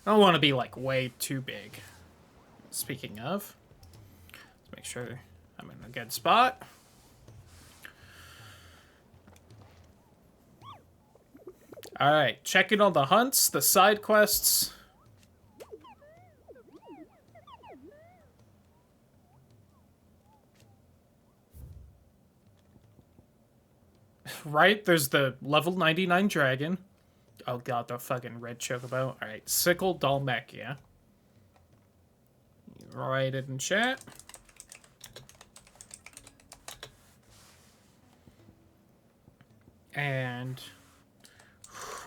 I don't want to be, like, way too big. Speaking of, let's make sure I'm in a good spot. Alright, checking all the hunts, the side quests. Right, there's the level 99 dragon. Oh god, the fucking red chocobo. Alright, sickle Dalmekia. Write it in chat. And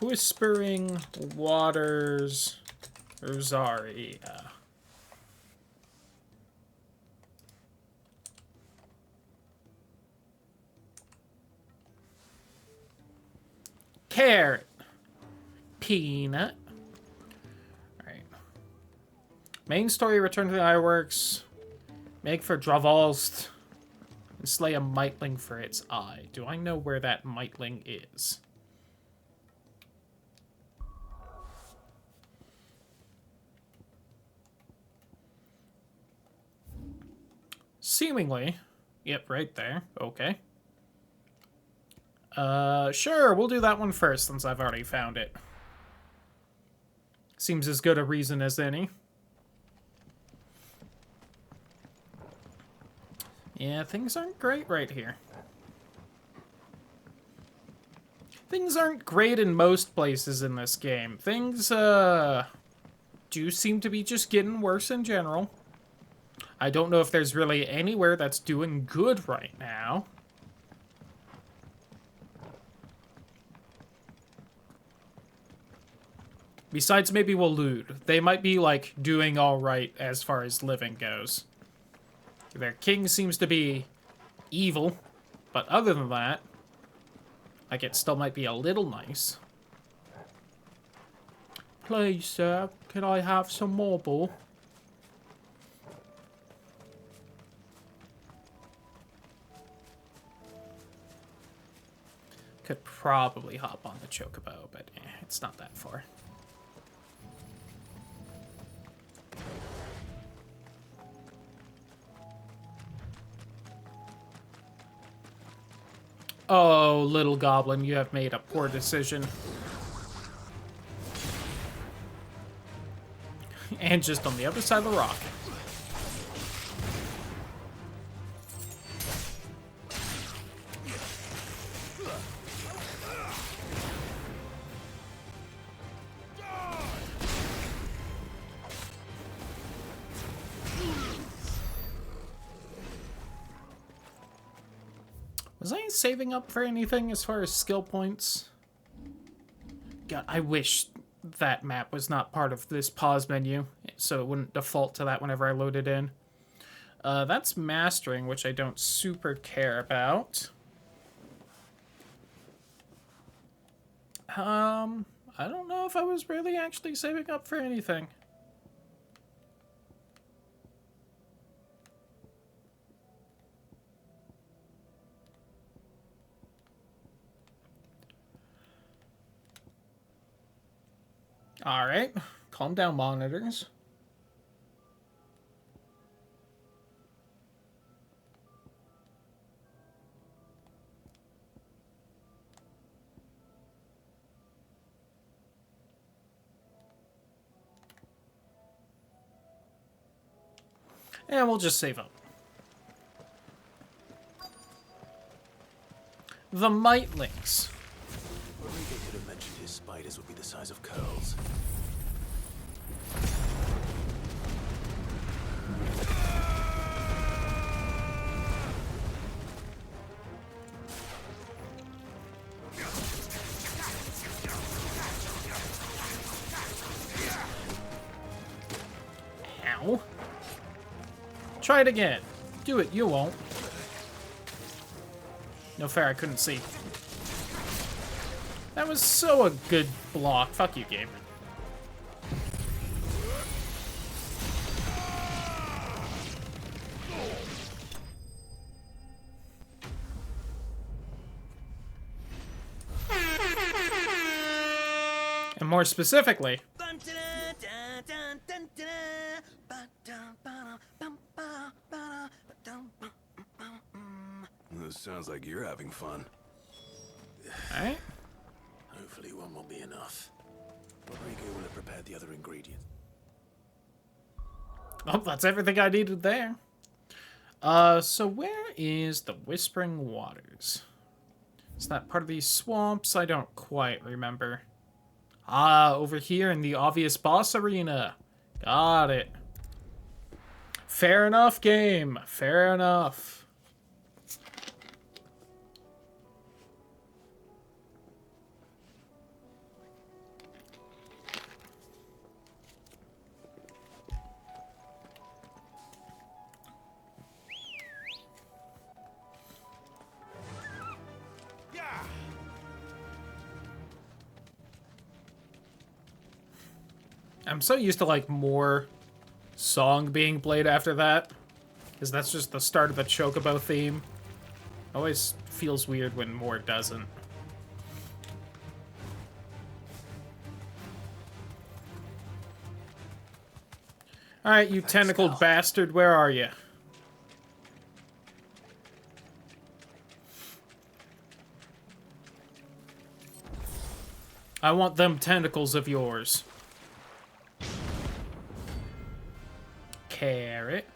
Whispering Waters Rosaria. Carrot. Peanut. Alright. Main story, return to the ironworks. Make for Dravalst. And slay a Mightling for its eye. Do I know where that Mightling is? Seemingly. Yep, right there. Okay. Sure, we'll do that one first since I've already found it. Seems as good a reason as any. Yeah, things aren't great right here. Things aren't great in most places in this game. Things, do seem to be just getting worse in general. I don't know if there's really anywhere that's doing good right now. Besides maybe Waloed. They might be, like, doing alright as far as living goes. Their king seems to be evil, but other than that, like, it still might be a little nice. Please, sir, can I have some marble? Could probably hop on the chocobo, but it's not that far. Oh, little goblin, you have made a poor decision. And just on the other side of the rock. Was I saving up for anything as far as skill points? God, I wish that map was not part of this pause menu, so it wouldn't default to that whenever I load it in. That's mastering, which I don't super care about. I don't know if I was really actually saving up for anything. Alright, calm down, monitors. And we'll just save up. The Mightlings. Only they could have mentioned his spiders would be the size of curls. Ow. Try it again. Do it, you won't. No fair, I couldn't see. That was so a good block. Fuck you, game. And more specifically, Sounds like you're having fun. Alright. Hopefully one won't be enough. Rodrigo will have prepared the other ingredients. Oh, that's everything I needed there. So where is the Whispering Waters? Is that part of these swamps? I don't quite remember. Ah, over here in the obvious boss arena. Got it. Fair enough, game. Fair enough. I'm so used to, like, more song being played after that. Because that's just the start of the Chocobo theme. Always feels weird when more doesn't. Alright, you tentacled bastard, where are you? I want them tentacles of yours. Carrot.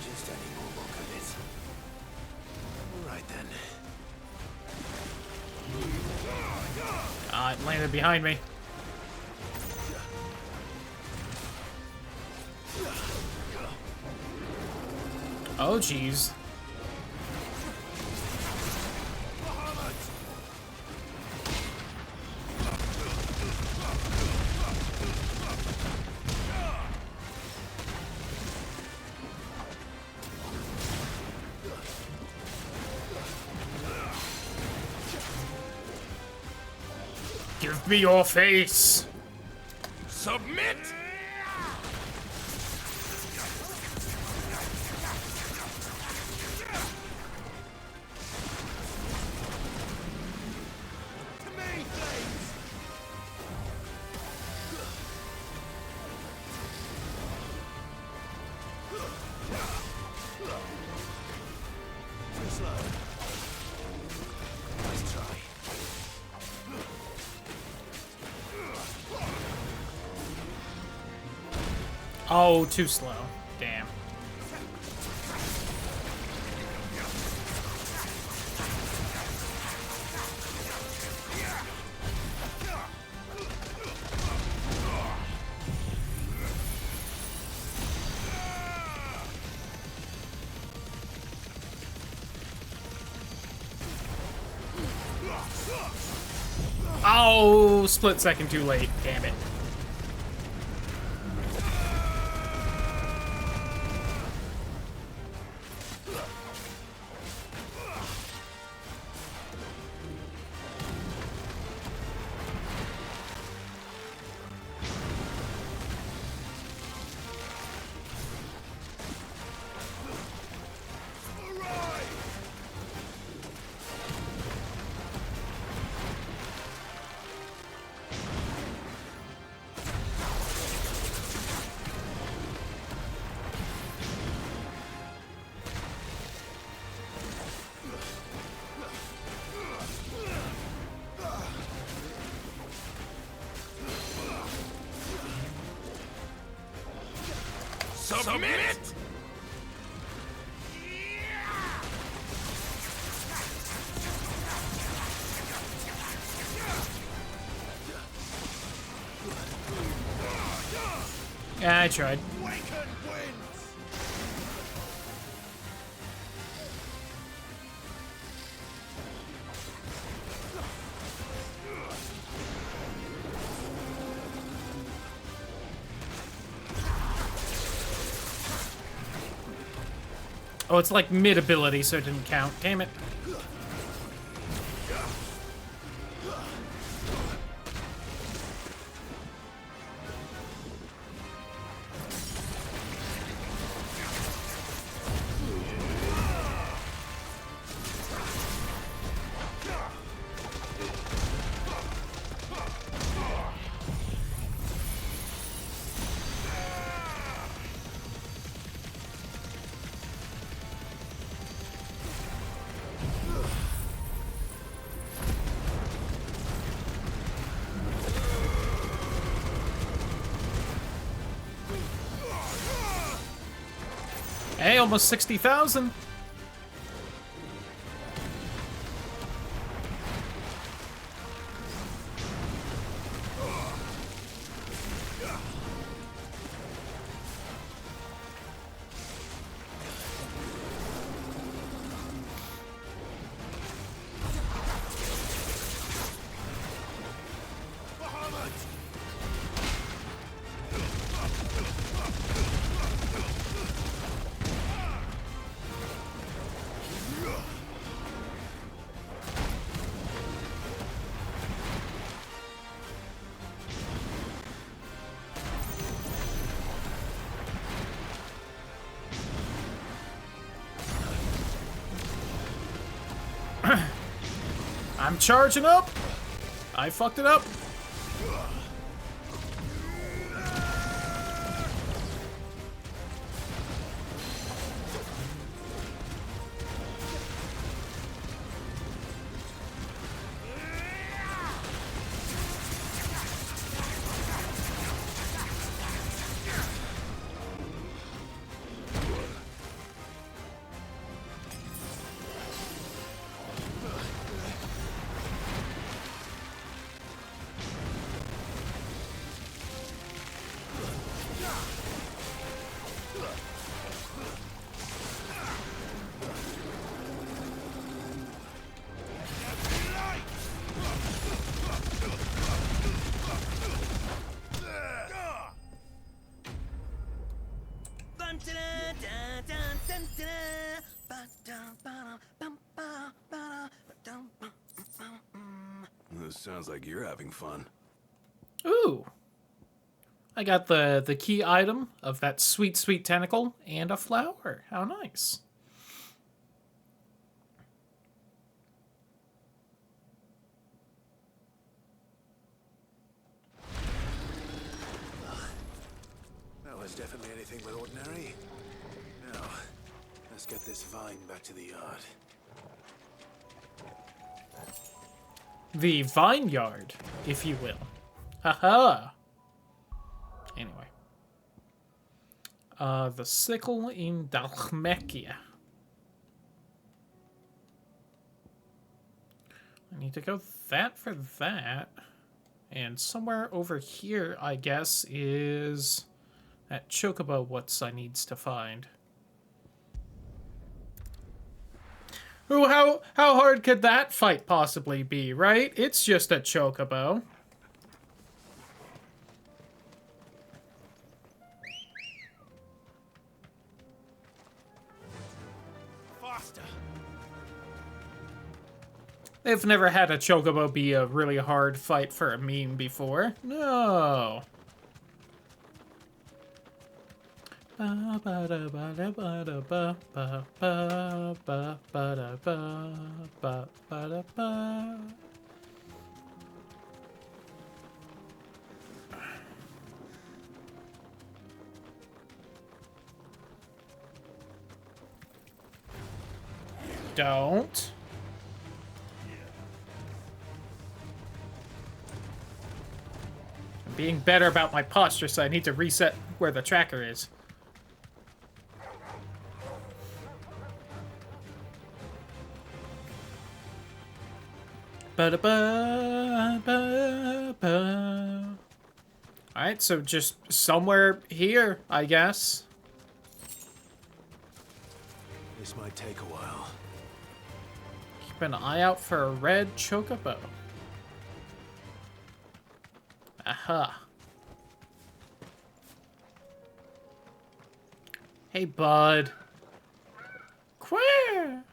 Just any more look at it. Alright then. It landed behind me. Oh, jeez. Give me your face! Submit! Oh, too slow. Damn. Oh, split second too late. Damn it. Submit! Yeah, I tried. Oh, it's like mid-ability, so it didn't count. Damn it. Hey, almost 60,000. I'm charging up. I fucked it up. This sounds like you're having fun. Ooh. I got the key item of that sweet, sweet tentacle and a flower. How nice. That was definitely anything but ordinary. Now, let's get this vine back to the yard. The vineyard, if you will. Haha. Anyway. The sickle in Dalchmekia. I need to go that for that. And somewhere over here, I guess, is that chocobo what's I needs to find. Ooh, how hard could that fight possibly be, right? It's just a chocobo. Faster. They've never had a chocobo be a really hard fight for a meme before. No. Don't. I'm being better about my posture, so I need to reset where the tracker is. Alright, so just somewhere here, I guess. This might take a while. Keep an eye out for a red chocobo. Aha. Hey, bud. Queer.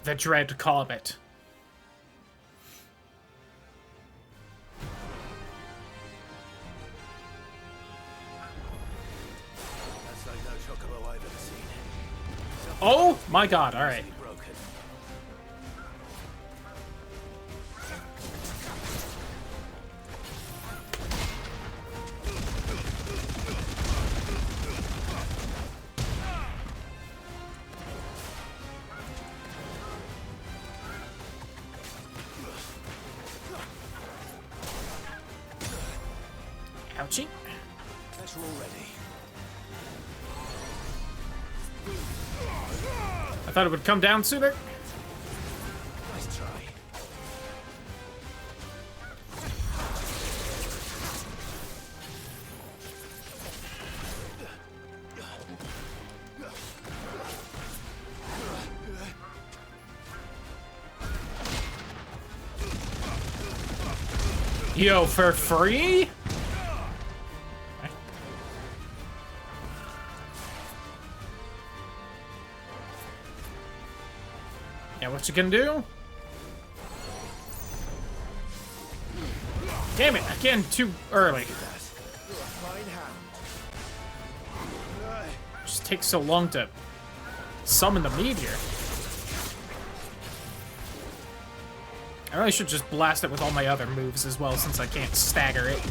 The Dread Comet. That's like no chocobo I've ever seen. Oh my god, alright. Broken. Ouchie. That's all ready. I thought it would come down sooner. Nice try. Yo, for free? Yeah, what you gonna do? Damn it, again, too early. Just takes so long to summon the meteor. I really should just blast it with all my other moves as well, since I can't stagger it.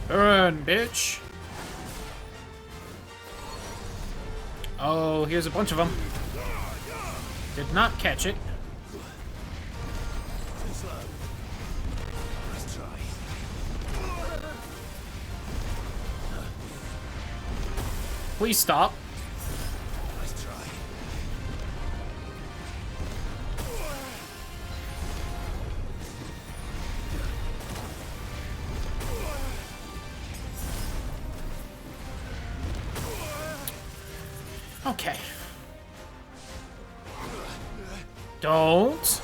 Run, bitch. Oh, here's a bunch of them. Did not catch it. Nice try. Please stop. Nice try. Okay. Don't.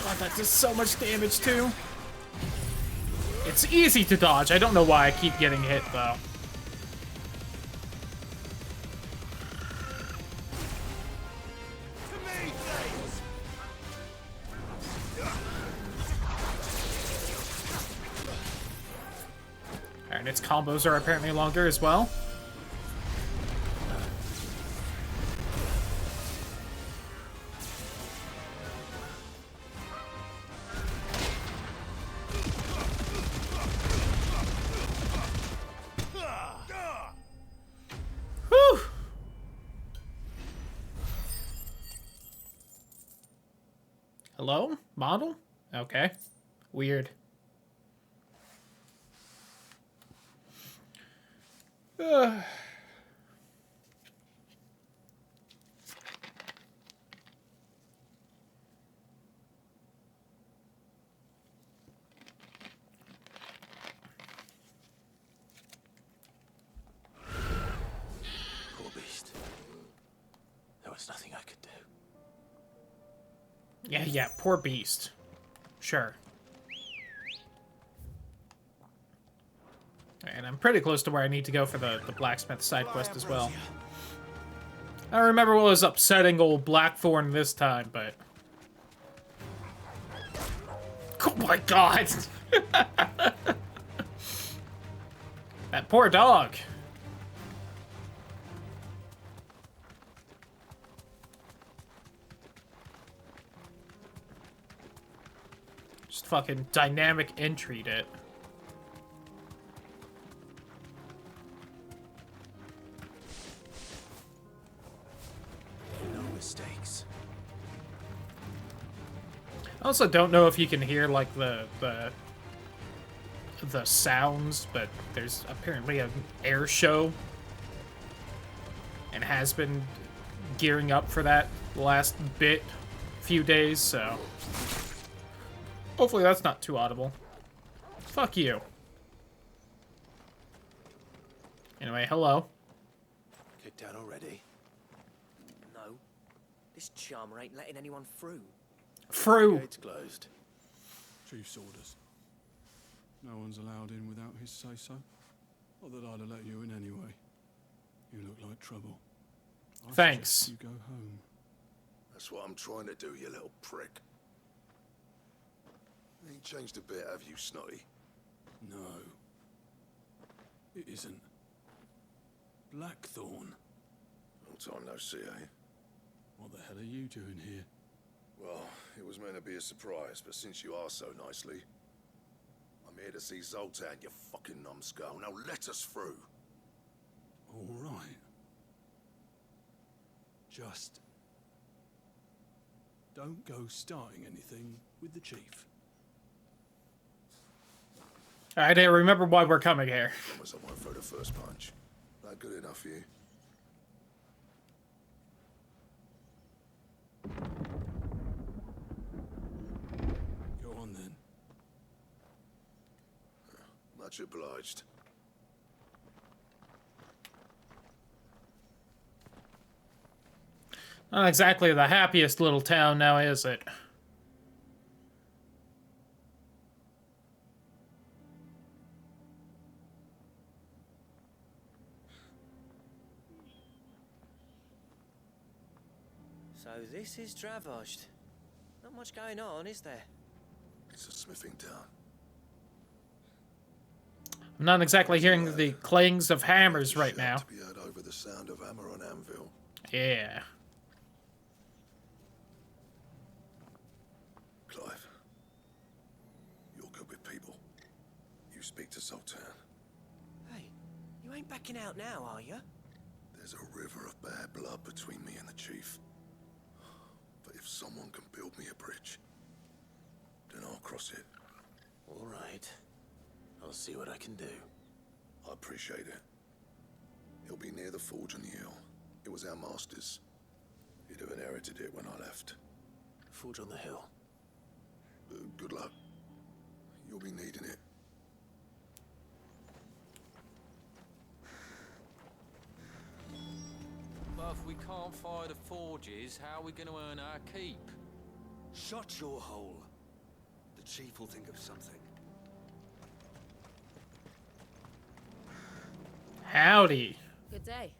God, that does so much damage too. It's easy to dodge. I don't know why I keep getting hit though. And its combos are apparently longer as well. Whew. Hello? Model? Okay. Weird. Poor beast. There was nothing I could do. Yeah, poor beast. Sure. And I'm pretty close to where I need to go for the blacksmith side quest as well. I don't remember what was upsetting old Blackthorn this time, but... Oh my god! That poor dog. Just fucking dynamic entry'd it. No mistakes. I also don't know if you can hear like the sounds, but there's apparently an air show and has been gearing up for that the last few days, so hopefully that's not too audible. Fuck you. Anyway, hello. Kicked out already? No. This charmer ain't letting anyone through. Fru. Gate's closed. Chief's orders. No one's allowed in without his say-so. Not that I'd have let you in anyway. You look like trouble. I Thanks. suggest you go home. That's what I'm trying to do, you little prick. Ain't changed a bit, have you, Snotty? No. It isn't. Blackthorn. Long time no see, eh? What the hell are you doing here? Well, it was meant to be a surprise, but since you asked so nicely, I'm here to see Zoltan, you fucking numbskull. Now let us through. All right. Just don't go starting anything with the chief. I didn't remember why we're coming here. Promise I won't throw the first punch. That good enough for you? Go on then. Much obliged. Not exactly the happiest little town now, is it? So this is Dravosht. Not much going on, is there? It's a smithing town. I'm not exactly hearing the clangs of hammers right now. To be heard over the sound of hammer on anvil. Yeah. Clive, you're good with people. You speak to Zoltan. Hey, you ain't backing out now, are you? There's a river of bad blood between me and the chief. But if someone can build me a bridge, then I'll cross it. All right. I'll see what I can do. I appreciate it. He'll be near the forge on the hill. It was our master's. He'd have inherited it when I left. Forge on the hill. Good luck. You'll be needing it. But if we can't fire the forges, how are we going to earn our keep? Shut your hole. The chief will think of something. Howdy. Good day.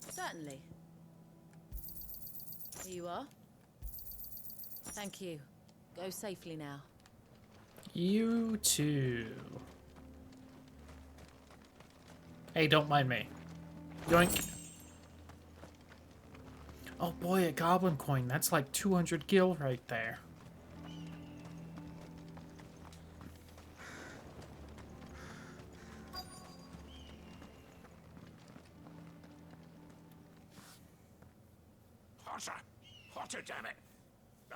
Certainly. Here you are. Thank you. Go safely now. You too. Hey, don't mind me. Yoink. Oh boy, a goblin coin. That's like 200 gil right there. Hotter! Hotter, damn it!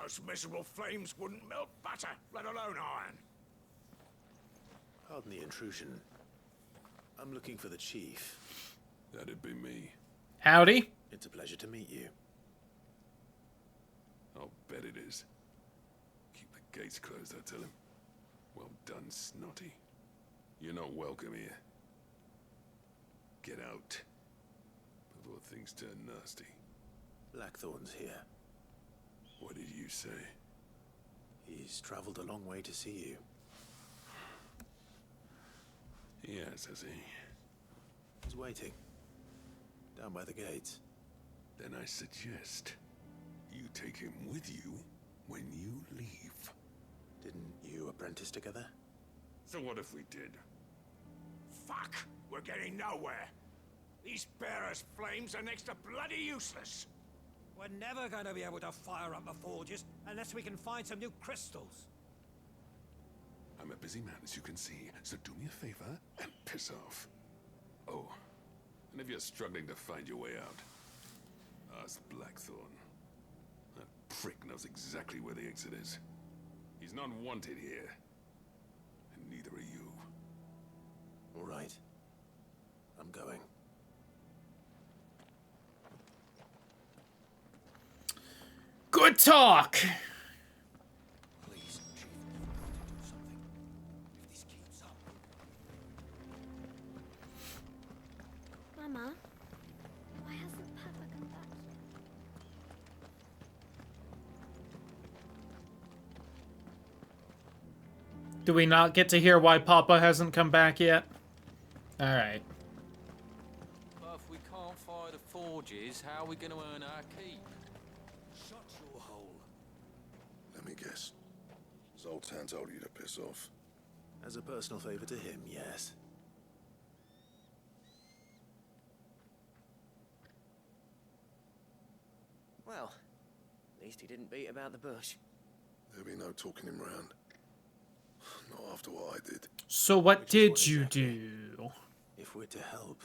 Those miserable flames wouldn't melt butter, let alone iron. Pardon the intrusion. I'm looking for the chief. That'd be me. Howdy. It's a pleasure to meet you. I'll bet it is. Keep the gates closed, I tell him. Well done, Snotty. You're not welcome here. Get out before things turn nasty. Blackthorn's here. What did you say? He's traveled a long way to see you. Yes, has he? He's waiting. Down by the gates. Then I suggest you take him with you when you leave. Didn't you apprentice together? So what if we did? Fuck! We're getting nowhere. These bearers' flames are next to bloody useless. We're never going to be able to fire up the forges unless we can find some new crystals. I'm a busy man, as you can see, so do me a favor and piss off. Oh, and if you're struggling to find your way out, ask Blackthorn. That prick knows exactly where the exit is. He's not wanted here, and neither are you. All right. I'm going. Good talk. Please, Chief, you've got to do something. If this keeps up... Mama, why hasn't Papa come back yet? Do we not get to hear why Papa hasn't come back yet? Alright. But if we can't fire the forges, how are we going to earn our keep? Shut your hole. Let me guess. Zoltan told you to piss off. As a personal favor to him, yes. Well, at least he didn't beat about the bush. There'll be no talking him round. Not after what I did. So what Which is did what you exactly? do? If we're to help,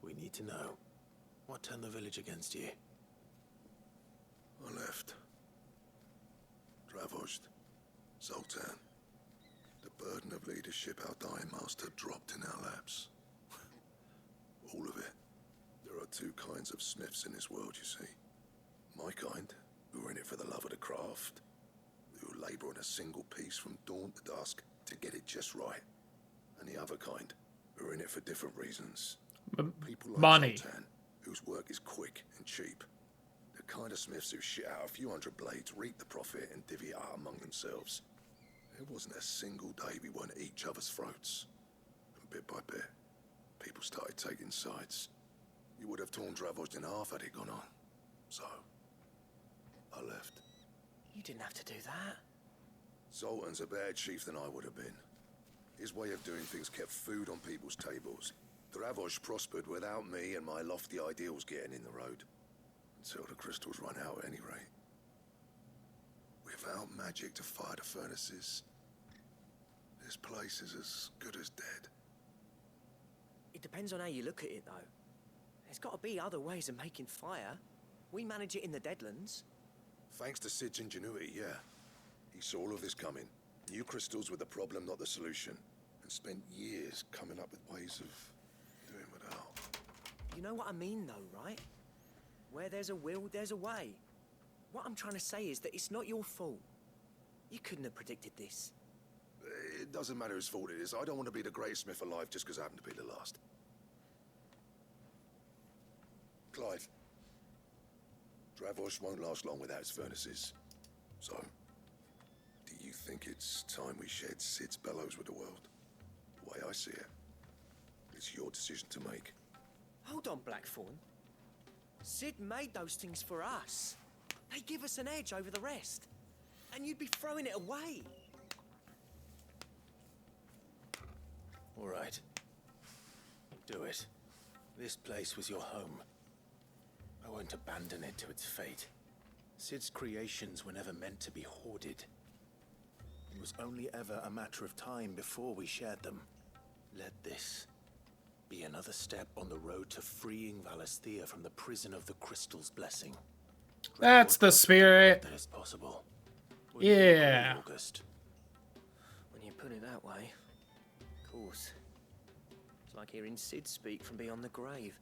we need to know. What turned the village against you? I left. Dravozd. Zoltan. The burden of leadership our dying master dropped in our laps. All of it. There are two kinds of smiths in this world, you see. My kind, who are in it for the love of the craft, who labour on a single piece from dawn to dusk to get it just right. And the other kind, who are in it for different reasons. People like Money. Zoltan, whose work is quick and cheap. The kind of smiths who shit out a few hundred blades, reap the profit, and divvy it out among themselves. There wasn't a single day we weren't at each other's throats. And bit by bit, people started taking sides. You would have torn Dravozd in half had it gone on. So, I left. You didn't have to do that. Zoltan's a better chief than I would have been. His way of doing things kept food on people's tables. Dravozd prospered without me and my lofty ideals getting in the road. Until the crystals run out at any rate. Without magic to fire the furnaces, this place is as good as dead. It depends on how you look at it, though. There's got to be other ways of making fire. We manage it in the Deadlands. Thanks to Sid's ingenuity, yeah. He saw all of this coming. Knew crystals were the problem, not the solution. And spent years coming up with ways of doing without. You know what I mean, though, right? Where there's a will, there's a way. What I'm trying to say is that it's not your fault. You couldn't have predicted this. It doesn't matter whose fault it is. I don't want to be the greatest smith alive just because I happen to be the last. Clive. Dravozd won't last long without its furnaces. So, do you think it's time we shared Sid's bellows with the world? The way I see it, it's your decision to make. Hold on, Blackthorn. Sid made those things for us. They give us an edge over the rest. And you'd be throwing it away. All right. Do it. This place was your home. I won't abandon it to its fate. Sid's creations were never meant to be hoarded. It was only ever a matter of time before we shared them. Let this be another step on the road to freeing Valisthea from the prison of the Crystal's blessing. That's the spirit. That is possible. Yeah. August. When you put it that way, of course. It's like hearing Sid speak from beyond the grave.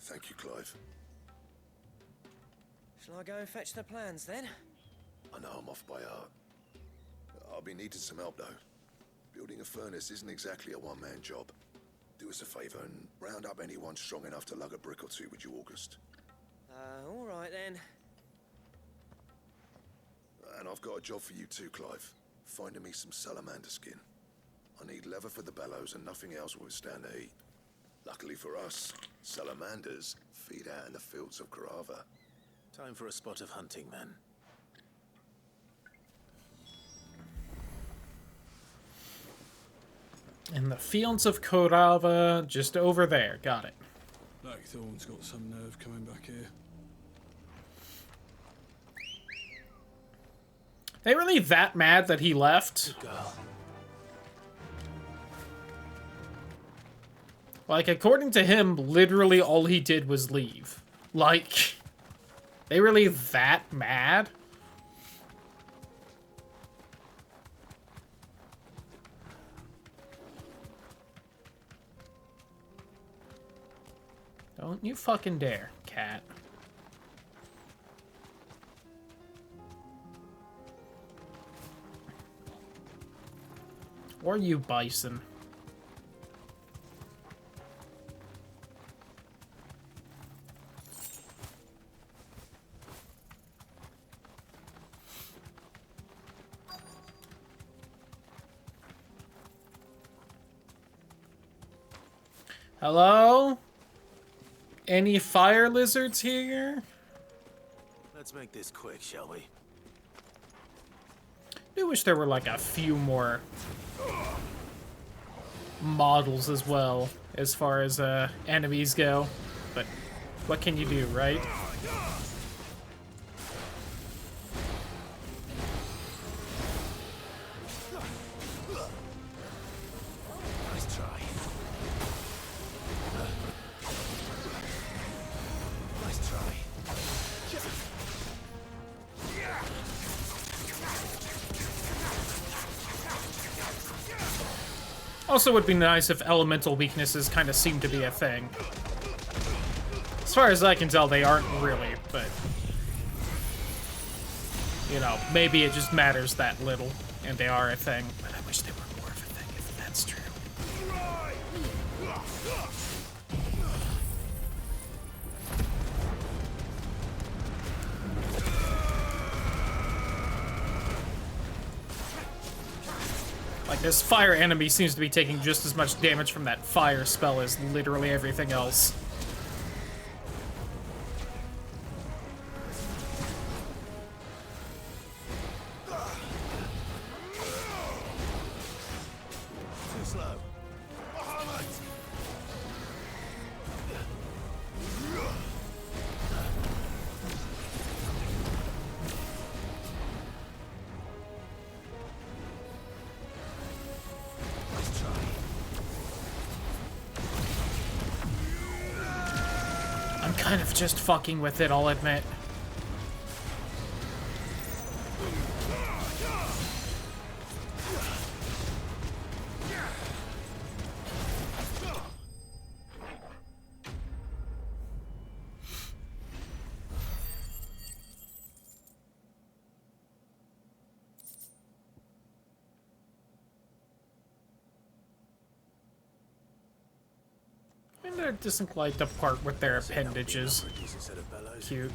Thank you, Clive. Shall I go and fetch the plans, then? I know I'm off by heart. I'll be needing some help, though. Building a furnace isn't exactly a one-man job. Do us a favor and round up anyone strong enough to lug a brick or two, would you, August? All right, then. And I've got a job for you too, Clive. Finding me some salamander skin. I need leather for the bellows and nothing else will withstand the heat. Luckily for us, salamanders feed out in the fields of Karava. Time for a spot of hunting, then. In the fields of Korava, just over there. Got it. Blackthorn's got some nerve coming back here. They really that mad that he left? Good girl. Like, according to him, literally all he did was leave. Like, they really that mad? Don't you fucking dare, cat. Or you, bison. Hello? Any fire lizards here? Let's make this quick, shall we? do wish there were like a few more models as well, as far as enemies go. But what can you do, right? Nice try. Nice try. Also, would be nice if elemental weaknesses kind of seem to be a thing. As far as I can tell, they aren't really, but... You know, maybe it just matters that little, and they are a thing. But I wish they were more of a thing, if that's true. Like, this fire enemy seems to be taking just as much damage from that fire spell as literally everything else. Too slow. Nice try. I'm kind of just fucking with it, I'll admit. I doesn't like the part with their appendages. Cute.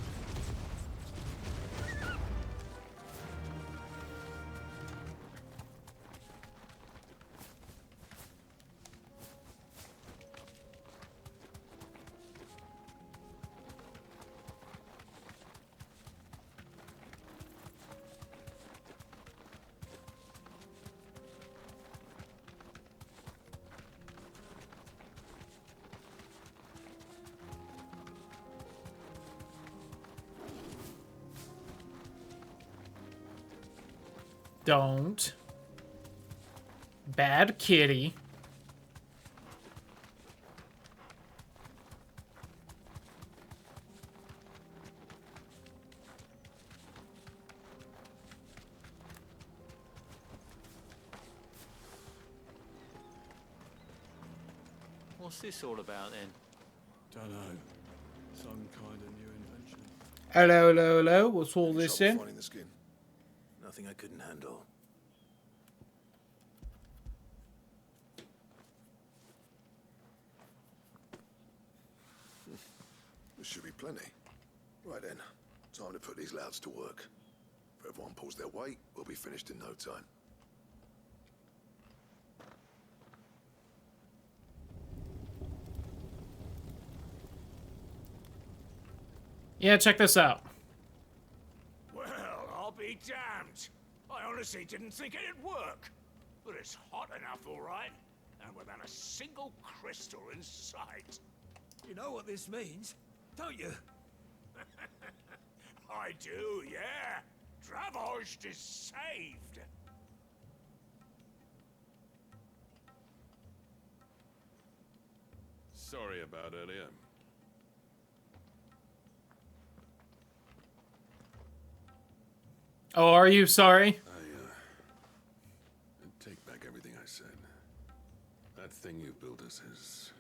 Don't. Bad kitty. What's this all about then? Don't know. Some kind of new invention. Hello, hello, hello. What's all this in? Finding the skin. Nothing I couldn't handle. There should be plenty. Right then, time to put these louts to work. If everyone pulls their weight, we'll be finished in no time. Yeah, check this out. Well, I'll be damned. I honestly didn't think it'd work. But it's hot enough, all right. And without a single crystal in sight. You know what this means, don't you? I do, yeah. Dravost is saved. Sorry about earlier. Oh, are you sorry? I take back everything I said. That thing you built us is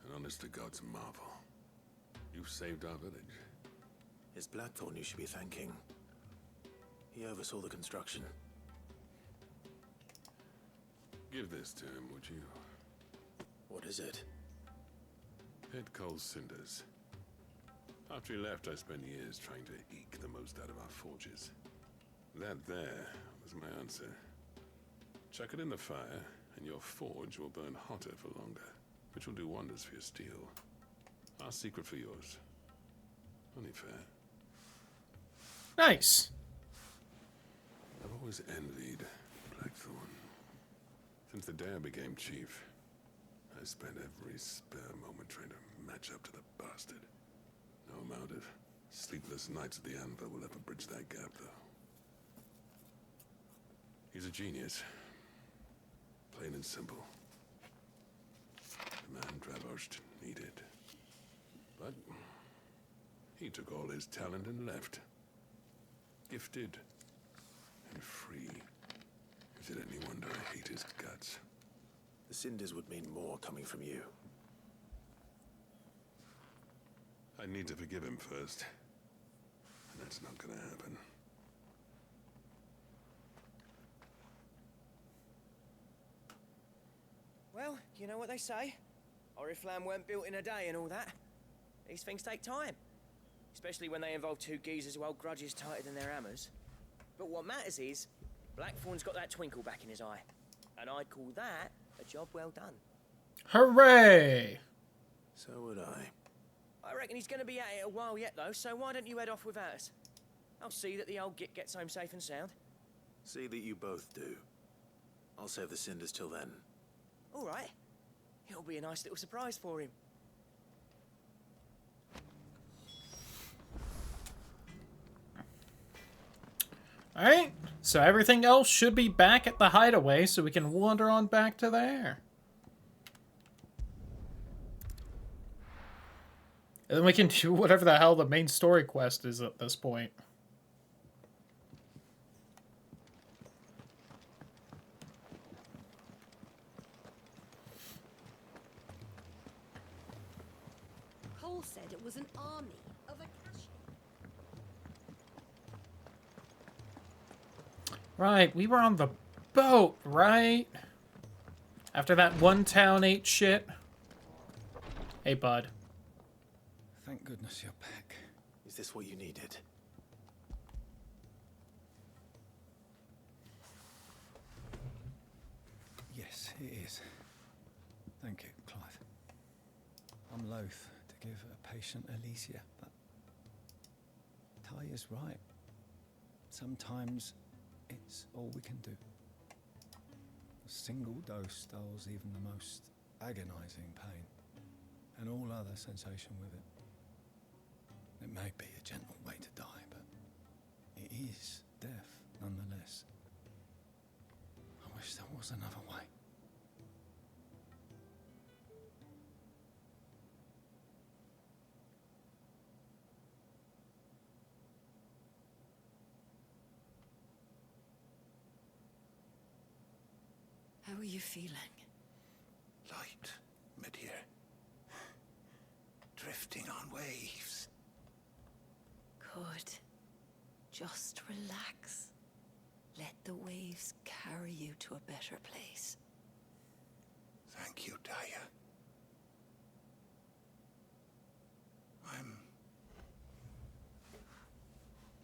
an honest-to-God's marvel. You've saved our village. It's Blackthorn you should be thanking. He oversaw the construction. Give this to him, would you? What is it? Pit Coal's cinders. After he left, I spent years trying to eke the most out of our forges. That there was my answer. Chuck it in the fire, and your forge will burn hotter for longer, which will do wonders for your steel. Our secret for yours. Only fair. Nice. I've always always envied Blackthorn. Since the day I became chief, I spent every spare moment trying to match up to the bastard. No amount of sleepless nights at the Anvil will ever bridge that gap, though. He's a genius. Plain and simple. The man Dravosht needed. But he took all his talent and left. Gifted and free. Is it any wonder I hate his guts? The cinders would mean more coming from you. I need to forgive him first. And that's not gonna happen. Well, you know what they say. Oriflamme weren't built in a day and all that. These things take time. Especially when they involve two geezers who hold grudges tighter than their hammers. But what matters is, Blackthorn's got that twinkle back in his eye. And I'd call that a job well done. Hooray! So would I. I reckon he's going to be at it a while yet, though, so why don't you head off without us? I'll see that the old git gets home safe and sound. See that you both do. I'll save the cinders till then. All right. It'll be a nice little surprise for him. Alright, so everything else should be back at the hideaway, so we can wander on back to there. And then we can do whatever the hell the main story quest is at this point. Cole said it was an army of Akashi. Right, we were on the boat, right? After that one town ate shit. Hey, bud. Thank goodness you're back. Is this what you needed? Yes, it is. Thank you, Clive. I'm loath to give a patient Elysia, but Talia's right. Sometimes it's all we can do. A single dose dulls even the most agonizing pain, and all other sensation with it. It may be a gentle way to die, but it is death nonetheless. I wish there was another way. How are you feeling? Light, mid-here. Drifting on waves. Good. Just relax. Let the waves carry you to a better place. Thank you, Daya. I'm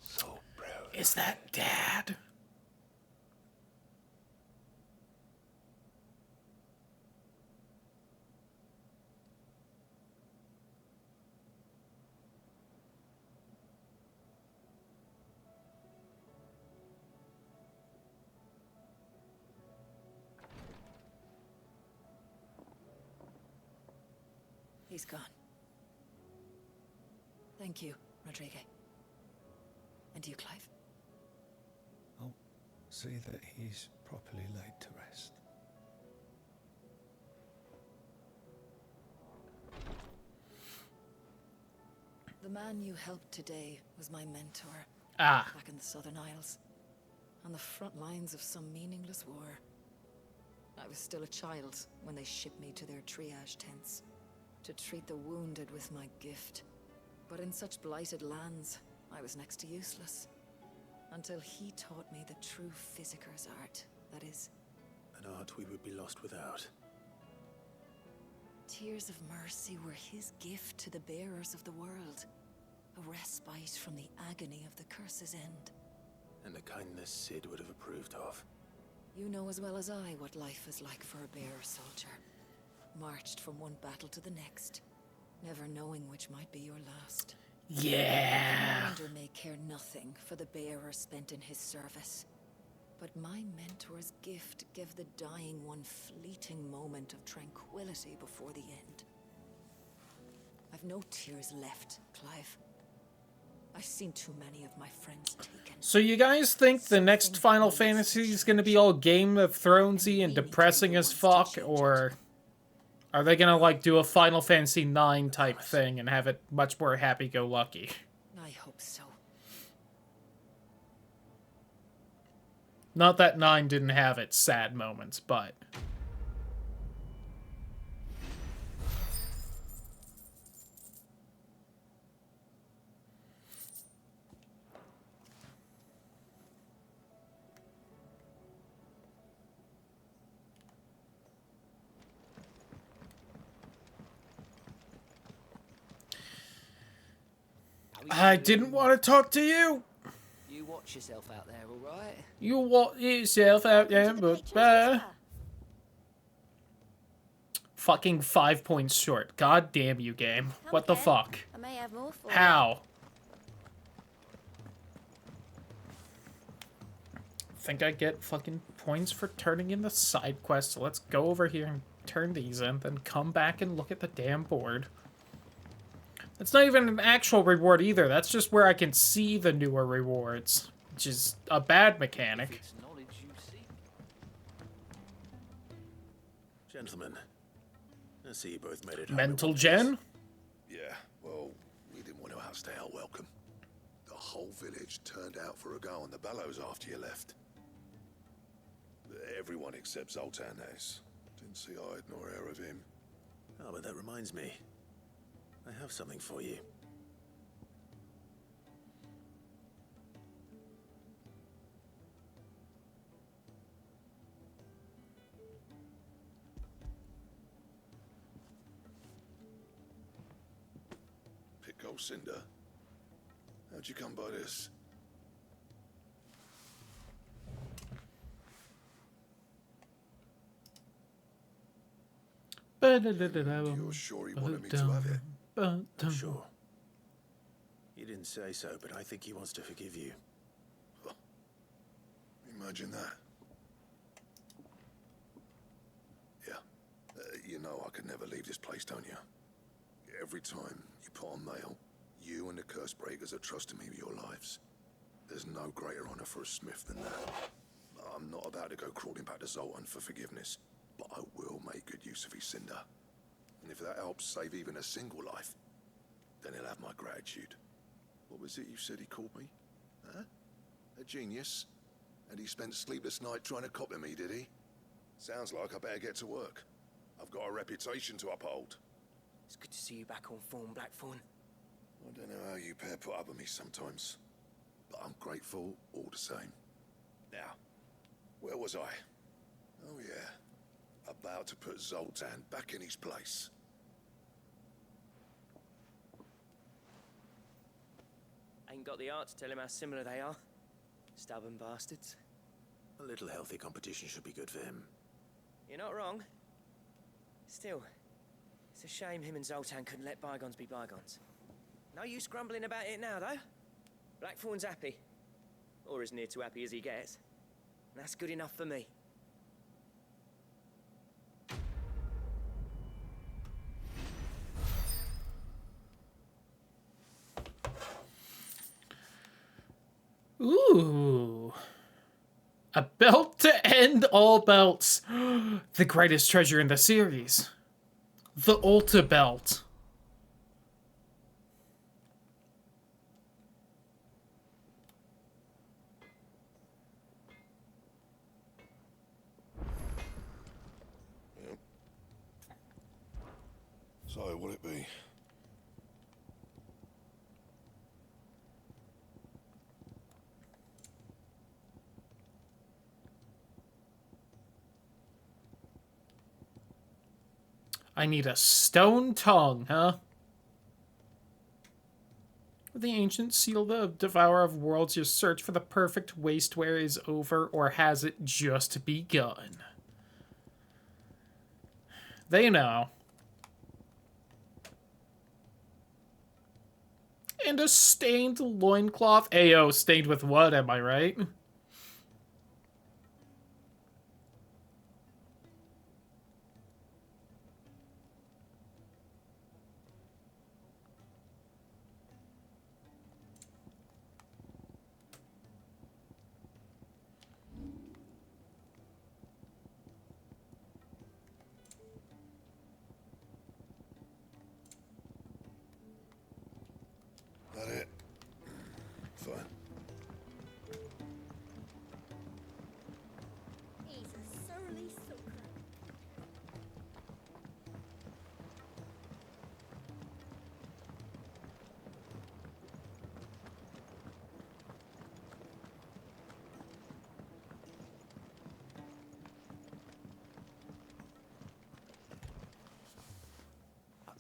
so proud. Is that Dad? He's gone. Thank you, Rodrigue. And you, Clive? I'll see that he's properly laid to rest. The man you helped today was my mentor. Ah. Back in the Southern Isles. On the front lines of some meaningless war. I was still a child when they shipped me to their triage tents. To treat the wounded with my gift. But in such blighted lands, I was next to useless. Until he taught me the true physicker's art, that is. An art we would be lost without. Tears of mercy were his gift to the bearers of the world. A respite from the agony of the curse's end. And a kindness Sid would have approved of. You know as well as I what life is like for a bearer soldier. Marched from one battle to the next, never knowing which might be your last. Yeah. The commander may care nothing for the bearer spent in his service, But my mentor's gift gave the dying one fleeting moment of tranquility before the end. I've no tears left, Clive. I've seen too many of my friends taken. So you guys think the next Final Fantasy is going to be all Game of Thronesy and depressing as fuck, or are they going to like do a Final Fantasy 9 type thing and have it much more happy-go-lucky? I hope so. Not that 9 didn't have its sad moments, but... I didn't want to talk to you. You watch yourself out there, all right? You watch yourself out there, but fucking 5 points short. God damn you, game. What the fuck? I may have more for How? Think I get fucking points for turning in the side quest, so let's go over here and turn these in, then come back and look at the damn board. That's not even an actual reward either, that's just where I can see the newer rewards, which is a bad mechanic. Gentlemen, I see you both made it. Mental gen? Yeah, well, we didn't want to outstay our welcome. The whole village turned out for a go on the bellows after you left. Everyone except Zoltan, that is. Didn't see hide nor hair of him. Oh, but that reminds me. I have something for you. Pickle Cinder. How'd you come by this? You're sure he wanted me to have it? I'm sure. He didn't say so, but I think he wants to forgive you. Imagine that. Yeah. You know I could never leave this place, don't you? Every time you put on mail, you and the curse breakers are trusting me with your lives. There's no greater honor for a smith than that. I'm not about to go crawling back to Zoltan for forgiveness, but I will make good use of his cinder. And if that helps save even a single life, then he'll have my gratitude. What was it you said he called me? Huh? A genius? And he spent sleepless night trying to copy me, did he? Sounds like I better get to work. I've got a reputation to uphold. It's good to see you back on form, Blackthorn. I don't know how you pair put up with me sometimes, but I'm grateful all the same. Now, where was I? Oh yeah, about to put Zoltan back in his place. Ain't got the art to tell him how similar they are. Stubborn bastards. A little healthy competition should be good for him. You're not wrong. Still, it's a shame him and Zoltan couldn't let bygones be bygones. No use grumbling about it now, though. Blackthorn's happy. Or as near to happy as he gets. And that's good enough for me. Ooh. A belt to end all belts. The greatest treasure in the series. The Ulta belt. Yep. So, what'll it be? I need a stone tongue, huh? The ancient seal, the devourer of worlds, your search for the perfect wasteware is over, or has it just begun? They know. And a stained loincloth. Ayo, stained with what, am I right?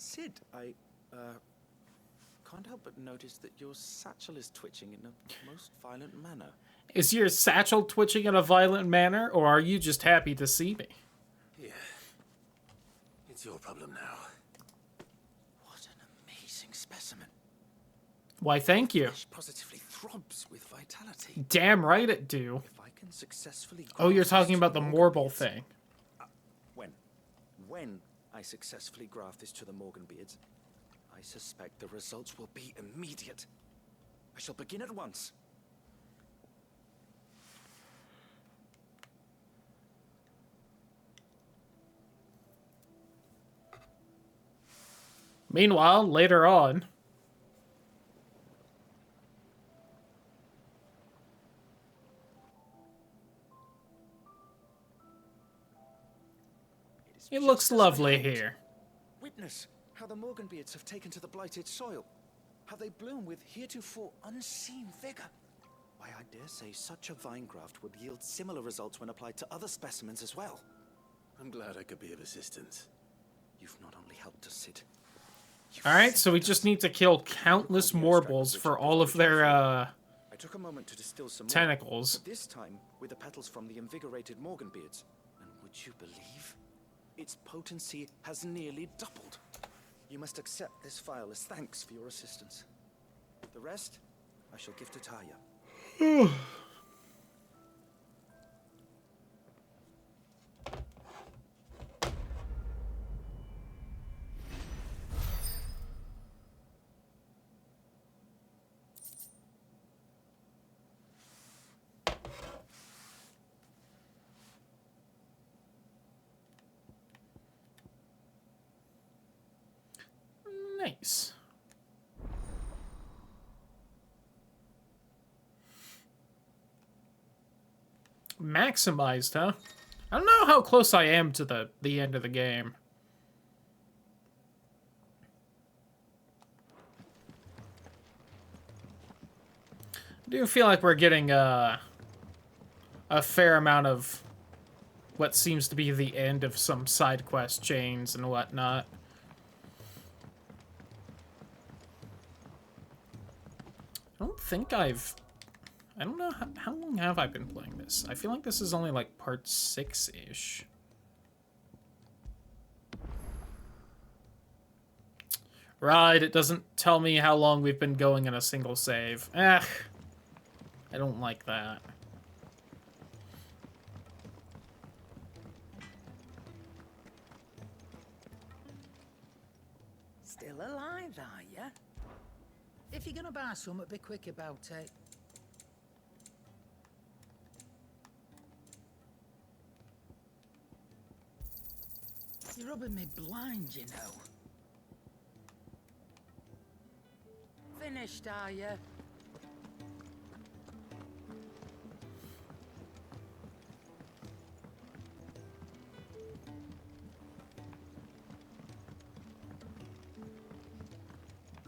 Sid, I can't help but notice that your satchel is twitching in a most violent manner. Is your satchel twitching in a violent manner, or are you just happy to see me? Yeah. It's your problem now. What an amazing specimen. Why, thank you. Flesh positively throbs with vitality. Damn right it do. If I can successfully Oh, you're graft talking this about to the Morgan Morble beards- thing. When I successfully graft this to the Morgan beards, I suspect the results will be immediate. I shall begin at once. Meanwhile, later on, it looks just as I lovely hoped. here. Witness how the Morgan beards have taken to the blighted soil. How they bloom with heretofore unseen vigor. Why, I dare say such a vine graft would yield similar results when applied to other specimens as well. I'm glad I could be of assistance. You've not only helped us, Sid. Alright, so we just need to kill countless Morbles for all of their, I took a moment to distill some more, tentacles. but this time with the petals from the invigorated Morgan beards. And would you believe? Its potency has nearly doubled. You must accept this vial as thanks for your assistance. The rest, I shall give to Taya. Nice. Maximized, huh? I don't know how close I am to the end of the game. I do feel like we're getting a fair amount of what seems to be the end of some side quest chains and whatnot. I don't think I don't know, how long have I been playing this? I feel like this is only like part 6-ish. Right, it doesn't tell me how long we've been going in a single save. I don't like that. Still alive, are ya? If you're gonna buy some, be quick about it. You're rubbing me blind, you know. Finished, are ya?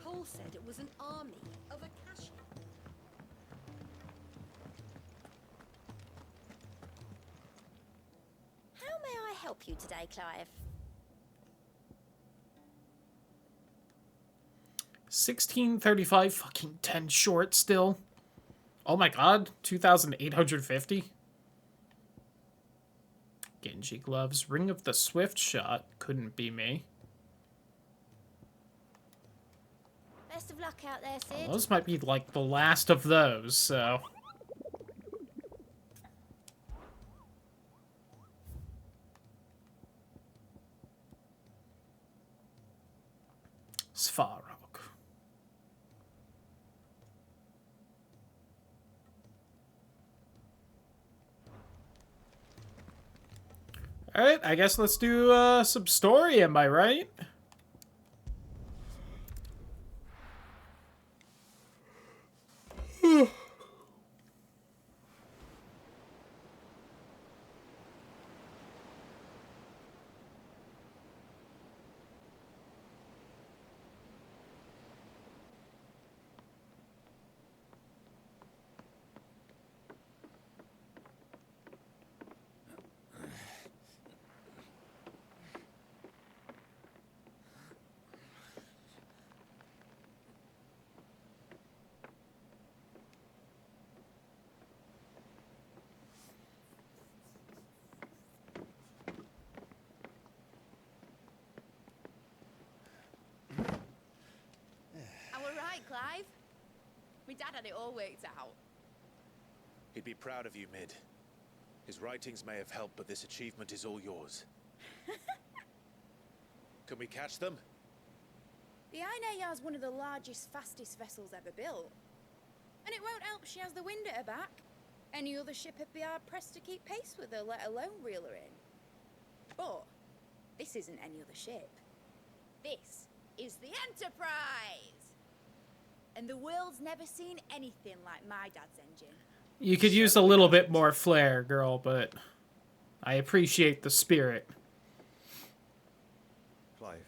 Cole said it was an army of Akashi. How may I help you today, Clive? 1635, fucking 10 short still. Oh my god, 2,850. Genji gloves, Ring of the Swift Shot, couldn't be me. Best of luck out there, Sid. Those might be like the last of those, so. Svarog. Alright, I guess let's do some story, am I right? Clive? My dad had it all worked out. He'd be proud of you, Mid. His writings may have helped, but this achievement is all yours. Can we catch them? The Ainayar's one of the largest, fastest vessels ever built. And it won't help she has the wind at her back. Any other ship would be hard-pressed to keep pace with her, let alone reel her in. But this isn't any other ship. This is the Enterprise! And the world's never seen anything like my dad's engine. You could use a little bit more flair, girl, but I appreciate the spirit. Clive,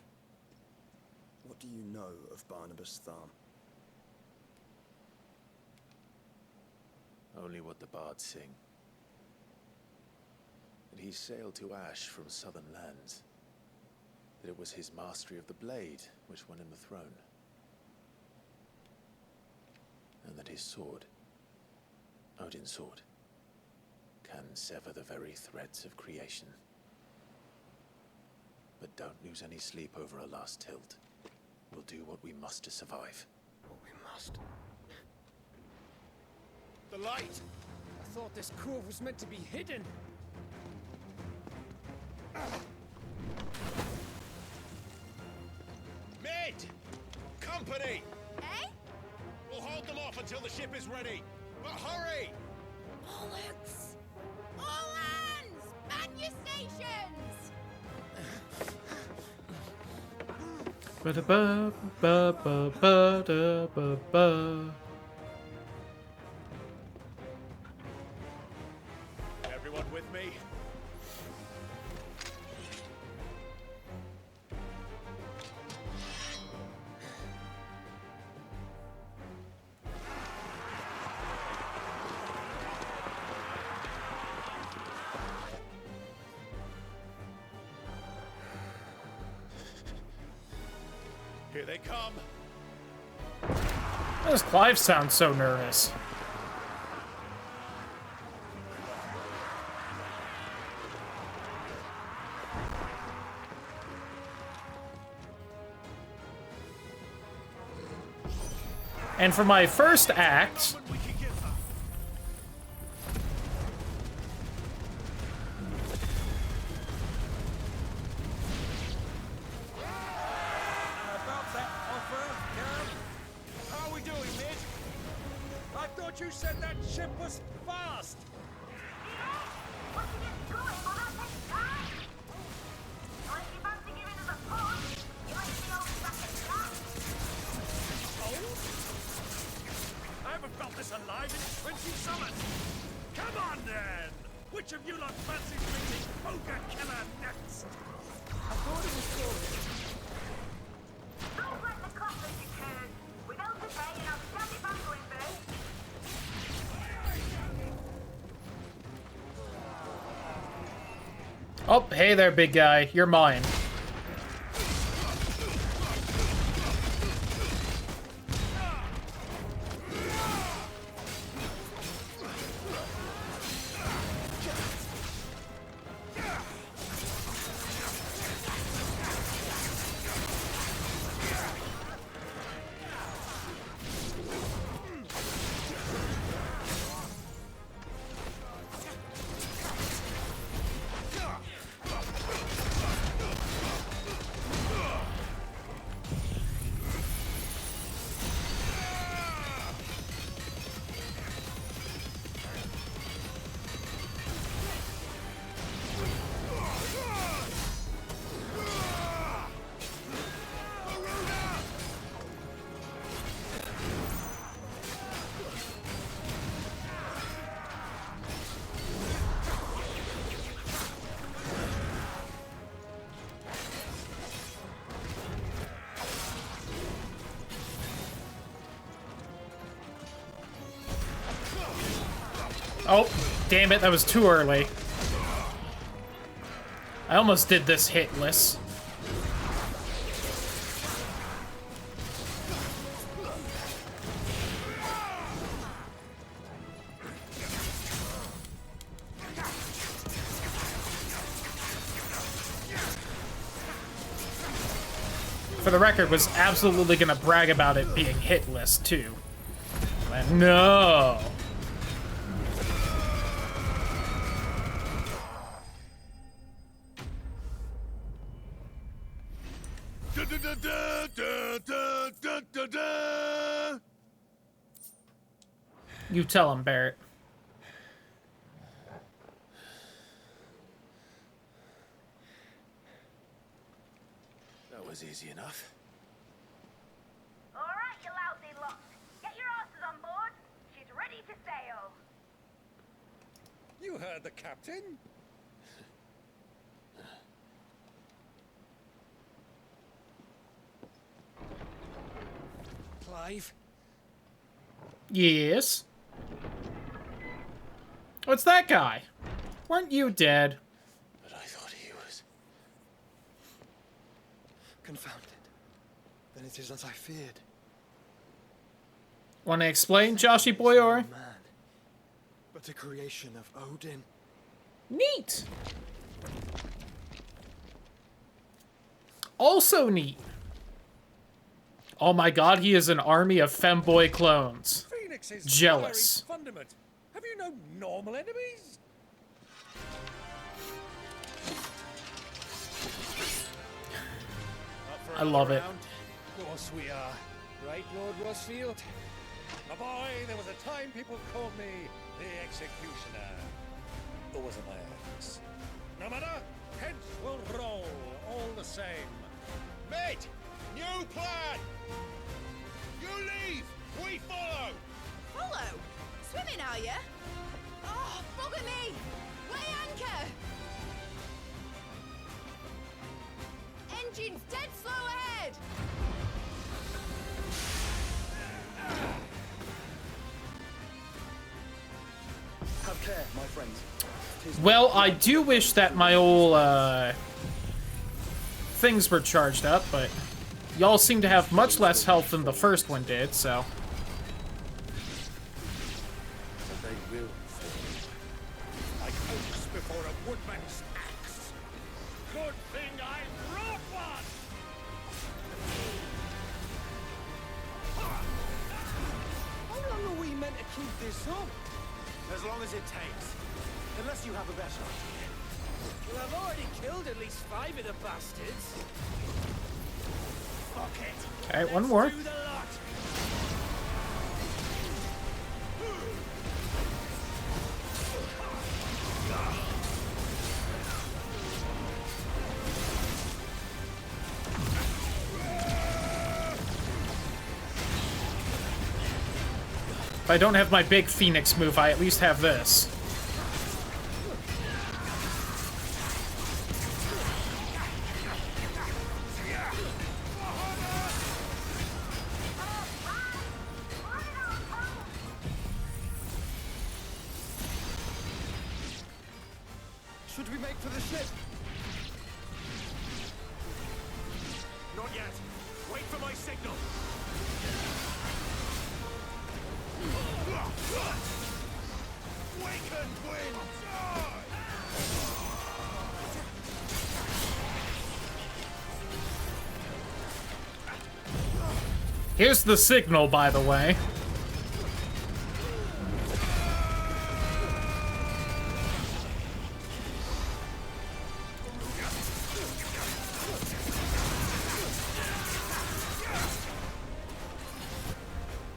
what do you know of Barnabas Tharm? Only what the bards sing. That he sailed to Ash from southern lands. That it was his mastery of the blade which won him the throne. And that his sword, Odin's sword, can sever the very threads of creation. But don't lose any sleep over a last tilt. We'll do what we must to survive. What we must. The light! I thought this cove was meant to be hidden. Mid! Company! Eh? We'll hold them off until the ship is ready. But hurry! Bollocks! All hands! Man your stations! Ba-da-ba, ba-ba-ba-da-ba-ba. Everyone with me? Here they come. Why does Clive sound so nervous? And for my first act, About that offer, Cam? How are we doing, Mid? I thought you said that ship was fast! I haven't felt this alive in 20 summers! Come on, then! Which of you lot fancies meeting Ogre Killer next? I thought it was good. Don't let the coffin occur. Without the day, and I'll stand it back going through. oh, hey there, big guy, you're mine. Oh, damn it, that was too early. I almost did this hitless. for the record, was absolutely gonna brag about it being hitless too. But no. You tell him, Barrett. That was easy enough. All right, you lousy lot. Get your asses on board. She's ready to sail. You heard the captain. Clive? Yes? What's that guy? Weren't you dead? But I thought he was... Confounded. Then it is as I feared. Want to explain, Joshy boy, or? Man, but a creation of Odin. Neat! Also neat. Oh my god, he is an army of femboy clones. Phoenix's Jealous. fiery fundament. Have you no normal enemies? I love it. Of course we are. Right, Lord Rosfield? My boy, there was a time people called me the Executioner. Or was it my ex? No matter, heads will roll all the same. Mate, new plan. You leave, we follow. Follow? Swimming, are you? Oh, bugger me! Weigh anchor! Engine's dead slow ahead! Have care, my friends. Well, I do wish that my old, things were charged up, but y'all seem to have much less health than the first one did, so... They will fall. Like oaks before a woodman's axe. Good thing I brought one! How long are we meant to keep this up? As long as it takes. Unless you have a better idea. Well, I've already killed at least 5 of the bastards. Fuck it. Alright, one more. Do the lot. If I don't have my big Phoenix move, I at least have this. Should we make for the ship? Not yet. Wait for my signal. Waken wind! Here's the signal, by the way.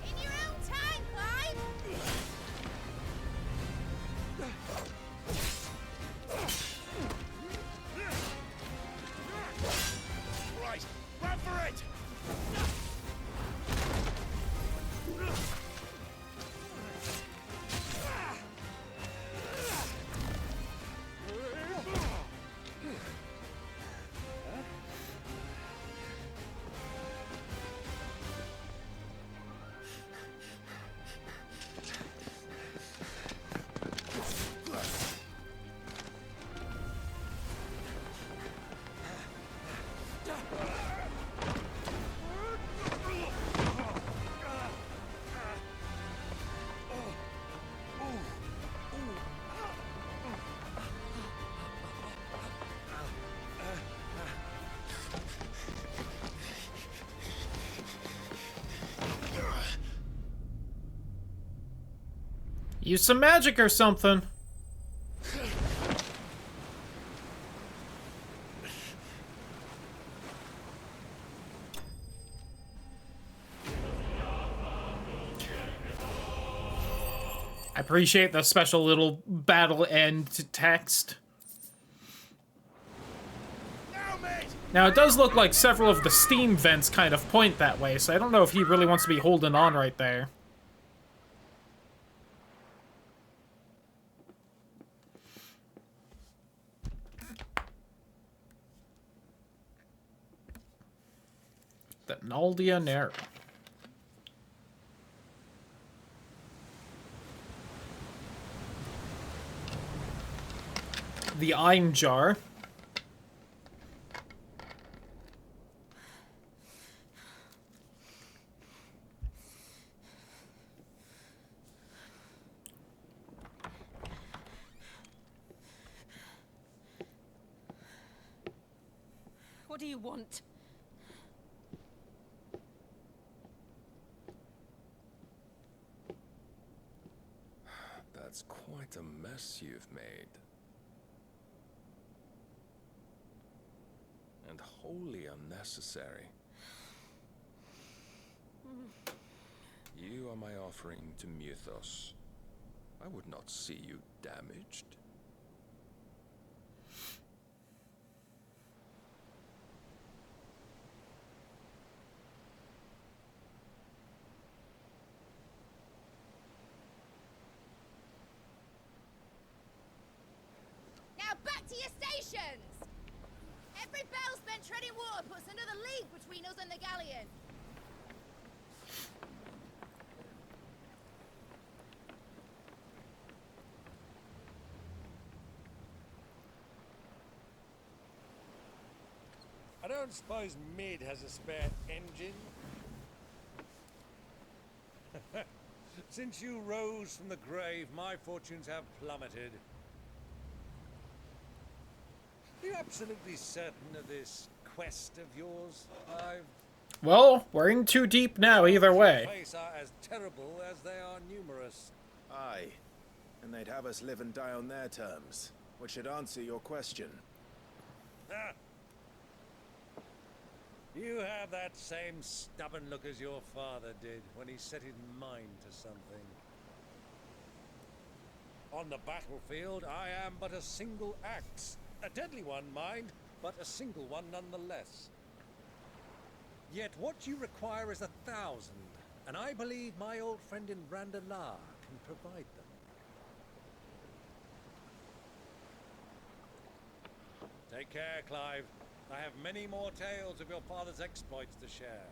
In your own time, Clive! Right, run for it! Use some magic or something. I appreciate the special little battle end text. Now, it does look like several of the steam vents kind of point that way, so I don't know if he really wants to be holding on right there. The Naldia Nera. The Ein Jar. What do you want? That's quite a mess you've made. And wholly unnecessary. You are my offering to Mythos. I would not see you damaged. Now back to your stations! Every bell spent treading water puts another league between us and the galleon. I don't suppose Mid has a spare engine? Since you rose from the grave, my fortunes have plummeted. Are you absolutely certain of this quest of yours, Clive? Well, we're in too deep now, either way. The face are as terrible as they are numerous. Aye. And they'd have us live and die on their terms, which should answer your question. Ah. You have that same stubborn look as your father did when he set his mind to something. On the battlefield, I am but a single axe. A deadly one, mind, but a single one nonetheless. Yet what you require is 1,000, and I believe my old friend in Randalar can provide them. Take care, Clive. I have many more tales of your father's exploits to share.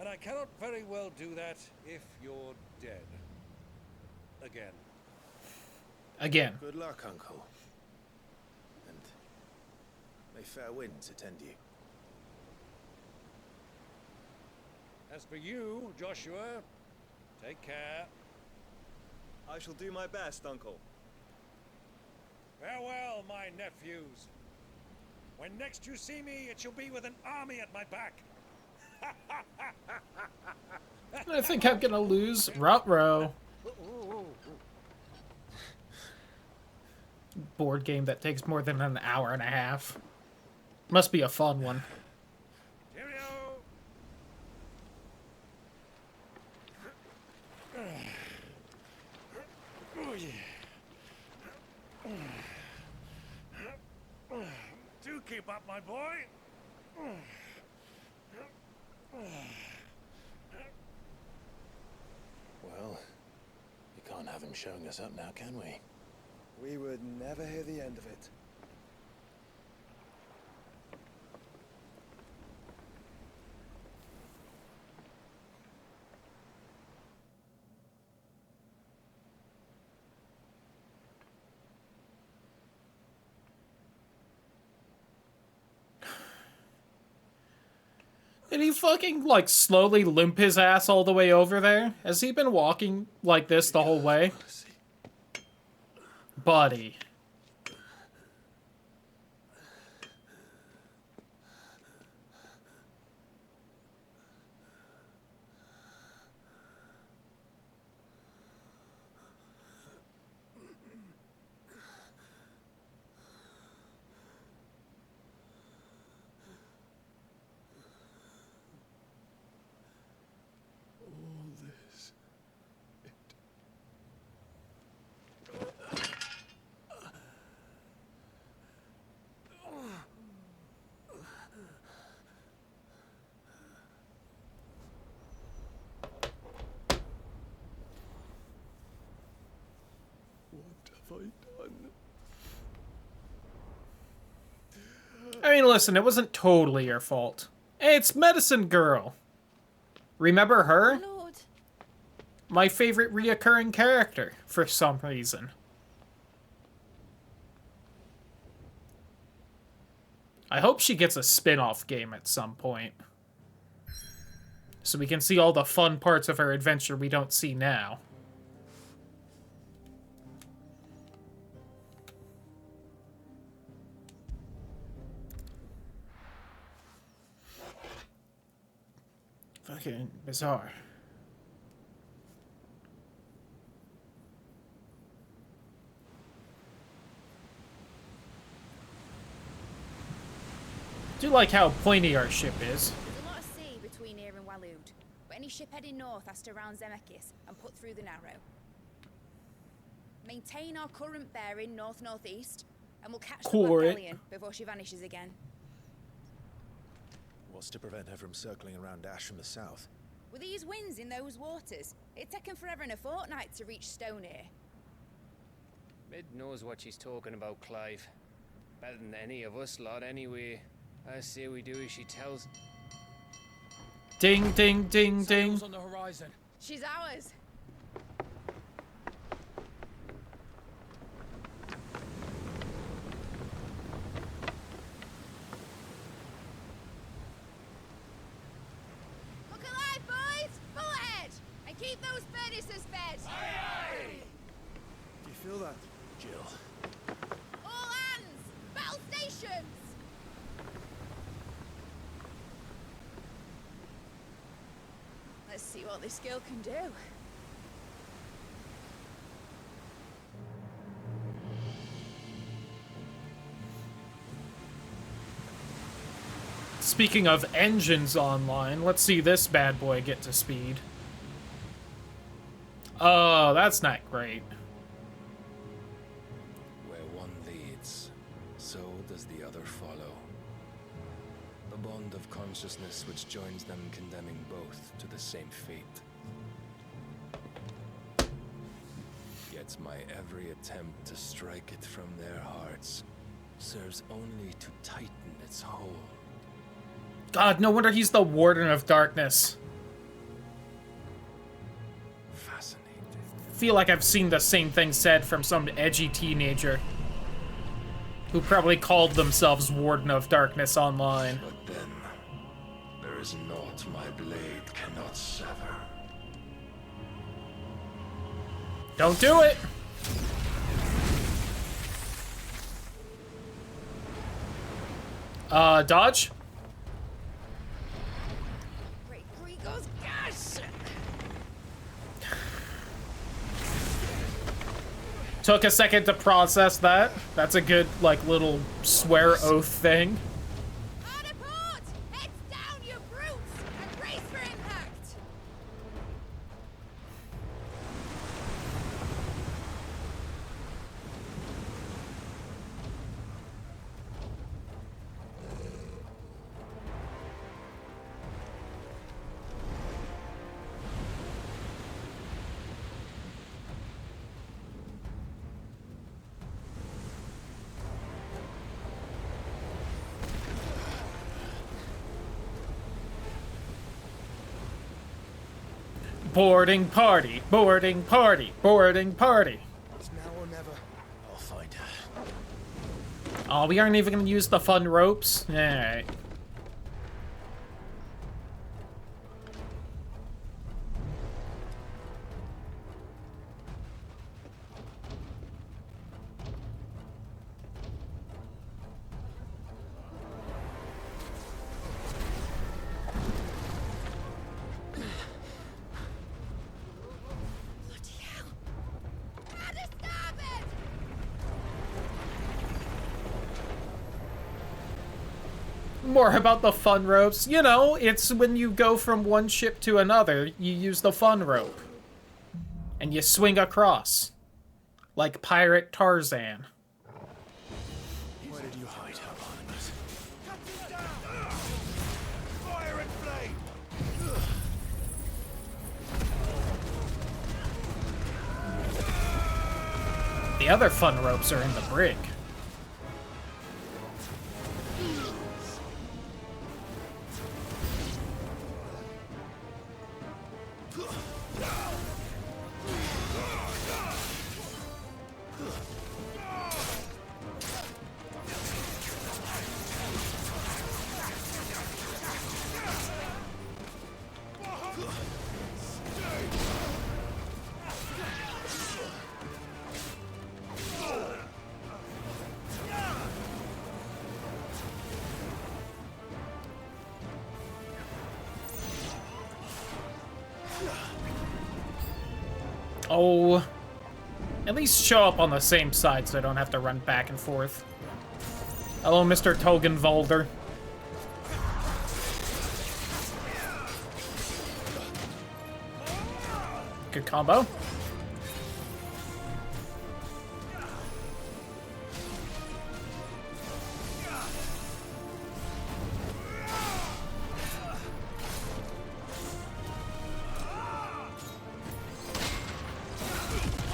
And I cannot very well do that if you're dead. Again. Again. Good luck, Uncle. And may fair winds attend you. As for you, Joshua, take care. I shall do my best, Uncle. Farewell, my nephews. When next you see me, it shall be with an army at my back. I think I'm gonna lose Ruh-roh. Board game that takes more than an hour and a half. Must be a fun one. Cheerio. Oh, yeah. Do keep up, my boy. Well, we can't have him showing us up now, can we? We would never hear the end of it. Did he fucking, like, slowly limp his ass all the way over there? Has he been walking like this the whole way? Buddy. have I done? I mean, listen, it wasn't totally your fault. Hey, it's Medicine Girl. Remember her? Lord. My favorite reoccurring character, for some reason. I hope she gets a spin-off game at some point. So we can see all the fun parts of her adventure we don't see now. Fucking bizarre. Do like how pointy our ship is. There's a lot of sea between here and Waloed, but any ship heading north has to round Zemeckis and put through the Narrow. Maintain our current bearing north-northeast, and we'll catch the Black Galleon before she vanishes again. What's to prevent her from circling around Ash from the south? With these winds in those waters, it'd taken forever and a fortnight to reach Stonehere. Mid knows what she's talking about, Clive. Better than any of us lot, anyway. I say we do as she tells. Ding, ding, ding, ding. Sails on the horizon. She's ours. Look alive, boys! Full ahead! And keep those furnaces fed! Do you feel that? Jill. All hands! Battle stations! Let's see what this girl can do. Speaking of engines online, let's see this bad boy get to speed. Oh, that's not great. Where one leads, so does the other follow. The bond of consciousness which joins them condemning both to the same fate. Yet my every attempt to strike it from their hearts serves only to tighten its hold. God, no wonder he's the Warden of Darkness. Fascinating. Feel like I've seen the same thing said from some edgy teenager who probably called themselves Warden of Darkness online. But then, there is naught my blade cannot sever. Don't do it! Dodge? Great Grigor's gas! Took a second to process that. That's a good, like, little swear oath thing. Hard a port! Heads down, you brutes! And brace for impact! Boarding party, boarding party, boarding party. It's now or never. I'll find her. Oh, we aren't even gonna use the fun ropes? Alright. Bloody hell! How to stop it! More about the fun ropes. You know, it's when you go from one ship to another, you use the fun rope. And you swing across. Like Pirate Tarzan. Where did you hide, Hieronymus? Fire and flame! The other fun ropes are in the brig. Oh, at least show up on the same side so I don't have to run back and forth. Hello, Mr. Togenvolder. Good combo.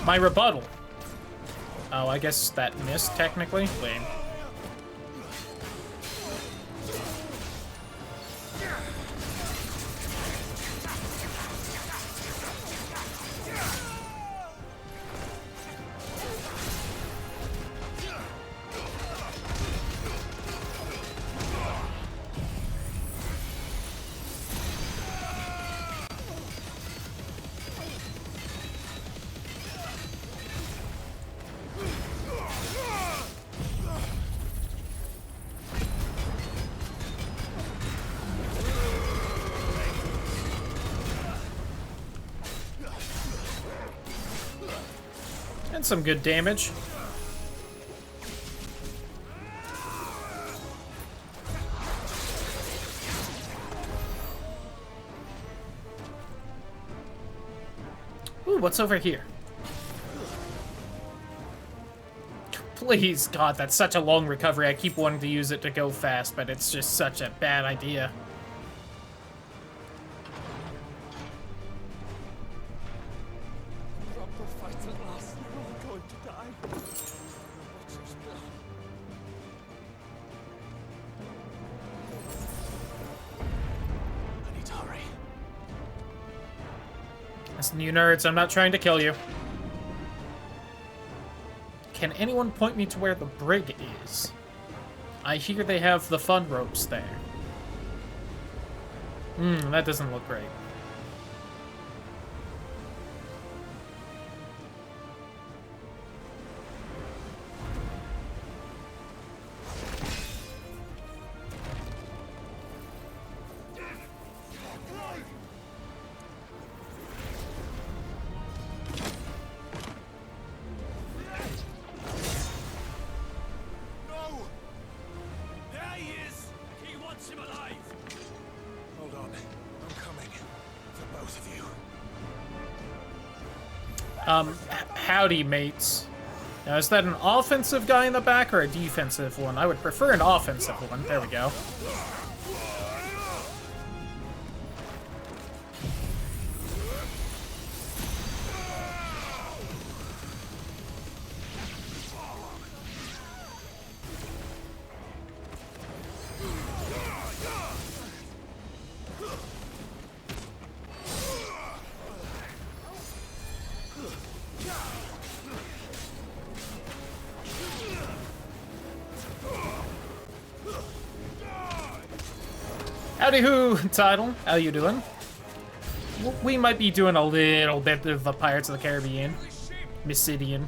My rebuttal. Oh, I guess that missed technically. Lame. And some good damage. Ooh, what's over here? Please, God, that's such a long recovery. I keep wanting to use it to go fast, but it's just such a bad idea. Listen, you nerds, I'm not trying to kill you. Can anyone point me to where the brig is? I hear they have the fun ropes there. That doesn't look great. Howdy, mates. Now, is that an offensive guy in the back or a defensive one? I would prefer an offensive one. There we go. Howdy-hoo, Tidal. How you doing? We might be doing a little bit of the Pirates of the Caribbean. Mysidian.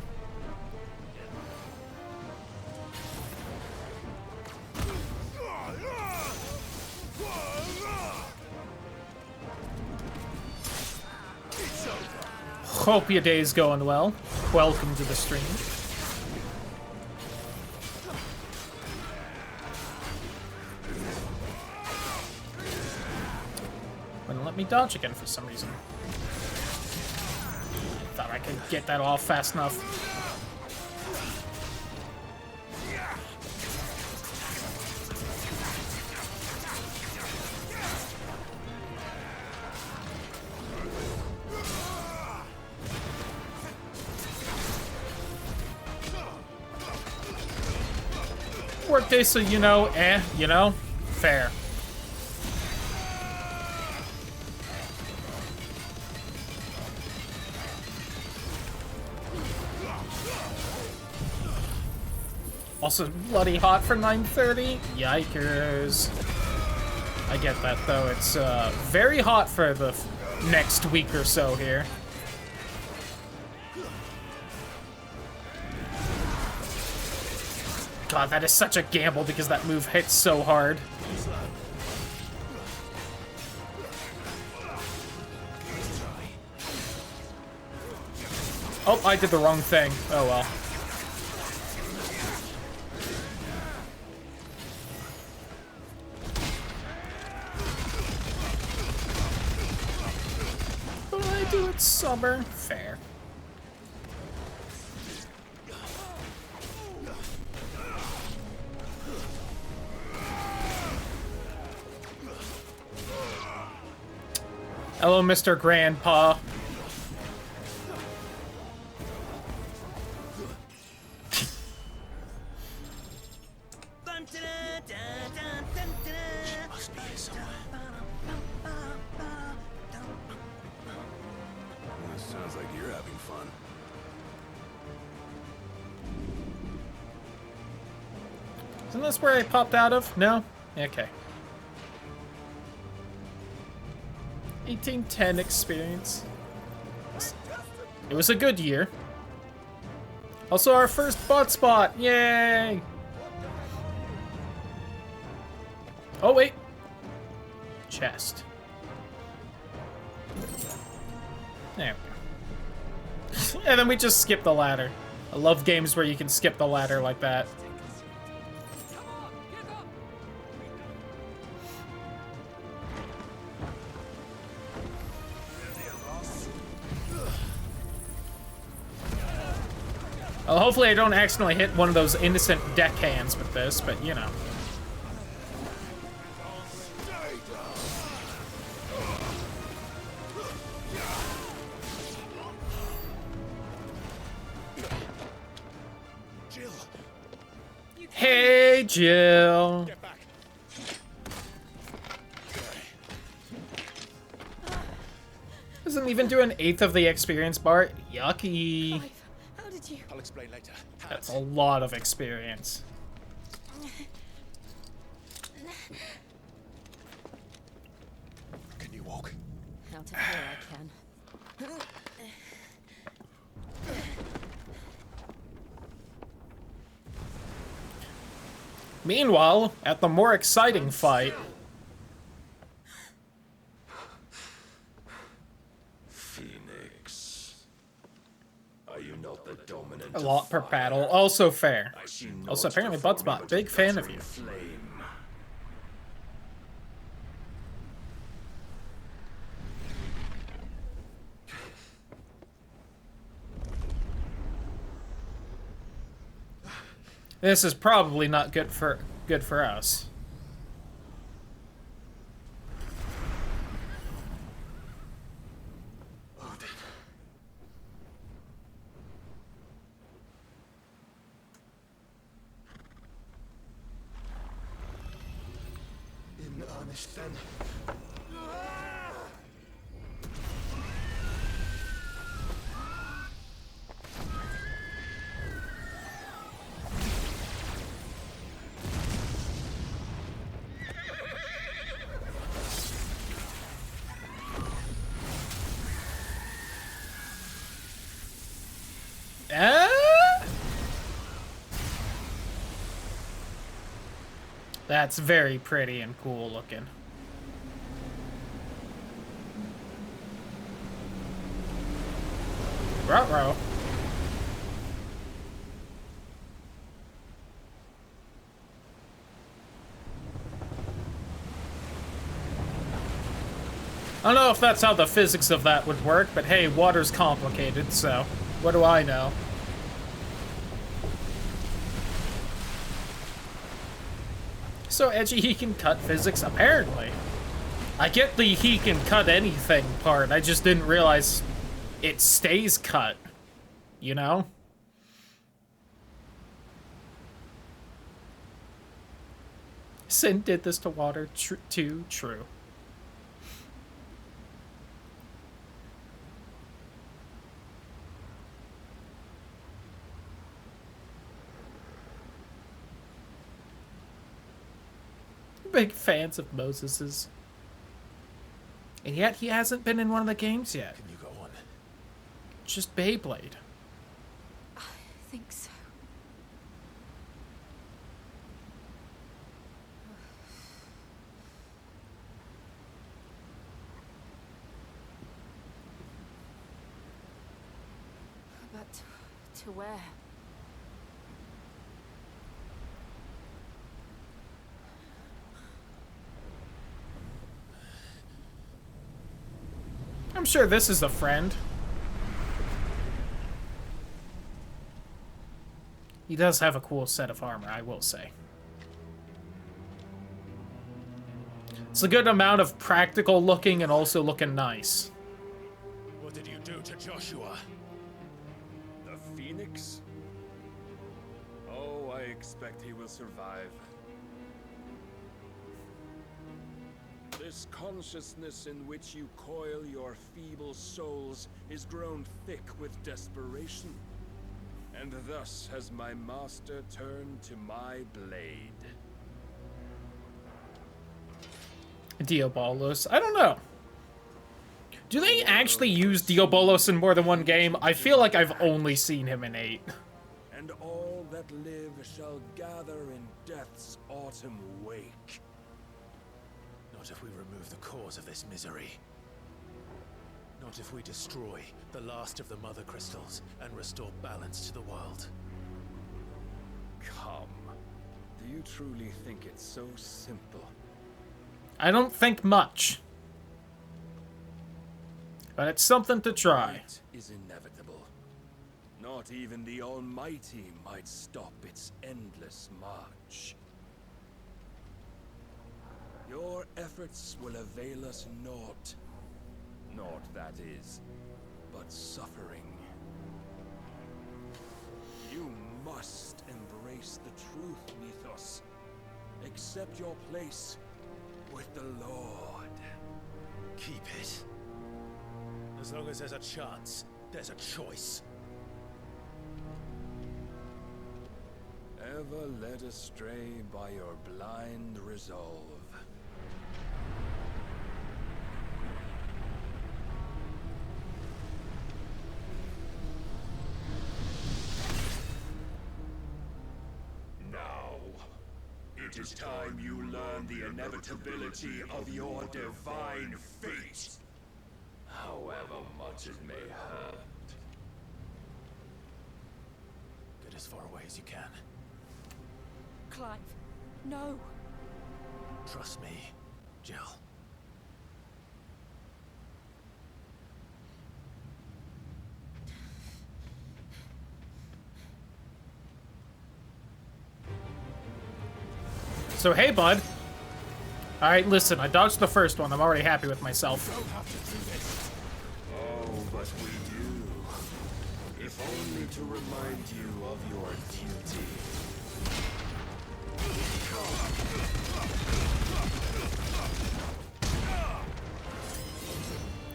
Hope your day's going well. Welcome to the stream. Let me dodge again for some reason. I thought I could get that off fast enough. Workday, so you know, fair. Also bloody hot for 9:30. Yikers. I get that though. It's very hot for the next week or so here. God, that is such a gamble because that move hits so hard. Oh, I did the wrong thing. Oh well. What do I do? It's summer. Fair. Hello, Mr. Grandpa. Must be here somewhere. Well, sounds like you're having fun. Isn't this where I popped out of? No? Okay. 1810 experience. It was a good year. Also our first bot spot. Yay! Oh wait. Chest. There we go. And then we just skip the ladder. I love games where you can skip the ladder like that. Well, hopefully I don't accidentally hit one of those innocent deckhands with this, but you know. Jill. Hey, Jill. Get back. Doesn't even do an eighth of the experience bar. Yucky. How did you? I'll explain later. That's a lot of experience. Can you walk? Out of here I can. Meanwhile, at the more exciting fight, Phoenix. Are you not the dominant? a lot per battle. Also fair. Also, apparently, Budspot, big fan of you. Flame. This is probably not good for us. Odin. In earnest then. That's very pretty and cool looking. Ruh-roh. I don't know if that's how the physics of that would work, but hey, water's complicated, so what do I know? So edgy he can cut physics, apparently. I get the he can cut anything part, I just didn't realize it stays cut, you know? Sin did this to water. Too true. Big fans of Moses's. And yet he hasn't been in one of the games yet. Can you go on? Just Beyblade. I think so. But to where? I'm sure this is a friend. He does have a cool set of armor, I will say. It's a good amount of practical looking and also looking nice. What did you do to Joshua? The Phoenix? Oh, I expect he will survive. This consciousness in which you coil your feeble souls is grown thick with desperation. And thus has my master turned to my blade. Diabolos. I don't know. Do they actually use Diabolos in more than one game? I feel like I've only seen him in 8. And all that live shall gather in death's autumn wake. Not if we remove the cause of this misery. Not if we destroy the last of the Mother Crystals and restore balance to the world. Come. Do you truly think it's so simple? I don't think much. But it's something to try. It is inevitable. Not even the Almighty might stop its endless march. Your efforts will avail us naught. Naught, that is, but suffering. You must embrace the truth, Mythos. Accept your place with the Lord. Keep it. As long as there's a chance, there's a choice. Ever led astray by your blind resolve. Now, it is time you learn the inevitability of your divine fate. However much it may hurt. Get as far away as you can. Clive, no. Trust me, Jill. So, hey, bud. Alright, listen, I dodged the first one. I'm already happy with myself. Oh, but we do. If only to remind you of your duty.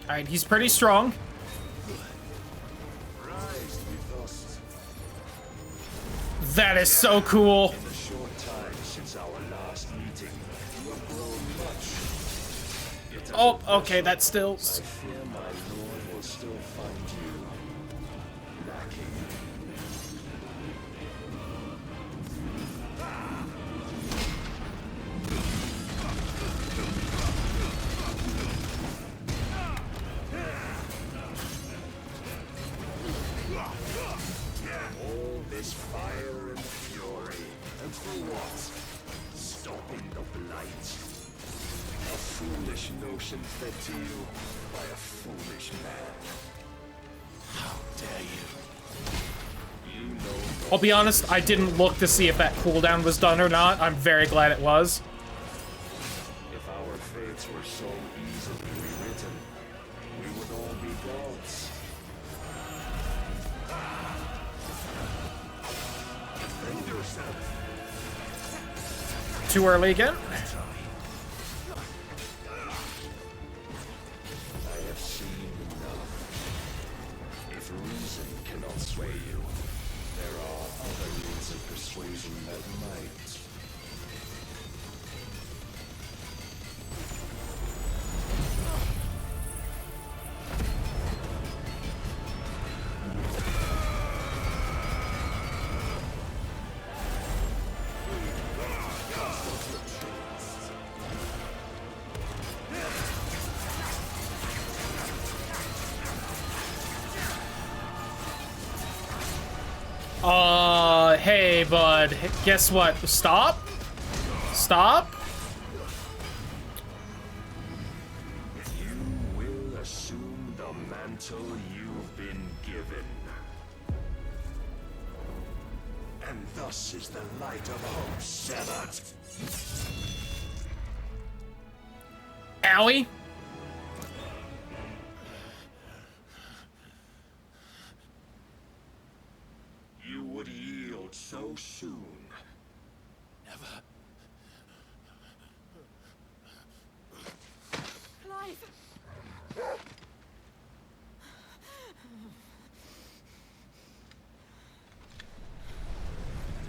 Alright, he's pretty strong. Rise with us. That is so cool. In the short time since our last meeting, you have grown much. Yet Oh, okay, that still... I fear my lord will still find you lacking. All this fire and fury, and for what? Stopping the blight. A foolish notion fed to you by a foolish man. How dare you? You know I'll be honest, I didn't look to see if that cooldown was done or not. I'm very glad it was. if our fates were so easily rewritten, we would all be gods. Defend yourself. Too early again. I have seen enough. If reason cannot sway you, there are other means of persuasion that might. Hey, bud. Guess what? Stop? Stop? You will assume the mantle you've been given. And thus is the light of hope severed. Owie. You would yield so soon. Never. Clive! Do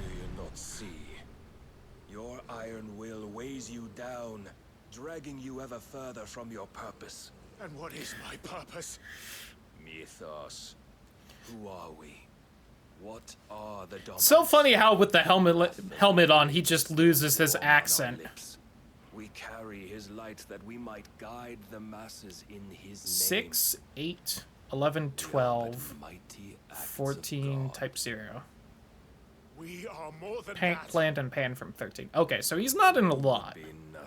you not see? Your iron will weighs you down, dragging you ever further from your purpose. And what is my purpose? Mythos. Who are we? What are the dominants? So funny how with the helmet on, he just loses his accent. We carry his light that we might guide the masses in his 6, 8, 11, 12, 14, type 0. We are more than Pan, that. planned and pan from 13. Okay, so he's not in a lot.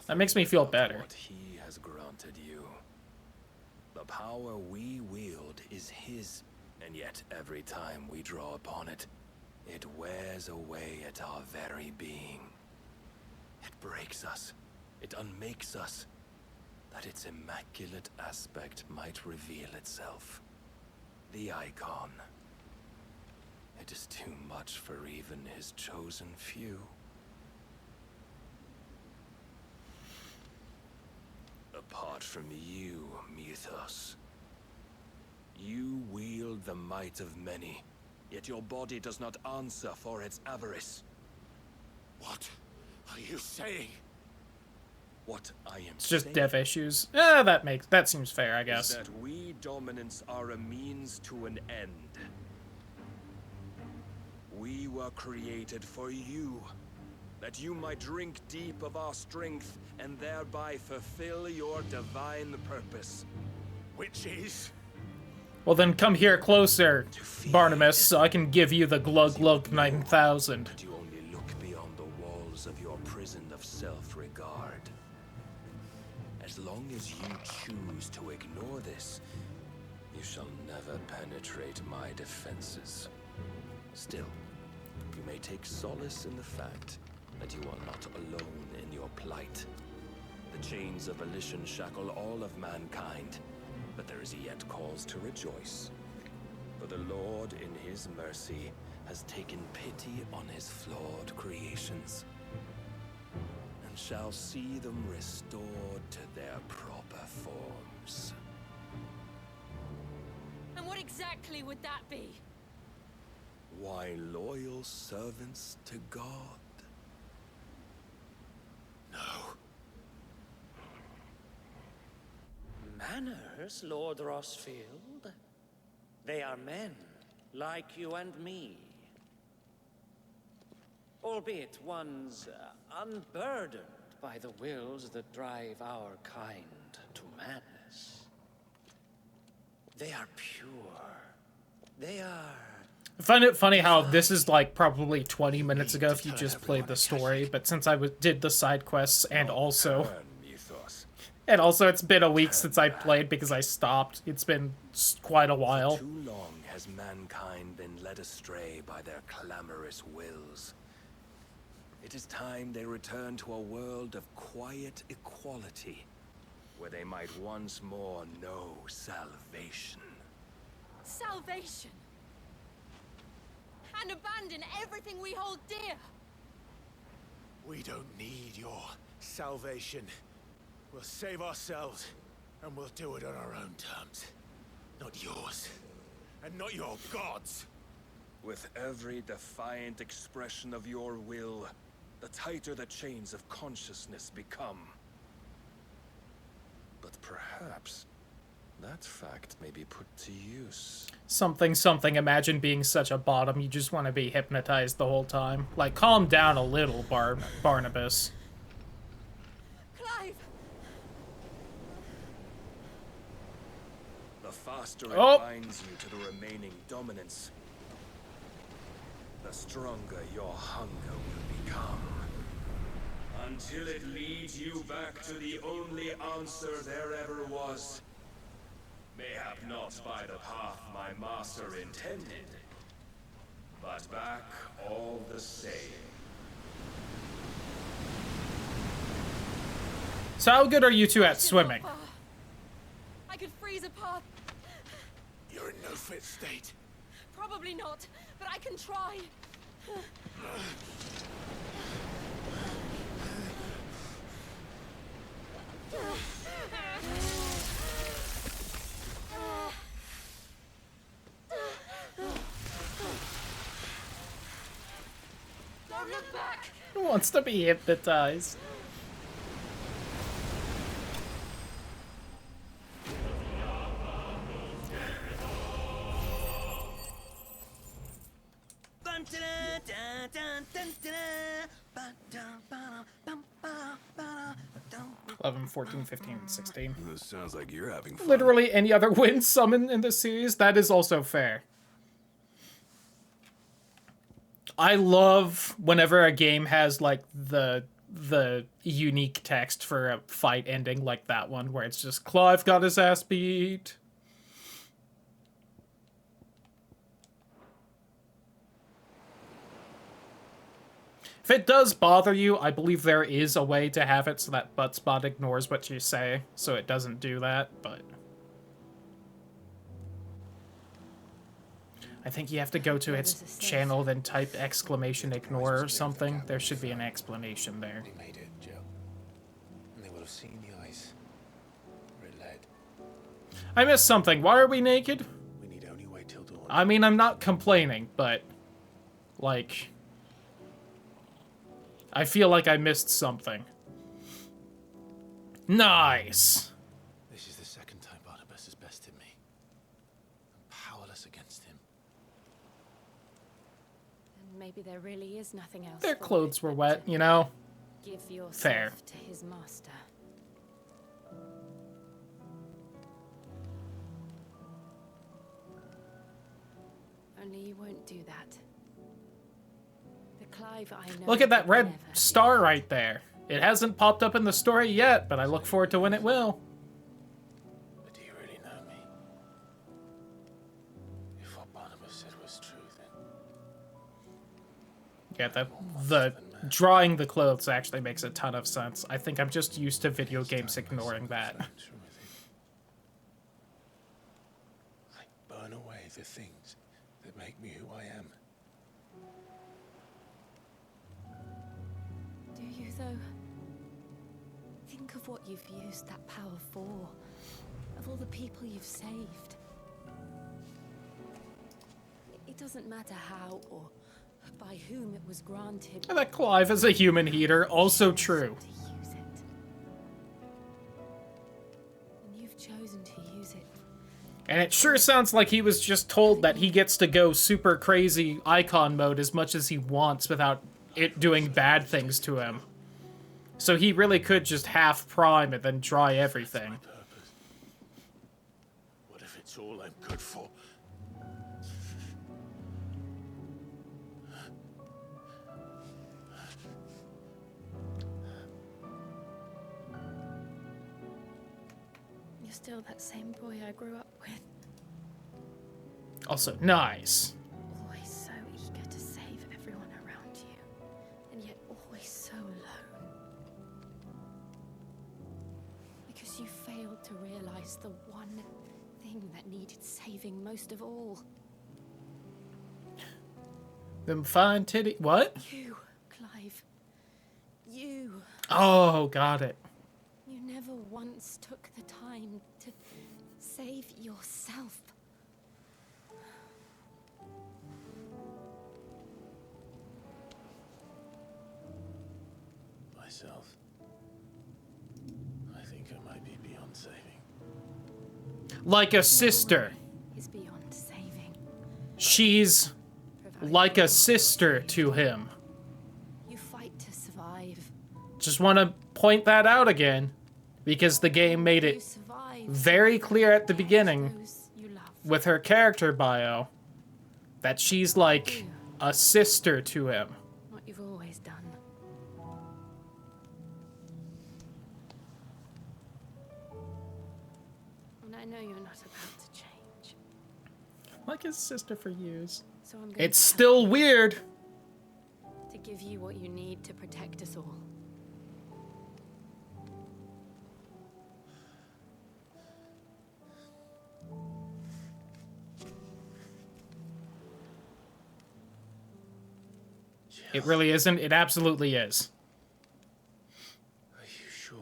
That makes me feel better. What he has granted you. The power we wield is his, and yet every time we draw upon it, it wears away at our very being. It breaks us. It unmakes us, that its immaculate aspect might reveal itself. The icon. It is too much for even his chosen few. Apart from you, Mythos, you wield the might of many, yet your body does not answer for its avarice. What are you saying? What I am It's just saying dev issues. That seems fair, I guess. is that we dominants are a means to an end. We were created for you, that you might drink deep of our strength and thereby fulfill your divine purpose. Which is? Well then come here closer, Barnabas, so I can give you the Glug Glug 9000. That you only look beyond the walls of your prison of self-regard. As long as you choose to ignore this, you shall never penetrate my defenses. Still, you may take solace in the fact that you are not alone in your plight. The chains of volition shackle all of mankind, but there is yet cause to rejoice. For the Lord, in his mercy, has taken pity on his flawed creations, and shall see them restored to their proper forms. And what exactly would that be? Why, loyal servants to God. No. Manners, Lord Rossfield? They are men, like you and me. Albeit ones unburdened by the wills that drive our kind to madness. They are pure. They are... I find it funny how this is like probably 20 minutes ago if you just played the story, but since I did the side quests and also it's been a week since I played because I stopped. It's been quite a while. For too long has mankind been led astray by their clamorous wills. It is time they return to a world of quiet equality, where they might once more know salvation. Salvation! And abandon everything we hold dear! We don't need your salvation. We'll save ourselves, and we'll do it on our own terms. Not yours, and not your gods. With every defiant expression of your will, the tighter the chains of consciousness become. But perhaps that fact may be put to use. Something, something. Imagine being such a bottom. You just want to be hypnotized the whole time. Like, calm down a little, Barnabas. Clive! The faster it Oh. binds you to the remaining dominance, the stronger your hunger will become. Until it leads you back to the only answer there ever was. Mayhap not by the path my master intended, but back all the same. So how good are you two at swimming? I could freeze a path. You're in no fit state. Probably not, but I can try. Don't look back. Who wants to be hypnotized? Bum, da, da, da, dun, da, da, ba, da, ba, bum, ba, ba, dum. 11, 14, 15, 16. This sounds like you're having fun. Literally any other wind summon in the series, that is also fair. I love whenever a game has like the unique text for a fight ending like that one, where it's just Clive got his ass beat. If it does bother you, I believe there is a way to have it so that Buttspot ignores what you say, so it doesn't do that, but... I think you have to go to its channel, then type !ignore or something. There should be an explanation there. We made it, Joe. And they will have seen the ice where it led. I missed something. Why are we naked? We need only wait till dawn. I mean, I'm not complaining, but... like... I feel like I missed something. Nice! This is the second time Barnabas has bested me. I'm powerless against him. And maybe there really is nothing else. Their for clothes it were but wet, to you know? Give yourself Fair. to his master. Only you won't do that. The Clive I know. Look at that would red never star be. right there. It hasn't popped up in the story yet, but I look forward to when it will. But do you really know me? If what Barnabas said was true, then... Yeah, the drawing the clothes actually makes a ton of sense. I think I'm just used to video games ignoring that. I burn away the things that make me who I am. Do you though? Think of what you've used that power for. Of all the people you've saved. It doesn't matter how or by whom it was granted. And that Clive is a human heater, also true. To use it. And you've chosen to use it. And it sure sounds like he was just told that he gets to go super crazy icon mode as much as he wants without it doing bad things to him. So he really could just half prime and then try everything. What if it's all I'm good for? You're still that same boy I grew up with. Also, nice. Always so eager to save everyone around you. And yet always so alone. Because you failed to realize the one thing that needed saving most of all. Them fine titty... What? You, Clive. Oh, got it. You never once took the time to save yourself. Myself. I think I might be beyond saving. Like a sister. Is beyond saving. She's like a sister to him. You fight to survive. Just want to point that out again, because the game made it very clear at the beginning with her character bio that she's like a sister to him. What you've always done. And I know you're not about to change. Like his sister for years. So I'm going It's to still weird. to give you what you need to protect us all. It really isn't. It absolutely is. Are you sure?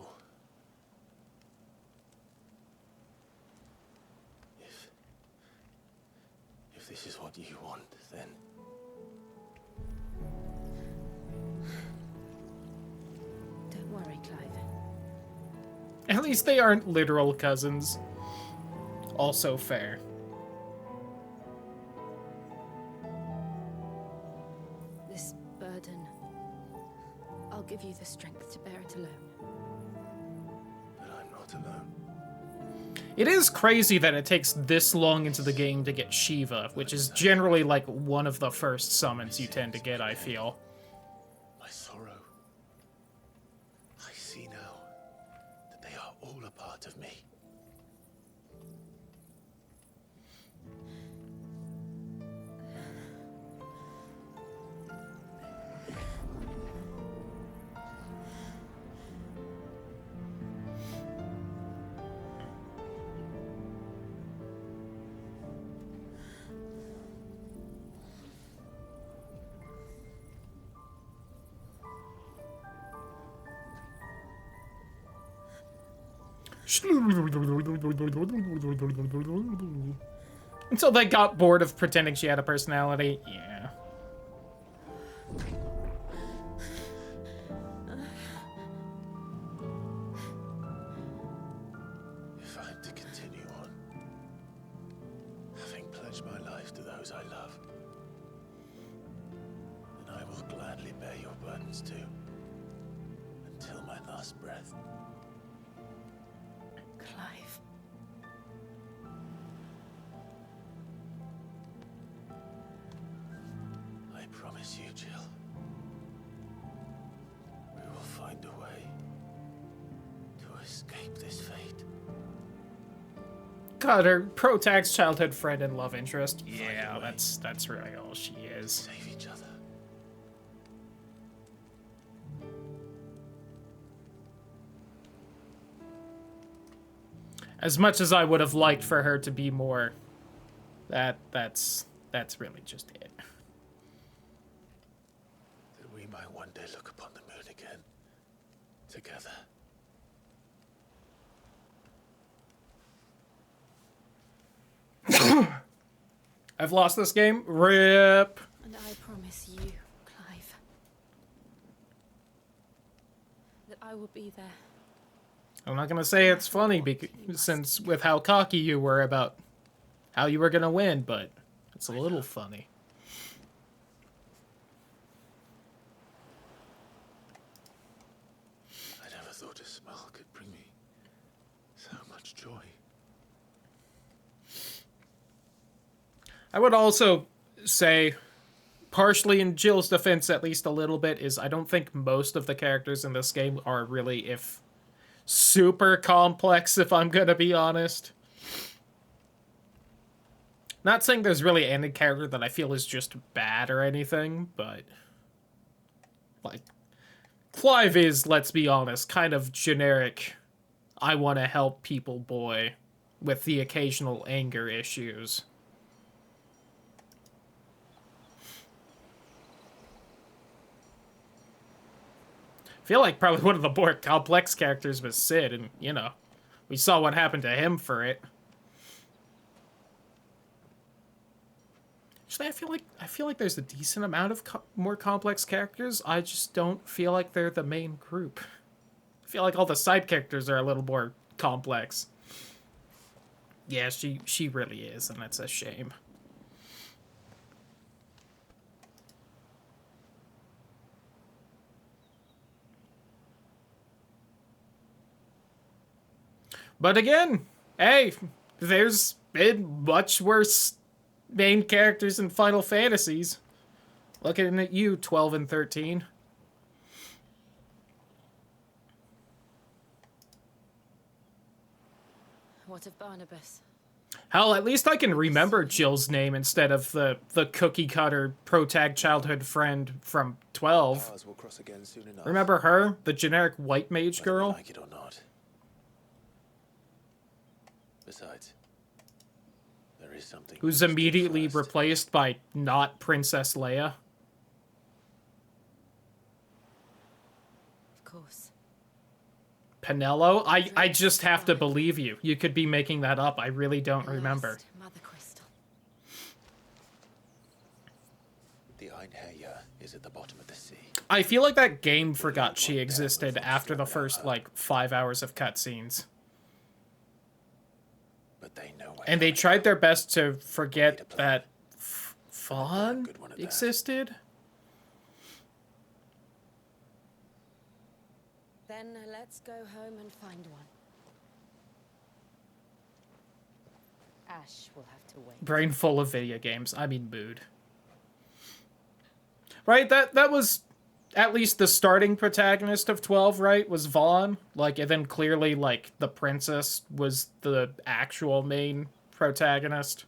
If this is what you want, then Don't worry, Clive. At least they aren't literal cousins. Also fair. This burden, I'll give you the strength to bear it alone. but I'm not alone. It is crazy that it takes this long into the game to get Shiva, which is generally like one of the first summons you tend to get, I feel. My sorrow. I see now that they are all a part of me. Until they got bored of pretending she had a personality. Yeah. If I'm to continue on, having pledged my life to those I love, then I will gladly bear your burdens too, until my last breath. Clive. I promise you, Jill, we will find a way to escape this fate. God, her pro-tax childhood friend and love interest. Yeah, that's really all she is. Save each other. As much as I would have liked for her to be more, that's really just it. That we might one day look upon the moon again, together. I've lost this game. RIP. And I promise you, Clive, that I will be there. I'm not gonna say it's funny since with how cocky you were about how you were gonna win, but it's a little funny. I never thought a smile could bring me so much joy. I would also say, partially in Jill's defense at least a little bit, is I don't think most of the characters in this game are really, if super complex, if I'm gonna be honest. Not saying there's really any character that I feel is just bad or anything, but like Clive is, let's be honest, kind of generic I want to help people boy with the occasional anger issues. I feel like probably one of the more complex characters was Sid, and, you know, we saw what happened to him for it. Actually, I feel like there's a decent amount of more complex characters. I just don't feel like they're the main group. I feel like all the side characters are a little more complex. Yeah, she really is, and that's a shame. But again, hey, there's been much worse main characters in Final Fantasies. Looking at you, 12 and 13. What of Barnabas? Hell, at least I can remember Jill's name instead of the cookie cutter protag childhood friend from 12. Paths will cross again soon enough. Remember her? The generic white mage girl? Like it or not. Besides, there is something. Who's immediately replaced by not Princess Leia? Of course. Pinello? I just have to believe you. You could be making that up. I really don't remember. Mother Crystal. The Einherjar is at the bottom of the sea. I feel like that game forgot she existed after the first, like, 5 hours of cutscenes. But they know where. And they tried their best to forget that Fawn existed. Then let's go home and find one. Ash will have to wait. Brain full of video games. I mean, mood. Right? That was at least the starting protagonist of 12, right? Was Vaughn. Like, and then clearly, like, the princess was the actual main protagonist.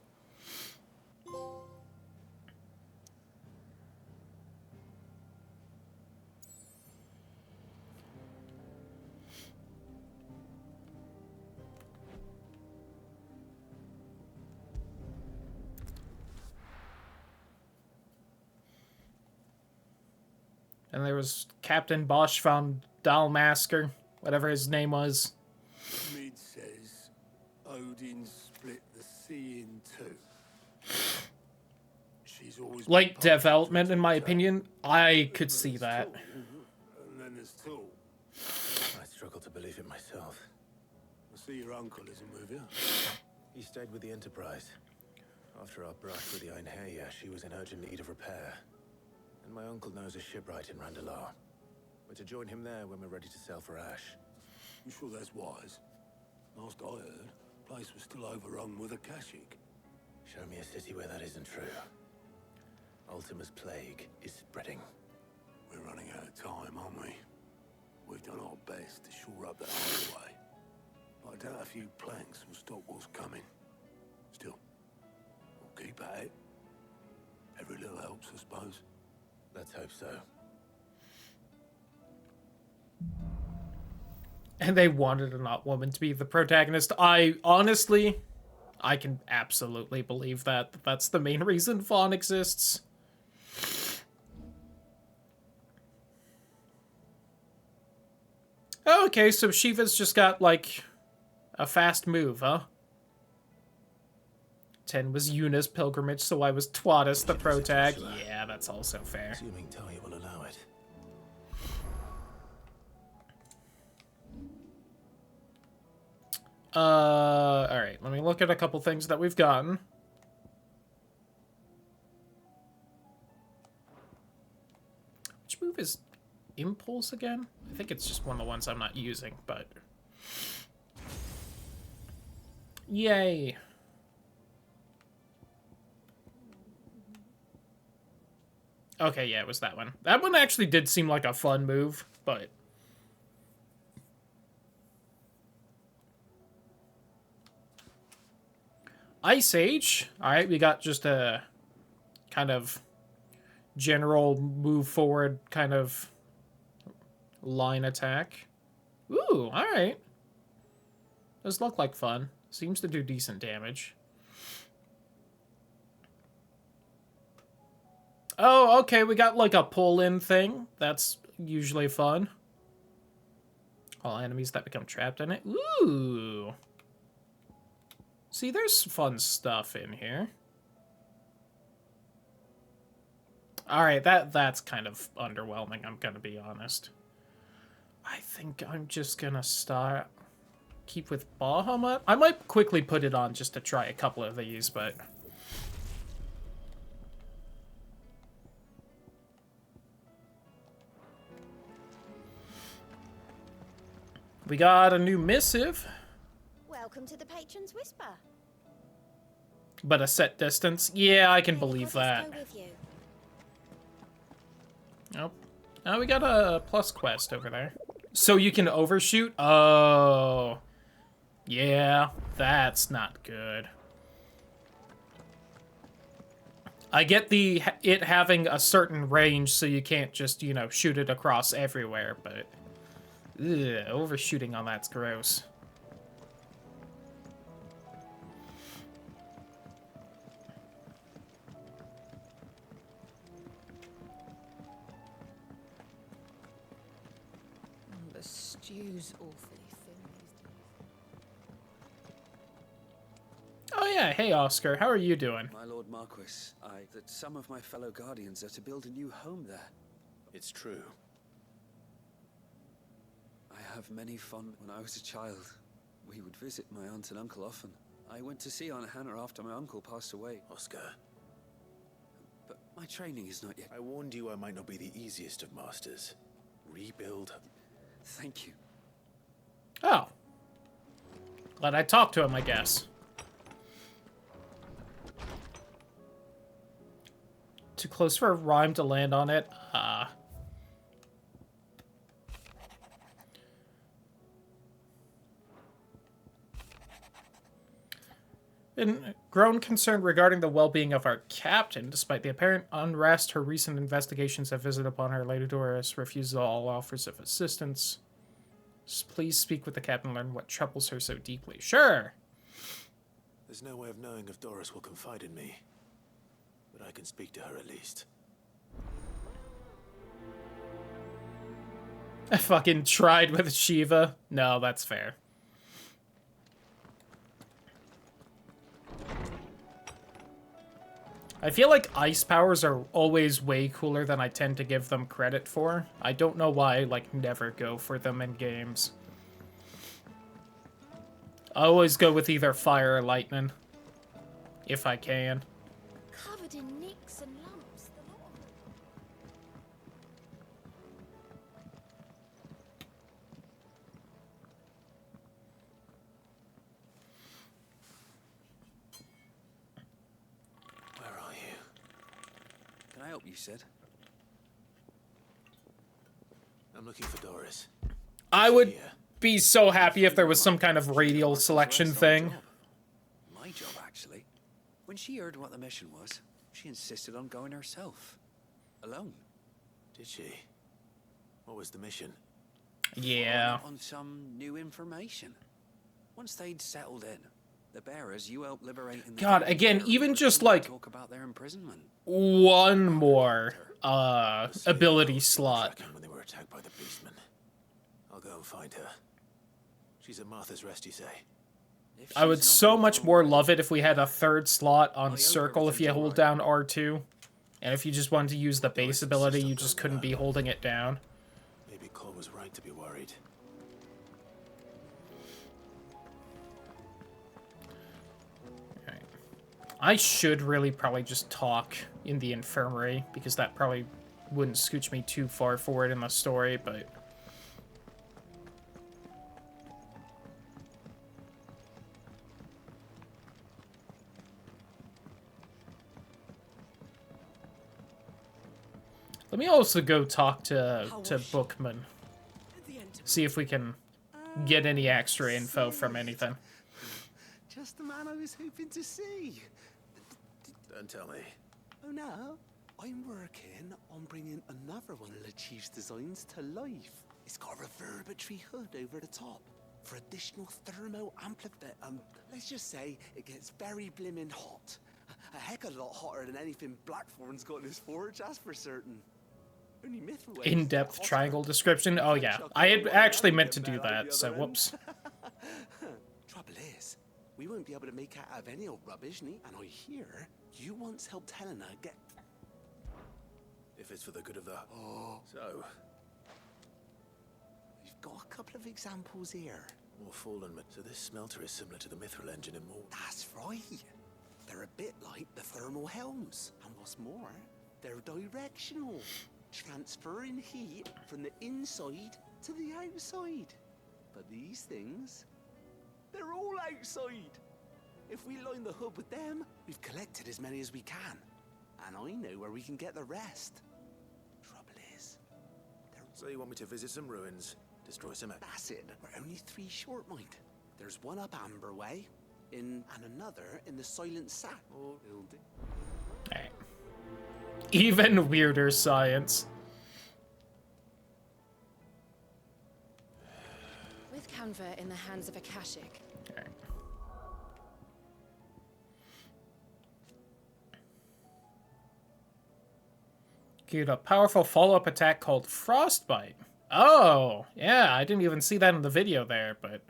And there was Captain Bosch von Dalmasker, whatever his name was. Mid says Odin split the sea in two. She's always Late development, in my opinion. I could see that. And then there's Tool. I struggle to believe it myself. I see your uncle isn't with you. He stayed with the Enterprise. After our brush with the Einherjar, she was in urgent need of repair. And my uncle knows a shipwright in Randalar. We're to join him there when we're ready to sail for Ash. You sure that's wise? Last I heard, the place was still overrun with a Kashyyyk. Show me a city where that isn't true. Ultima's plague is spreading. We're running out of time, aren't we? We've done our best to shore up that highway. But I doubt a few planks will stop what's coming. Still, we'll keep at it. Every little helps, I suppose. Let's hope so. And they wanted a not woman to be the protagonist. I honestly, I can absolutely believe that. That's the main reason Vaughn exists. Okay, so Shiva's just got, like, a fast move, huh? 10 was Yuna's pilgrimage, so I was Twatus the protag. Yeah, that's also fair. Assuming Talia will allow it. Alright, let me look at a couple things that we've gotten. Which move is Impulse again? I think it's just one of the ones I'm not using, but... Yay! Okay, yeah, it was that one. That one actually did seem like a fun move, but... Ice Age. Alright, we got just a kind of general move forward kind of line attack. Ooh, alright. Does look like fun. Seems to do decent damage. Oh, okay, we got like a pull-in thing. That's usually fun. All enemies that become trapped in it. Ooh. See, there's fun stuff in here. Alright, that's kind of underwhelming, I'm gonna be honest. I think I'm just gonna start... keep with Bahamut? I might quickly put it on just to try a couple of these, but... we got a new missive. Welcome to the Patron's Whisper. But a set distance? Yeah, I can believe that. Nope. Oh, we got a plus quest over there. So you can overshoot? Oh. Yeah, that's not good. I get it having a certain range so you can't just, you know, shoot it across everywhere, but... ugh, overshooting on that's gross. The stew's awfully thin these days. Oh yeah, hey Oscar, how are you doing? My Lord Marquis, that some of my fellow guardians are to build a new home there. It's true. I have many fond... When I was a child, we would visit my aunt and uncle often. I went to see Aunt Hannah after my uncle passed away. Oscar. But my training is not yet... I warned you I might not be the easiest of masters. Rebuild. Thank you. Oh. Glad I talked to him, I guess. Too close for a rhyme to land on it? Been grown concerned regarding the well-being of our captain. Despite the apparent unrest, her recent investigations have visited upon her. Lady Doris refuses all offers of assistance. Please speak with the captain and learn what troubles her so deeply. Sure! There's no way of knowing if Doris will confide in me. But I can speak to her at least. I fucking tried with Shiva. No, that's fair. I feel like ice powers are always way cooler than I tend to give them credit for. I don't know why I, like, never go for them in games. I always go with either fire or lightning. If I can. Covered in nicks and lumps. Where are you? Can I help you, Sid? I'm looking for Doris. I would be so happy if there was some kind of radial selection thing. My job, actually. When she heard what the mission was, she insisted on going herself. Alone. Did she? What was the mission? Yeah. On some new information. Once they'd settled in, the bearers you helped liberating the God, again, even just like talk about their imprisonment. one more ability slot. When they were attacked by the beastmen. I'll go and find her. She's at Martha's Rest, you say? I would so much more love it if we had a third slot on circle if you hold down R2. And if you just wanted to use the base ability, you just couldn't be holding it down. Maybe Cole was right to be worried. I should really probably just talk in the infirmary, because that probably wouldn't scooch me too far forward in the story, but... let me also go talk to Bookman. See if we can get any extra info from anything. Just the man I was hoping to see. Don't tell me. Oh no, I'm working on bringing another one of the Chief's designs to life. It's got a reverberatory hood over the top for additional thermo amplifier. Let's just say it gets very blimmin' hot. A heck of a lot hotter than anything Blackthorn's got in his forge, that's for certain. Only Mithril In-depth triangle description. Oh yeah, I had actually meant to do that, so whoops. Trouble is, we won't be able to make out of any old rubbish, and I hear you once helped Helena get... If it's for the good of the... Oh. So, We've got a couple of examples here. more fallen... So this smelter is similar to the mithril engine in Morg. That's right. They're a bit like the thermal helms. And what's more, they're directional, transferring heat from the inside to the outside. But these things, they're all outside. If we line the hub with them, we've collected as many as we can. And I know where we can get the rest. Trouble is, So you want me to visit some ruins, destroy some... That's it. We're only 3 short, mind. There's one up Amber Way, and another in the Silent Sat building. Alright. Even weirder science. With Canva in the hands of Akashic. Okay. Queued a powerful follow-up attack called Frostbite. Oh, yeah, I didn't even see that in the video there, but...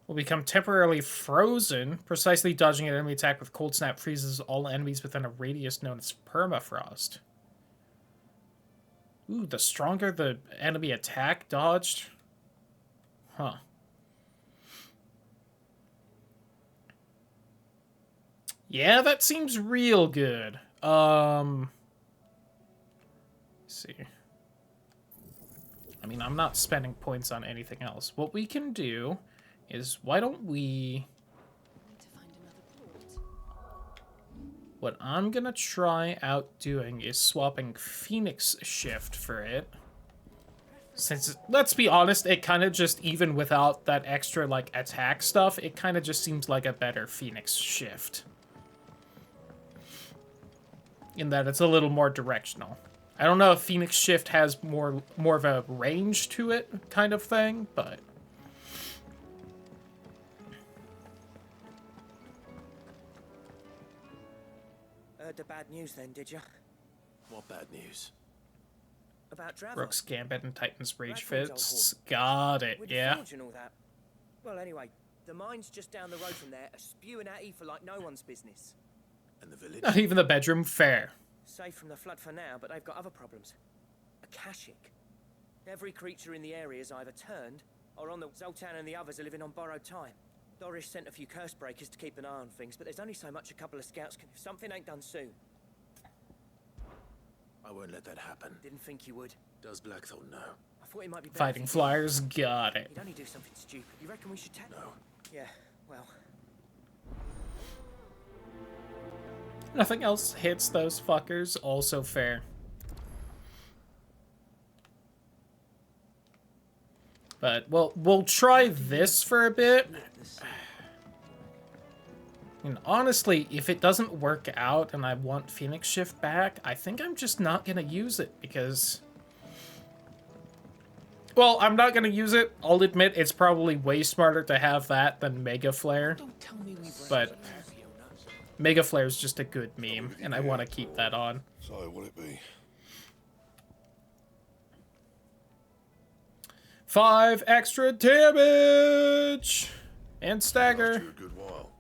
Will become temporarily frozen. Precisely dodging an enemy attack with Cold Snap freezes all enemies within a radius known as permafrost. Ooh, the stronger the enemy attack dodged. Huh. Yeah, that seems real good. Let's see. I mean, I'm not spending points on anything else. What we can do is, why don't we... What I'm gonna try out doing is swapping Phoenix Shift for it. Since, let's be honest, it kind of just, even without that extra, like, attack stuff, it kind of just seems like a better Phoenix Shift. In that it's a little more directional. I don't know if Phoenix Shift has more of a range to it kind of thing, but... Heard the bad news then, did you? What bad news? About Dravos. Rook's Gambit and Titan's Rage Bradford's old Fists. horde. Got it, With the yeah. forge and all that. Well, anyway, the mines just down the road from there are spewing at Aoife like no one's business. And the village? Not even the bedroom, fair. Safe from the flood for now, but they've got other problems. Akashic. Every creature in the area is either turned, or on the Zoltan and the others are living on borrowed time. Doris sent a few curse breakers to keep an eye on things, but there's only so much a couple of scouts can... If something ain't done soon... I won't let that happen. Didn't think you would. Does Blackthorn know? I thought it might be better Fighting if you Flyers, got it. He'd only do something stupid. You reckon we should tell him? No. Yeah, well... Nothing else hits those fuckers, also fair. But, well, we'll try this for a bit. And honestly, if it doesn't work out and I want Phoenix Shift back, I think I'm just not going to use it because... Well, I'm not going to use it. I'll admit it's probably way smarter to have that than Mega Flare. But Mega Flare is just a good meme, and I want to keep that on. So, will it be? 5 extra damage! And stagger. Lasts you a good while.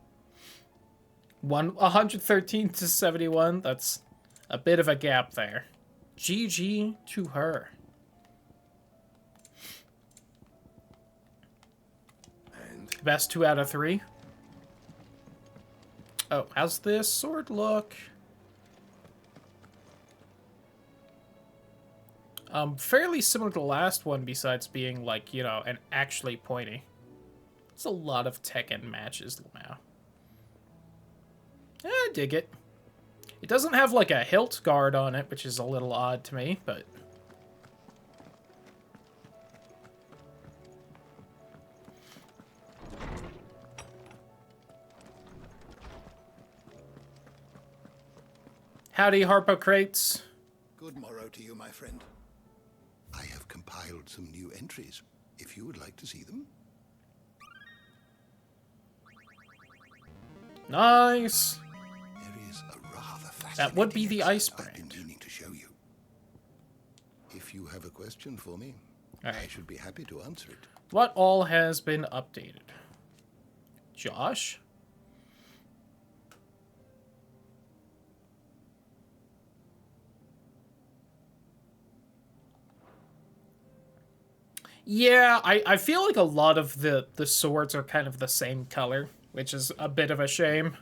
113 to 71. That's a bit of a gap there. GG to her. And Best 2 out of 3. Oh, how's this sword look? Fairly similar to the last one, besides being, like, you know, an actually pointy. It's a lot of Tekken matches now. I dig it. It doesn't have, like, a hilt guard on it, which is a little odd to me, but... Howdy, Harpocrates. Good morrow to you, my friend. I have compiled some new entries, if you would like to see them. Nice. There is a rather That would be the ice I've brand. been meaning to show you. If you have a question for me, All right. I should be happy to answer it. What all has been updated? Josh? Yeah, I feel like a lot of the swords are kind of the same color, which is a bit of a shame.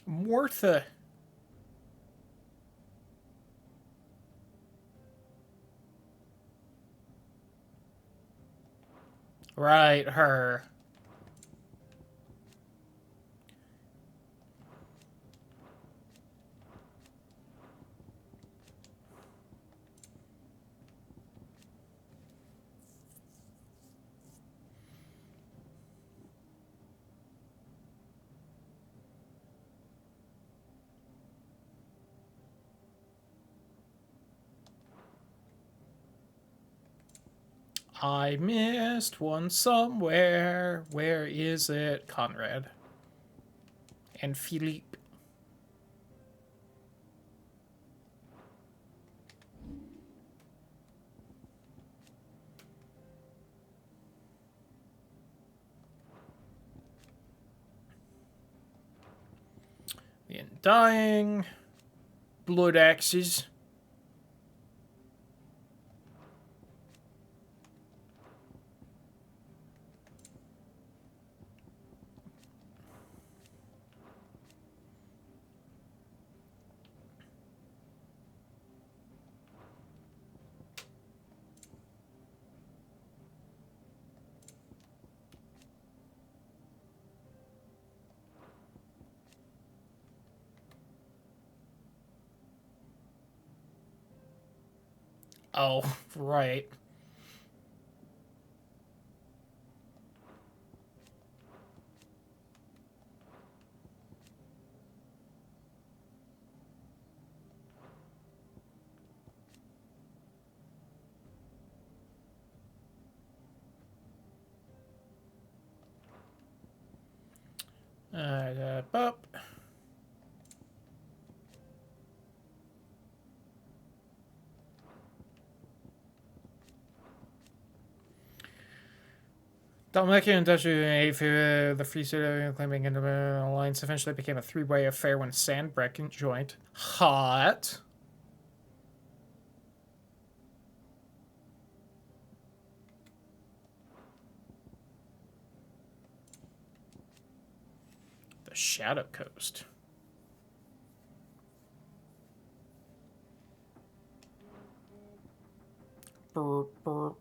Martha. Right, her. I missed one somewhere. Where is it? Conrad. And Philippe. The Undying. Blood Axes. Oh, right. Up. Dominican and Dutch the Free State claiming an alliance eventually became a three-way affair when Sandbreck joined. Hot. The Shadow Coast. Burp, burp.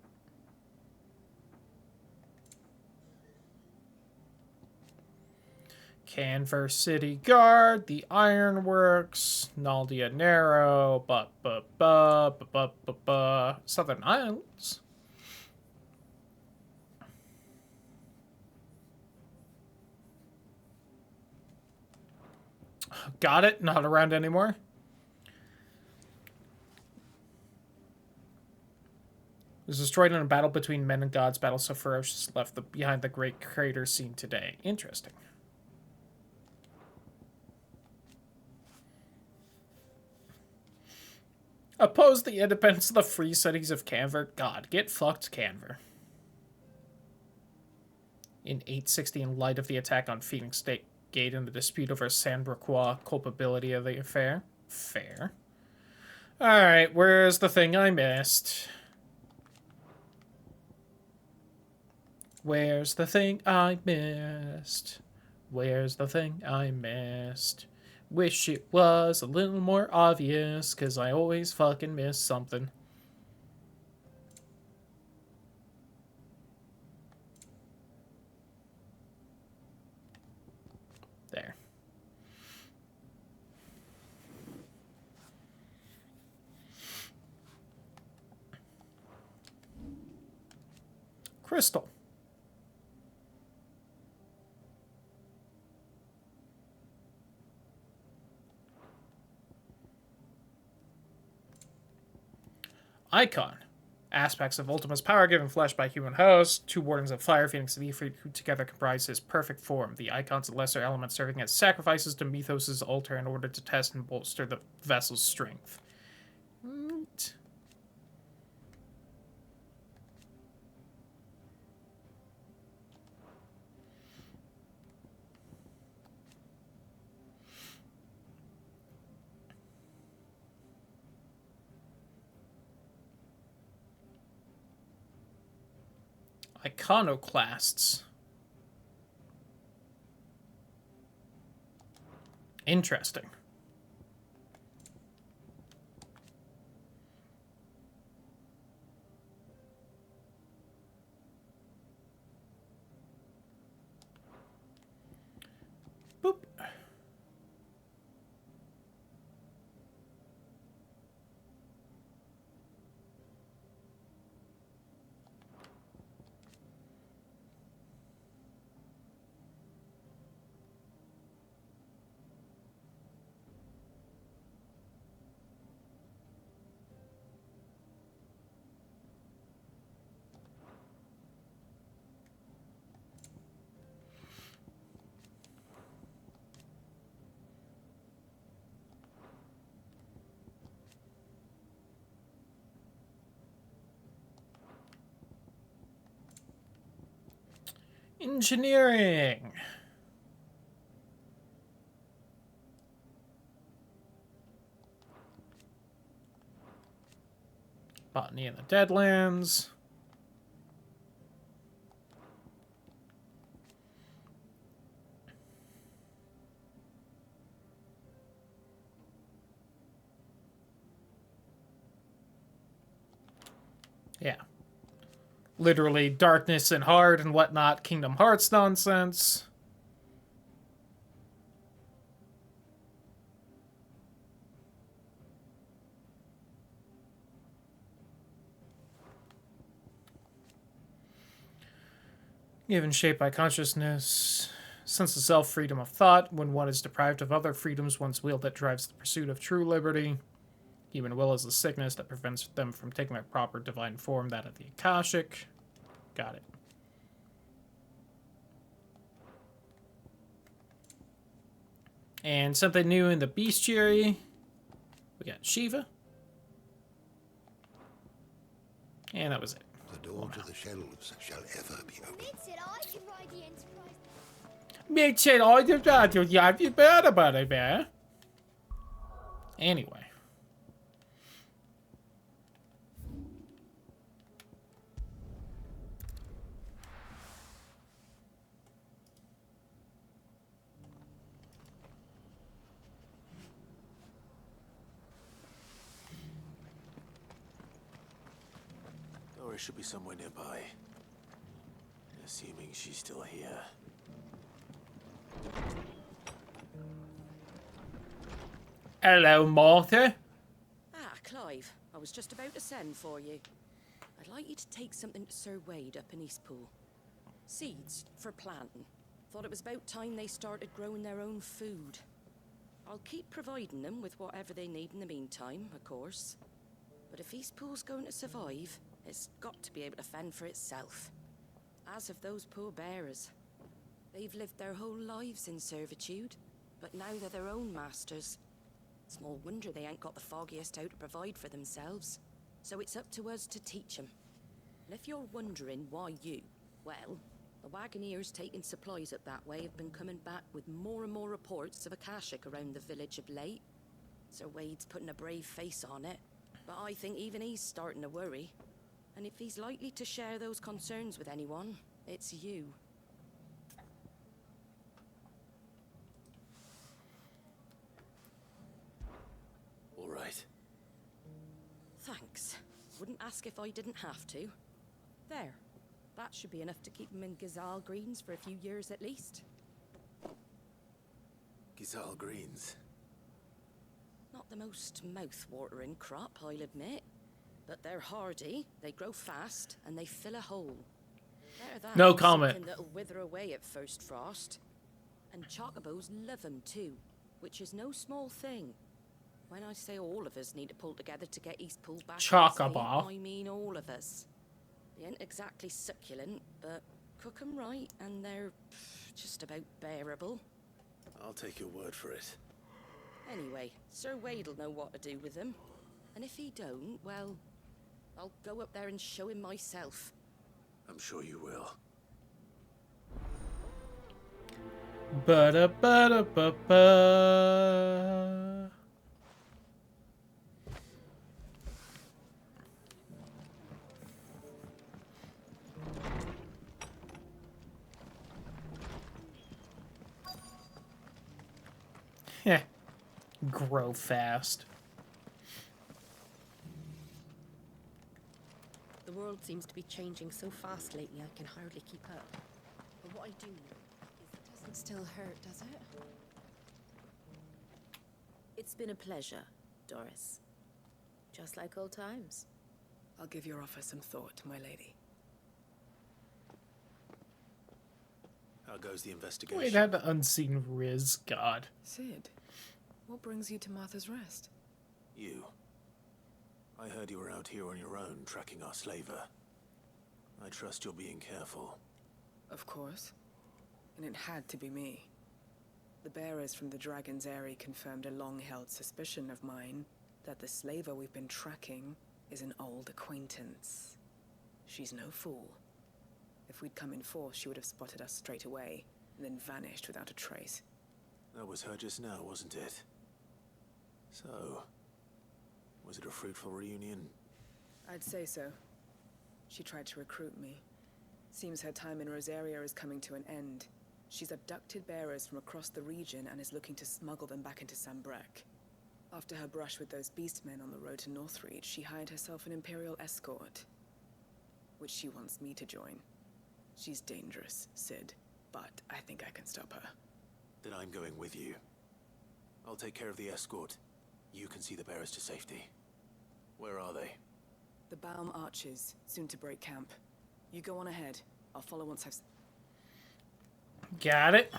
Canver City Guard, the Ironworks, Naldia Narrow, Southern Isles. Got it, not around anymore. Was destroyed in a battle between men and gods. Battle so ferocious left behind the great crater seen today. Interesting. Oppose the independence of the free cities of Canver. God, get fucked, Canver. In 860, in light of the attack on Phoenix State Gate and the dispute over Sandbroquois culpability of the affair. Fair. Alright, where's the thing I missed? Where's the thing I missed? Where's the thing I missed? Wish it was a little more obvious, cause I always fucking miss something. There. Crystal. Icon. Aspects of Ultima's power given flesh by human host. Two wardens of fire, Phoenix and Ifrit, who together comprise his perfect form. The icon's a lesser element serving as sacrifices to Mythos' altar in order to test and bolster the vessel's strength. Neat. Iconoclasts. Interesting. Boop. Engineering. Botany in the Deadlands. Yeah. Literally darkness and hard and whatnot, Kingdom Hearts nonsense. Given shape by consciousness, sense of self, freedom of thought. When one is deprived of other freedoms, one's will that drives the pursuit of true liberty. Human will is the sickness that prevents them from taking their proper divine form, that of the Akashic. Got it. And something new in the bestiary. We got Shiva. And that was it. The door to the shelves shall ever be open. Mid said I could ride the Enterprise. Mid said I could ride the Enterprise. Anyway. Dora should be somewhere nearby. Assuming she's still here. Hello, Martha. Ah, Clive. I was just about to send for you. I'd like you to take something to Sir Wade up in Eastpool. Seeds for planting. Thought it was about time they started growing their own food. I'll keep providing them with whatever they need in the meantime, of course. But if Eastpool's going to survive, it's got to be able to fend for itself. As have those poor bearers. They've lived their whole lives in servitude, but now they're their own masters. Small wonder they ain't got the foggiest how to provide for themselves. So it's up to us to teach them. And if you're wondering why you, well, the Wagoneers taking supplies up that way have been coming back with more and more reports of Akashic around the village of late. Sir Wade's putting a brave face on it, but I think even he's starting to worry. And if he's likely to share those concerns with anyone, it's you. ask if I didn't have to. There. That should be enough to keep them in Gazal Greens for a few years at least. Gazal Greens. Not the most mouth-watering crop, I'll admit. But they're hardy, they grow fast, and they fill a hole. Better that No than comment. something that'll wither away at first frost. And chocobos love them too, which is no small thing. When I say all of us need to pull together to get Eastpool back on its Chocobo. feet, I mean all of us. They ain't exactly succulent, but cook 'em right and they're just about bearable. I'll take your word for it. Anyway, Sir Wade'll know what to do with them. And if he don't, well, I'll go up there and show him myself. I'm sure you will. Ba-da-ba-da-ba-ba. Heh. Grow fast. The world seems to be changing so fast lately, I can hardly keep up. But what I do know is it doesn't still hurt, does it? It's been a pleasure, Doris. Just like old times. I'll give your offer some thought, my lady. How goes the investigation? Wait, that unseen Riz, God. Sid, what brings you to Martha's Rest? You. I heard you were out here on your own, tracking our slaver. I trust you're being careful. Of course. And it had to be me. The bearers from the Dragon's Eyrie confirmed a long-held suspicion of mine that the slaver we've been tracking is an old acquaintance. She's no fool. If we'd come in force, she would have spotted us straight away, and then vanished without a trace. That was her just now, wasn't it? So, was it a fruitful reunion? I'd say so. She tried to recruit me. Seems her time in Rosaria is coming to an end. She's abducted bearers from across the region and is looking to smuggle them back into Sambrek. After her brush with those beastmen on the road to Northreach, she hired herself an Imperial escort, which she wants me to join. She's dangerous, Sid, but I think I can stop her. Then I'm going with you. I'll take care of the escort. You can see the bearers to safety. Where are they? The Baum Archers, soon to break camp. You go on ahead. I'll follow once I've... Got it.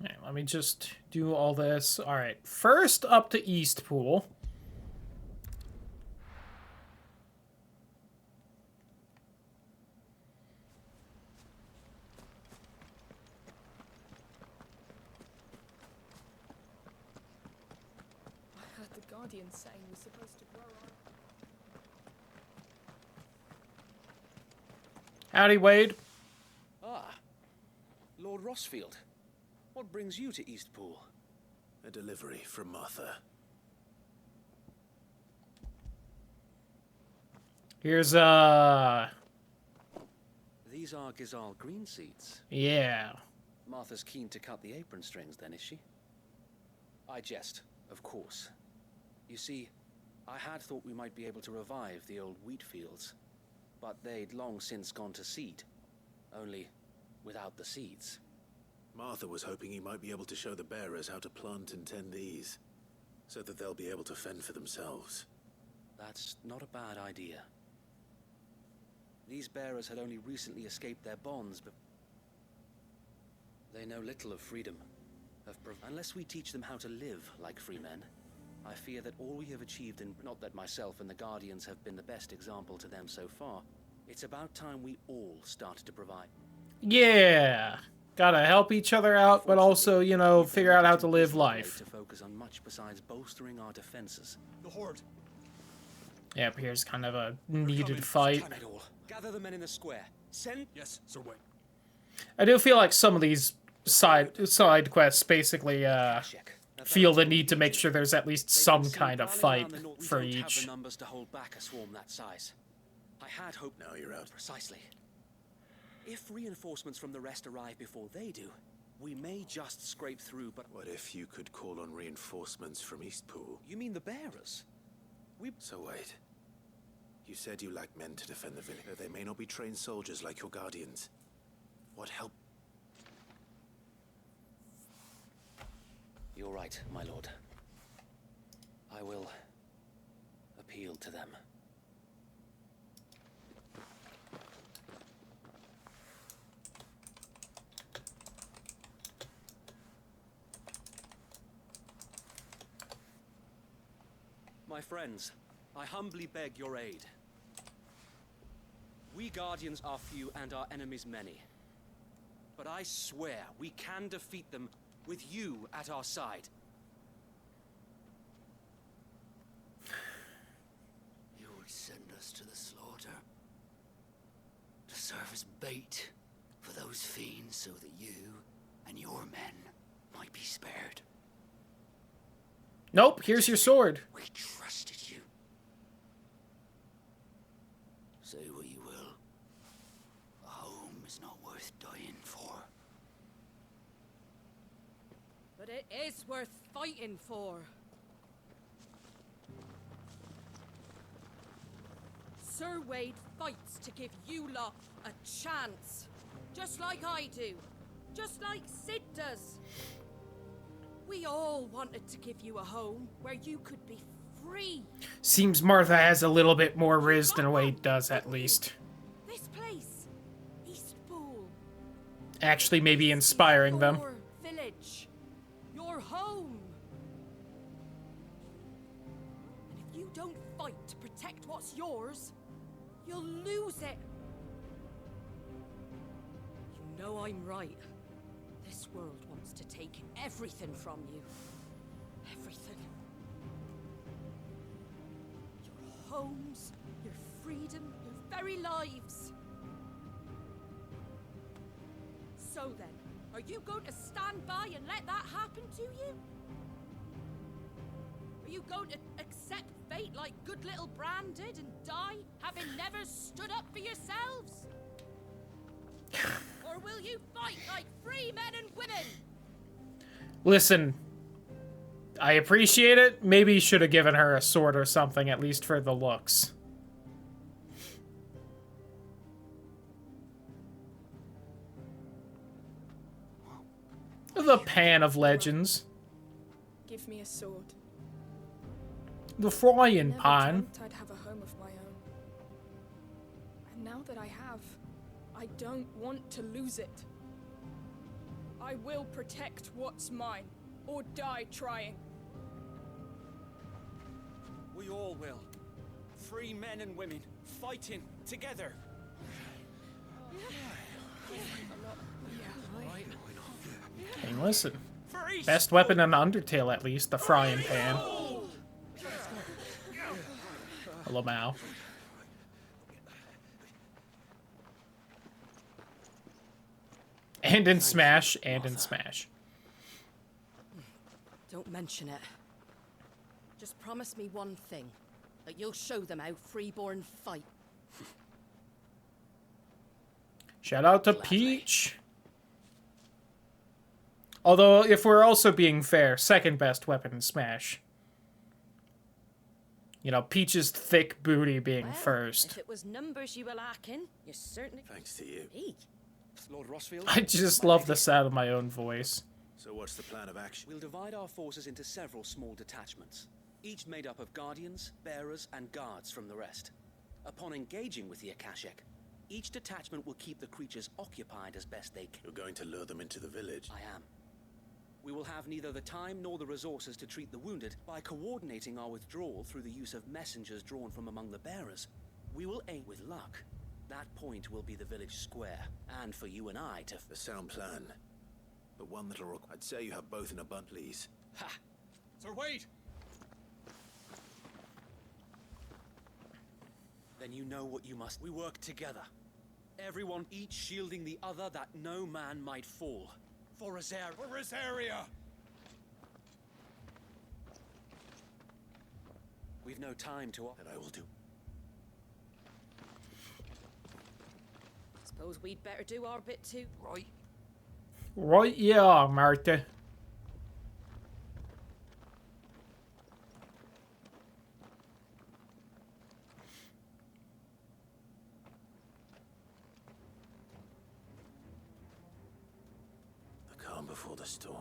Okay, let me just do all this. All right, first up to Eastpool. I heard the Guardian saying we're supposed to grow on. Howdy, Wade. Ah, Lord Rossfield. What brings you to Eastpool? A delivery from Martha. Here's These are Gazal green seeds. Yeah. Martha's keen to cut the apron strings, then, is she? I jest, of course. You see, I had thought we might be able to revive the old wheat fields, but they'd long since gone to seed, only without the seeds. Martha was hoping he might be able to show the bearers how to plant and tend these, so that they'll be able to fend for themselves. That's not a bad idea. These bearers had only recently escaped their bonds, but they know little of freedom. Unless we teach them how to live like free men, I fear that all we have achieved, and not that myself and the Guardians have been the best example to them so far, it's about time we all started to provide. Yeah. Gotta help each other out, but also, you know, figure out how to live life. To focus on much besides bolstering our defenses. The Horde. Yep, here's kind of a needed fight. Gather the men in the square. Send. Yes, Sir Wayne. I do feel like some of these side quests basically feel the need to make sure there's at least some kind of fight for We don't have each. the numbers to hold back a swarm that size. I had hoped. Now you're out. Precisely. If reinforcements from the rest arrive before they do, we may just scrape through, but... What if you could call on reinforcements from Eastpool? You mean the bearers? So wait. You said you like men to defend the village. They may not be trained soldiers like your guardians. What help? You're right, my lord. I will appeal to them. My friends, I humbly beg your aid. We Guardians are few and our enemies many. But I swear we can defeat them with you at our side. You would send us to the slaughter, to serve as bait for those fiends so that you and your men might be spared. Nope, here's your sword. We trusted you. Say what you will. A home is not worth dying for. But it is worth fighting for. Sir Wade fights to give you lot a chance. Just like I do. Just like Sid does. We all wanted to give you a home where you could be free. Seems Martha has a little bit more riz than Wade does, at least. This place, Eastpool. Actually, maybe inspiring them. Your village. Your home. And if you don't fight to protect what's yours, you'll lose it. You know I'm right. This world wants to take everything from you. Everything. Your homes, your freedom, your very lives. So then, are you going to stand by and let that happen to you? Are you going to accept fate like good little Bran did and die, having never stood up for yourselves? Or will you fight like free men and women? Listen, I appreciate it. Maybe you should have given her a sword or something, at least for the looks. The pan of legends. Give me a sword. The frying Never pan. dreamt I'd have a home of my own. And now that I have, I don't want to lose it. I will protect what's mine, or die trying. We all will. Free men and women, fighting together. Hey, listen. Best weapon in Undertale, at least, the frying pan. Hello, Mao. And in Smash, and in Smash. Don't mention it. Just promise me one thing. That you'll show them how freeborn fight. Shout out to Peach. Although, if we're also being fair, second best weapon in Smash. You know, Peach's thick booty being first. If it was numbers you were lacking, you certainly... Thanks to you. Me? Lord Rossfield? I just love the sound of my own voice. So what's the plan of action? We'll divide our forces into several small detachments, each made up of guardians, bearers, and guards from the rest. Upon engaging with the Akashic, each detachment will keep the creatures occupied as best they can. You're going to lure them into the village? I am. We will have neither the time nor the resources to treat the wounded by coordinating our withdrawal through the use of messengers drawn from among the bearers. We will aim with luck. That point will be the village square, and for you and I to... A sound plan, but one that'll require... I'd say you have both in a bunt, please. Ha! Sir Wade! Then you know what you must. We work together. Everyone each shielding the other that no man might fall. For Rosaria. For Rosaria! We've no time to... That I will do. Suppose we'd better do our bit too. Right. Right, yeah, Martha. before the storm.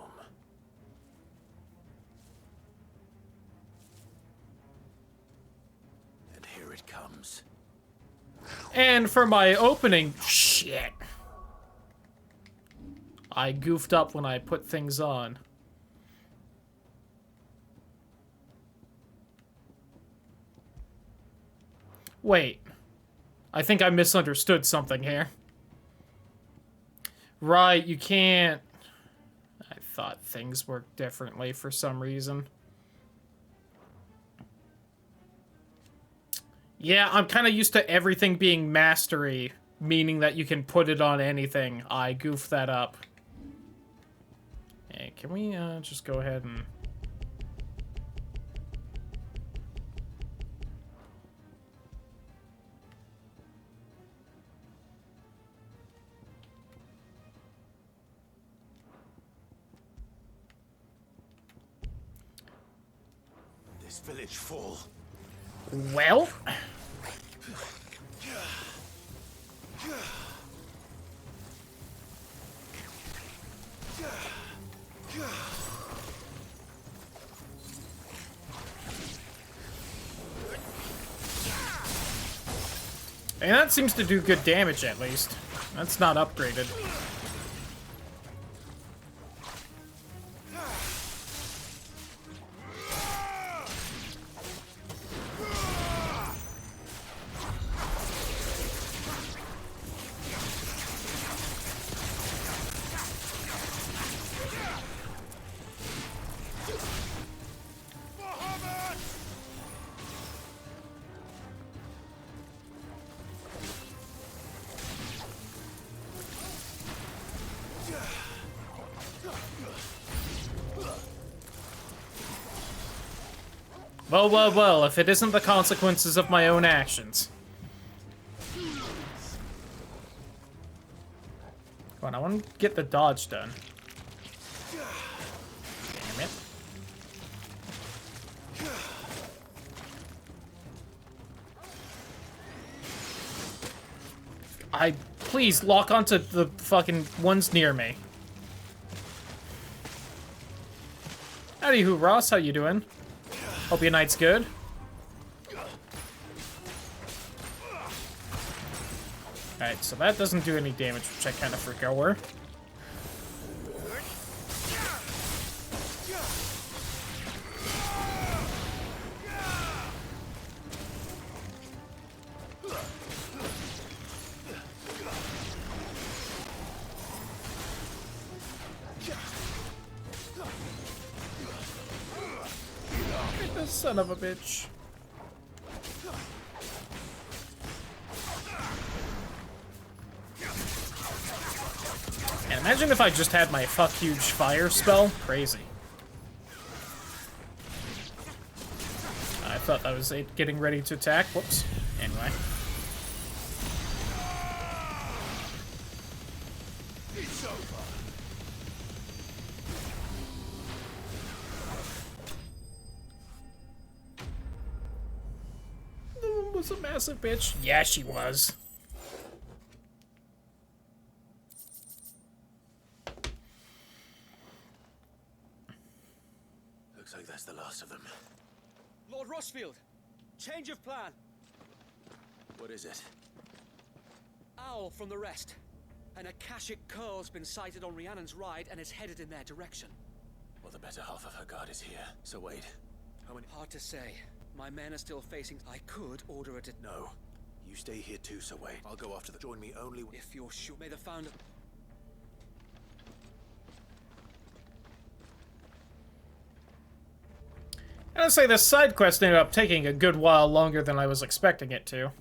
And here it comes. And for my opening, shit. I goofed up when I put things on. Wait. I think I misunderstood something here. Right, you can't... I thought things worked differently for some reason. Yeah, I'm kind of used to everything being mastery, meaning that you can put it on anything. I goofed that up. Hey, can we just go ahead and... This village fall. Well? And that seems to do good damage, at least. That's not upgraded. Well, well, well, if it isn't the consequences of my own actions. Come on, I want to get the dodge done. Damn it. Please, lock onto the fucking ones near me. Howdy, who, Ross? How you doing? Hope your night's good. Alright, so that doesn't do any damage, which I kind of forgot were. Son of a bitch. And imagine if I just had my fuck huge fire spell. Crazy. I thought that was it getting ready to attack. Whoops. Anyway. It's over. Was a massive bitch. Yeah, she was. Looks like that's the last of them. Lord Rossfield, change of plan. What is it? Owl from the rest. An Akashic curl's been sighted on Rhiannon's ride and is headed in their direction. Well, the better half of her guard is here. So wait. How many? Hard to say. My men are still facing... I could order it... No. You stay here too, so wait. I'll go after the... Join me only... If you're sure... May the founder... I'd say this side quest ended up taking a good while longer than I was expecting it to.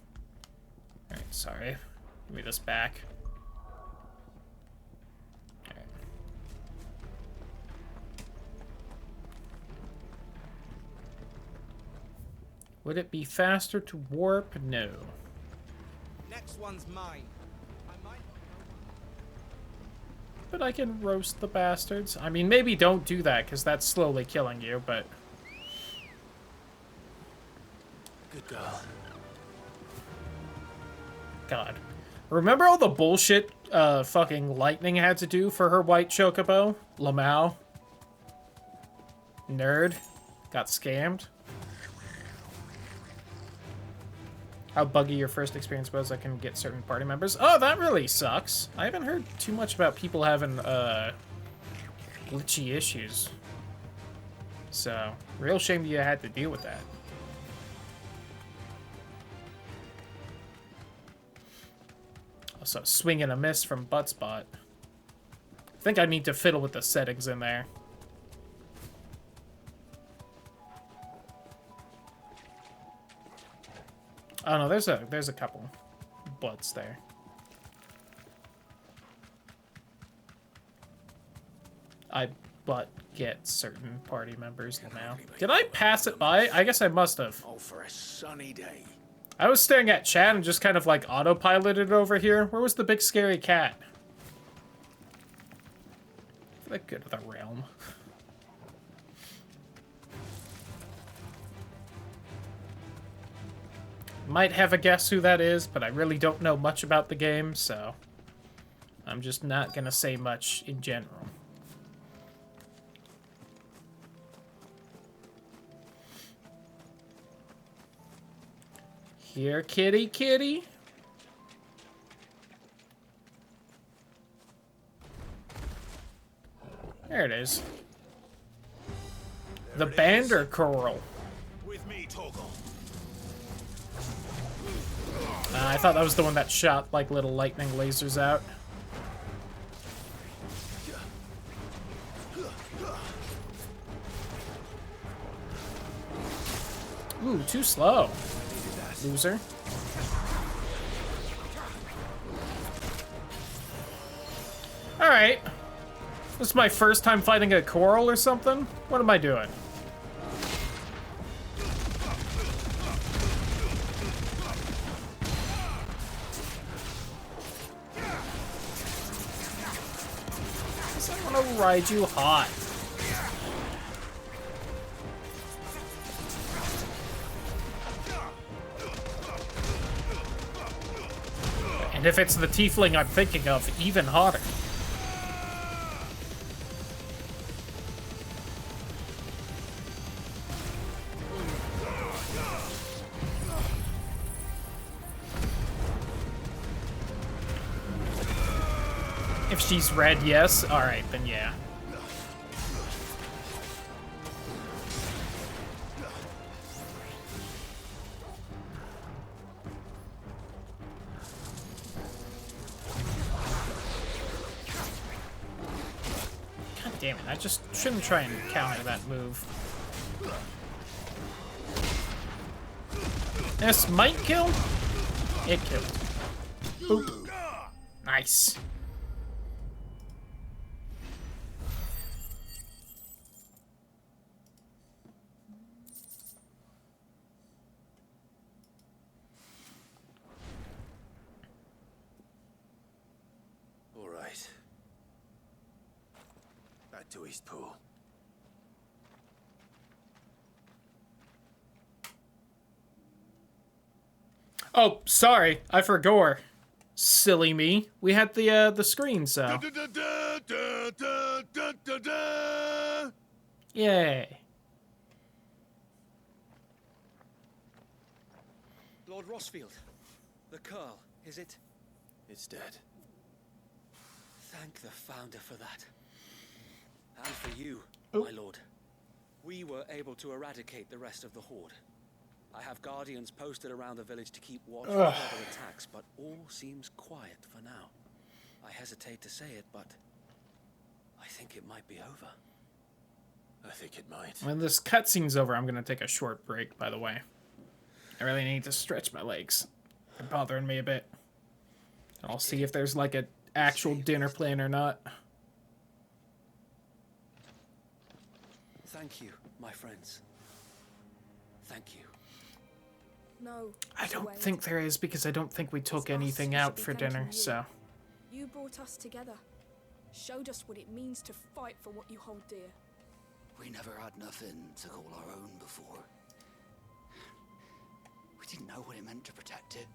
Alright, sorry. Give me this back. Alright. Would it be faster to warp? No. Next one's mine. But I can roast the bastards. I mean, maybe don't do that, because that's slowly killing you, but... Good girl. God. Remember all the bullshit fucking lightning had to do for her white chocobo. Lamau. Nerd. Got scammed. How buggy your first experience was, I can get certain party members. Oh, that really sucks. I haven't heard too much about people having, glitchy issues. So, real shame you had to deal with that. Also, swing and a miss from Buttspot. I think I need to fiddle with the settings in there. Oh no, there's a couple butts there. I but get certain party members now. Did I pass it by? I guess I must have. Oh, for a sunny day. I was staring at chat and just kind of like autopiloted over here. Where was the big scary cat? For the good of the realm. Might have a guess who that is, but I really don't know much about the game, so I'm just not gonna say much in general. Here, kitty, kitty. There it is. The Bander Coral. With me, Toggle. I thought that was the one that shot like little lightning lasers out. Ooh, too slow. Loser. Alright. This is my first time fighting a coral or something? What am I doing? I want to ride you hot. And if it's the tiefling I'm thinking of, even hotter. If she's red, yes. Alright, then yeah. God damn it, I just shouldn't try and counter that move. This might kill? It killed. Boop. Nice. To East Pool. Oh, sorry, I forgot. Silly me. We had the screen, so. Yay. Lord Rossfield, the Curl, is it? It's dead. Thank the Founder for that. And for you, my lord. We were able to eradicate the rest of the Horde. I have guardians posted around the village to keep watch for further attacks, but all seems quiet for now. I hesitate to say it, but I think it might be over. I think it might. When this cutscene's over, I'm gonna take a short break, by the way. I really need to stretch my legs. They're bothering me a bit. I'll see if there's like an actual dinner plan or not. Thank you, my friends. Thank you. No. I don't think there is, because I don't think we took anything out for dinner, so. You brought us together. Showed us what it means to fight for what you hold dear. We never had nothing to call our own before. We didn't know what it meant to protect it,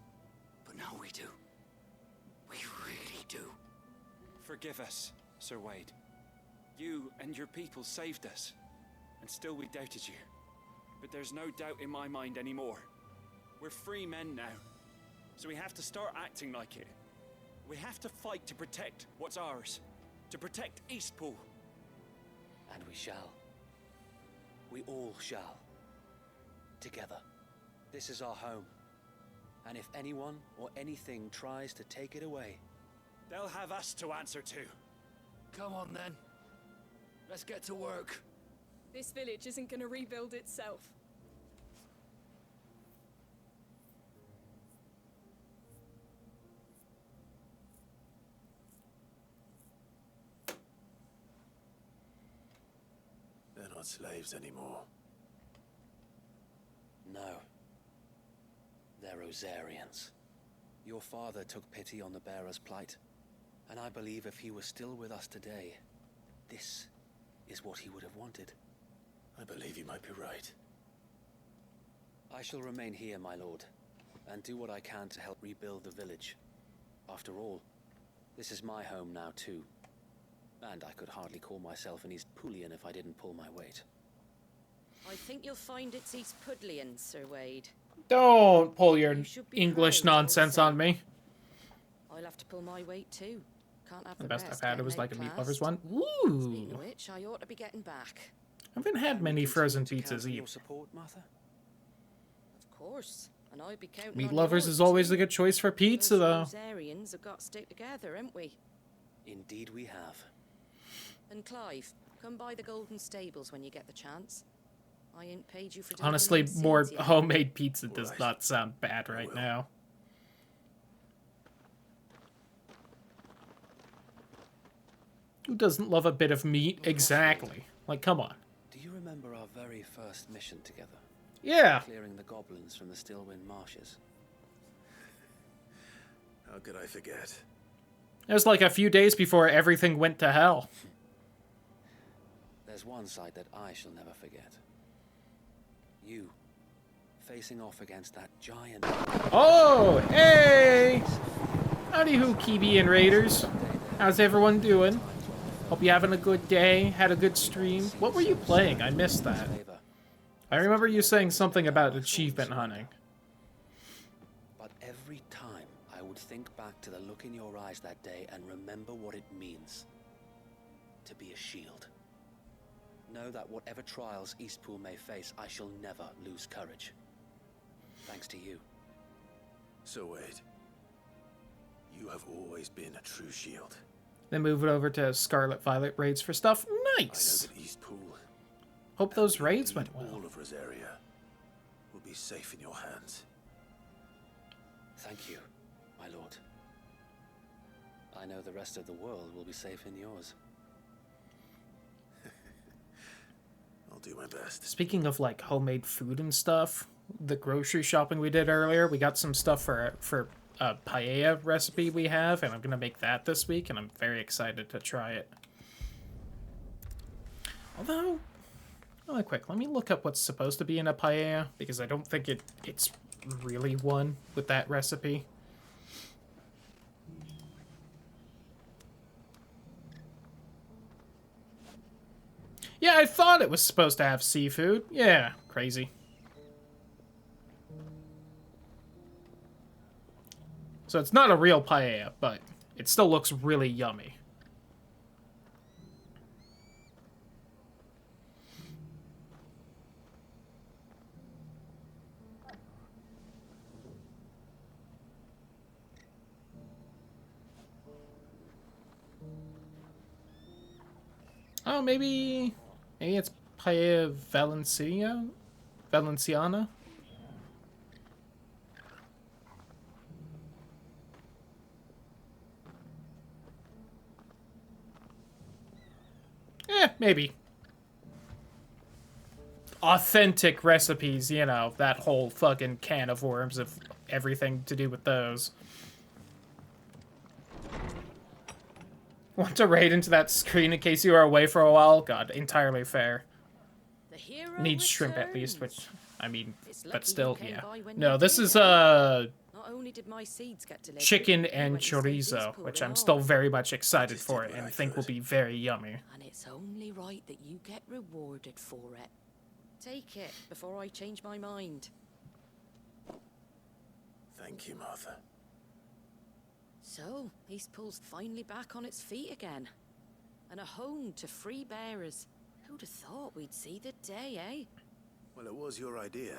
but now we do. We really do. Forgive us, Sir Wade. You and your people saved us, and still we doubted you. But there's no doubt in my mind anymore. We're free men now, so we have to start acting like it. We have to fight to protect what's ours, to protect Eastpool. And we shall. We all shall. Together. This is our home. And if anyone or anything tries to take it away, they'll have us to answer to. Come on then. Let's get to work. This village isn't going to rebuild itself. They're not slaves anymore. no. They're Rosarians. Your father took pity on the bearer's plight, and I believe if he was still with us today, this is what he would have wanted. I believe you might be right. I shall remain here, my lord, and do what I can to help rebuild the village. After all, this is my home now too, and I could hardly call myself an Eastpoolian if I didn't pull my weight. I think you'll find it's Eastpudlian, Sir Wade. Don't pull your English nonsense on me. I'll have to pull my weight too. Can't have The best I've had, it was like a meat classed. lovers one. Speaking Ooh. of which, I ought to be getting back. I haven't had many frozen pizzas Your either. support, Martha? Of course. And I'd be counting Meat on lovers yours is always too. a good choice for pizza, though. Those Rosarians have got to stick together, haven't we? Indeed we have. And Clive, come by the Golden Stables when you get the chance. I ain't paid you for doing Honestly, them more seeds yet. homemade pizza does not sound bad right now. Who doesn't love a bit of meat? Exactly. Like, come on. Do you remember our very first mission together? Yeah. Clearing the goblins from the Stillwind marshes. How could I forget? It was like a few days before everything went to hell. There's one sight that I shall never forget. You, facing off against that giant... Oh, hey! Howdy ho, Kibian Raiders. How's everyone doing? Hope you're having a good day, had a good stream. What were you playing? I missed that. I remember you saying something about achievement hunting. But every time I would think back to the look in your eyes that day and remember what it means to be a shield. Know that whatever trials Eastpool may face, I shall never lose courage. Thanks to you. So Wade, you have always been a true shield. Then move it over to Scarlet Violet raids for stuff. Nice! I know that Eastpool, Hope those raids went well. all of Rosaria, will be safe in your hands. Thank you, my lord. I know the rest of the world will be safe in yours. I'll do my best. Speaking of like homemade food and stuff, the grocery shopping we did earlier, we got some stuff for a paella recipe we have, and I'm gonna make that this week, and I'm very excited to try it. Although, really quick, let me look up what's supposed to be in a paella, because I don't think it's really one with that recipe. Yeah, I thought it was supposed to have seafood. Yeah, crazy. So it's not a real paella, but it still looks really yummy. Oh, maybe it's Paella Valenciana? Maybe. Authentic recipes, you know, that whole fucking can of worms of everything to do with those. Want to raid into that screen in case you are away for a while? God, entirely fair. Needs shrimp at least, which, I mean, but still, yeah. No, this is, not only did my seeds get delivered, chicken you and went saved his chorizo, pool which and I'm all. still very much excited for and think will be very yummy. And it's only right that you get rewarded for it. Take it before I change my mind. Thank you, Martha. So, East Pool's finally back on its feet again. And a home to free bearers. Who'd have thought we'd see the day, eh? Well, it was your idea.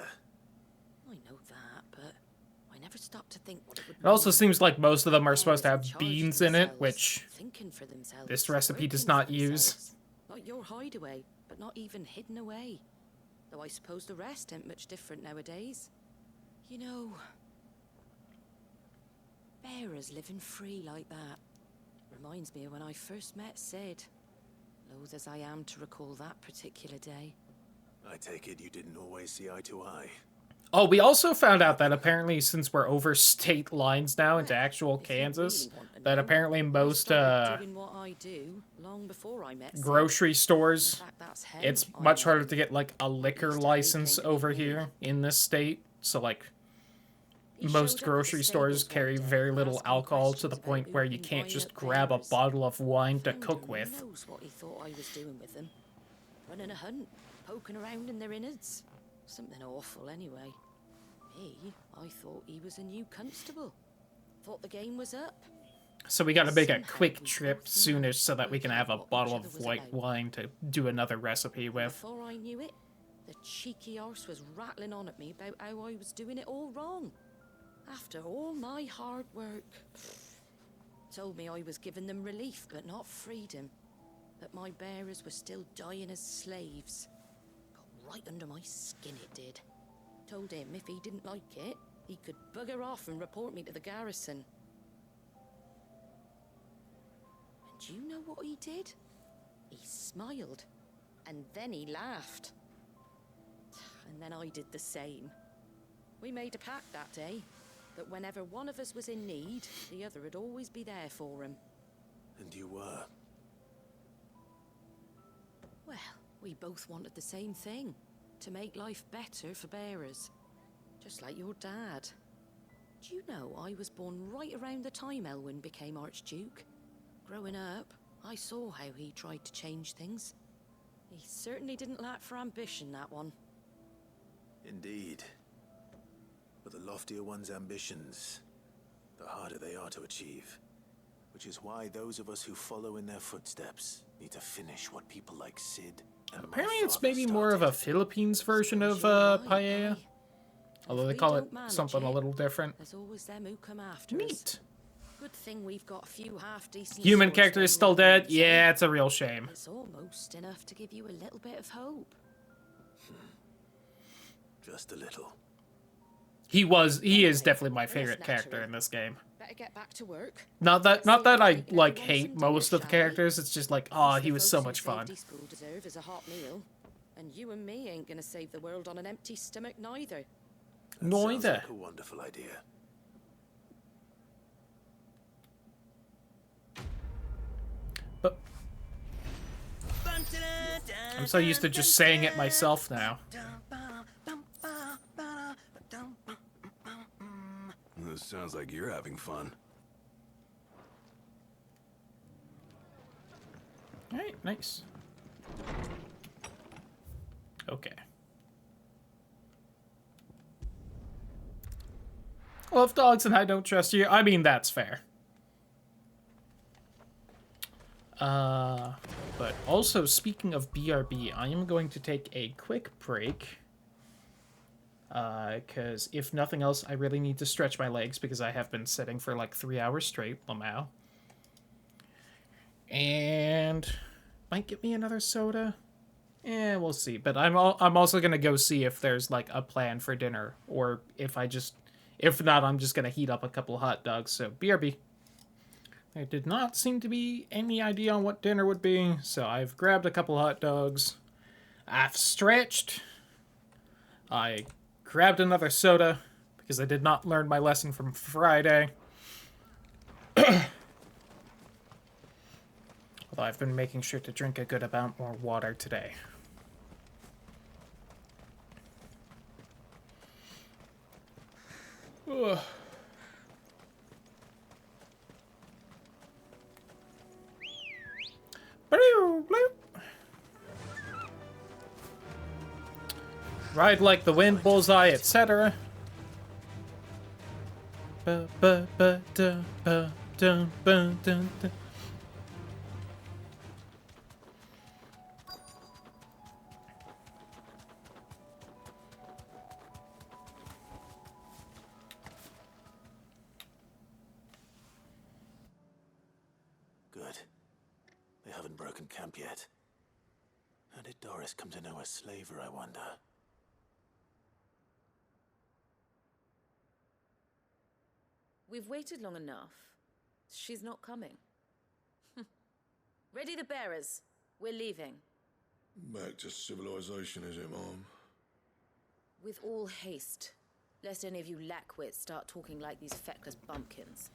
I know that, but I never stopped to think what it would It also mean. seems like most of them are supposed to Bearers have in charge of beans in it, themselves, which thinking for themselves, this recipe does working not for use. themselves. Like your hideaway, but not even hidden away. Though I suppose the rest ain't much different nowadays. You know, bearers living free like that reminds me of when I first met Sid. Loath as I am to recall that particular day. I take it you didn't always see eye to eye. Oh, we also found out that apparently since we're over state lines now into actual Kansas, that apparently most Doing what I do long before I met Sid. grocery stores, In fact, that's how it's I much met harder him. to get like a liquor license over here in this state. So like most grocery stores carry very little alcohol to the point where you can't just grab a bottle of wine to cook with. Knows what he thought I was doing with them. Running a hunt, poking around in their innards. Something awful anyway. Me, I thought he was a new constable. Thought the game was up. So we gotta make a quick trip soonish so that we can have a bottle of white wine to do another recipe with. Before I knew it, the cheeky arse was rattling on at me about how I was doing it all wrong. After all my hard work. Told me I was giving them relief, but not freedom. That my bearers were still dying as slaves. Got right under my skin, it did. Told him if he didn't like it, he could bugger off and report me to the garrison. And do you know what he did? He smiled. And then he laughed. And then I did the same. We made a pact that day. That whenever one of us was in need, the other would always be there for him. And you were? Well, we both wanted the same thing. To make life better for bearers. Just like your dad. Do you know I was born right around the time Elwyn became Archduke? Growing up, I saw how he tried to change things. He certainly didn't lack for ambition, that one. Indeed. But the loftier one's ambitions, the harder they are to achieve. Which is why those of us who follow in their footsteps need to finish what people like Sid and Apparently my it's father maybe more of a Philippines version of paella. Although they call it something a little different. There's always them who come after Neat. us. Good thing we've got a few half-decent Human swords character is that still will dead? use, eh? Yeah, it's a real shame. It's almost enough to give you a little bit of hope. Just a little. He is definitely my favorite character in this game. Better get back to work. Not that I like hate most of the characters, it's just like, oh, he was so much fun. School deserve is a hot meal, and you and me ain't gonna save the world on an empty stomach neither. Sounds like a wonderful idea. But I'm so used to just saying it myself now. This sounds like you're having fun. Alright, nice. Okay. Love dogs and I don't trust you. I mean, that's fair. But also, speaking of BRB, I am going to take a quick break. Because if nothing else, I really need to stretch my legs because I have been sitting for like 3 hours straight, Lamau. And might get me another soda. We'll see. But I'm also gonna go see if there's like a plan for dinner, or if not, I'm just gonna heat up a couple hot dogs. So BRB. There did not seem to be any idea on what dinner would be, so I've grabbed a couple hot dogs. I've stretched. I grabbed another soda because I did not learn my lesson from Friday. Although I've been making sure to drink a good amount more water today. Ugh. Ride like the wind, bullseye, etc. Good. They haven't broken camp yet. How did Doris come to know a slaver, I wonder? We've waited long enough. She's not coming. Ready the bearers. We're leaving. Back to civilization, is it, Mom? With all haste. Lest any of you lackwits start talking like these feckless bumpkins.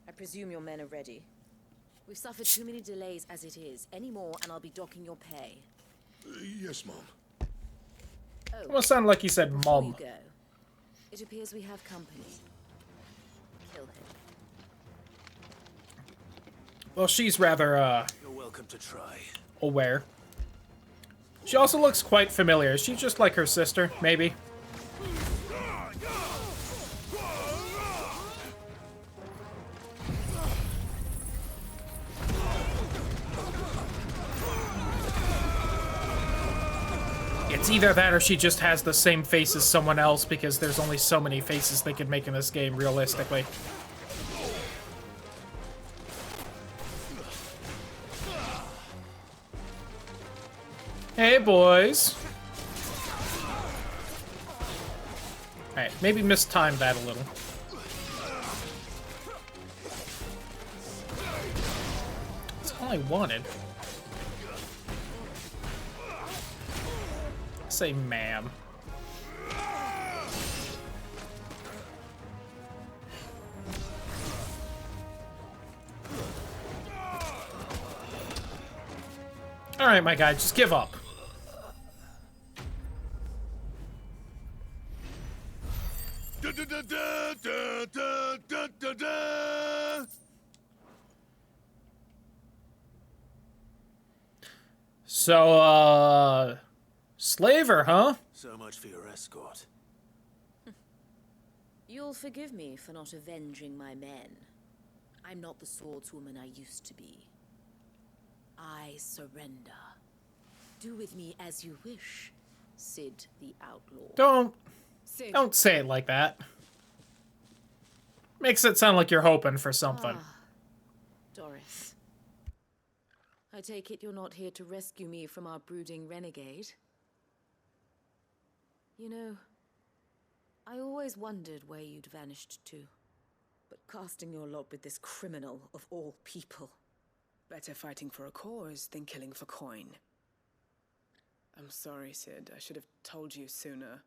I presume your men are ready. We've suffered too many delays as it is. Any more and I'll be docking your pay. Yes, Mom. Oh, Almost sounded like he said before mom. you go, it appears we have company. Kill him. Well, she's rather, You're welcome to try. aware. She also looks quite familiar. Is she just like her sister, maybe? It's either that or she just has the same face as someone else because there's only so many faces they could make in this game, realistically. Hey, boys. Alright, maybe mistimed that a little. That's all I wanted. Say ma'am. Alright, my guy, just give up. So, slaver, huh? So much for your escort. You'll forgive me for not avenging my men. I'm not the swordswoman I used to be. I surrender. Do with me as you wish, Sid the Outlaw. Don't say it like that. Makes it sound like you're hoping for something. Doris. I take it you're not here to rescue me from our brooding renegade? You know, I always wondered where you'd vanished to. But casting your lot with this criminal of all people. Better fighting for a cause than killing for coin. I'm sorry, Sid. I should have told you sooner.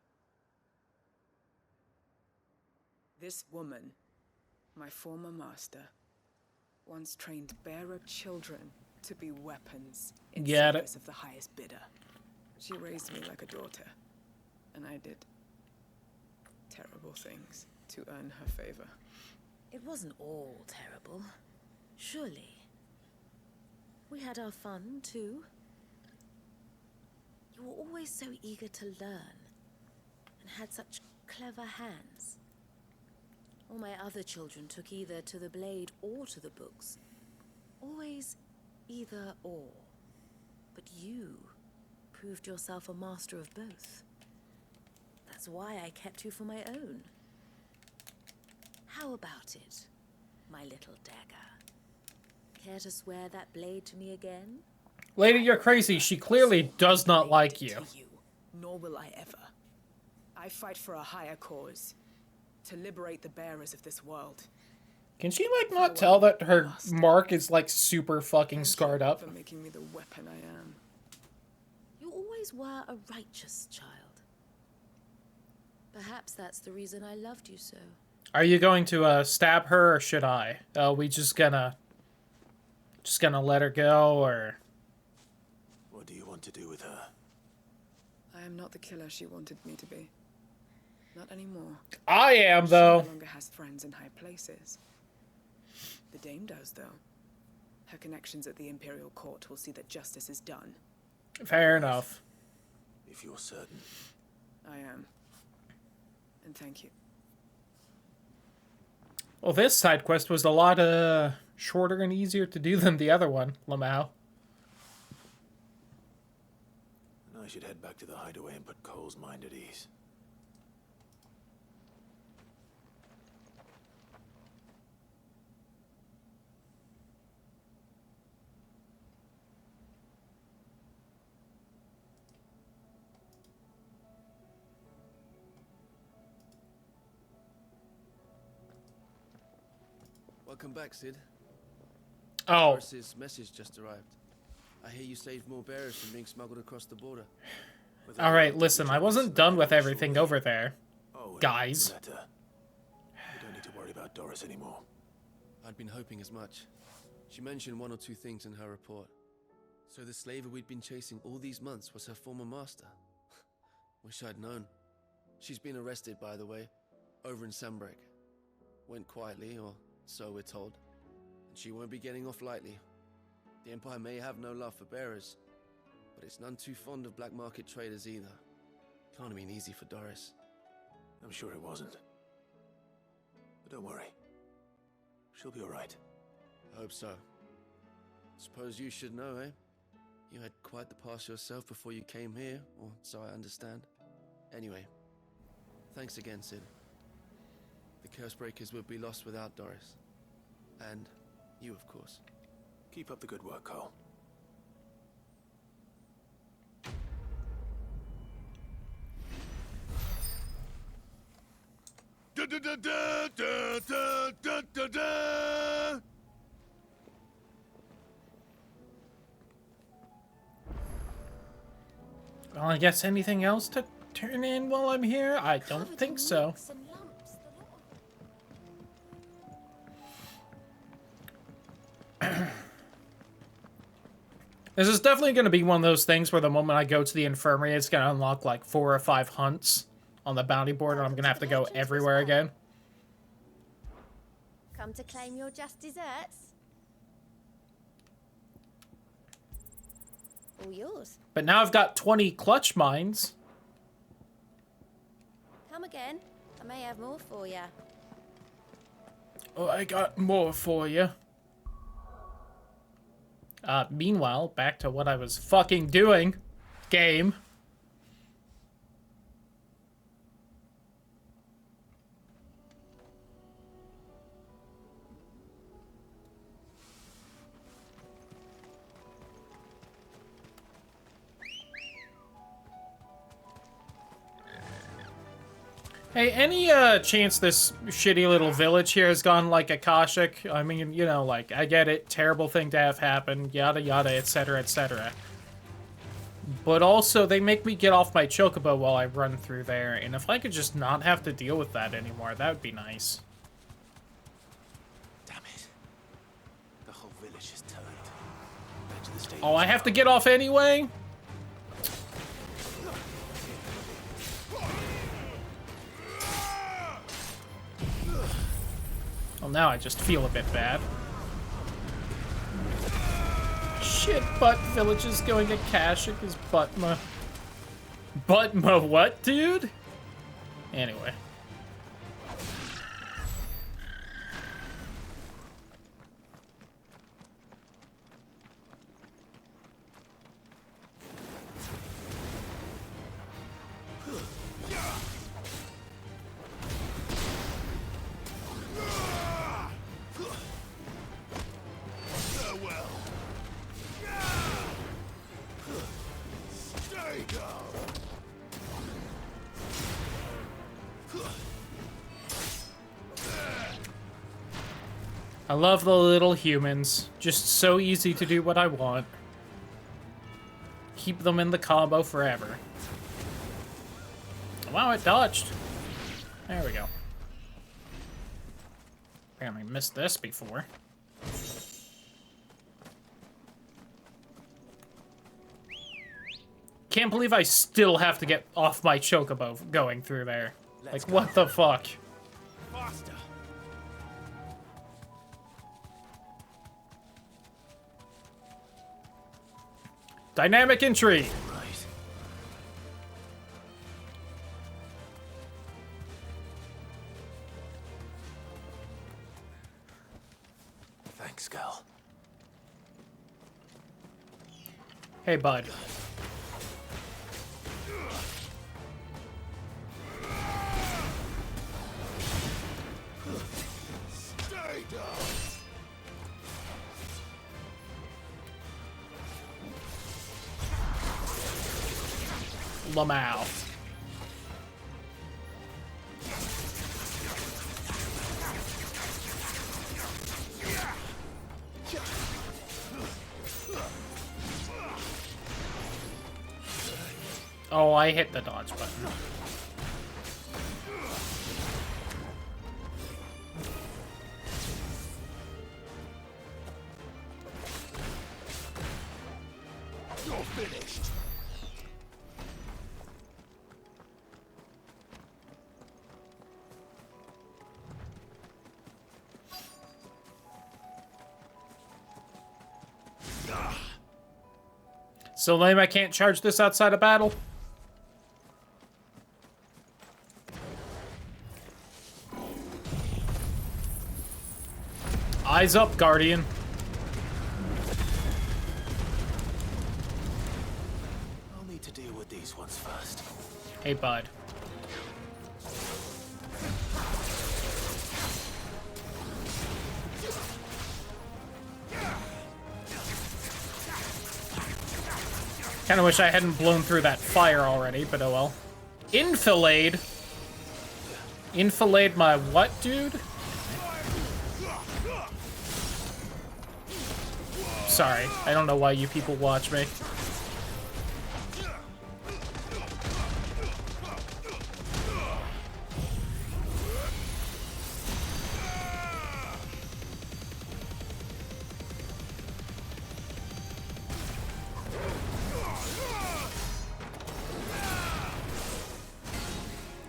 This woman, my former master, once trained bearer children to be weapons in service of the highest bidder. She raised me like a daughter, and I did terrible things to earn her favor. It wasn't all terrible, surely. We had our fun, too. You were always so eager to learn, and had such clever hands. All my other children took either to the blade or to the books. Always either or. But you proved yourself a master of both. That's why I kept you for my own. How about it, my little dagger? Care to swear that blade to me again? Lady, you're crazy. She clearly does not like you. Nor will I ever. I fight for a higher cause. To liberate the bearers of this world. Can she, like, not tell that her mark is, like, super fucking scarred up? For making me the weapon I am. You always were a righteous child. Perhaps that's the reason I loved you so. Are you going to, stab her, or should I? Are we just gonna let her go, or? What do you want to do with her? I am not the killer she wanted me to be. Not anymore. I am, though. She no longer has friends in high places. The Dame does, though. Her connections at the Imperial Court will see that justice is done. Fair enough. If you're certain. I am. And thank you. Well, this side quest was a lot shorter and easier to do than the other one, Lamau. And I should head back to the hideaway and put Cole's mind at ease. Welcome back, Sid. Oh. Doris's message just arrived. I hear you saved more bearers from being smuggled across the border. Alright, listen, I wasn't done with everything over there. Oh, Guys. Loretta. We don't need to worry about Doris anymore. I'd been hoping as much. She mentioned one or two things in her report. So the slaver we'd been chasing all these months was her former master. Wish I'd known. She's been arrested, by the way, over in Sandbreak. Went quietly, or so we're told. And she won't be getting off lightly. The Empire may have no love for bearers, but it's none too fond of black market traders either. Can't have been easy for Doris. I'm sure it wasn't. But don't worry. She'll be alright. I hope so. Suppose you should know, eh? You had quite the past yourself before you came here, or so I understand. Anyway, thanks again, Sid. The Cursebreakers would be lost without Doris. And you, of course. Keep up the good work, Cole. Well, I guess anything else to turn in while I'm here? I don't think so. This is definitely going to be one of those things where the moment I go to the infirmary, it's going to unlock like 4 or 5 hunts on the bounty board, and I'm going to have to go everywhere again. Come to claim your just desserts? All yours. But now I've got 20 clutch mines. Come again. I may have more for you. Oh, I got more for you. Meanwhile, back to what I was fucking doing. Game. Hey, any chance this shitty little village here has gone like Akashic? I mean, you know, like, I get it, terrible thing to have happen, yada yada, etc, etc. But also, they make me get off my chocobo while I run through there, and if I could just not have to deal with that anymore, that would be nice. Damn it. The whole village is turned. Back to the station. Oh, I have to get off anyway? Well, now I just feel a bit bad. Shit, butt village is going Akashic is Butma. Butma what, dude? Anyway. I love the little humans. Just so easy to do what I want. Keep them in the combo forever. Wow, it dodged. There we go. Apparently missed this before. Can't believe I still have to get off my chocobo going through there. Like, what the fuck? Faster. Dynamic entry. Right. Hey, bud. Stay down. Lamau. Oh, I hit the dodge button. You're finished. So lame I can't charge this outside of battle? Eyes up, Guardian. I'll need to deal with these ones first. Hey, bud. Kinda wish I hadn't blown through that fire already, but oh well. Enfilade? Enfilade my what, dude? Sorry, I don't know why you people watch me.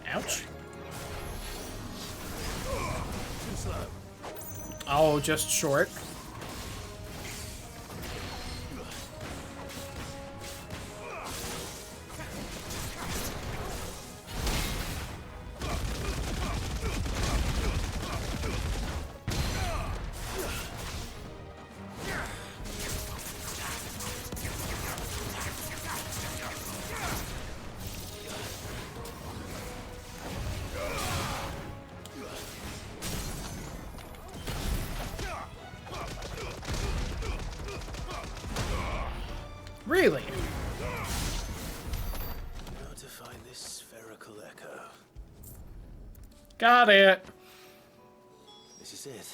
Ouch. Oh, just short. Really? How to find this spherical echo. Got it. This is it.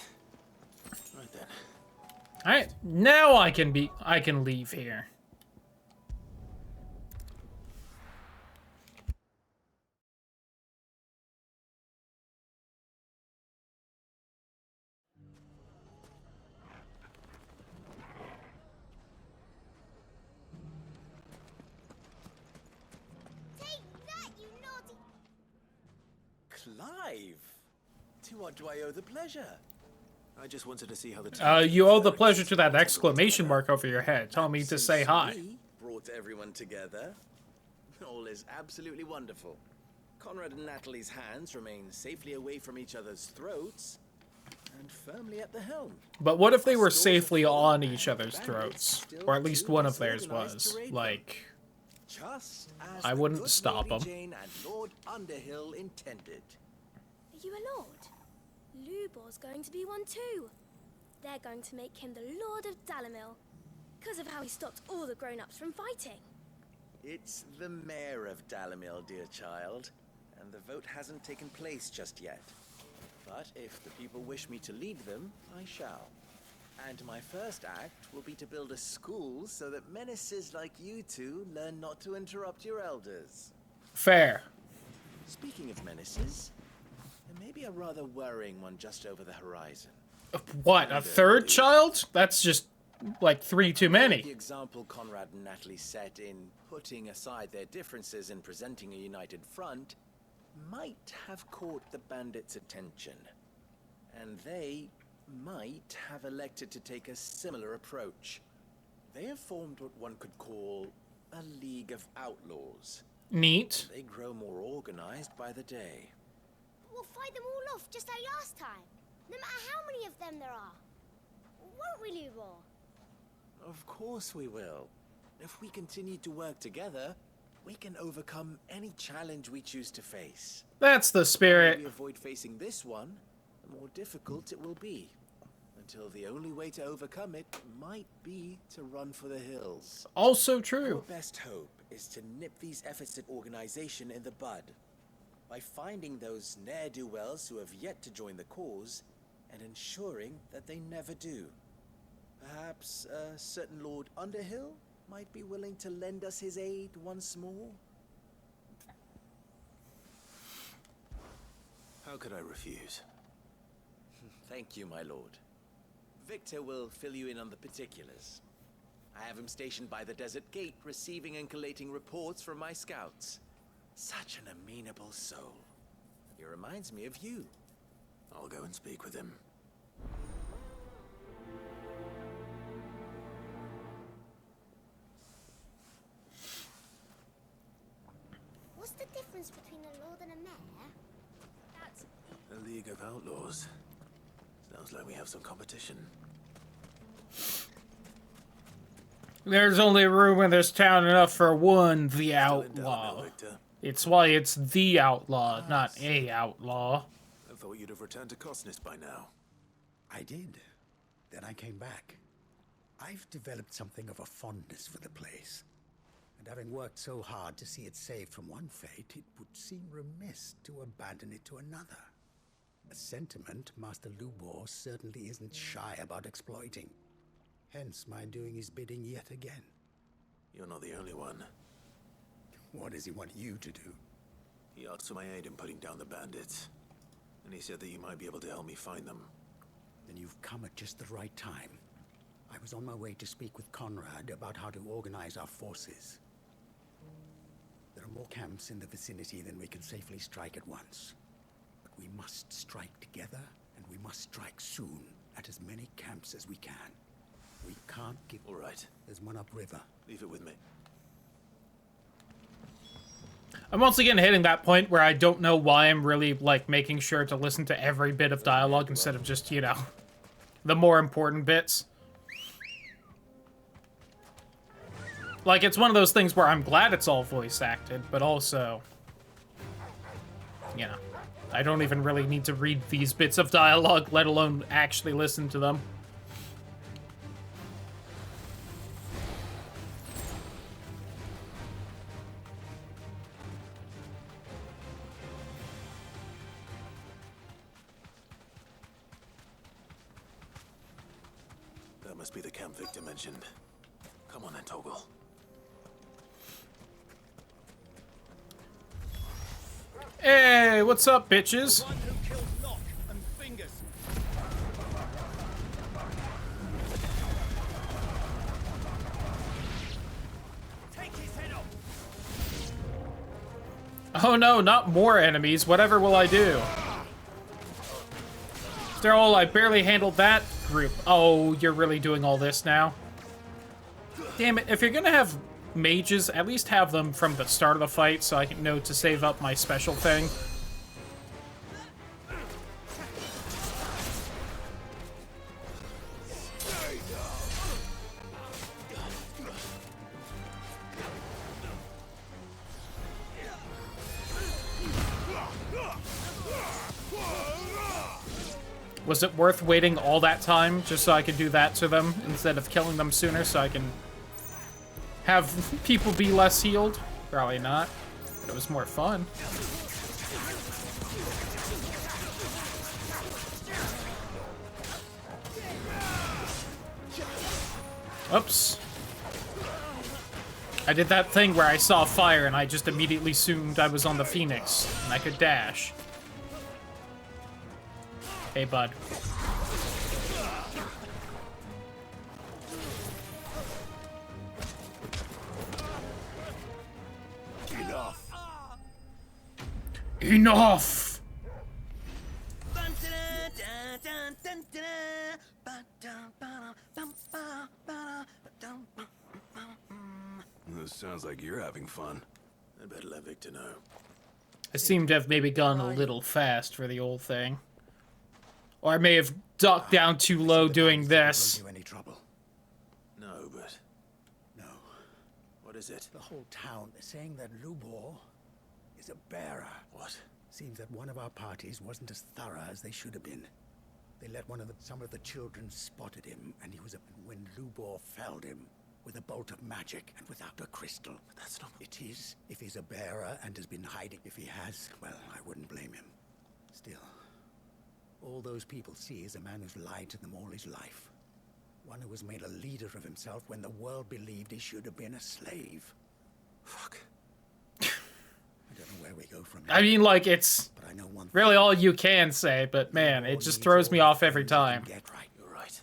Right then. Alright, now I can leave here. Clive! To what do I owe the pleasure? I just wanted to see how the You owe the pleasure to that exclamation mark over your head. Tell me to say hi. Brought everyone together. All is absolutely wonderful. Conrad and Natalie's hands remain safely away from each other's throats and firmly at the helm. But what if they were safely on each other's throats? Or at least one of theirs was. Like, Just as I the wouldn't good stop Lady them. Jane and Lord Underhill intended. Are you a lord? Lubor's going to be one too. They're going to make him the Lord of Dalimil, because of how he stopped all the grown-ups from fighting. It's the mayor of Dalimil, dear child, and the vote hasn't taken place just yet. But if the people wish me to lead them, I shall. And my first act will be to build a school so that menaces like you two learn not to interrupt your elders. fair. Speaking of menaces, there may be a rather worrying one just over the horizon. What, a third child? That's just, like, 3 too The many. example Conrad and Natalie set in putting aside their differences and presenting a united front might have caught the bandits' attention. And they might have elected to take a similar approach. They have formed what one could call a League of Outlaws. Neat. They grow more organized by the day. We'll fight them all off just like last time, no matter how many of them there are. Won't we, Lubor? Of course we will. If we continue to work together, we can overcome any challenge we choose to face. That's the If spirit. we avoid facing this one, the more difficult it will be. Until the only way to overcome it might be to run for the hills. Also true. Our best hope is to nip these efforts at organization in the bud by finding those ne'er-do-wells who have yet to join the cause and ensuring that they never do. Perhaps a certain Lord Underhill might be willing to lend us his aid once more? How could I refuse? Thank you, my lord. Victor will fill you in on the particulars. I have him stationed by the desert gate, receiving and collating reports from my scouts. Such an amenable soul. He reminds me of you. I'll go and speak with him. What's the difference between a lord and a mayor? That's... A League of Outlaws. Sounds like we have some competition. There's only room in this town enough for one, the outlaw. It's why it's the outlaw, not a outlaw. I thought you'd have returned to Cosness by now. I did. Then I came back. I've developed something of a fondness for the place. And having worked so hard to see it saved from one fate, it would seem remiss to abandon it to another. A sentiment Master Lubor certainly isn't shy about exploiting. Hence my doing his bidding yet again. You're not the only one. What does he want you to do? He asked for my aid in putting down the bandits. And he said that you might be able to help me find them. Then you've come at just the right time. I was on my way to speak with Conrad about how to organize our forces. There are more camps in the vicinity than we can safely strike at once. But we must strike together, and we must strike soon at as many camps as we can. We can't give... All right. There's one upriver. Leave it with me. I'm once again hitting that point where I don't know why I'm really, like, making sure to listen to every bit of dialogue instead of just, you know, the more important bits. Like, it's one of those things where I'm glad it's all voice acted, but also, you know, I don't even really need to read these bits of dialogue, let alone actually listen to them. That must be the camp Victor mentioned. Come on then, Toggle. Hey, what's up, bitches? Oh no, not more enemies. Whatever will I do? Daryl, I barely handled that group. Oh, you're really doing all this now? Damn it, if you're gonna have mages, at least have them from the start of the fight so I can know to save up my special thing. Was it worth waiting all that time just so I could do that to them instead of killing them sooner so I can have people be less healed? Probably not, but it was more fun. Oops. I did that thing where I saw fire and I just immediately assumed I was on the Phoenix and I could dash. Hey, bud. Enough. Enough! This sounds like you're having fun. I better let Victor know. I seem to have maybe gone a little fast for the old thing. Or I may have ducked down too low doing this. You any trouble? No, but... No. is it? The whole town, they're saying that Lubor is a bearer. What? Seems that one of our parties wasn't as thorough as they should have been. They let some of the children spotted him, and he was when Lubor felled him with a bolt of magic and without a crystal. But that's not... It is, if he's a bearer and has been hiding. If he has, well, I wouldn't blame him. Still, all those people see is a man who's lied to them all his life. One who has made a leader of himself when the world believed he should have been a slave. Fuck. I don't know where we go from here. I mean, like, it's but I know one really all you can say, but man, it just throws me off every time. Get right. You're right.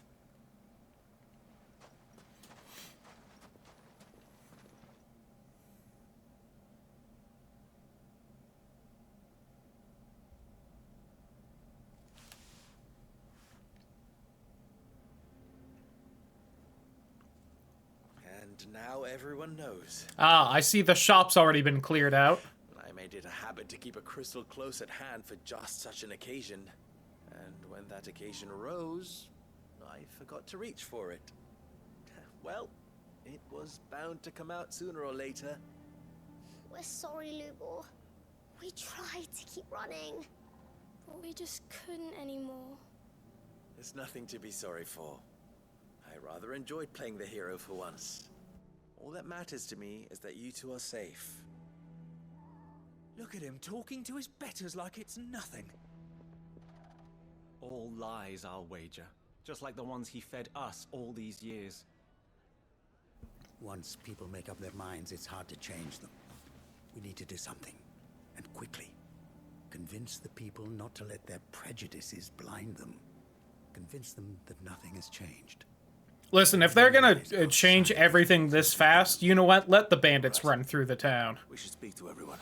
And now everyone knows. Ah, I see the shop's already been cleared out. I made it a habit to keep a crystal close at hand for just such an occasion. And when that occasion arose, I forgot to reach for it. Well, it was bound to come out sooner or later. We're sorry, Lubor. We tried to keep running, but we just couldn't anymore. There's nothing to be sorry for. I rather enjoyed playing the hero for once. All that matters to me is that you two are safe. Look at him talking to his betters like it's nothing. All lies, I'll wager. Just like the ones he fed us all these years. Once people make up their minds, it's hard to change them. We need to do something, and quickly. Convince the people not to let their prejudices blind them. Convince them that nothing has changed. Listen, if they're gonna change everything this fast, you know what? Let the bandits run through the town. We should speak to everyone.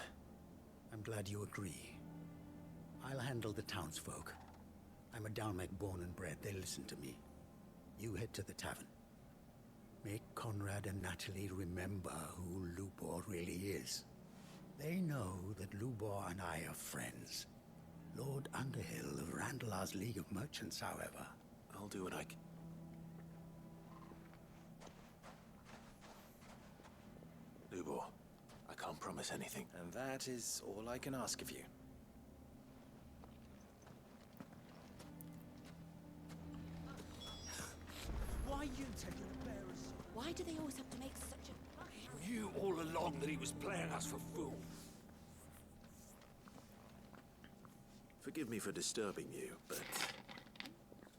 I'm glad you agree. I'll handle the townsfolk. I'm a Dalmec born and bred. They listen to me. You head to the tavern. Make Conrad and Natalie remember who Lubor really is. They know that Lubor and I are friends. Lord Underhill of Randalar's League of Merchants, however. I'll do what I can. Lubor, I can't promise anything. And that is all I can ask of you. Why you taking the bearers? Why do they always have to make such a fuss? He knew all along that he was playing us for fools. Forgive me for disturbing you, but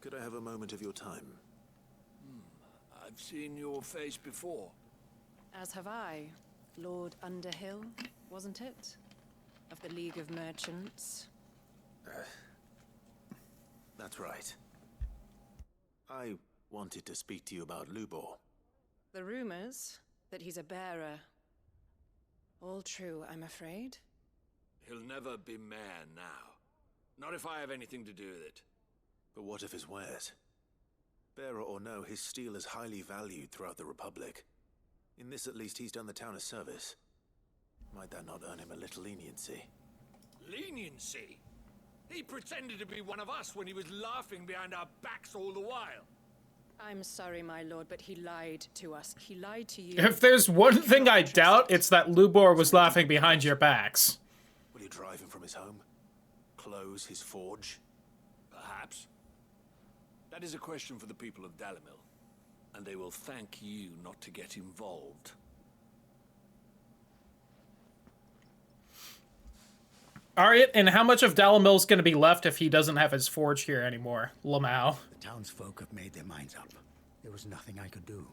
could I have a moment of your time? I've seen your face before. As have I. Lord Underhill, wasn't it? Of the League of Merchants. That's right. I wanted to speak to you about Lubor. The rumors that he's a bearer. All true, I'm afraid. He'll never be mayor now. Not if I have anything to do with it. But what of his wares? Bearer or no, his steel is highly valued throughout the Republic. In this, at least, he's done the town a service. Might that not earn him a little leniency? Leniency? He pretended to be one of us when he was laughing behind our backs all the while. I'm sorry, my lord, but he lied to us. He lied to you. If there's one thing I doubt, it's that Lubor was laughing behind your backs. Will you drive him from his home? Close his forge? Perhaps. That is a question for the people of Dalimil. And they will thank you not to get involved. Alright, and how much of Dalimil's gonna be left if he doesn't have his forge here anymore, Lamau? The townsfolk have made their minds up. There was nothing I could do.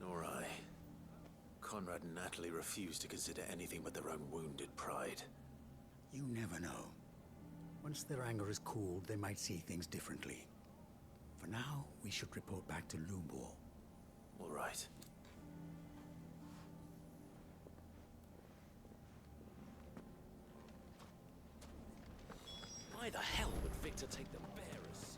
Nor I. Conrad and Natalie refused to consider anything but their own wounded pride. You never know. Once their anger is cooled, they might see things differently. For now, we should report back to Lubor. All right. Why the hell would Victor take the bearers?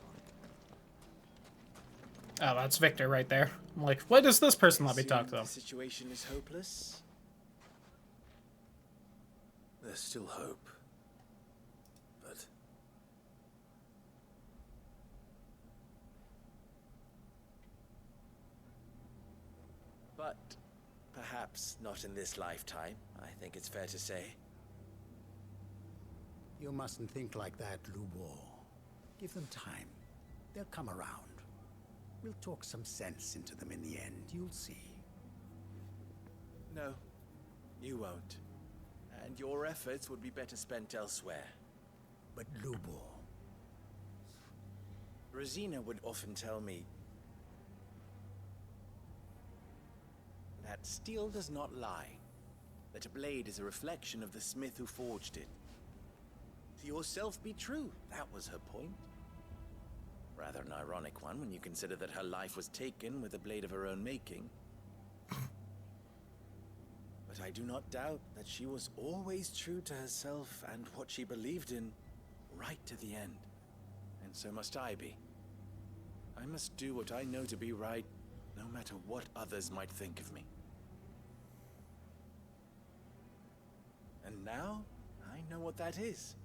Oh, that's Victor right there. I'm like, why does this person let me talk to them? The situation is hopeless. There's still hope. But Perhaps not in this lifetime, I think it's fair to say. You mustn't think like that, Lubor. Give them time. They'll come around. We'll talk some sense into them in the end, you'll see. No, you won't. And your efforts would be better spent elsewhere. But Lubor... Rosina would often tell me that steel does not lie, that a blade is a reflection of the smith who forged it. To yourself be true, that was her point. Rather an ironic one when you consider that her life was taken with a blade of her own making. But I do not doubt that she was always true to herself and what she believed in, right to the end. And so must I be. I must do what I know to be right, no matter what others might think of me. And now, I know what that is.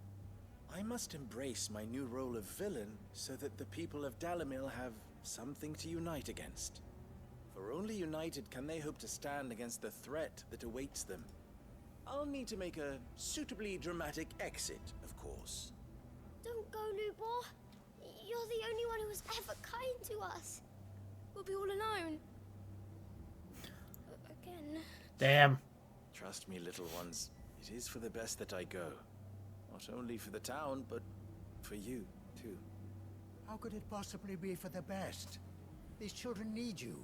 I must embrace my new role of villain so that the people of Dalimil have something to unite against. For only united can they hope to stand against the threat that awaits them. I'll need to make a suitably dramatic exit, of course. Don't go, Lubor. You're the only one who was ever kind to us. We'll be all alone. Again. Damn. Trust me, little ones. It is for the best that I go. Not only for the town, but for you, too. How could it possibly be for the best? These children need you.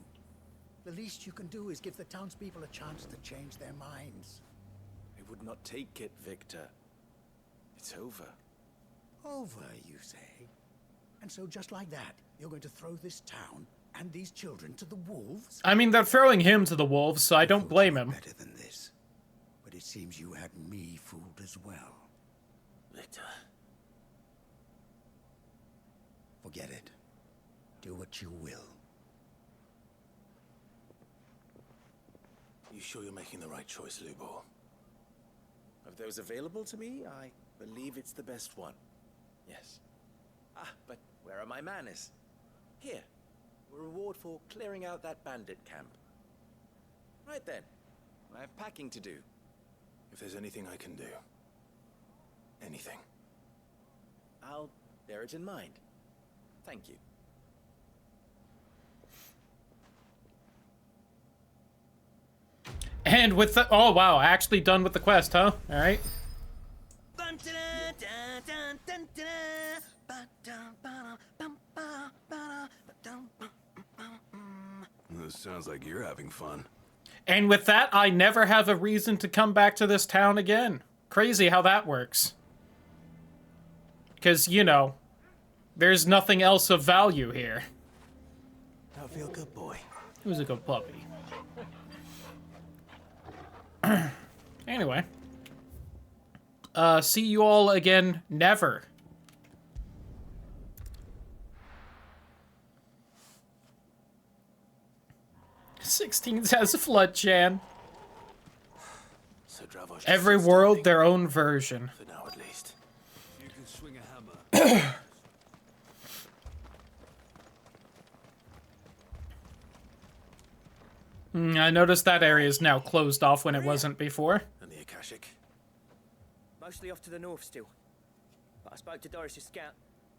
The least you can do is give the townspeople a chance to change their minds. I would not take it, Victor. It's over. Over, you say? And so just like that, you're going to throw this town and these children to the wolves? I mean, they're throwing him to the wolves, so I don't blame him. Better than this. But it seems you had me fooled as well. Victor. Forget it. Do what you will. You sure you're making the right choice, Lubor? Of those available to me, I believe it's the best one. Yes. Ah, but where are my manners? Here. A reward for clearing out that bandit camp. Right then. I have packing to do. If there's anything I can do. Anything. I'll bear it in mind. Thank you. And with the... Oh, wow. Actually done with the quest, huh? Alright. This sounds like you're having fun. And with that, I never have a reason to come back to this town again. Crazy how that works. Because, you know, there's nothing else of value here. I feel good, boy. He was a good puppy. Anyway. See you all again never. '16 has a flood, Chan. So Dravosh Every world, their own version. For now, at least. You can swing a hammer. I noticed that area is now closed off when it wasn't before. And the Akashic? Mostly off to the north still. But I spoke to Doris' scout.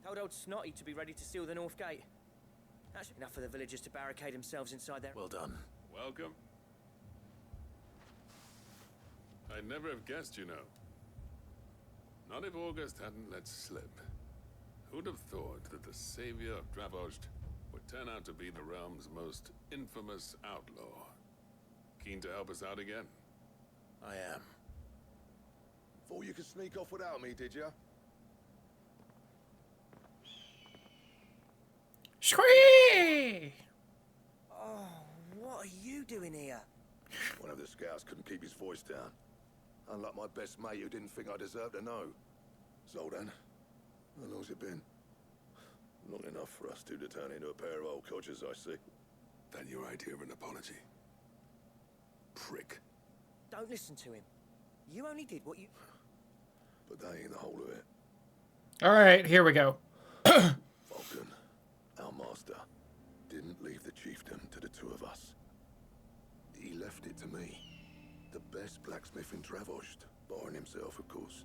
Told old Snotty to be ready to seal the north gate. That's enough for the villagers to barricade themselves inside there. Well done. Welcome. I'd never have guessed, you know. Not if August hadn't let slip. Who'd have thought that the savior of Dravost would turn out to be the realm's most infamous outlaw? Keen to help us out again? I am. Thought you could sneak off without me, did ya? Squee! Oh, what are you doing here? One of the scouts couldn't keep his voice down. Unlike my best mate who didn't think I deserved to know. Zoltan, how long's it been? Long enough for us two to turn into a pair of old codgers, I see. Then your idea of an apology? Prick. Don't listen to him. You only did what you... But that ain't the whole of it. Alright, here we go. Vulcan, our master, didn't leave the chieftain to the two of us. He left it to me. The best blacksmith in Dravost, barring himself, of course.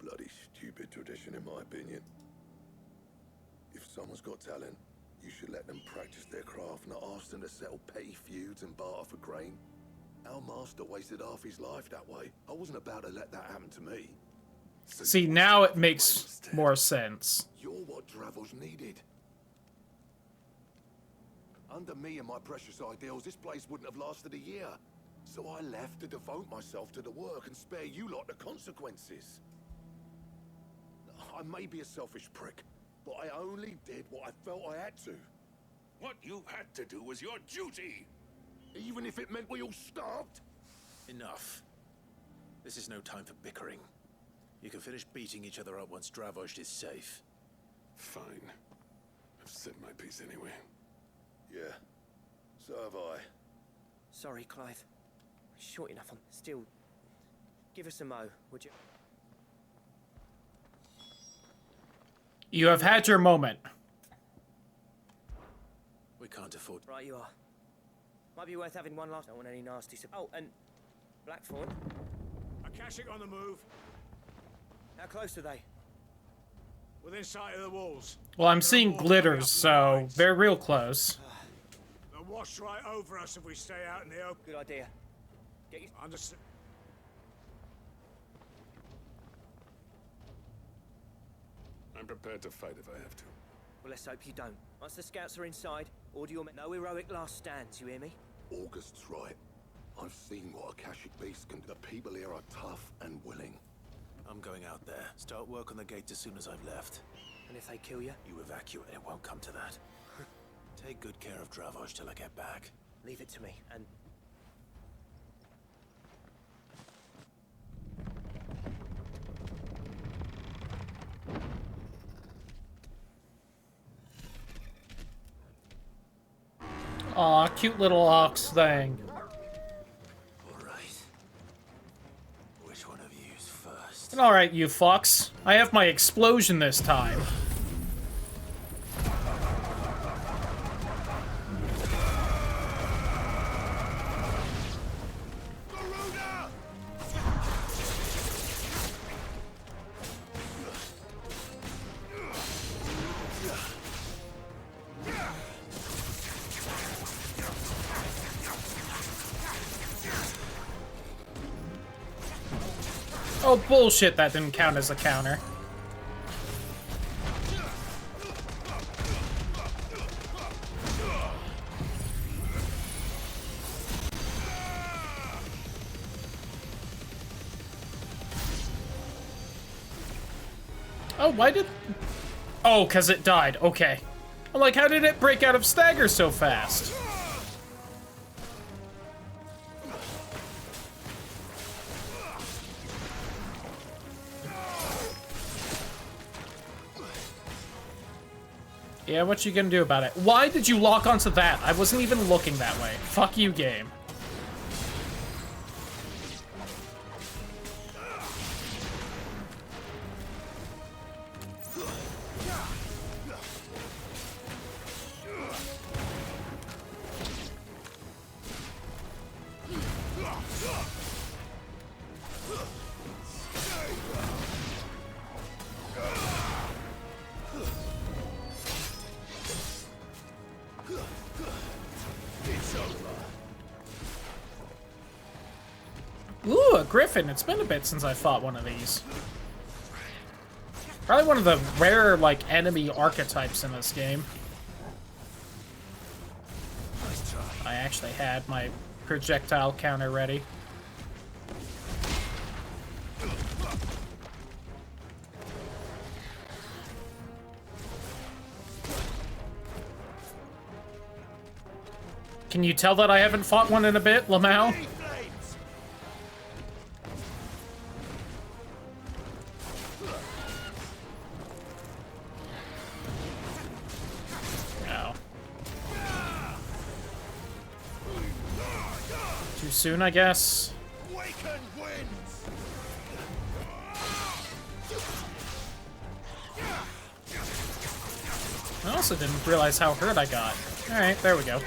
Bloody stupid tradition, in my opinion. If someone's got talent, you should let them practice their craft, not ask them to settle petty feuds and barter for grain. Our master wasted half his life that way. I wasn't about to let that happen to me. See, now it makes more sense. You're what Dravost needed. Under me and my precious ideals, this place wouldn't have lasted a year. So I left to devote myself to the work and spare you lot the consequences. I may be a selfish prick, but I only did what I felt I had to. What you had to do was your duty. Even if it meant we all starved? Enough. This is no time for bickering. You can finish beating each other up once Dravost is safe. Fine. I've said my piece anyway. Yeah, so have I. Sorry, Clive. Short enough on. Still, give us a mo, would you? You have had your moment. We can't afford. Right, you are. Might be worth having one last. Don't want any nasty. Oh, and Blackthorn. Akashic on the move. How close are they? Within sight of the walls. Well, I'm seeing glitters, so they're real close. They'll wash right over us if we stay out in the open. Good idea. Get you. Understood. I'm prepared to fight if I have to. Well, let's hope you don't. Once the scouts are inside, order your men. No heroic last stands, you hear me? August's right. I've seen what Akashic beasts can do. The people here are tough and willing. I'm going out there. Start work on the gate as soon as I've left. And if they kill you? You evacuate. It won't come to that. Take good care of Dravost till I get back. Leave it to me, and... Aw, cute little ox thing. Which one of you's first? Alright, you fucks. I have my explosion this time. Oh, bullshit, that didn't count as a counter. Oh, why did... Oh, because it died. Okay. I'm like, how did it break out of stagger so fast? Yeah, what you gonna do about it? Why did you lock onto that? I wasn't even looking that way. Fuck you, game. Ooh, a griffin. It's been a bit since I fought one of these. Probably one of the rare, like, enemy archetypes in this game. I actually had my projectile counter ready. Can you tell that I haven't fought one in a bit, Lamau? Soon, I guess. I also didn't realize how hurt I got. Alright, there we go.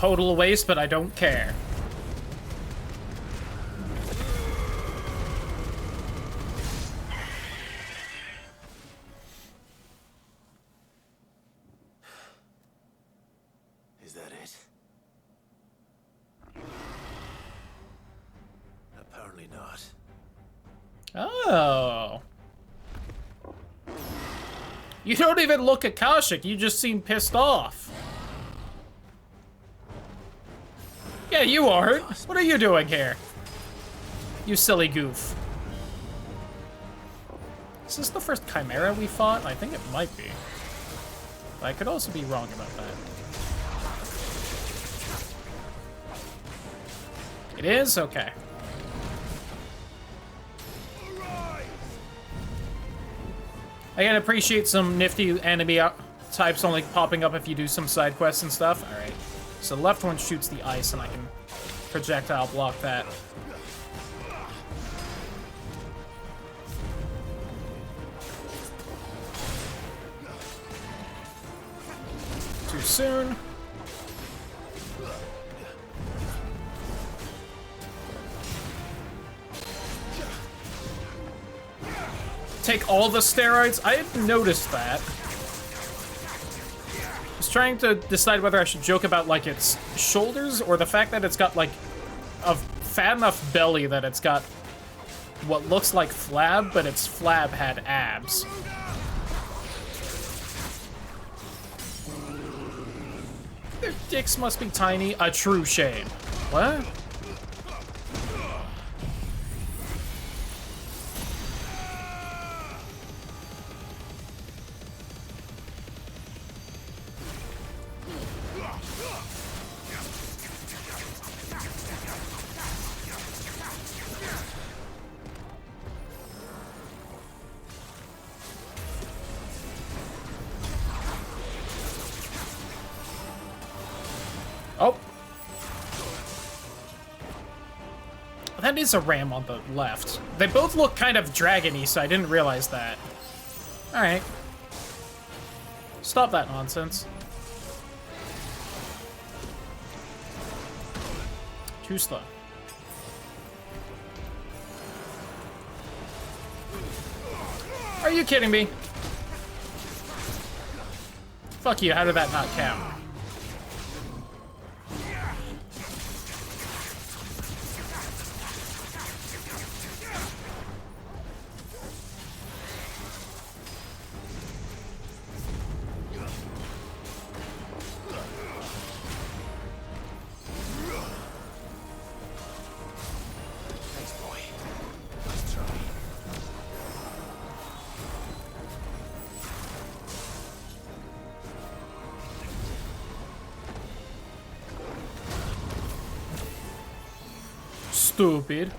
total waste, but I don't care. Is that it? Apparently not. Oh. You don't even look Akashic, you just seem pissed off. Yeah, you are. What are you doing here? You silly goof. Is this the first Chimera we fought? I think it might be. But I could also be wrong about that. It is? Okay. I can appreciate some nifty enemy types only popping up if you do some side quests and stuff. Alright. So the left one shoots the ice and I can projectile block that. Too soon. Take all the steroids? I didn't notice that. I was trying to decide whether I should joke about, like, its shoulders or the fact that it's got, like, a fat enough belly that it's got what looks like flab, but its flab had abs. Their dicks must be tiny. A true shame. What? Oh. That is a ram on the left. They both look kind of dragon-y, so I didn't realize that. Alright. Stop that nonsense. Too slow. Are you kidding me? Fuck you, how did that not count? Stupid.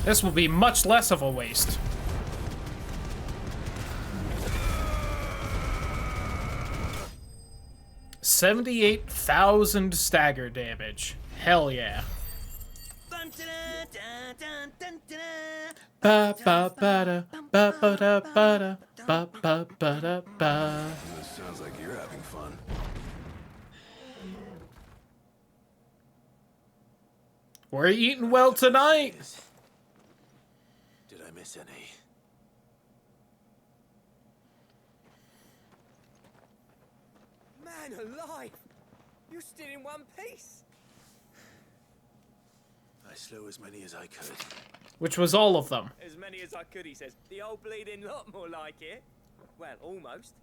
This will be much less of a waste. $78,000 stagger damage. Hell yeah. Ba ba ba da ba ba da ba da ba ba ba da ba. This sounds like you're having fun. We're eating well tonight. Did I miss any? Man alive! You're still in one piece! I slew as many as I could. Which was all of them. As many as I could, he says. The old bleeding lot, more like it. Well, almost.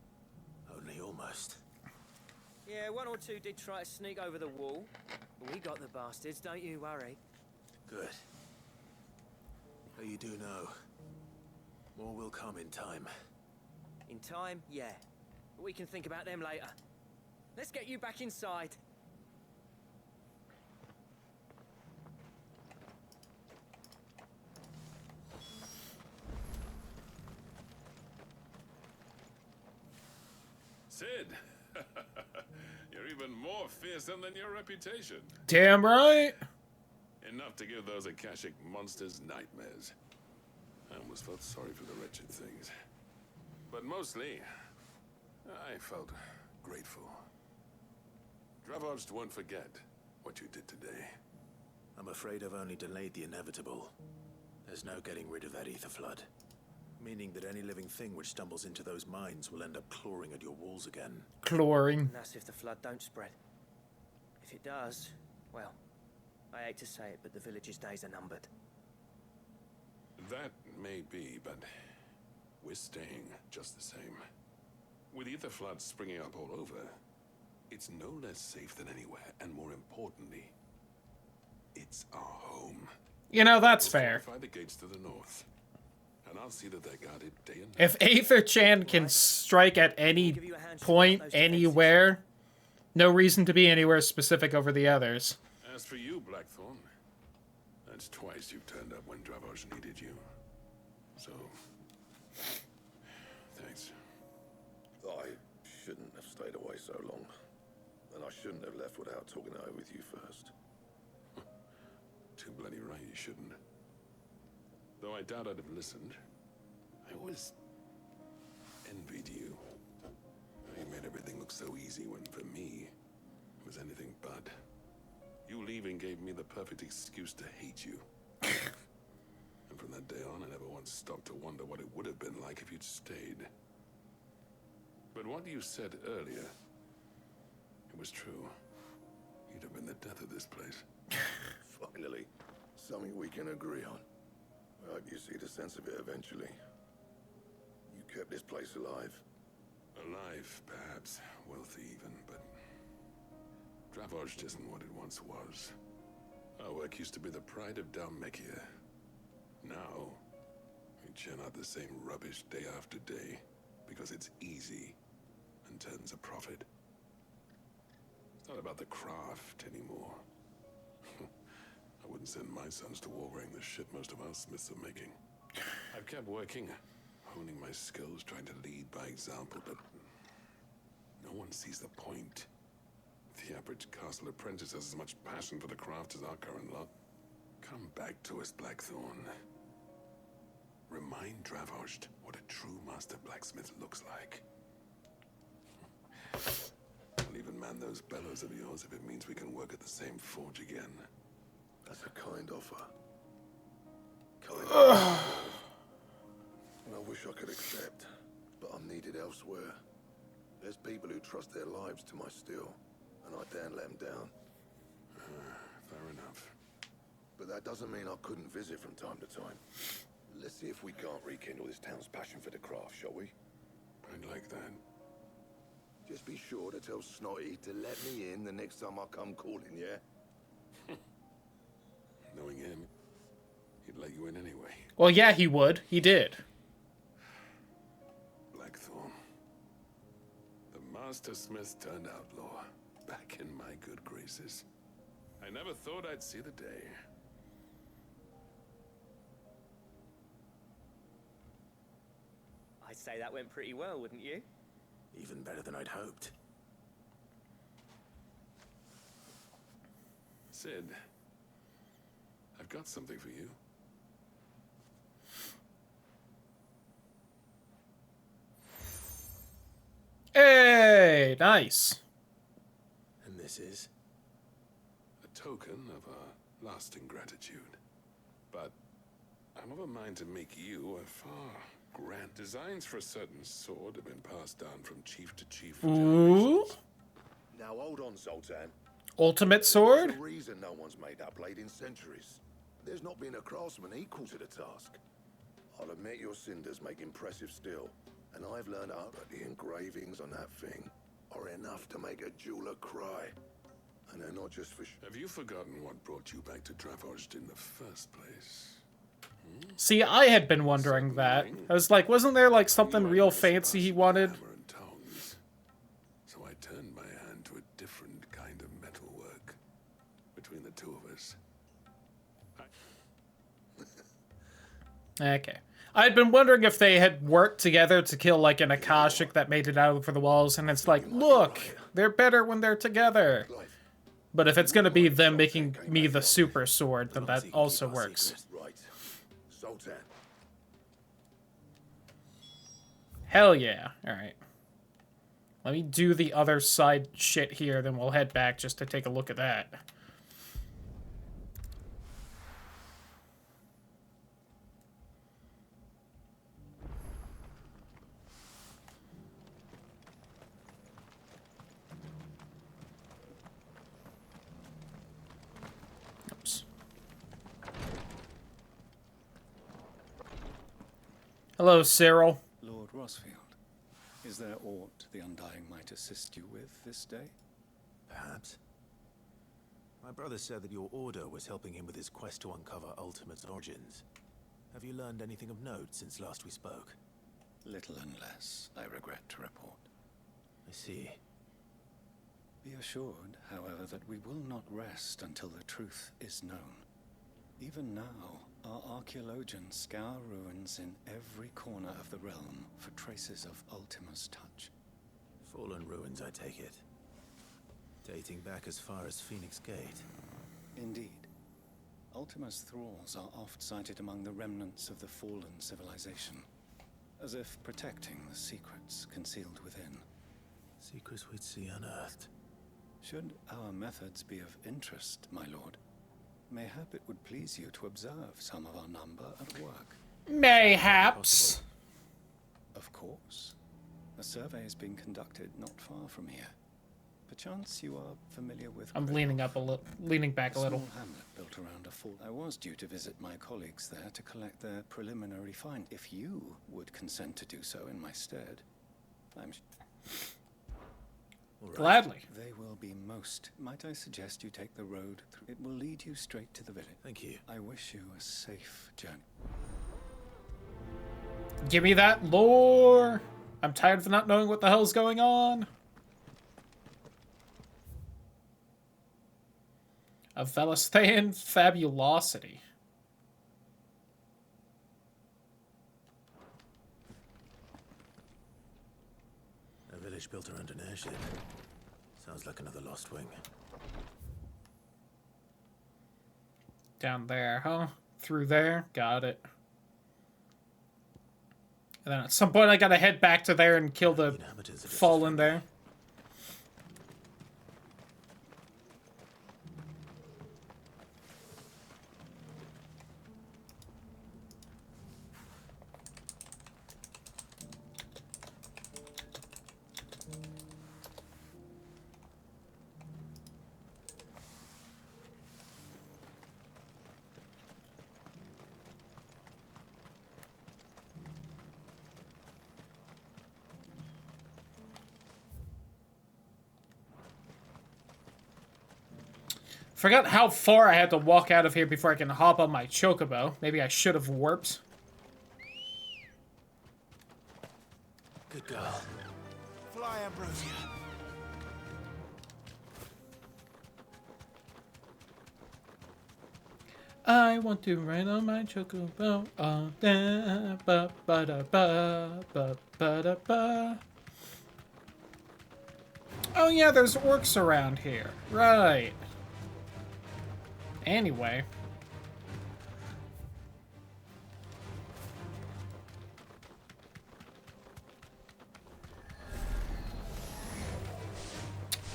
Only almost. Yeah, one or two did try to sneak over the wall. But we got the bastards, don't you worry. Good. But you do know, more will come in time. In time, yeah. But we can think about them later. Let's get you back inside. Sid, you're even more fearsome than your reputation. Damn right. Enough to give those Akashic monsters nightmares. I almost felt sorry for the wretched things. But mostly, I felt grateful. Dravoged won't forget what you did today. I'm afraid I've only delayed the inevitable. There's no getting rid of that ether flood. Meaning that any living thing which stumbles into those mines will end up clawing at your walls again. Clawing. And that's if the flood don't spread. If it does, well, I hate to say it, but the village's days are numbered. That may be, but we're staying just the same. With ether floods springing up all over, it's no less safe than anywhere, and more importantly, it's our home. You know, that's We'll fair. fortify the gates to the north, and I'll see that they're guarded day and night. If Aether Chan can strike at any point, anywhere, no reason to be anywhere specific over the others. As for you, Blackthorn, that's twice you've turned up when Dravos needed you. So, thanks. I shouldn't have stayed away so long. And I shouldn't have left without talking it over with you first. Too bloody right you shouldn't. Though I doubt I'd have listened. I always envied you. You made everything look so easy when, for me, it was anything but. You leaving gave me the perfect excuse to hate you. And from that day on, I never once stopped to wonder what it would have been like if you'd stayed. But what you said earlier, it was true. You'd have been the death of this place. Finally, something we can agree on. I hope you see the sense of it eventually. You kept this place alive. Alive, perhaps. Wealthy even, but Dravoged isn't what it once was. Our work used to be the pride of Dalmekia. Now, we churn out the same rubbish day after day because it's easy and turns a profit. It's not about the craft anymore. I wouldn't send my sons to war wearing the shit most of our smiths are making. I've kept working, honing my skills, trying to lead by example, but no one sees the point. The average castle apprentice has as much passion for the craft as our current lot. Come back to us, Blackthorn. Remind Dravoged what a true master blacksmith looks like. I'll even man those bellows of yours if it means we can work at the same forge again. That's a kind offer. Kind offer. And I wish I could accept, but I'm needed elsewhere. There's people who trust their lives to my steel, and I daren't let them down. Fair enough. But that doesn't mean I couldn't visit from time to time. Let's see if we can't rekindle this town's passion for the craft, shall we? I'd like that. Just be sure to tell Snotty to let me in the next time I come calling, yeah? Knowing him, he'd let you in anyway. Well, yeah, he would. He did. Blackthorn. The Master Smith turned outlaw. Back in my good graces. I never thought I'd see the day. I'd say that went pretty well, wouldn't you? Even better than I'd hoped. Sid, I've got something for you. Hey, nice. And this is? A token of our lasting gratitude. But I'm of a mind to make you a far grand. Designs for a certain sword have been passed down from chief to chief for generations. Now hold on, Sultan. Ultimate sword? There's a reason no one's made that blade in centuries. There's not been a craftsman equal to the task. I'll admit your cinders make impressive steel, and I've learned out that the engravings on that thing are enough to make a jeweler cry. And they're not just for Have you forgotten what brought you back to Dravoged in the first place? See, I had been wondering that. I was like, wasn't there like something real fancy he wanted? hours. Okay. I'd been wondering if they had worked together to kill, like, an Akashic that made it out over the walls, and it's like, look, they're better when they're together. But if it's gonna be them making me the super sword, then that also works. Right. Sultan. Hell yeah. Alright. Let me do the other side shit here, then we'll head back just to take a look at that. Oops. Hello, Cyril. Lord Rosfield, is there aught the Undying might assist you with this day? Perhaps. My brother said that your order was helping him with his quest to uncover Ultimate's origins. Have you learned anything of note since last we spoke? Little and less, I regret to report. I see. Be assured, however, that we will not rest until the truth is known. Even now, our archaeologians scour ruins in every corner of the realm for traces of Ultima's touch. Fallen ruins, I take it. Dating back as far as Phoenix Gate. Indeed. Ultima's thralls are oft sighted among the remnants of the fallen civilization, as if protecting the secrets concealed within. Secrets we'd see unearthed. Should our methods be of interest, my lord, mayhap it would please you to observe some of our number at work. Mayhaps. Of course. A survey is being conducted not far from here. Perchance you are familiar with... I'm leaning back a little. Small hamlet built around a fort. I was due to visit my colleagues there to collect their preliminary find. If you would consent to do so in my stead, I'm... Right. Gladly. They will be most. Might I suggest you take the road through? It will lead you straight to the village. Thank you. I wish you a safe journey. Give me that lore. I'm tired of not knowing what the hell's going on. A Velesthean fabulosity. A village built around an airship. Sounds like another lost wing. Down there, huh? Through there? Got it. And then at some point I gotta head back to there and kill the fallen there. Forgot how far I had to walk out of here before I can hop on my chocobo. Maybe I should have warped. Good girl. Fly, Ambrosia. I want to ride on my chocobo all day. Ba ba da ba ba ba da ba. Oh yeah, there's orcs around here. Right. Anyway.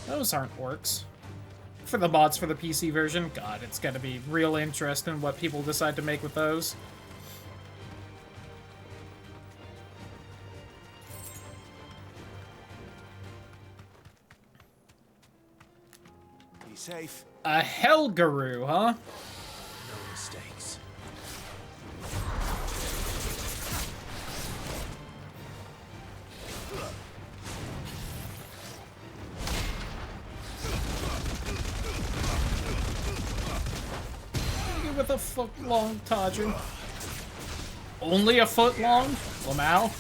Those aren't orcs. For the mods for the PC version, God, it's gonna be real interesting what people decide to make with those. Be safe. A Helgaroo, huh? No mistakes. With a foot long, Tajin. Only a foot long? Lamau?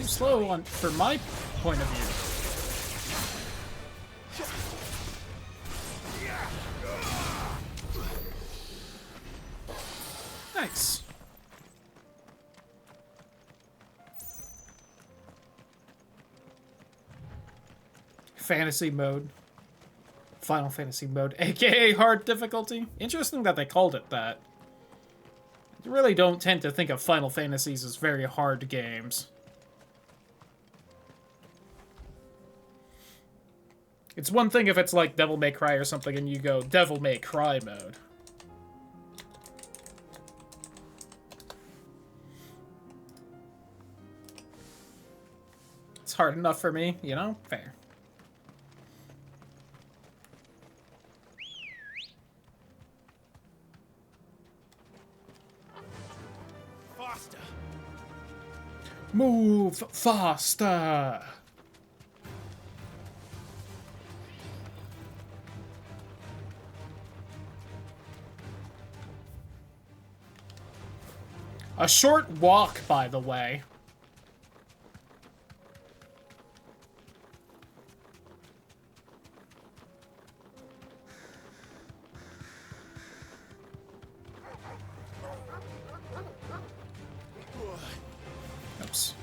Too slow on for my point of view. Nice. Fantasy mode. Final Fantasy mode, aka hard difficulty. Interesting that they called it that. I really don't tend to think of Final Fantasies as very hard games. It's one thing if it's like Devil May Cry or something and you go Devil May Cry mode. It's hard enough for me, you know? Fair. Faster! Move faster! A short walk, by the way. Oops.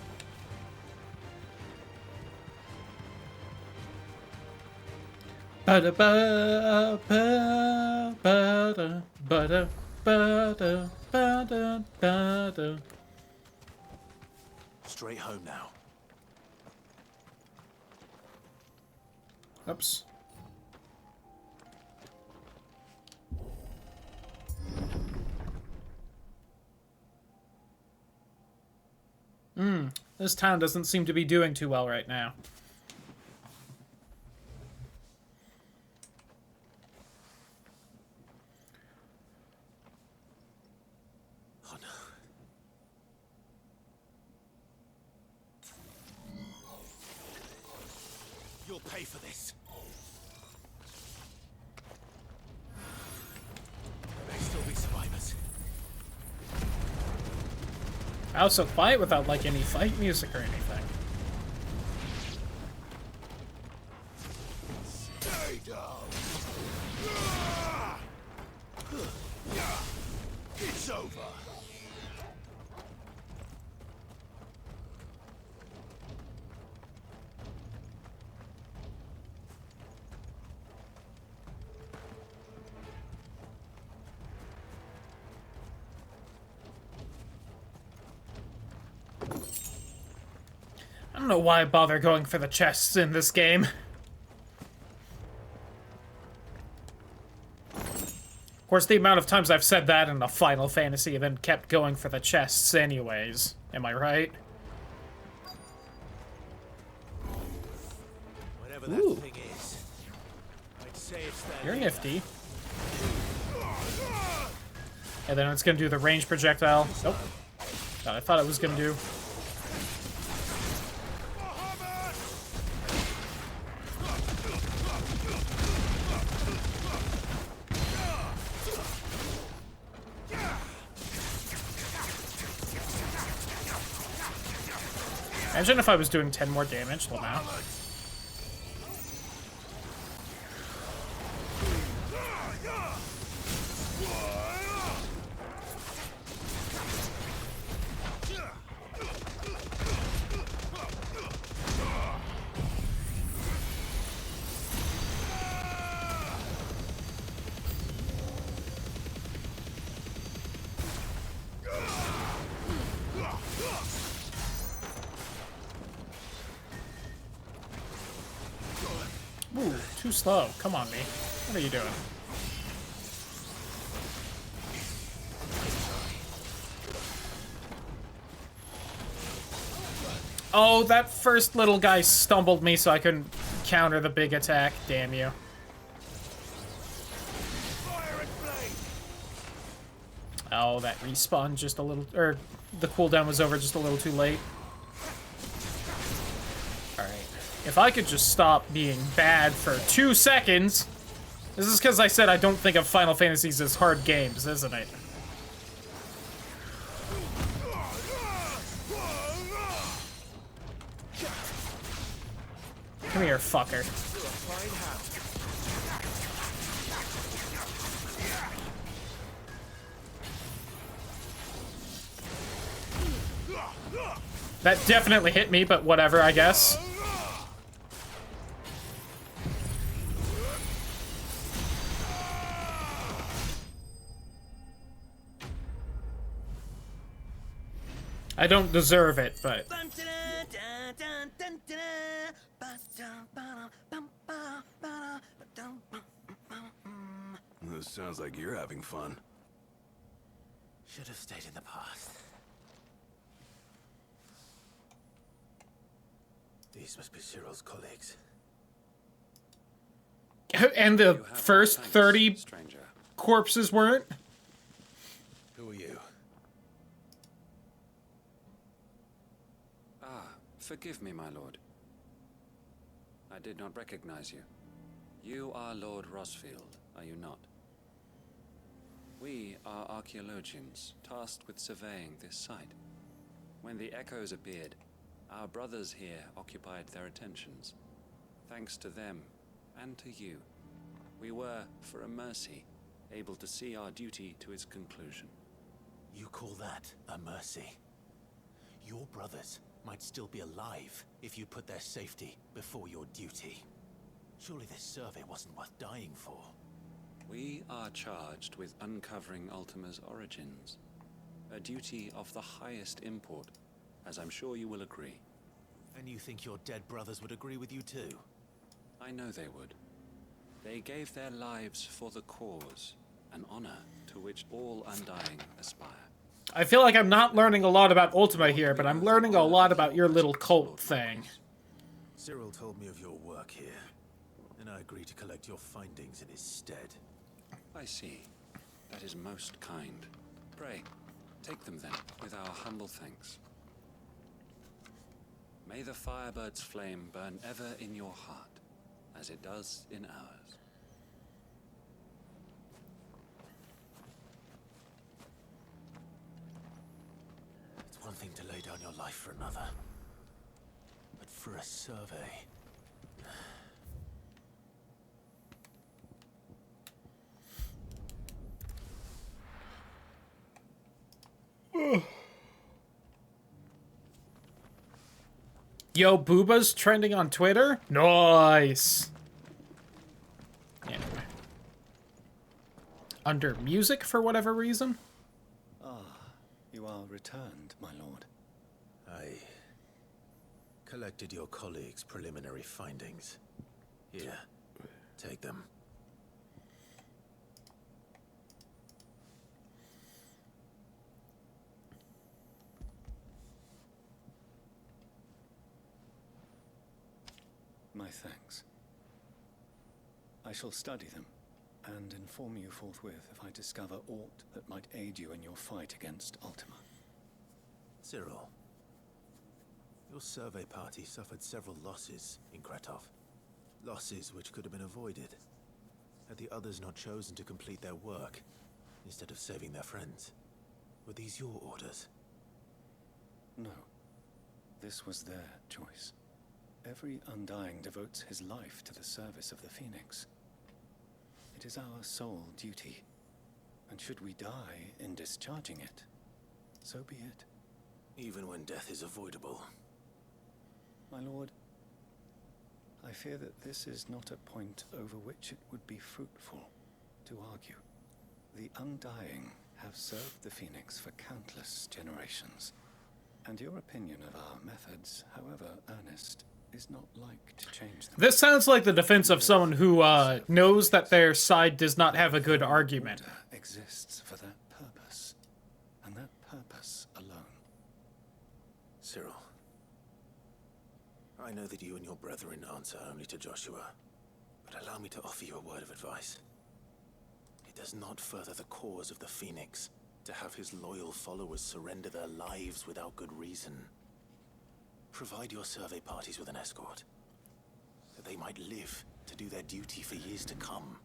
Ba-da ba ba ba-da ba-da ba-da ba-da ba-da. Straight home now. Oops. This town doesn't seem to be doing too well right now. Oh no. You'll pay for this. There may still be survivors. I was so quiet without like any fight music or anything. Stay down. It's over. I don't know why I bother going for the chests in this game. Of course, the amount of times I've said that in a Final Fantasy and then kept going for the chests anyways. Am I right? Whatever that Ooh. thing is, I'd say it's that. You're nifty. And then it's gonna do the range projectile. Nope. God, I thought it was gonna do. Imagine if I was doing 10 more damage. Well, now. Ooh, too slow. Come on, me. What are you doing? Oh, that first little guy stumbled me so I couldn't counter the big attack. Damn you. Oh, that respawn just a little... Or, the cooldown was over just a little too late. Alright. If I could just stop being bad for 2 seconds... This is because I said I don't think of Final Fantasies as hard games, isn't it? Come here, fucker. That definitely hit me, but whatever, I guess. I don't deserve it, but... This sounds like you're having fun. Should have stayed in the past. These must be Cyril's colleagues. And the first 30 corpses weren't? Who are you? Ah, forgive me, my lord. I did not recognize you. You are Lord Rosfield, are you not? We are archaeologians, tasked with surveying this site. When the echoes appeared, our brothers here occupied their attentions. Thanks to them, and to you, we were, for a mercy, able to see our duty to its conclusion. You call that a mercy? Your brothers might still be alive if you put their safety before your duty. Surely this survey wasn't worth dying for. We are charged with uncovering Ultima's origins, a duty of the highest import, as I'm sure you will agree. And you think your dead brothers would agree with you too? I know they would. They gave their lives for the cause, an honor to which all Undying aspire. I feel like I'm not learning a lot about Ultima here, but I'm learning a lot about your little cult thing. Cyril told me of your work here, and I agreed to collect your findings in his stead. I see. That is most kind. Pray, take them then, with our humble thanks. May the Firebird's flame burn ever in your heart, as it does in ours. It's one thing to lay down your life for another, but for a survey... Yo, Booba's trending on Twitter? Nice! Anyway. Under music for whatever reason? Ah, you are returned, my lord. I collected your colleagues' preliminary findings. Here, take them. My thanks. I shall study them, and inform you forthwith if I discover aught that might aid you in your fight against Ultima. Cyril, your survey party suffered several losses in Kretov. Losses which could have been avoided, had the others not chosen to complete their work, instead of saving their friends. Were these your orders? No. This was their choice. Every Undying devotes his life to the service of the Phoenix. It is our sole duty, and should we die in discharging it, so be it. Even when death is avoidable. My lord, I fear that this is not a point over which it would be fruitful to argue. The Undying have served the Phoenix for countless generations, and your opinion of our methods, however earnest, is not like to change them. This sounds like the defense of someone who knows that their side does not have a good argument. Order exists for that purpose, and that purpose alone. Cyril, I know that you and your brethren answer only to Joshua, but allow me to offer you a word of advice. It does not further the cause of the Phoenix to have his loyal followers surrender their lives without good reason. Provide your survey parties with an escort, that they might live to do their duty for years to come.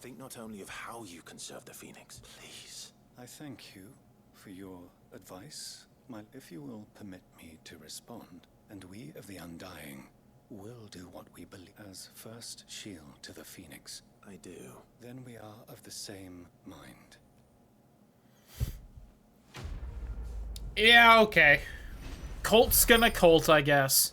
Think not only of how you can serve the Phoenix, please. I thank you for your advice. If you will permit me to respond, And we of the Undying will do what we believe as first shield to the Phoenix. I do. Then we are of the same mind. Yeah, okay. Colt's gonna Colt, I guess.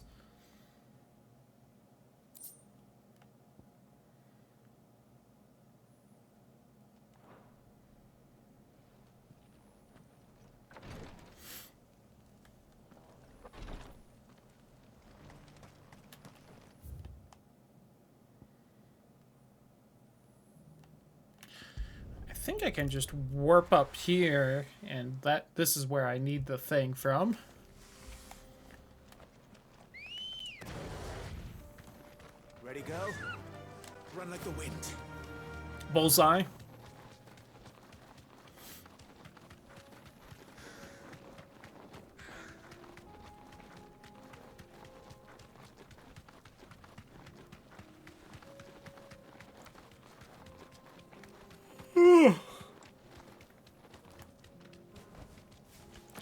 I think I can just warp up here, and this is where I need the thing from. Ready, go? Run like the wind. Bullseye.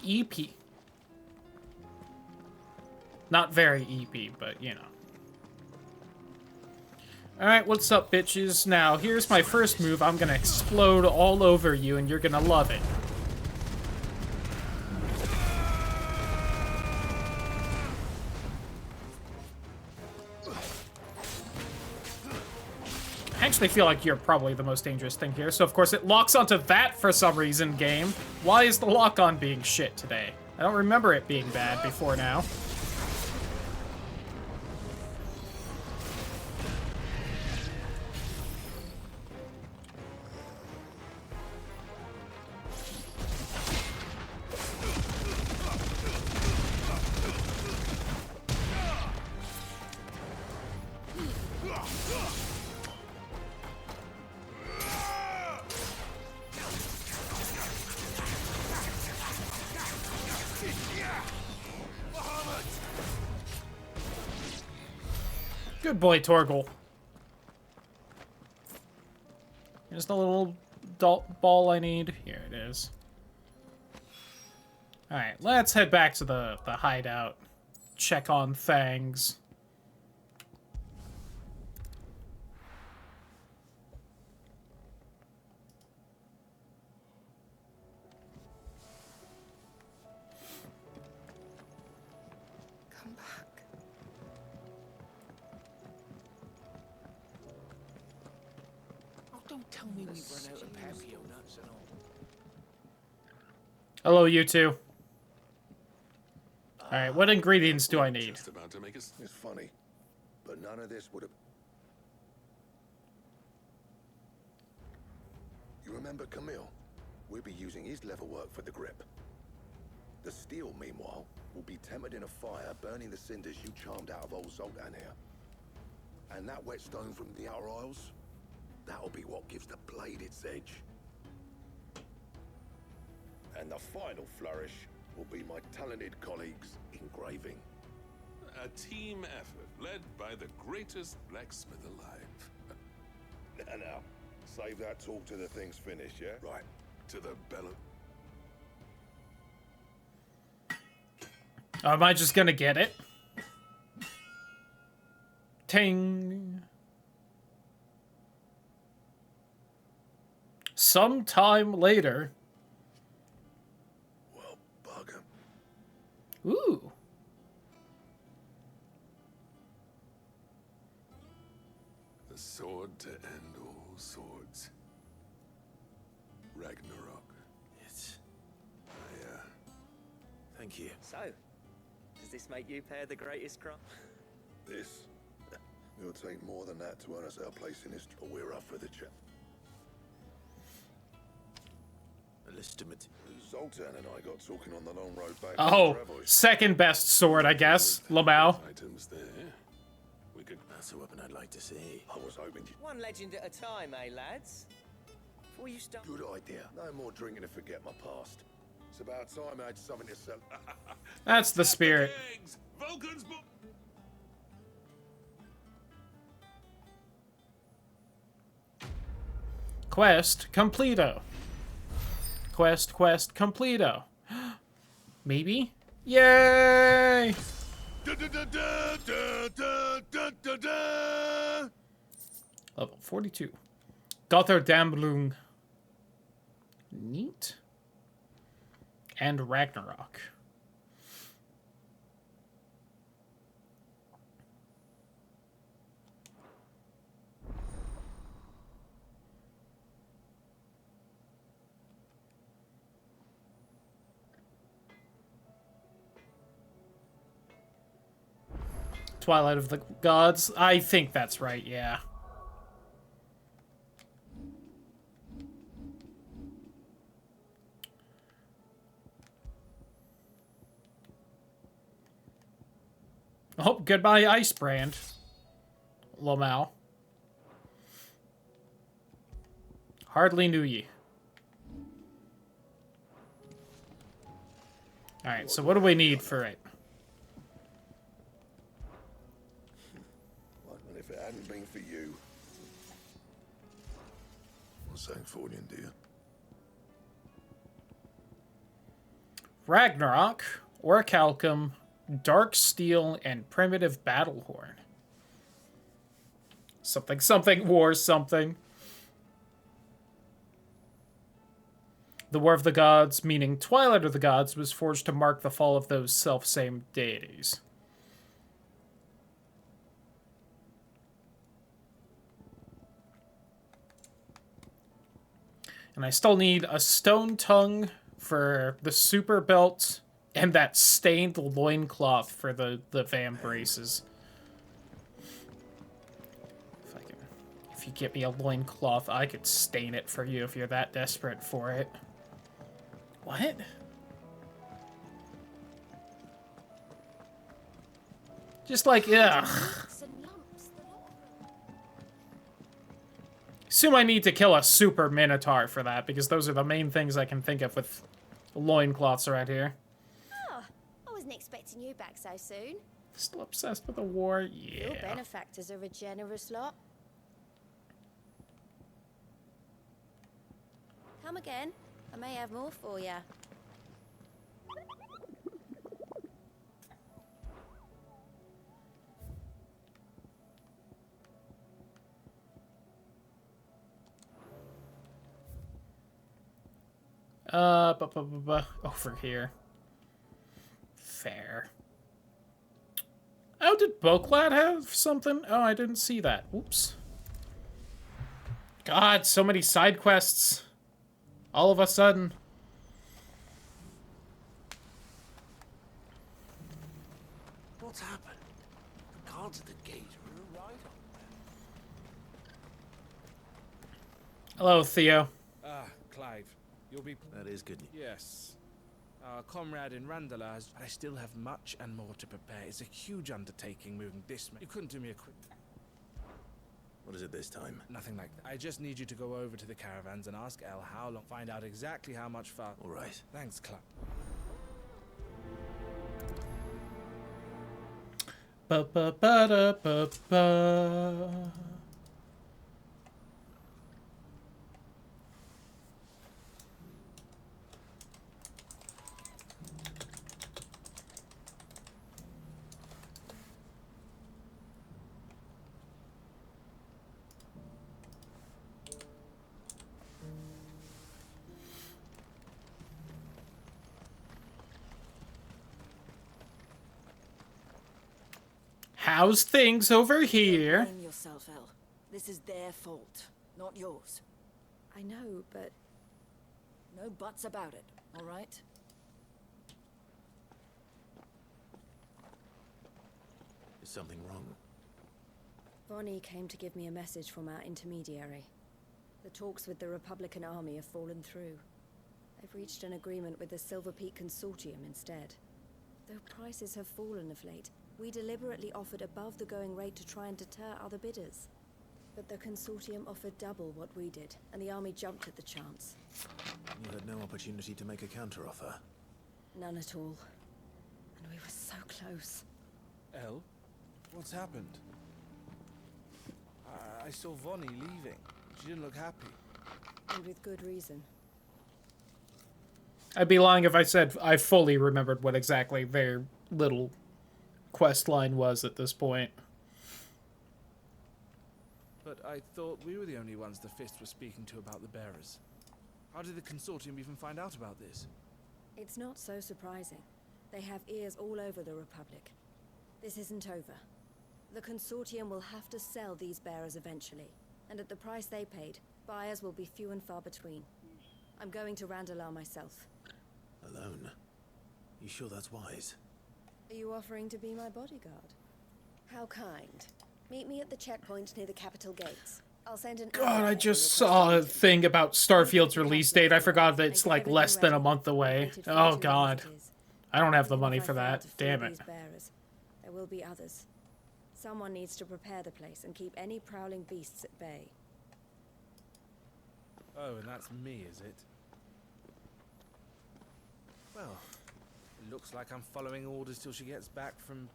EP. Not very EP, but you know. Alright, what's up, bitches? Now, here's my first move. I'm gonna explode all over you, and you're gonna love it. I actually feel like you're probably the most dangerous thing here, so of course it locks onto that for some reason, game. Why is the lock-on being shit today? I don't remember it being bad before now. Good boy, Torgal. Here's the little ball I need. Here it is. Alright, let's head back to the hideout. Check on things. Come back. Oh, don't tell me we've run out of Papio nuts and all. Hello, you two. Alright, what ingredients do I need? Just about to make us. It's funny, but none of this would have... You remember Camille? We'll be using his leather work for the grip. The steel, meanwhile, will be tempered in a fire, burning the cinders you charmed out of old Zoltan here. And that whetstone from the Outer Isles, that'll be what gives the blade its edge. And the final flourish will be my talented colleagues engraving. A team effort led by the greatest blacksmith alive. Now, save that talk till the thing's finished, yeah? Right, to the bellow. Am I just gonna get it? Ting. Sometime later. Well, bugger. Ooh. The sword to end all swords. Ragnarok. Thank you. So, does this make you pair the greatest crop? This? It'll take more than that to earn us our place in history, but we're up for the chat. Legitimate. Zoltan and I got talking on the long road back. Oh, second best sword, I guess. Lamau. Items there. We could. That's a weapon I'd like to see. I was hoping you... One legend at a time, eh, lads? Before you start... Good idea. No more drinking to forget my past. It's about time I had something to sell. That's the spirit. Vulcan's Quest completo. Quest completo. Maybe? Yay! Level 42. Gotterdamblung. Neat. And Ragnarok. Twilight of the Gods. I think that's right, yeah. Oh, goodbye, Ice Brand. Lomao. Hardly knew ye. Alright, so what do we need for it? Well, if it hadn't been for you. What's that for you, dear? Ragnarok, Orichalcum, Dark Steel, and Primitive Battlehorn. Something, something, war, something. The War of the Gods, meaning Twilight of the Gods, was forged to mark the fall of those self-same deities. And I still need a stone tongue for the super belt and that stained loincloth for the Vam braces. If you get me a loincloth, I could stain it for you if you're that desperate for it. What? Just like, ugh. Assume I need to kill a super minotaur for that, because those are the main things I can think of with loincloths right here. Oh, I wasn't expecting you back so soon. Still obsessed with the war? Yeah. Your benefactors are a generous lot. Come again. I may have more for you. Over here. Fair. Oh, did Boklad have something? Oh, I didn't see that. Oops. God, so many side quests. All of a sudden. What's happened? The guards at the gate are right on Hello, Theo. Ah, Clive. You'll be... That is good news. Yes. Our comrade in Randala has... I still have much and more to prepare. It's a huge undertaking moving this... You couldn't do me a quick... What is it this time? Nothing like that. I just need you to go over to the caravans and ask El how long. Find out exactly how much far. All right. Thanks, Clive. Ba-ba-ba-da-ba-ba. How's things over here? Blame yourself, El. This is their fault, not yours. I know, but... No buts about it, all right? Is something wrong? Vonnie came to give me a message from our intermediary. The talks with the Republican army have fallen through. They've reached an agreement with the Silver Peak Consortium instead. Though prices have fallen of late, we deliberately offered above the going rate to try and deter other bidders. But the Consortium offered double what we did, and the army jumped at the chance. You had no opportunity to make a counteroffer. None at all. And we were so close. El? What's happened? I saw Vonnie leaving. She didn't look happy. And with good reason. I'd be lying if I said I fully remembered what exactly their little quest line was at this point. But I thought we were the only ones the Fist were speaking to about the bearers. How did the Consortium even find out about this? It's not so surprising. They have ears all over the Republic. This isn't over. The Consortium will have to sell these bearers eventually, and at the price they paid, buyers will be few and far between. I'm going to Randalar myself. Alone? You sure that's wise? Are you offering to be my bodyguard? How kind. Meet me at the checkpoint near the capital gates. I'll send an... God, I just saw a thing about Starfield's release date. I forgot that it's like less than a month away. Oh God. I don't have the money for that. Damn it. There will be others. Someone needs to prepare the place and keep any prowling beasts at bay. Oh, and that's me, is it? Well, it looks like I'm following orders till she gets back from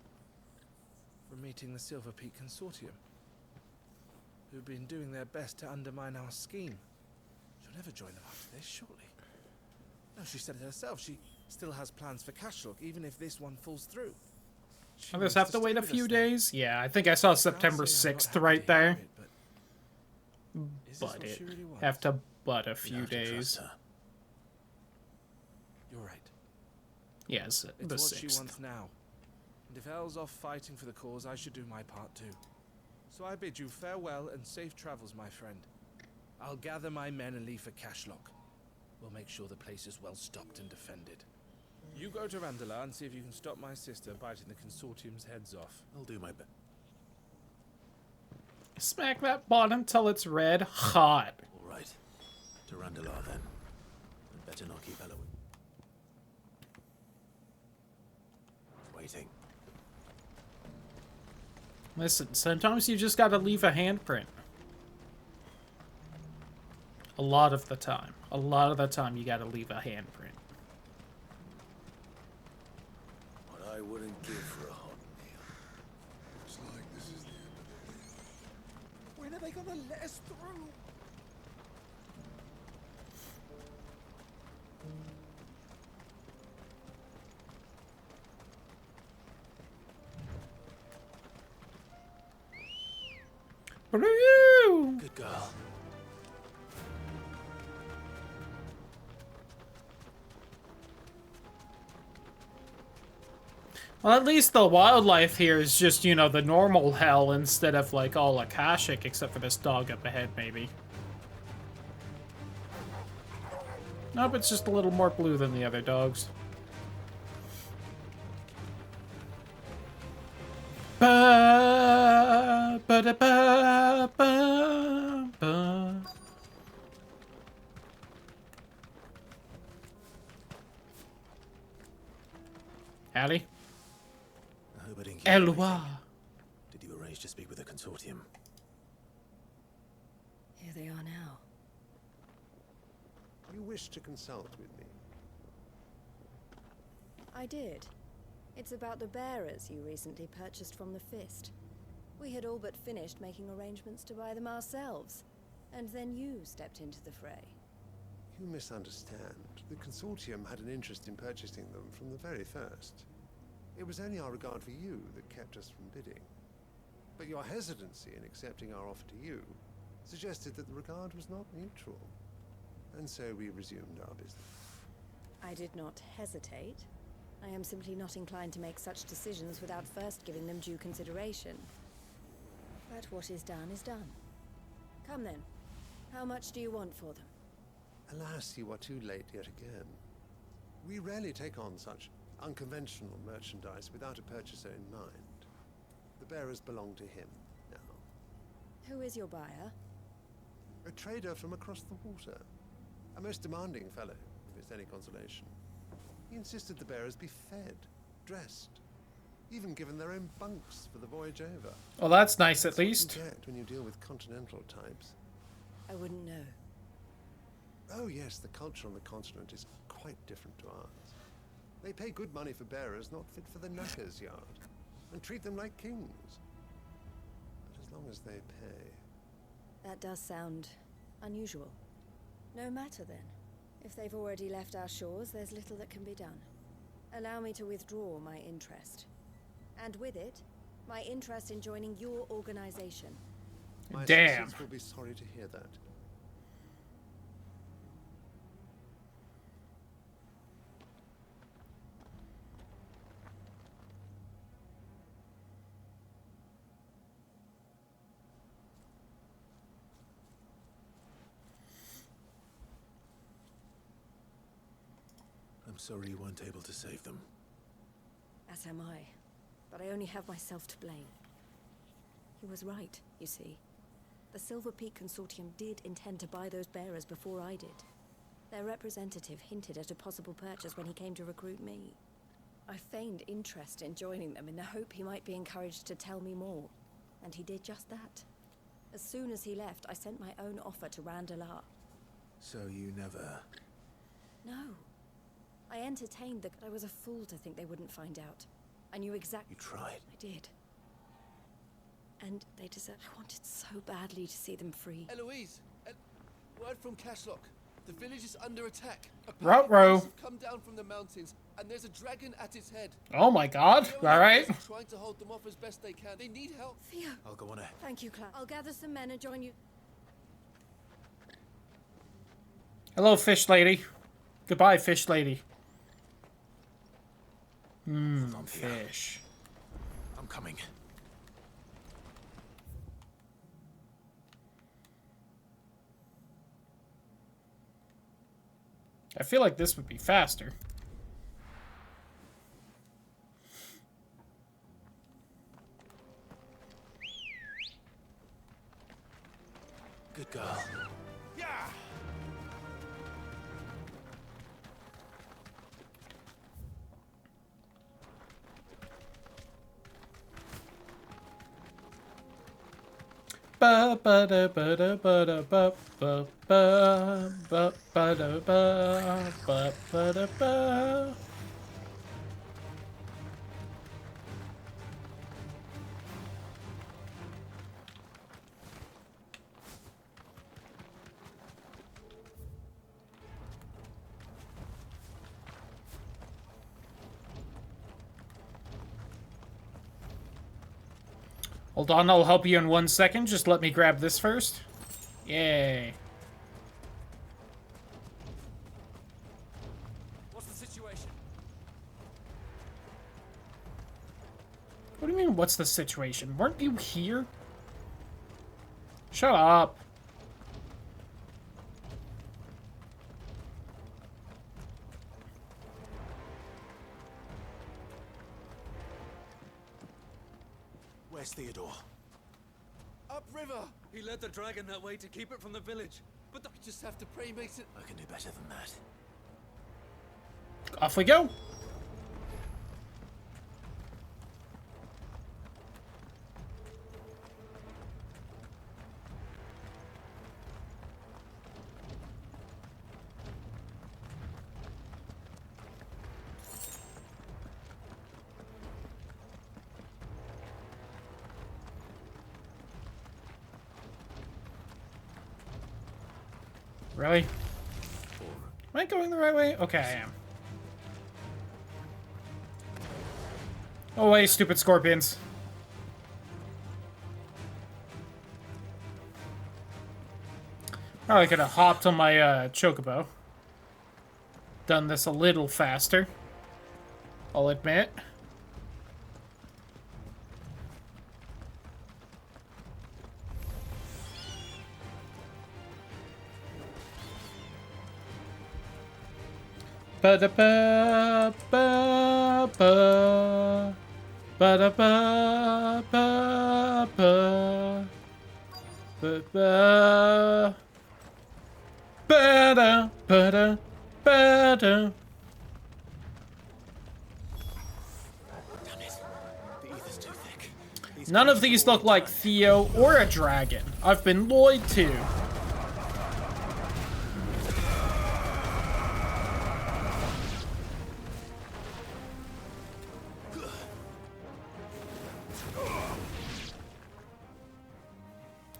meeting the Silver Peak Consortium, who've been doing their best to undermine our scheme. She'll never join them after this, surely. No, she said it herself. She still has plans for Cashlock, even if this one falls through. I'll just have to wait a few days? Yeah, I think I saw September 6th right there. But it have to but a few days. You're right. Yes, it's the what 6th. She wants now. And if Elle's off fighting for the cause, I should do my part too. So I bid you farewell and safe travels, my friend. I'll gather my men and leave for Cashlock. We'll make sure the place is well stocked and defended. You go to Randalar and see if you can stop my sister biting the Consortium's heads off. I'll do my best. Smack that bottom till it's red hot. All right. To Randalar then. I'd better not keep Ella waiting. Listen, sometimes you just gotta leave a handprint. A lot of the time. A lot of the time you gotta leave a handprint. What I wouldn't give for a hot meal. Looks like this is the end of it. When are they gonna let us through? Good girl. Well, at least the wildlife here is just, you know, the normal hell instead of, like, all Akashic, except for this dog up ahead, maybe. Nope, it's just a little more blue than the other dogs. Ba, ba, da, ba, ba, ba. Howdy. I hope I didn't keep you Eloi. waiting. Did you arrange to speak with the Consortium? Here they are now. You wish to consult with me? I did. It's about the bearers you recently purchased from the Fist. We had all but finished making arrangements to buy them ourselves, and then you stepped into the fray. You misunderstand. The Consortium had an interest in purchasing them from the very first. It was only our regard for you that kept us from bidding. But your hesitancy in accepting our offer to you suggested that the regard was not mutual. And so we resumed our business. I did not hesitate. I am simply not inclined to make such decisions without first giving them due consideration. But what is done is done. Come then. How much do you want for them? Alas, you are too late yet again. We rarely take on such unconventional merchandise without a purchaser in mind. The bearers belong to him now. Who is your buyer? A trader from across the water. A most demanding fellow, if it's any consolation. He insisted the bearers be fed, dressed, even given their own bunks for the voyage over. Well, that's nice at least. That's what you get when you deal with continental types. I wouldn't know. Oh yes, the culture on the continent is quite different to ours. They pay good money for bearers not fit for the knacker's yard, and treat them like kings. But as long as they pay... That does sound unusual. No matter then. If they've already left our shores, there's little that can be done. Allow me to withdraw my interest. And with it, my interest in joining your organization. My Damn. associates will be sorry to hear that. I'm sorry you weren't able to save them. As am I. But I only have myself to blame. He was right, you see. The Silver Peak Consortium did intend to buy those bearers before I did. Their representative hinted at a possible purchase when he came to recruit me. I feigned interest in joining them in the hope he might be encouraged to tell me more. And he did just that. As soon as he left, I sent my own offer to Randalar. So you never... No. I entertained that I was a fool to think they wouldn't find out. I knew exactly... You tried. I did. And they deserve... I wanted so badly to see them free. Eloise! Word from Cashlock. The village is under attack. Ruh-roh. Have come down from the mountains, and there's a dragon at its head. Oh my god. Alright. Trying to hold them off as best they can. They need help. Theo. I'll go on ahead. Thank you, Cloud. I'll gather some men and join you. Hello, fish lady. Goodbye, fish lady. Fish. I'm coming. I feel like this would be faster. Good girl. Yeah! Ba ba da ba da ba da ba ba ba ba ba da ba ba ba da ba. Hold on, I'll help you in 1 second. Just let me grab this first. Yay. What's the situation? What do you mean, what's the situation? Weren't you here? Shut up. Where's Theodore? Upriver! He led the dragon that way to keep it from the village. But we just have to pray makes it... I can do better than that. Off we go. Really? Am I going the right way? Okay, I am. Oh, wait, stupid scorpions. Probably could have hopped on my chocobo. Done this a little faster, I'll admit. Ba-da-ba, ba-ba, ba-da-ba, ba-ba, ba-ba, ba-da, ba-da, ba-da. None of these look like Theo or a dragon. I've been lied to.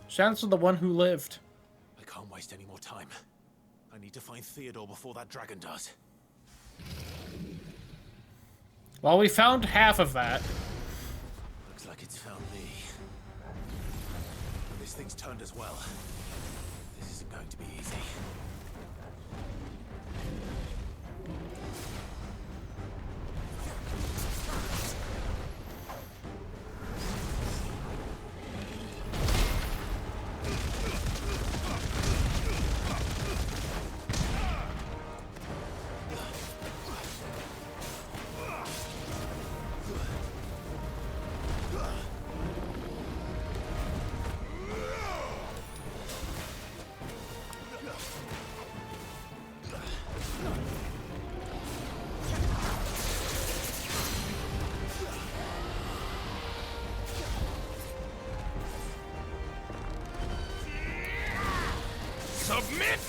Shouts to the one who lived. I can't waste any more time. I need to find Theodore before that dragon does. Well, we found half of that. thing's turned as well. This isn't going to be easy. Submit!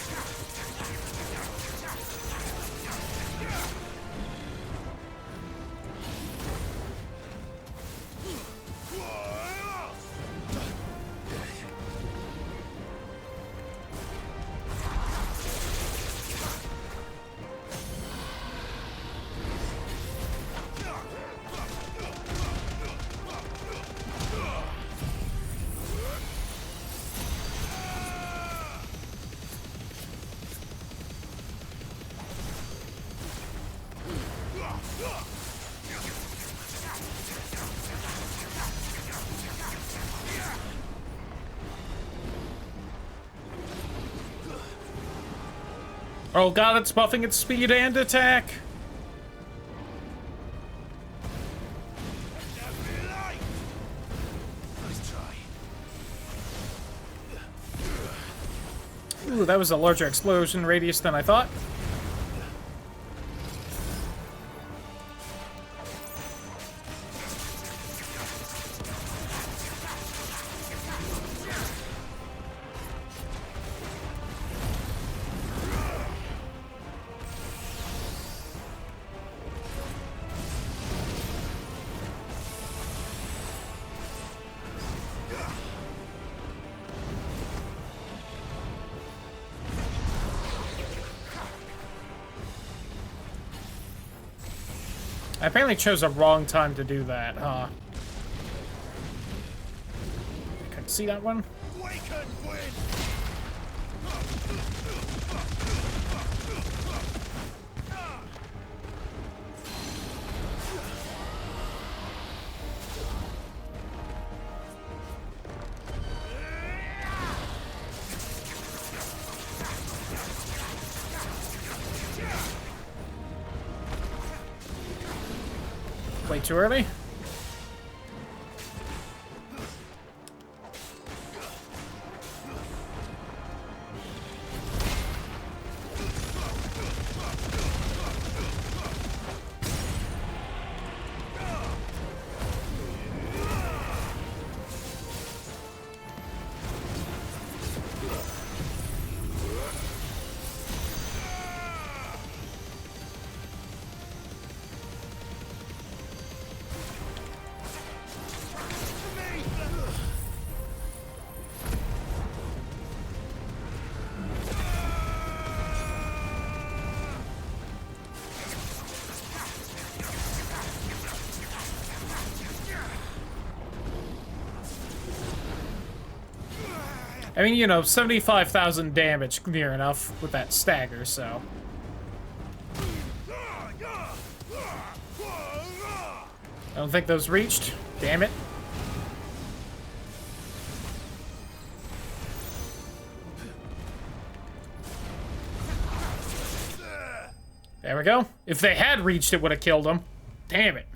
Oh god, it's buffing its speed and attack! Ooh, that was a larger explosion radius than I thought. I apparently chose a wrong time to do that, huh? I couldn't see that one. Way too early. I mean, you know, 75,000 damage near enough with that stagger, so. I don't think those reached. Damn it. There we go. If they had reached, it would have killed them. Damn it.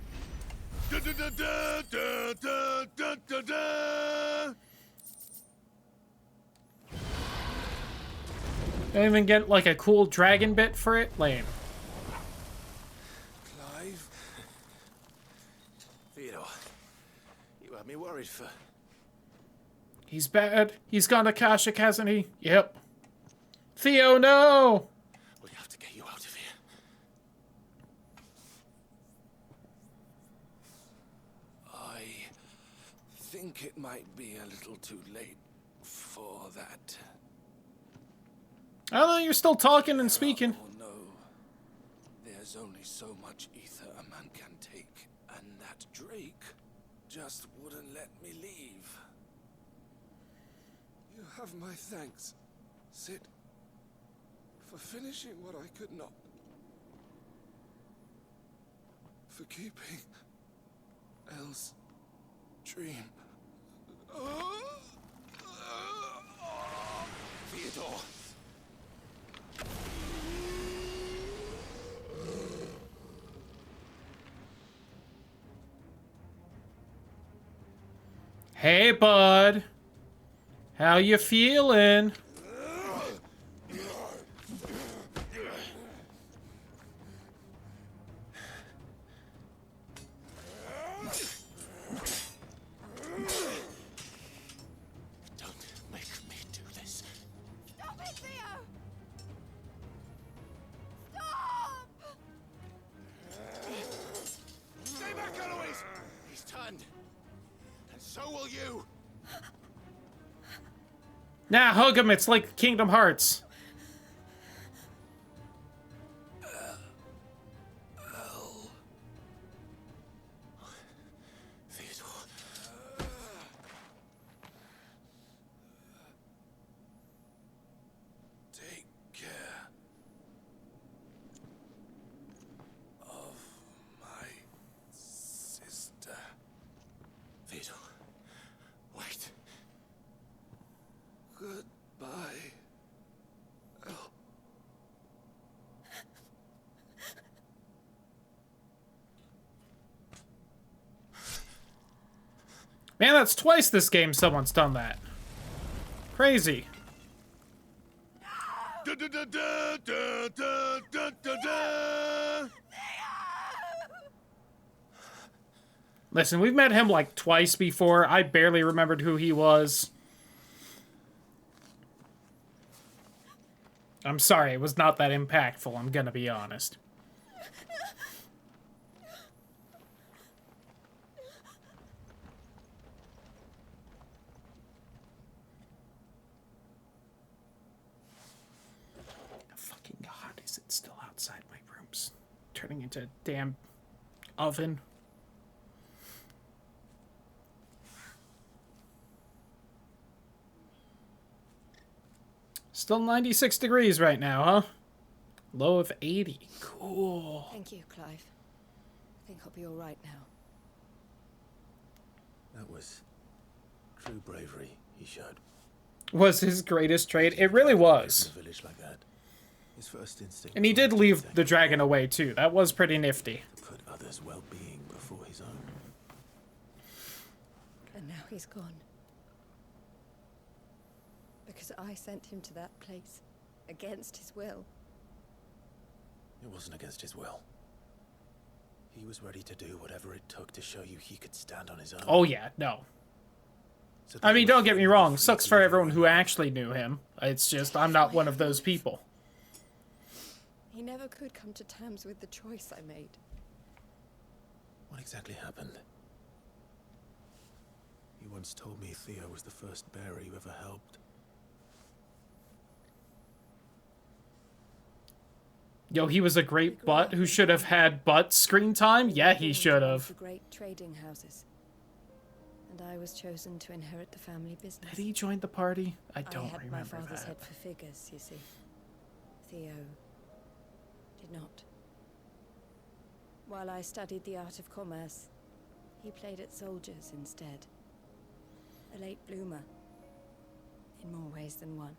Don't even get like a cool dragon bit for it? Lame. Clive? Theodore, you had me worried for... He's bad. He's gone to Kashyyyk, hasn't he? Yep. Theo, no! We have to get you out of here. I think it might be a little too late for that. I don't know, you're still talking and speaking. Oh no. There's only so much ether a man can take, and that Drake just wouldn't let me leave. You have my thanks, Sid, for finishing what I could not. For keeping Elle's dream. Theodore! Hey, bud. How you feeling? Don't make me do this. Stop it, Theo! Stop! Stay back, Eloise! He's turned. And so will you. Nah, hug him. It's like Kingdom Hearts. Take care of my sister. Theodore, wait. Goodbye. Elle. Man, that's twice this game someone's done that. Crazy. Da, da, da, da, da, da, da, da, da. Listen, we've met him like twice before. I barely remembered who he was. I'm sorry, it was not that impactful, I'm gonna be honest. Fucking God, is it still outside my rooms? Turning into a damn oven. Still 96 degrees right now, huh? Low of 80. Cool. Thank you, Clive. I think I'll be all right now. That was true bravery he showed. Was his greatest trait. It really was. In a village like that. His first instinct. And he did leave the dragon away, too. That was pretty nifty. To put others' well-being before his own. And now he's gone. Because I sent him to that place. Against his will. It wasn't against his will. He was ready to do whatever it took to show you he could stand on his own. Oh, yeah, no. I mean, don't get me wrong. Sucks for everyone who actually knew him. It's just, I'm not one of those people. He never could come to terms with the choice I made. What exactly happened? You once told me Theo was the first bearer you ever helped. Yo, he was a great butt who should have had butt screen time? Yeah, he should have. The great trading houses. And I was chosen to inherit the family business. Did he join the party? I don't had remember my father's that. head for figures, you see. Theo did not. While I studied the art of commerce, he played at soldiers instead. A late bloomer. In more ways than one.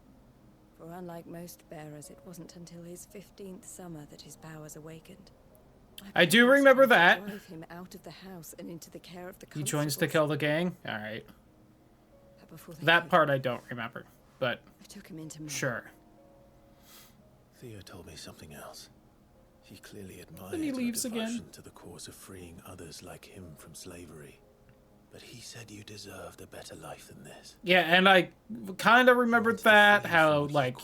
For unlike most bearers, it wasn't until his 15th summer that his powers awakened. I do remember that. Drive him out of the house and into the care of the He joins to kill the gang? Alright. That part I don't remember, but I took him into sure. Theo told me something else. He clearly admired Then he leaves your devotion again. to the cause of freeing others like him from slavery. But he said you deserved a better life than this. Yeah, and I kind of remembered that, how, like,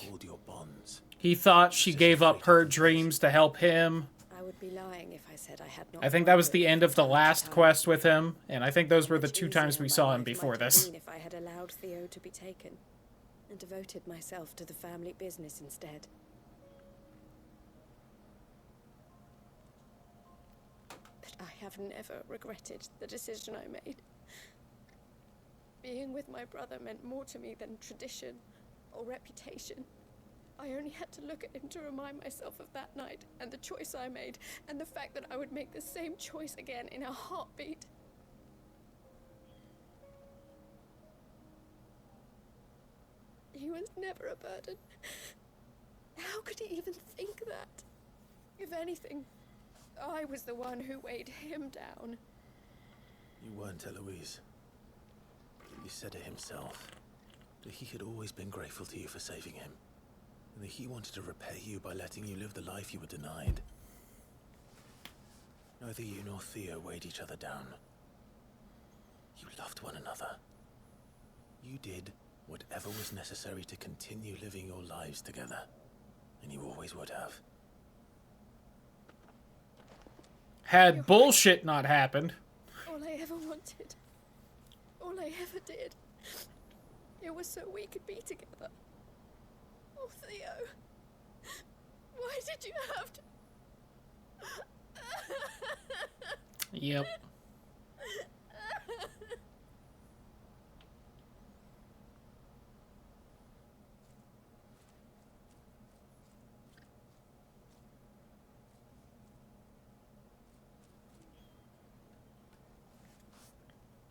he thought she gave up her dreams to help him. I would be lying if I said I had not. I think that was the end of the last quest with him, and I think those were the 2 times we saw him before this. If I had allowed Theo to be taken, and devoted myself to the family business instead. But I have never regretted the decision I made. Being with my brother meant more to me than tradition or reputation. I only had to look at him to remind myself of that night, and the choice I made, and the fact that I would make the same choice again in a heartbeat. He was never a burden. How could he even think that? If anything, I was the one who weighed him down. You weren't, Eloise. He said it himself. That he had always been grateful to you for saving him. And that he wanted to repay you by letting you live the life you were denied. Neither you nor Theo weighed each other down. You loved one another. You did whatever was necessary to continue living your lives together. And you always would have. Had bullshit not happened. All I ever wanted. All I ever did. It was so we could be together. Oh, Theo. Why did you have to... Yep.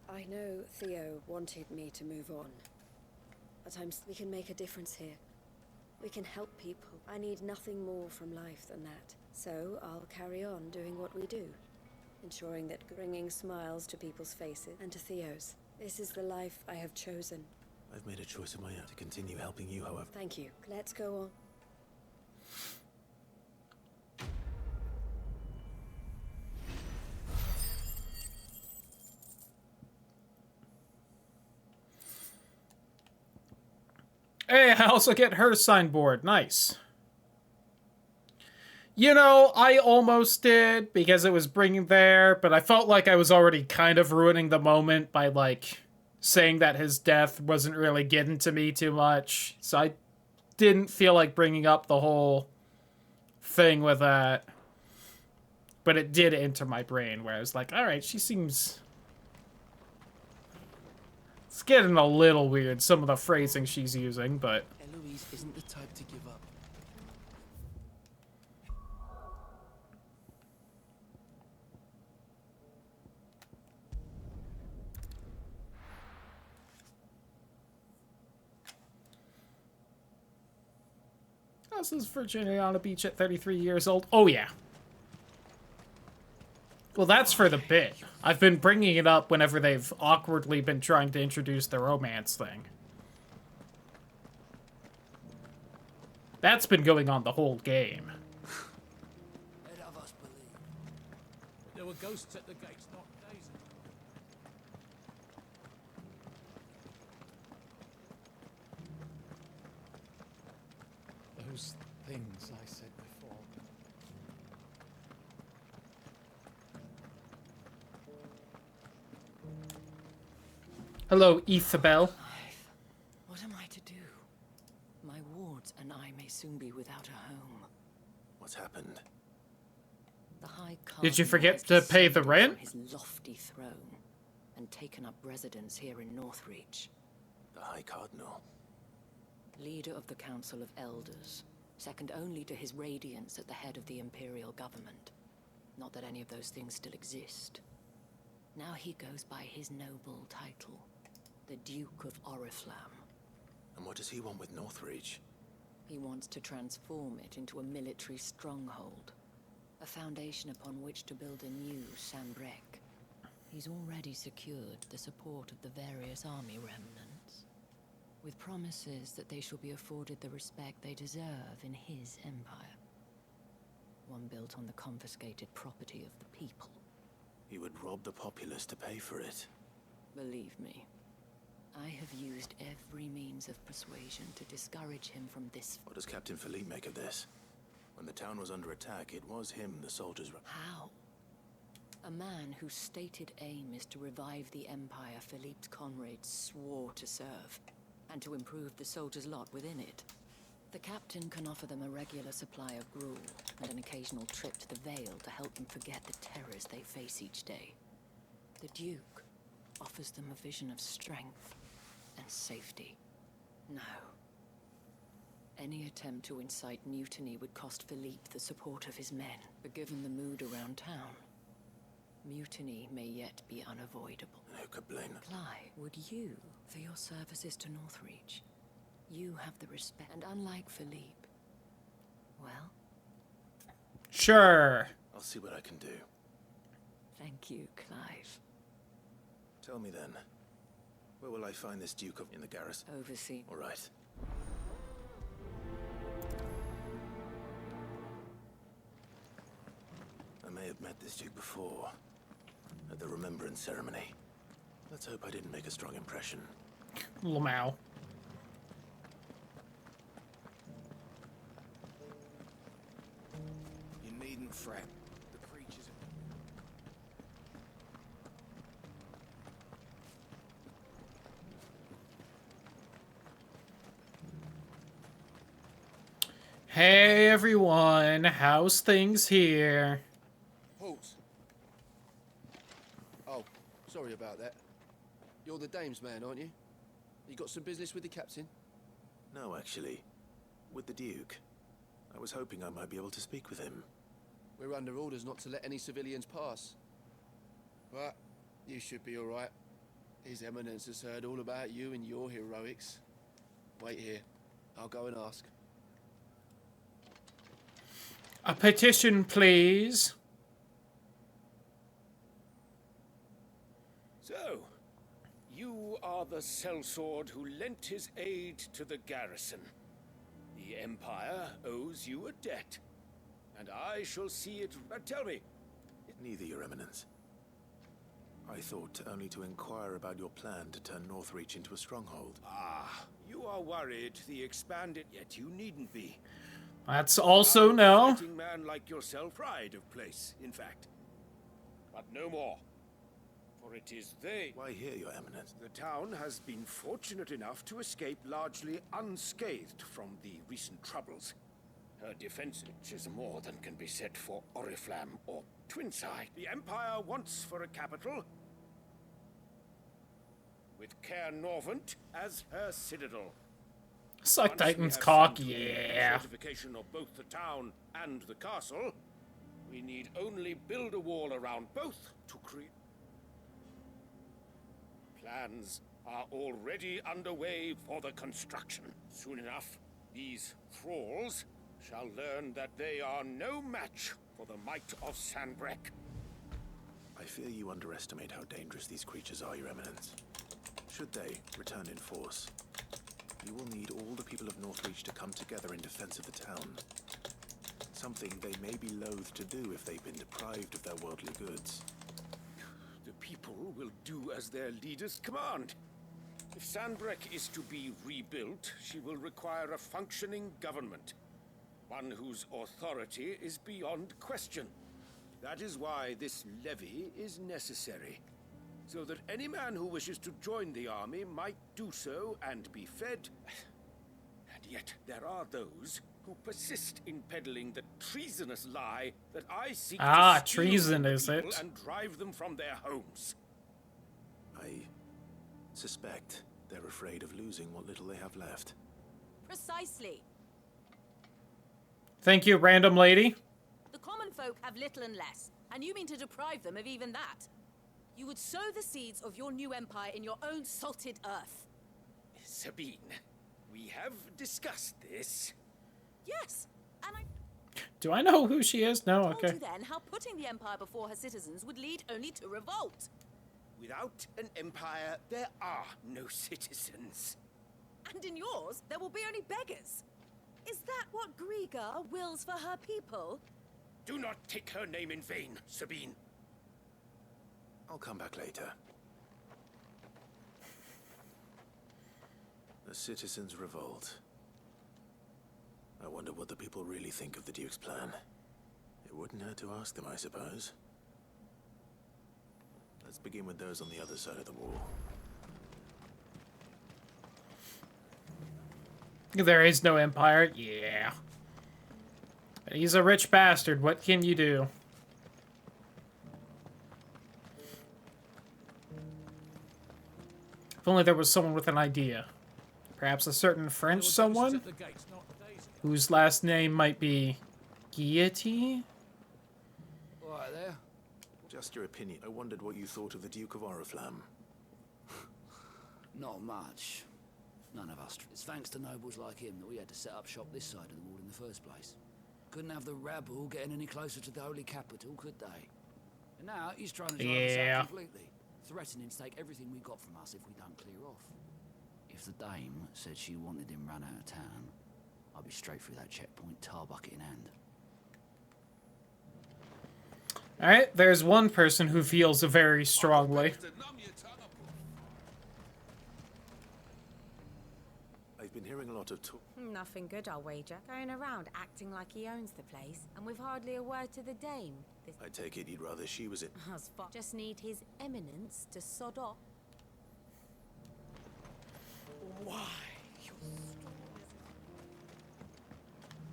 I know Theo wanted me to move on. But we can make a difference here. We can help people. I need nothing more from life than that. So I'll carry on doing what we do. Ensuring that bringing smiles to people's faces and to Theo's. This is the life I have chosen. I've made a choice of my own to continue helping you, however. Thank you. Let's go on. Hey, I also get her signboard. Nice. You know, I almost did because it was bringing there, but I felt like I was already kind of ruining the moment by, like, saying that his death wasn't really getting to me too much. So I didn't feel like bringing up the whole thing with that. But it did enter my brain where I was like, alright, she seems... It's getting a little weird, some of the phrasing she's using, but... Eloise isn't the type to give up. This is Virginia on a beach at 33 years old. Oh, yeah. Well, that's for the bit. I've been bringing it up whenever they've awkwardly been trying to introduce the romance thing. That's been going on the whole game. There were ghosts at the gates not days ago. Those things I said before. Hello, Ethabel. What am I to do? My wards and I may soon be without a home. What's happened? The High Did you Cardinal forget has to pay the descended rent? from his lofty throne and taken up residence here in Northreach. The High Cardinal. Leader of the Council of Elders, second only to his Radiance at the head of the Imperial government. Not that any of those things still exist. Now he goes by his noble title, the Duke of Oriflamme. And what does he want with Northreach? He wants to transform it into a military stronghold, a foundation upon which to build a new Sambrek. He's already secured the support of the various army remnants, with promises that they shall be afforded the respect they deserve in his empire. One built on the confiscated property of the people. He would rob the populace to pay for it. Believe me, I have used every means of persuasion to discourage him from this. What does Captain Philippe make of this? When the town was under attack, it was him the soldiers... How? A man whose stated aim is to revive the empire Philippe's comrades swore to serve, and to improve the soldiers' lot within it. The captain can offer them a regular supply of gruel, and an occasional trip to the Vale to help them forget the terrors they face each day. The Duke offers them a vision of strength, and safety. No. Any attempt to incite mutiny would cost Philippe the support of his men. But given the mood around town, mutiny may yet be unavoidable. Who could blame them? Clive, would you, for your services to Northreach, you have the respect, and unlike Philippe, well... Sure. I'll see what I can do. Thank you, Clive. Tell me then, where will I find this Duke of... in the garrison? Oversee. All right. I may have met this Duke before, at the Remembrance Ceremony. Let's hope I didn't make a strong impression. Lamau. You needn't fret. The creatures... Hey everyone, how's things here? Halt. Oh, sorry about that. You're the dame's man, aren't you? You got some business with the captain? No, actually. With the Duke. I was hoping I might be able to speak with him. We're under orders not to let any civilians pass. But you should be all right. His Eminence has heard all about you and your heroics. Wait here. I'll go and ask. A petition, please. So, you are the sellsword who lent his aid to the garrison. The Empire owes you a debt, and I shall see it. Tell me. Neither, Your Eminence. I thought only to inquire about your plan to turn Northreach into a stronghold. Ah, you are worried the expanded, yet you needn't be. That's also no. A fighting man like yourself, pride of place, in fact. But no more. For it is they... Why here, Your Eminence? The town has been fortunate enough to escape largely unscathed from the recent troubles. Her defense is more than can be said for Oriflamme or Twinside. The Empire wants for a capital, with Caer Norvent as her citadel. Suck Once Titan's we have cock, seen to the yeah. fortification of both the town and the castle, we need only build a wall around both to create... Plans are already underway for the construction. Soon enough, these thralls shall learn that they are no match for the might of Sanbreque. I fear you underestimate how dangerous these creatures are, Your Eminence. Should they return in force, you will need all the people of Northreach to come together in defense of the town. Something they may be loath to do if they've been deprived of their worldly goods. The people will do as their leaders command. If Sanbreque is to be rebuilt, she will require a functioning government. One whose authority is beyond question. That is why this levy is necessary. So that any man who wishes to join the army might do so and be fed. And yet there are those who persist in peddling the treasonous lie that I seek to steal treason from the is people it? and drive them from their homes. I suspect they're afraid of losing what little they have left. Precisely. Thank you, random lady. The common folk have little and less, and you mean to deprive them of even that. You would sow the seeds of your new empire in your own salted earth. Sabine, we have discussed this. Yes, and I Do I know who she is? No, told okay. you then how putting the empire before her citizens would lead only to revolt. Without an empire, there are no citizens. And in yours, there will be only beggars. Is that what Griga wills for her people? Do not take her name in vain, Sabine. I'll come back later. The citizens revolt. I wonder what the people really think of the Duke's plan. It wouldn't hurt to ask them, I suppose. Let's begin with those on the other side of the wall. There is no empire. Yeah. He's a rich bastard. What can you do? If only there was someone with an idea. Perhaps a certain French someone? Whose last name might be Guillotine? Right there. Just your opinion. I wondered what you thought of the Duke of Oriflamme. Not much. None of us. It's thanks to nobles like him that we had to set up shop this side of the wall in the first place. Couldn't have the rabble getting any closer to the holy capital, could they? And now he's trying to drive us out completely, threatening to take everything we got from us if we don't clear off. If the dame said she wanted him run out of town, I'd be straight through that checkpoint, tar bucket in hand. Alright, there's one person who feels very strongly. I've been hearing a lot of talk. Nothing good, I'll wager. Going around acting like he owns the place, and with hardly a word to the dame. I take it you'd rather she was it. Just need his eminence to sod off. Why?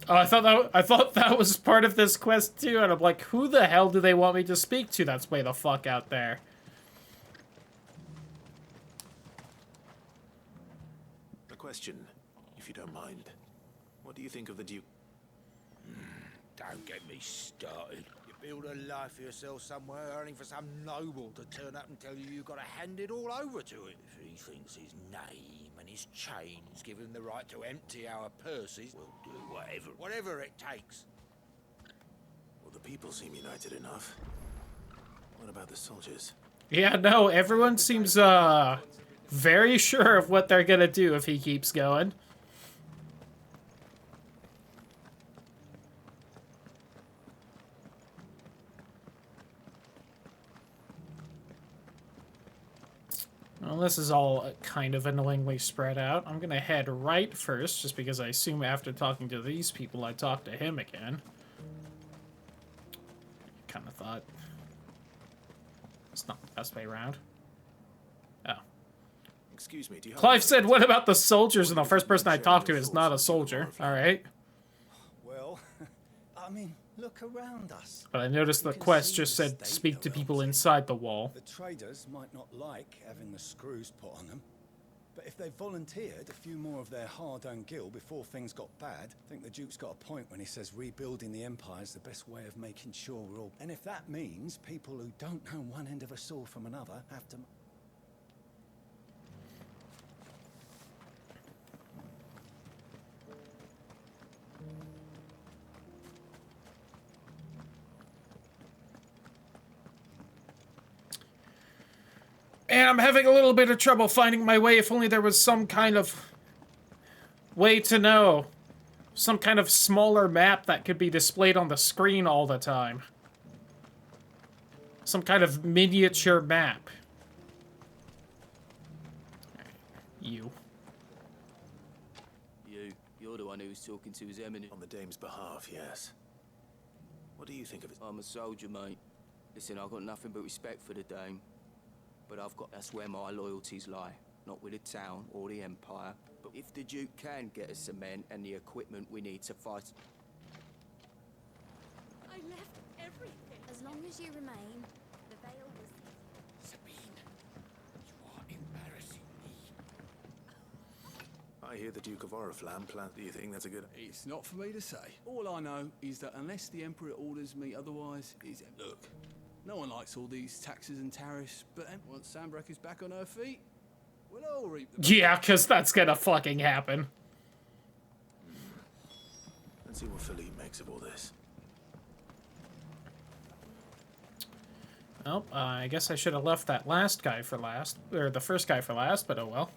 Oh, I thought that was part of this quest too, and I'm like, who the hell do they want me to speak to that's way the fuck out there? A question, if you don't mind. What do you think of the Duke? Don't get me started. You build a life for yourself somewhere, earning for some noble to turn up and tell you you've got to hand it all over to him. If he thinks his name and his chains give him the right to empty our purses, we'll do whatever it takes. Well, the people seem united enough. What about the soldiers? Yeah, no, everyone seems, very sure of what they're gonna do if he keeps going. Well, this is all kind of annoyingly spread out. I'm gonna head right first, just because I assume after talking to these people, I talk to him again. Kinda thought. It's not the best way around. Oh. Excuse me, do you have Clive said, what about the soldiers? And the first person I talked to is not a soldier. Alright. Well, I mean, look around us. But I noticed the quest just said, speak to people inside the wall. The traders might not like having the screws put on them, but if they volunteered a few more of their hard-earned gil before things got bad, I think the Duke's got a point when he says rebuilding the Empire is the best way of making sure we're all... And if that means people who don't know one end of a sword from another have to... And I'm having a little bit of trouble finding my way. If only there was some kind of way to know. Some kind of smaller map that could be displayed on the screen all the time. Some kind of miniature map. You. You're the one who was talking to his eminence. On the dame's behalf, yes. What do you think of it? I'm a soldier, mate. Listen, I've got nothing but respect for the dame. But that's where my loyalties lie. Not with the town or the Empire. But if the Duke can get us the men and the equipment we need to fight... I left everything. As long as you remain, the veil was... Sabine, you are embarrassing me. I hear the Duke of Oriflamme plan. Do you think that's a good... It's not for me to say. All I know is that unless the Emperor orders me otherwise, he's... Look, no one likes all these taxes and tariffs, but once Sanbreque is back on her feet, we'll all reap the... Yeah, because that's gonna fucking happen. Let's see what Philippe makes of all this. Well, I guess I should have left that last guy for last. Or the first guy for last, but oh well.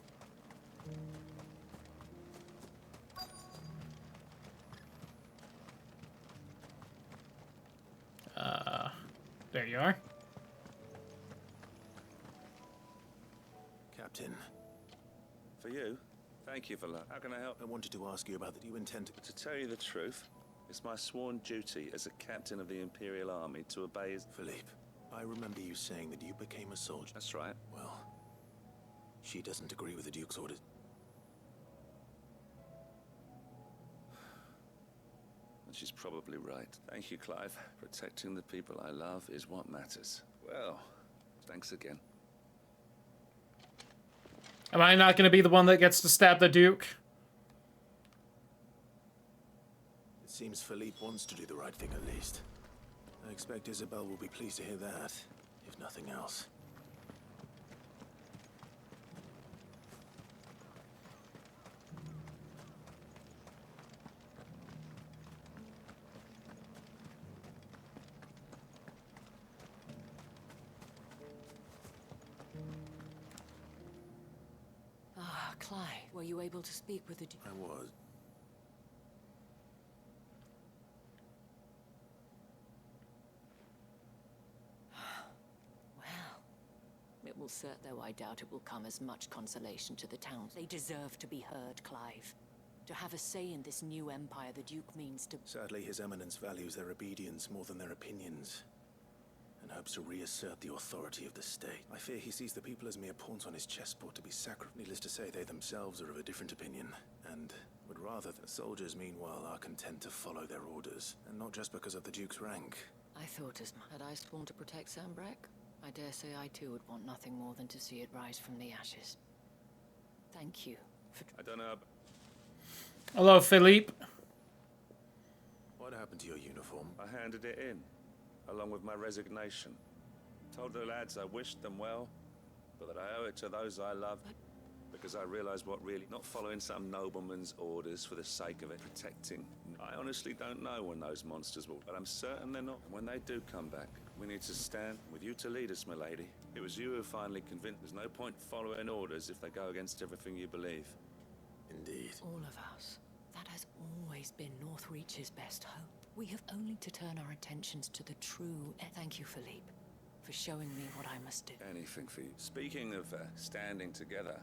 There you are. Captain. For you? Thank you for that. How can I help? I wanted to ask you about that. You intend to tell you the truth, it's my sworn duty as a captain of the Imperial Army to obey his... Philippe, I remember you saying that you became a soldier. That's right. Well, she doesn't agree with the Duke's orders. She's probably right. Thank you, Clive. Protecting the people I love is what matters. Well, thanks again. Am I not going to be the one that gets to stab the Duke? It seems Philippe wants to do the right thing at least. I expect Isabel will be pleased to hear that, if nothing else. Ah, Clive, were you able to speak with the... I was. It will serve, though I doubt it will come as much consolation to the towns. They deserve to be heard, Clive. To have a say in this new empire the Duke means to... Sadly, His Eminence values their obedience more than their opinions, and hopes to reassert the authority of the state. I fear he sees the people as mere pawns on his chessboard to be sacrificed. Needless to say, they themselves are of a different opinion, and would rather that soldiers, meanwhile, are content to follow their orders, and not just because of the Duke's rank. I thought as much. Had I sworn to protect Sanbreque? I dare say I too would want nothing more than to see it rise from the ashes. Thank you for... I don't know. Hello, Philippe. What happened to your uniform? I handed it in, along with my resignation. Told the lads I wished them well, but that I owe it to those I love, because I realized what really... Not following some nobleman's orders for the sake of it, protecting. I honestly don't know when those monsters will, but I'm certain they're not. And when they do come back, we need to stand with you to lead us, my lady. It was you who finally convinced there's no point following orders if they go against everything you believe. Indeed. All of us. That has always been Northreach's best hope. We have only to turn our attentions to the true... Thank you, Philippe, for showing me what I must do. Anything for you. Speaking of standing together,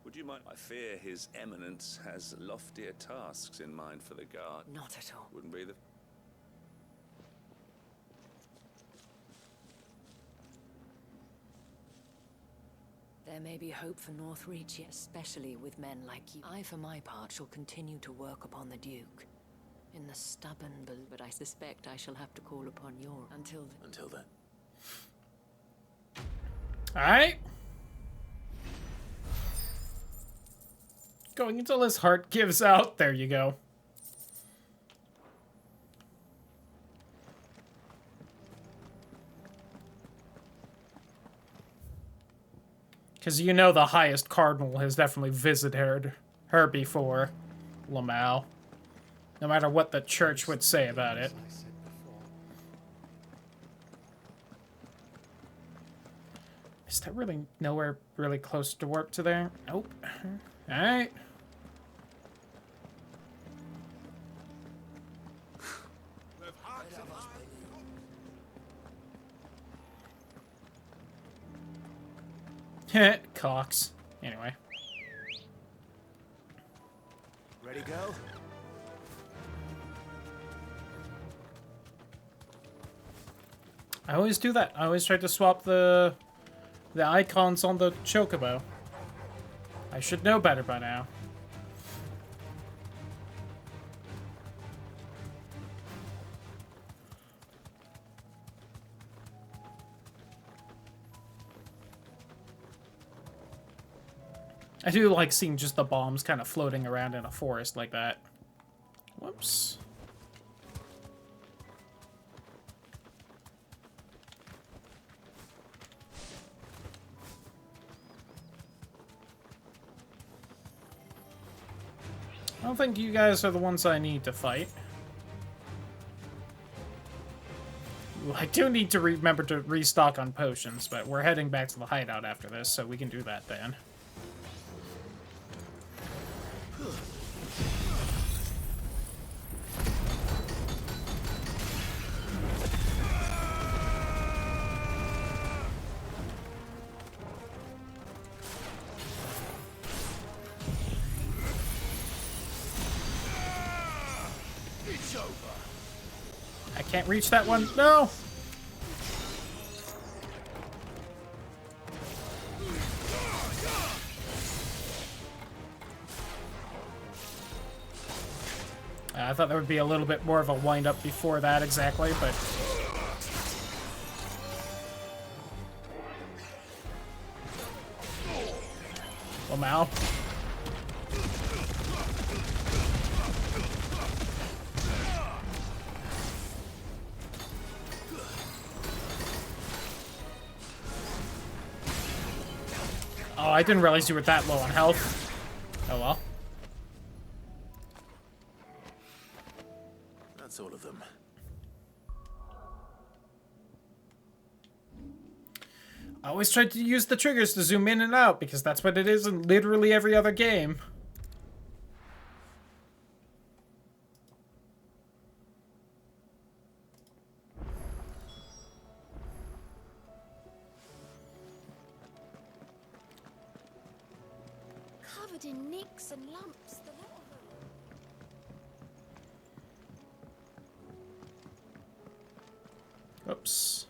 would you mind? I fear His Eminence has loftier tasks in mind for the Guard. Not at all. Wouldn't be the... There may be hope for Northreach, especially with men like you. I, for my part, shall continue to work upon the Duke. In the stubborn but I suspect I shall have to call upon your... Until then. Alright. Going until his heart gives out. There you go. Because you know the highest cardinal has definitely visited her before, Lamau. No matter what the church would say about it. Is there really nowhere really close to warp to there? Nope. Alright. Cox. Anyway. Ready, go? I always do that. I always try to swap the icons on the chocobo. I should know better by now. I do like seeing just the bombs kind of floating around in a forest like that. Whoops. I don't think you guys are the ones I need to fight. I do need to remember to restock on potions, but we're heading back to the hideout after this, so we can do that then. I can't reach that one. No! I thought there would be a little bit more of a wind-up before that exactly, but... Oh, Mal. Oh, I didn't realize you were that low on health. Oh well. That's all of them. I always tried to use the triggers to zoom in and out, because that's what it is in literally every other game. Covered in nicks and lumps, the lot of them. Oops.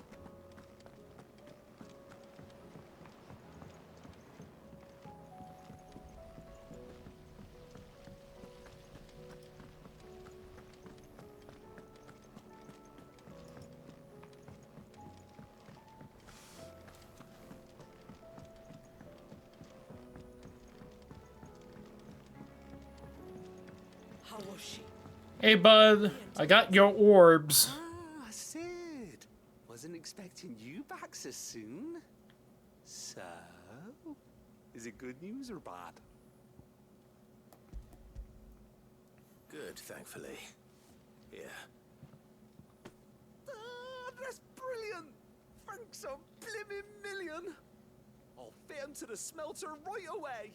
How was she? Hey, bud. I got your orbs. Ah, Sid. Wasn't expecting you back so soon. So, is it good news or bad? Good, thankfully. Here. Ah, that's brilliant. Thanks a blimmin' million. I'll fit 'em to the smelter right away.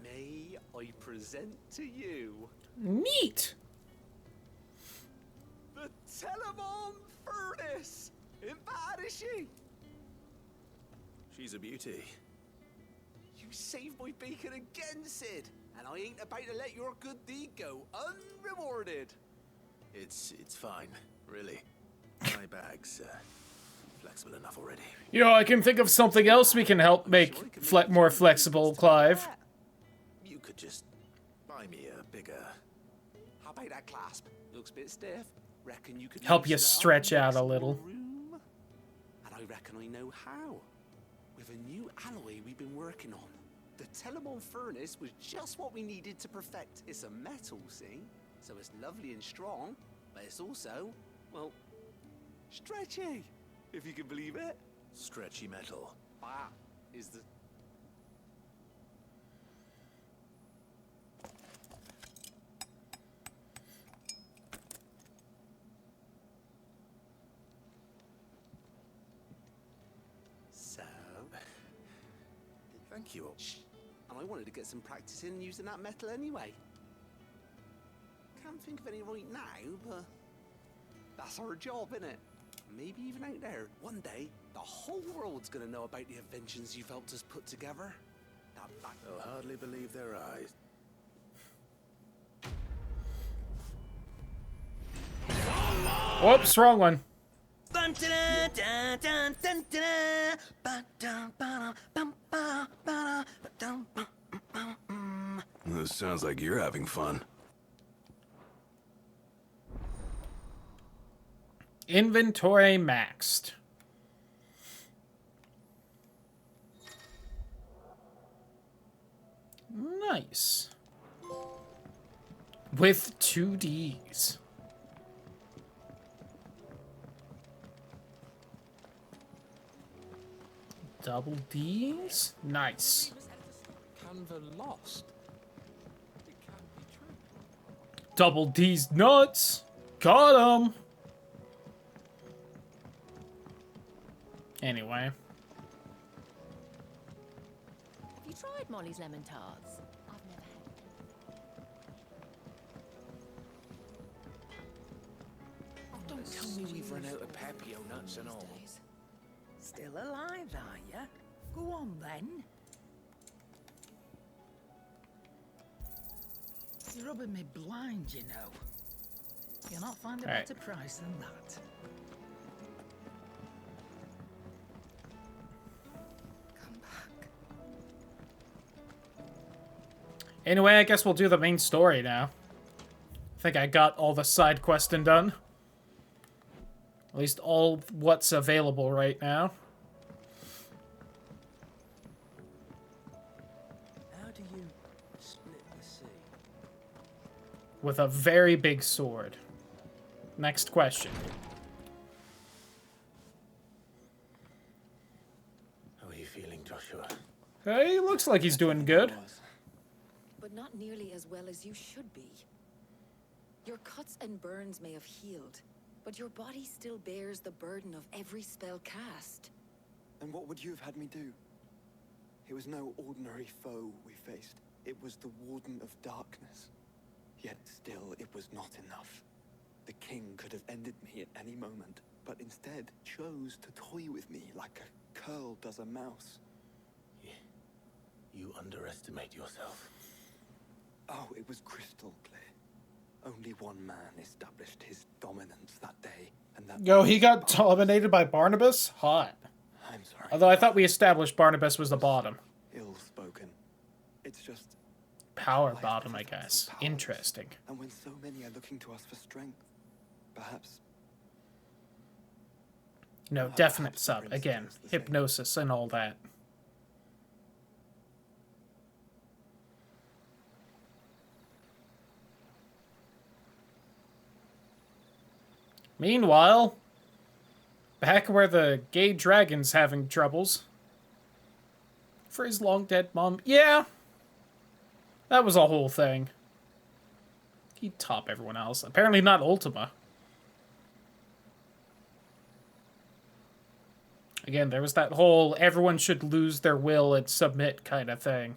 May I present to you Neat. the Telemon Furnace? Ain't bad, is she? She's a beauty. You saved my bacon again, Sid, and I ain't about to let your good deed go unrewarded. It's fine, really. My bag's flexible enough already. You know, I can think of something else we can help make more flexible, Clive. You could just buy me a bigger... How about that clasp? Looks a bit stiff. Reckon you could Help you loosen it up stretch and out make a some little. more room? And I reckon I know how. With a new alloy we've been working on. The Telemon Furnace was just what we needed to perfect. It's a metal, see? So it's lovely and strong, but it's also, well, stretchy, if you can believe it. Stretchy metal. That is the... So... Thank you. Shh. And I wanted to get some practice in using that metal anyway. Can't think of any right now, but that's our job, innit? Maybe even out there. One day, the whole world's gonna know about the inventions you've helped us put together. They'll hardly believe their eyes. Whoops, wrong one. This sounds like you're having fun. Inventory maxed. Nice. With 2 Ds. Double Ds? Nice. Canva lost. It can't be true. Double D's nuts. Got him. Anyway. Have you tried Molly's lemon tarts? I've never had. Don't tell me we've run out of Papio nuts and all. Still alive, are ya? Go on then. You're rubbing me blind, you know. You'll not find a All right. better price than that. Come back. Anyway, I guess we'll do the main story now. I think I got all the side questing done. At least all what's available right now. How do you split the sea? With a very big sword. Next question. How are you feeling, Joshua? Hey, looks like he's doing good. But not nearly as well as you should be. Your cuts and burns may have healed, but your body still bears the burden of every spell cast. And what would you have had me do? It was no ordinary foe we faced. It was the Warden of Darkness. Yet still, it was not enough. The king could have ended me at any moment, but instead chose to toy with me like a curl does a mouse. You underestimate yourself. Oh, it was crystal clear. Only one man established his dominance that day, and that... Yo, he got dominated by Barnabas? Hot. I'm sorry. Although I thought we established Barnabas was the bottom. Ill-spoken. It's just... Power bottom, I guess. Interesting. And when so many are looking to us for strength, perhaps... No, definite sub. Again, hypnosis and all that. Meanwhile, back where the gay dragon's having troubles. For his long dead mom. Yeah. That was a whole thing. He'd top everyone else. Apparently not Ultima. Again, there was that whole everyone should lose their will and submit kind of thing.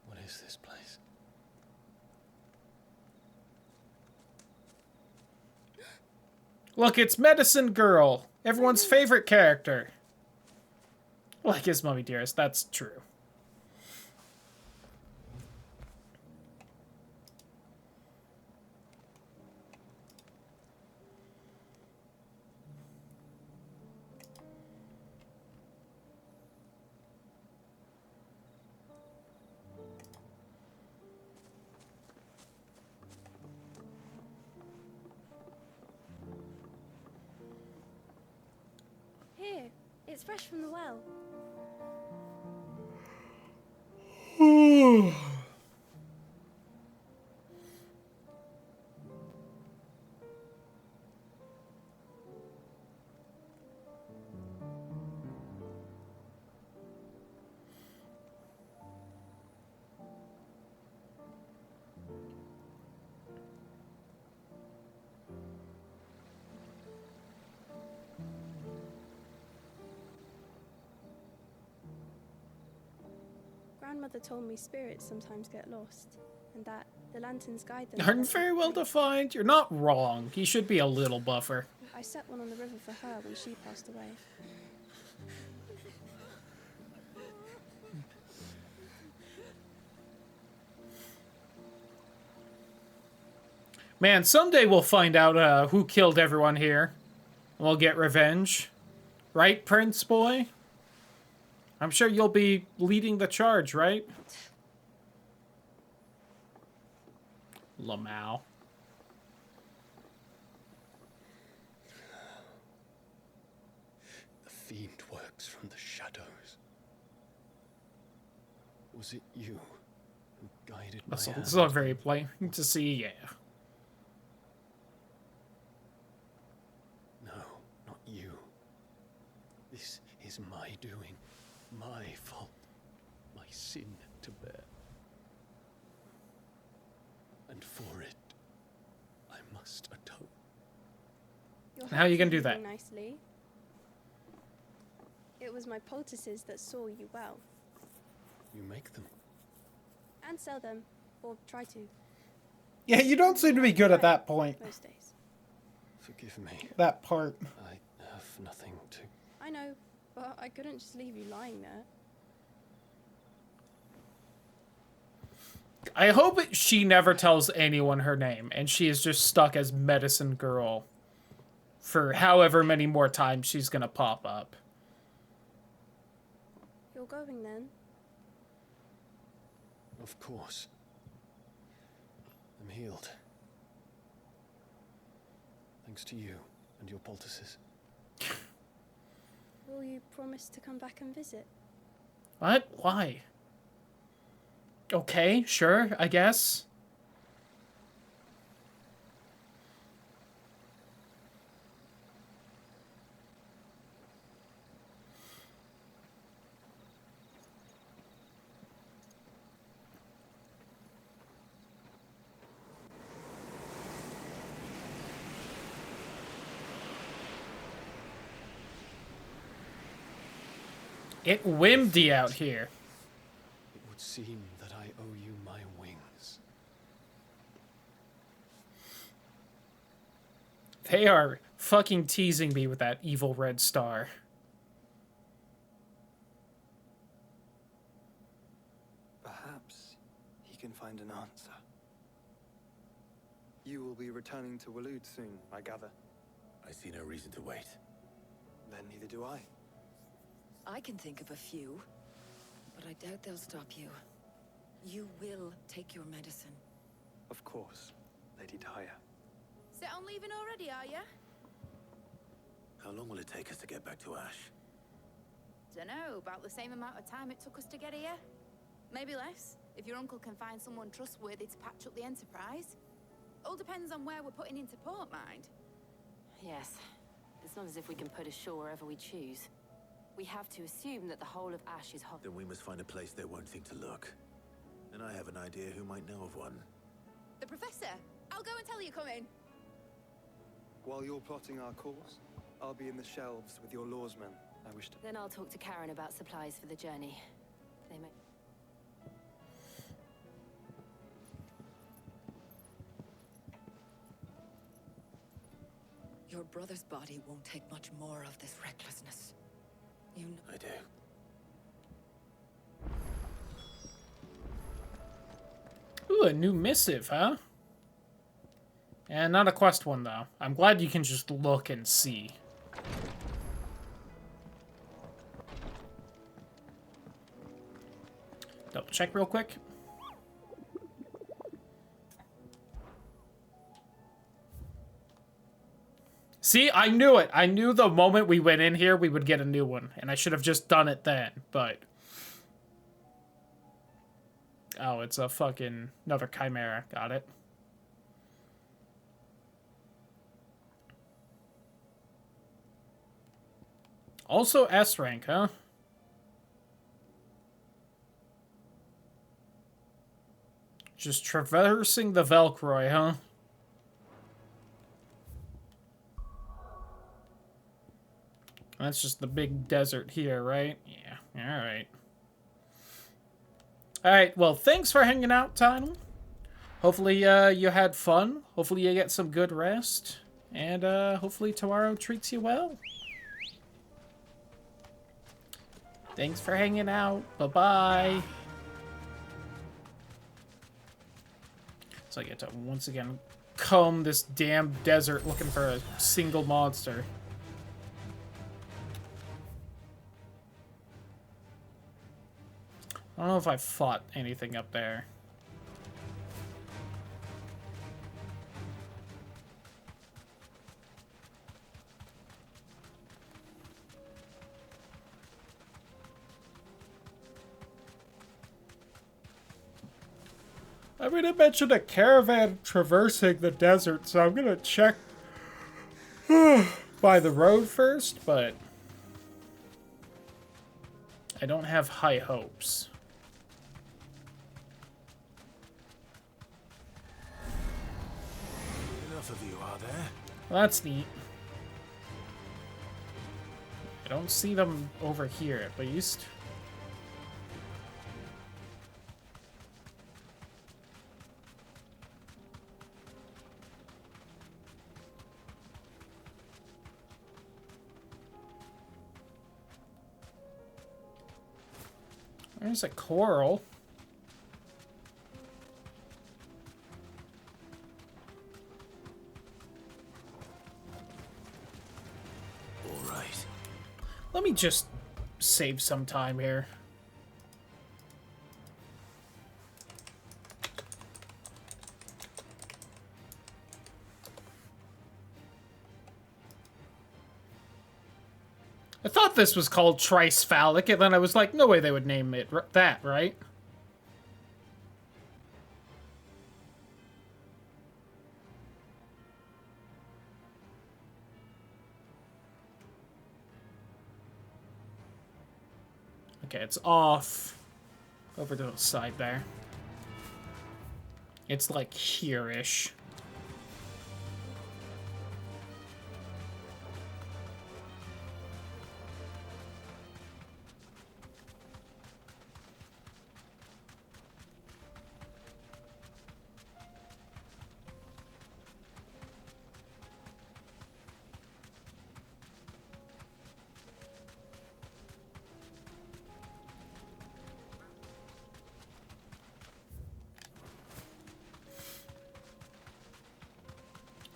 What is this place? Look, it's Medicine Girl. Everyone's favorite character. Like his mummy dearest, that's true. Here, it's fresh from the well. Grandmother told me spirits sometimes get lost, and that the lanterns guide them. Aren't very well defined. You're not wrong. He should be a little buffer. I set one on the river for her when she passed away. Man, someday we'll find out who killed everyone here. We'll get revenge. Right, Prince Boy? I'm sure you'll be leading the charge, right? Lamau. The fiend works from the shadows. Was it you who guided my hand? It's not very plain to see, yeah. No, not you. This is my doing, my fault, my sin to bear. And for it, I must atone. How are you gonna do that? Nicely. It was my poultices that saw you well. You make them. And sell them, or try to. Yeah, you don't seem to be good at that point. Most days. Forgive me. That part. I have nothing to... I know, but I couldn't just leave you lying there. I hope she never tells anyone her name, and she is just stuck as Medicine Girl for however many more times she's gonna pop up. You're going then? Of course. I'm healed. Thanks to you and your poultices. Will you promise to come back and visit? What? Why? Okay, sure, I guess. It windy out here. It would seem that I owe you my wings. They are fucking teasing me with that evil red star. Perhaps he can find an answer. You will be returning to Waloed soon, I gather. I see no reason to wait. Then neither do I. I can think of a few, but I doubt they'll stop you. You will take your medicine. Of course, Lady Daya. Set on leaving already, are ya? How long will it take us to get back to Ash? Dunno, about the same amount of time it took us to get here. Maybe less, if your uncle can find someone trustworthy to patch up the Enterprise. All depends on where we're putting into port, mind. Yes. It's not as if we can put ashore wherever we choose. We have to assume that the whole of Ash is hot. Then we must find a place they won't think to look. And I have an idea who might know of one. The Professor! I'll go and tell you come in. While you're plotting our course, I'll be in the shelves with your lawsmen. I wish to... Then I'll talk to Karen about supplies for the journey. They may... Your brother's body won't take much more of this recklessness. You know... I do. Ooh, a new missive, huh? And not a quest one, though. I'm glad you can just look and see. Double check real quick. See, I knew it. I knew the moment we went in here, we would get a new one. And I should have just done it then, but... Oh, it's a fucking... another chimera. Got it. Also S rank, huh? Just traversing the Velcroy, huh? That's just the big desert here, right? Yeah, alright. Alright, well, thanks for hanging out, Tidal. Hopefully, you had fun. Hopefully you get some good rest. And, hopefully tomorrow treats you well. Thanks for hanging out. Bye-bye. So I get to, once again, comb this damn desert looking for a single monster. I don't know if I fought anything up there. I mean, it mentioned a caravan traversing the desert, so I'm gonna check by the road first, but I don't have high hopes. Enough of you, are there? Well, that's neat. I don't see them over here, at least. There's a coral. All right. Let me just save some time here. I thought this was called Tricephallic, and then I was like, no way they would name it that, right? Okay, it's off over to the side there. It's like here-ish.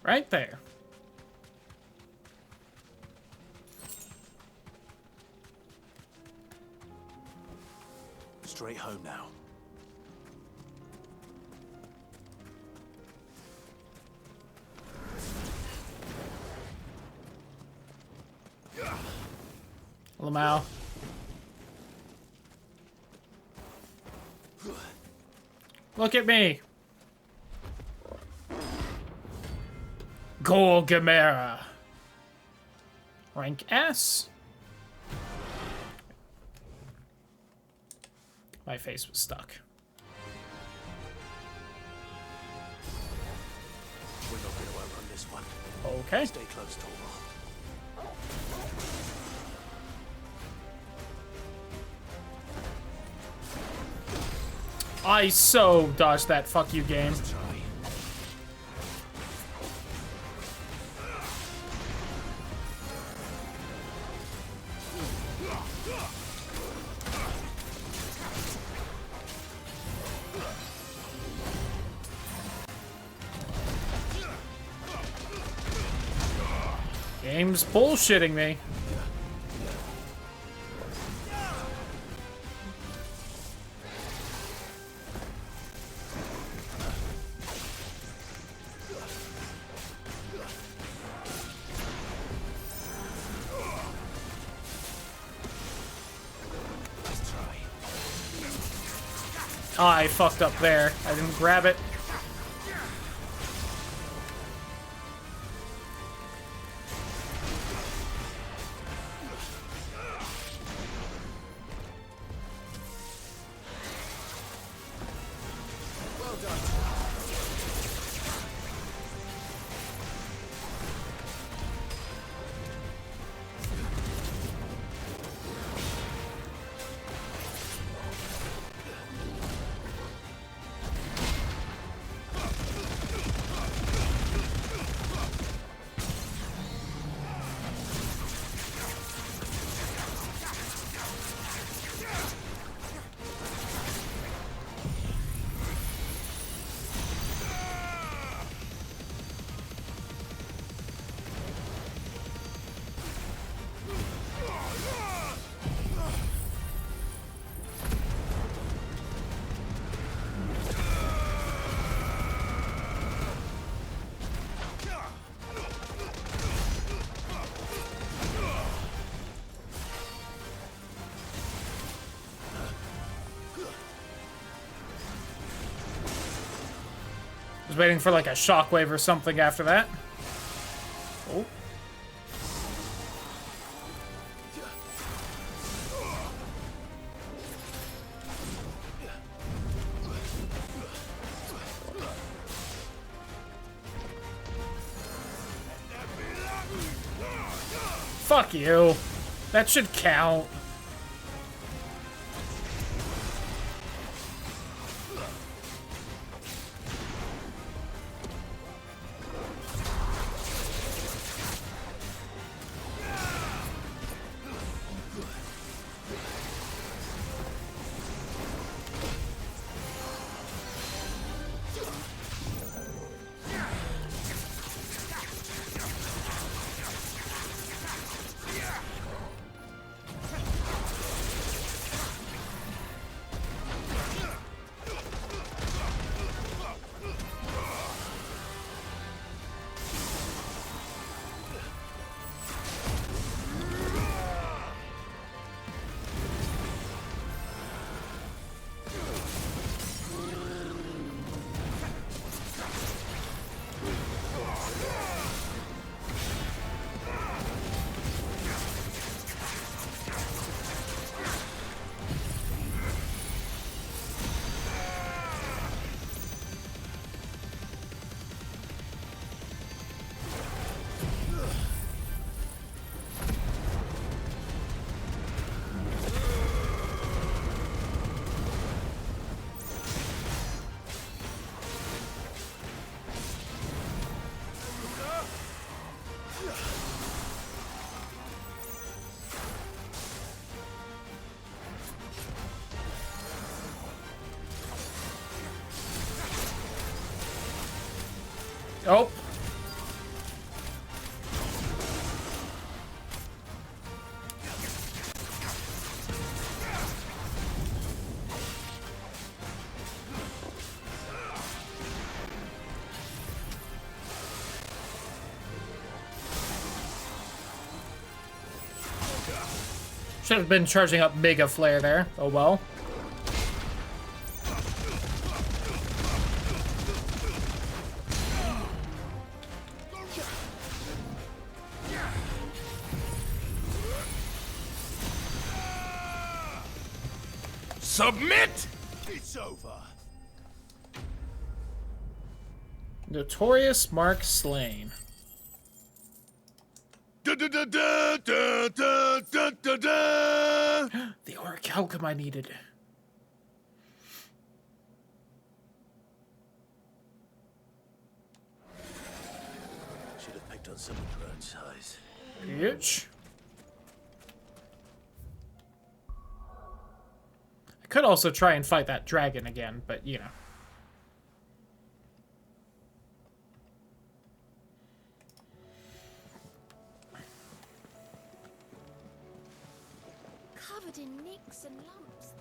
Right there. Straight home now. Lamau. Look at me. Golgamera. Rank S. My face was stuck. We're not going to outrun this one. Okay. Stay close, Torvald. I so dodged that fuck you game. Game's bullshitting me. Oh, I fucked up there. I didn't grab it. Was waiting for like a shockwave or something after that. Oh. Fuck you. That should count. Oh. Should have been charging up Mega Flare there. Oh well. Submit! It's over. Notorious Mark slain. The orichalcum I needed. Should have picked on someone your own size. Bitch. I could also try and fight that dragon again, but you know. Covered in nicks and lumps.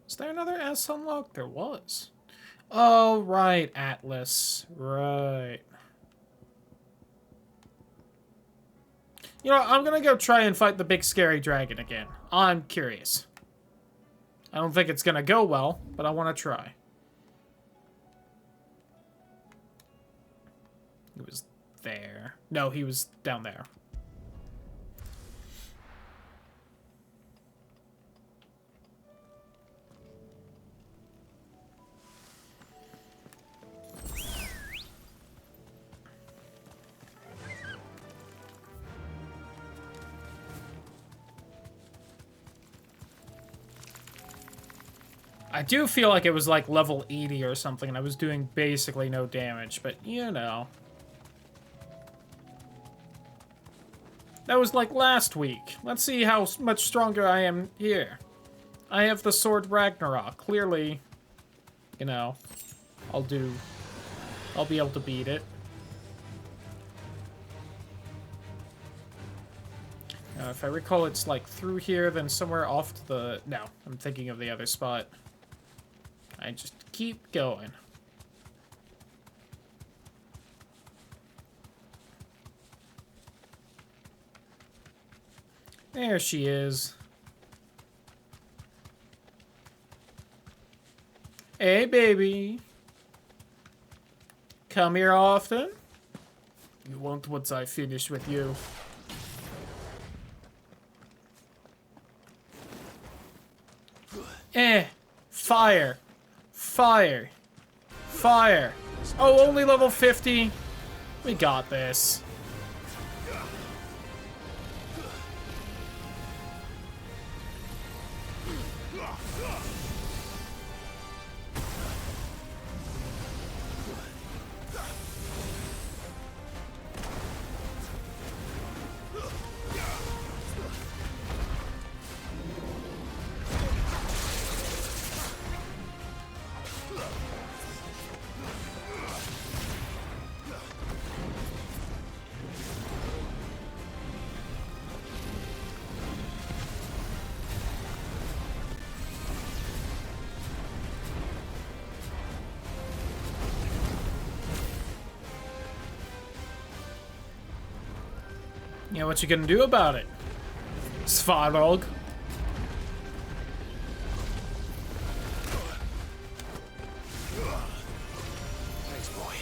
Is there another S unlock? There was. Oh, right, Atlas. Right. You know, I'm gonna go try and fight the big scary dragon again. I'm curious. I don't think it's gonna go well, but I want to try. He was there. No, he was down there. I do feel like it was like level 80 or something, and I was doing basically no damage, but you know. That was like last week. Let's see how much stronger I am here. I have the sword Ragnarok. Clearly, you know, I'll be able to beat it. If I recall, it's like through here, then somewhere off to the... No, I'm thinking of the other spot. I just keep going. There she is. Hey, baby. Come here often? You won't once I finish with you. Fire. Fire. Fire. Oh, only level 50. We got this. Yeah, what you gonna do about it? Svarog? Thanks, boy.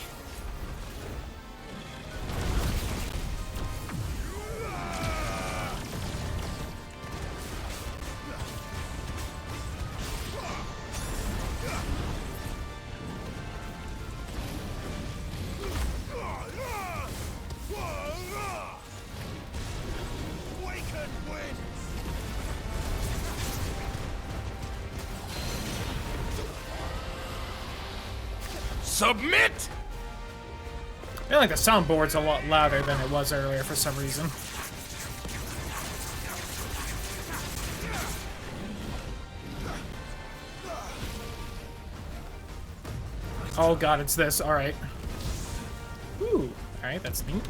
Submit! I feel like the soundboard's a lot louder than it was earlier for some reason. Oh god, it's this. Alright. Ooh. Alright, that's neat.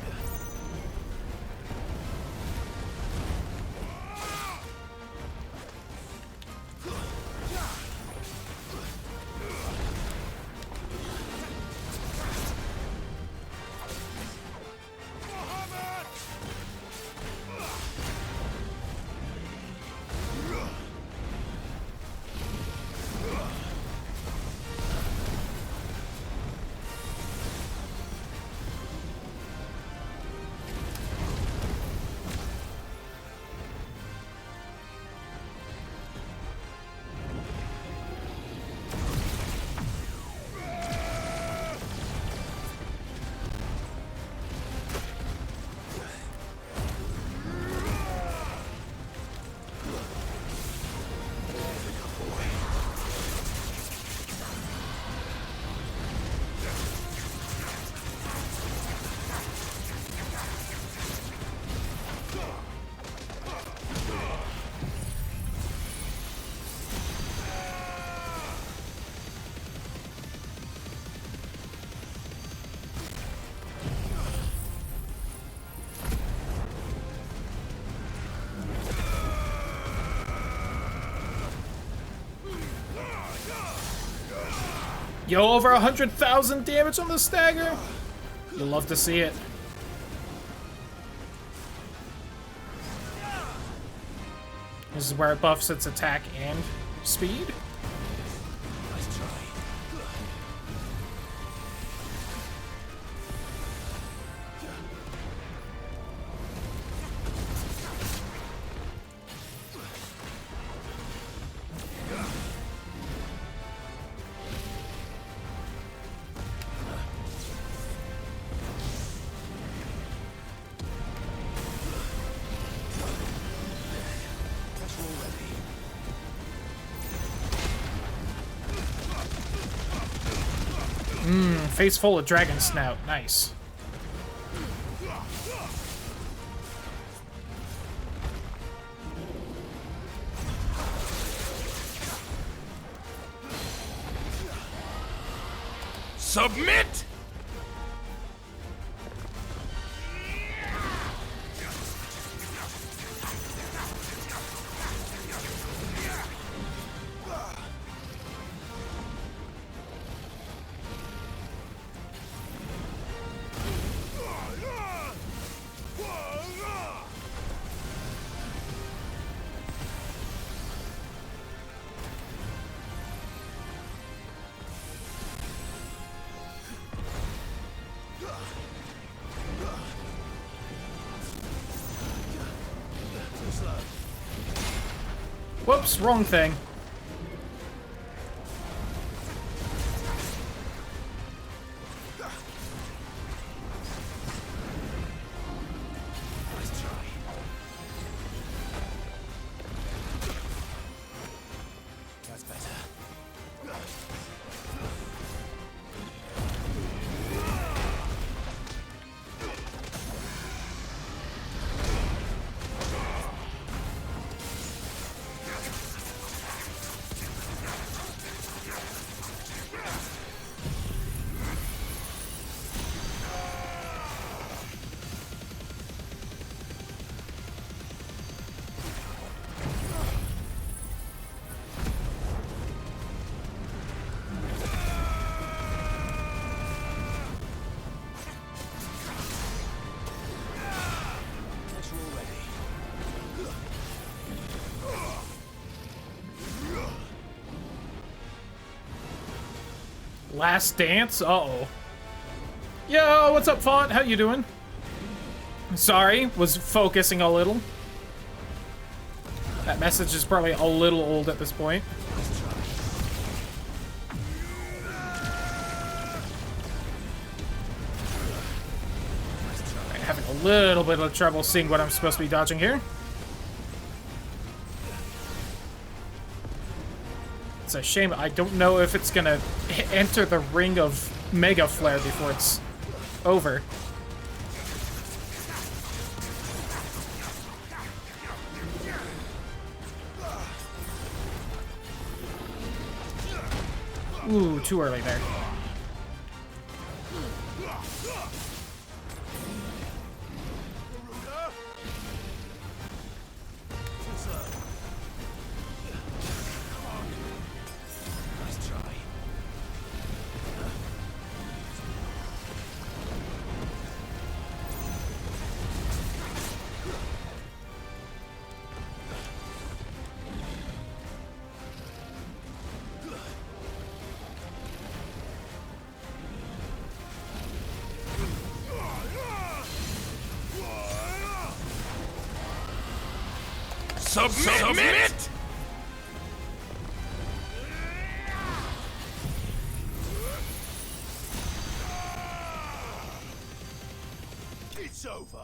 Yo, over 100,000 damage on the stagger. You'll love to see it. This is where it buffs its attack and speed. Nice try. Face full of dragon snout. Nice. Submit! Whoops, wrong thing. That's better. Last dance? Uh-oh. Yo, what's up, Font? How you doing? Sorry, was focusing a little. That message is probably a little old at this point. I'm having a little bit of trouble seeing what I'm supposed to be dodging here. It's a shame. I don't know if it's gonna enter the ring of mega flare before it's over. Ooh, too early there. Submit! It's over.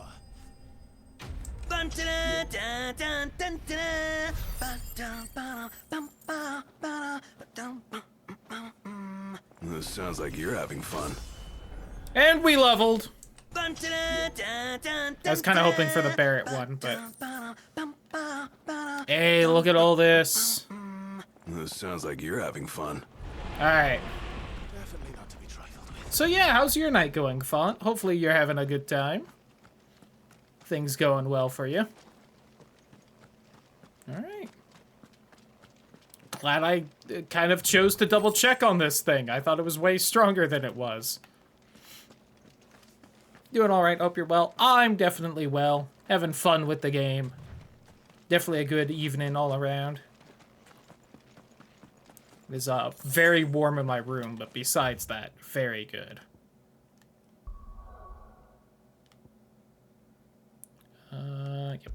This sounds like you're having fun. And we leveled. I was kind of hoping for the Barrett one, but... Hey, look at all this. This sounds like you're having fun. Alright. So yeah, how's your night going, Font? Hopefully you're having a good time. Things going well for you. Alright. Glad I kind of chose to double check on this thing. I thought it was way stronger than it was. Doing alright, hope you're well. I'm definitely well. Having fun with the game. Definitely a good evening all around. It is very warm in my room, but besides that, very good. Yep.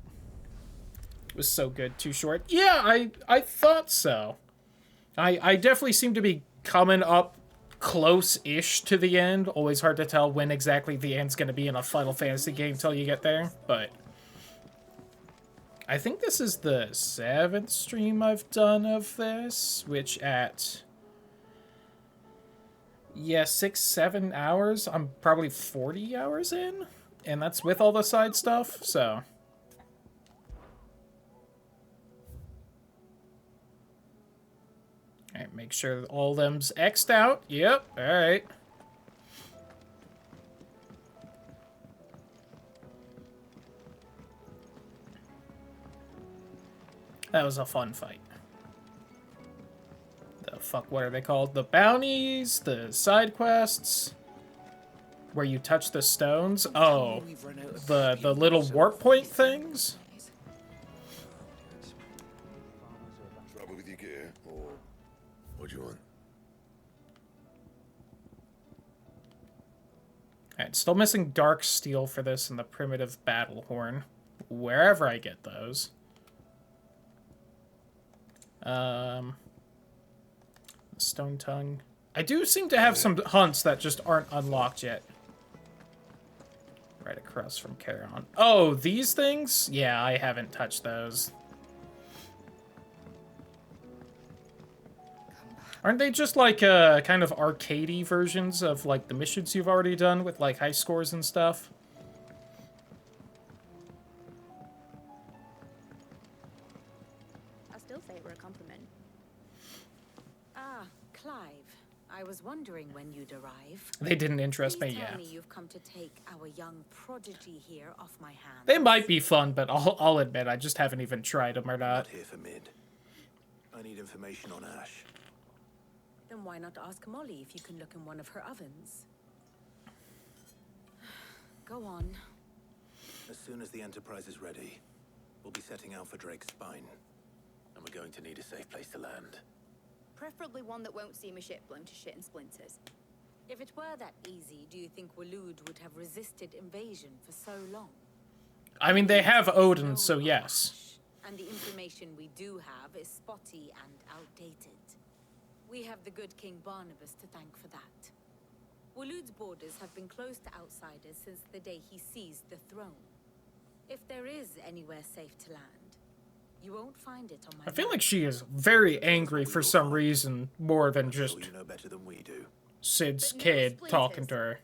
It was so good, too short. Yeah, I thought so. I definitely seem to be coming up close-ish to the end. Always hard to tell when exactly the end's going to be in a Final Fantasy game till you get there, but... I think this is the 7th stream I've done of this, which at... yeah, 6-7 hours, I'm probably 40 hours in, and that's with all the side stuff, so... Alright, make sure all them's X'd out. Yep, alright. That was a fun fight. The fuck, what are they called? The bounties? The side quests? Where you touch the stones? Oh, the little warp point things? Trouble with your gear, or what do you want? Alright, still missing dark steel for this and the primitive battle horn. Wherever I get those. Stone tongue. I do seem to have some hunts that just aren't unlocked yet. Right across from Charon. Oh, these things? Yeah, I haven't touched those. Aren't they just like kind of arcadey versions of like the missions you've already done with like high scores and stuff? I still say it were a compliment. Ah, Clive. I was wondering when you'd arrive. They didn't interest me, Please yeah. tell me you've come to take our young prodigy here off my hands. They might be fun, but I'll admit I just haven't even tried them or not. Here for mid. I need information on Ash. Then why not ask Molly if you can look in one of her ovens? Go on. As soon as the Enterprise is ready, we'll be setting out for Drake's Spine. And we're going to need a safe place to land. Preferably one that won't see my ship blown to shit and splinters. If it were that easy, do you think Waloed would have resisted invasion for so long? I mean, they have Odin, so yes. And the information we do have is spotty and outdated. We have the good King Barnabas to thank for that. Waloed's borders have been closed to outsiders since the day he seized the throne. If there is anywhere safe to land, you won't find it on my I feel like she is very angry for some reason, more than just You know better than we do. Sid's But no kid talking splinters. to her.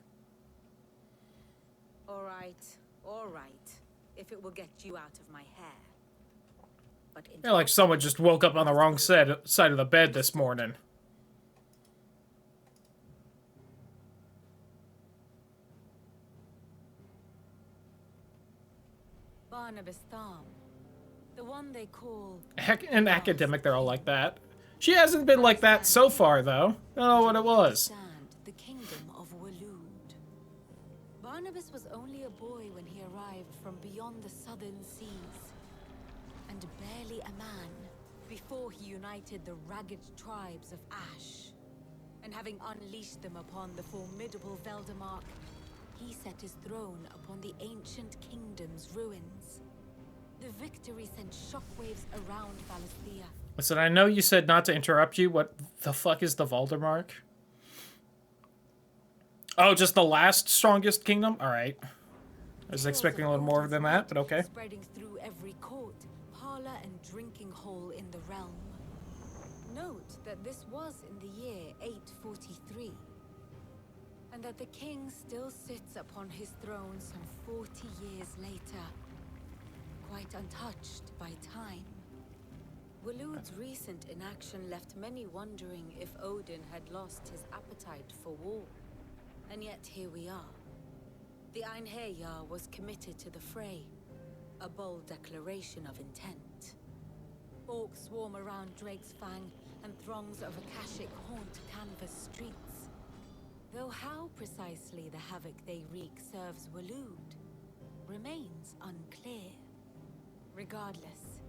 All right. If it will get you out of my hair. But I feel like someone just woke up on the wrong side of the bed this morning. Barnabas Thumb, the one they call Heck, in academic, they're all like that. She hasn't been like that so far, though. I don't know what it was. the kingdom of Waloed. Barnabas was only a boy when he arrived from beyond the southern seas, and barely a man before he united the ragged tribes of Ash. And having unleashed them upon the formidable Veldemark, he set his throne upon the ancient kingdom's ruins. The victory sent shockwaves around Valisthea. Listen, I know you said not to interrupt you. What the fuck is the Valdemark? Oh, just the last strongest kingdom? Alright. I was expecting a little more than that, but okay. Spreading through every court, parlor, and drinking hole in the realm. Note that this was in the year 843, and that the king still sits upon his throne some 40 years later, quite untouched by time. Waloed's recent inaction left many wondering if Odin had lost his appetite for war. And yet here we are. The Einherjar was committed to the fray, a bold declaration of intent. Orcs swarm around Drake's Fang, and throngs of Akashic haunt canvas streets. Though how precisely the havoc they wreak serves Waloed remains unclear. Regardless,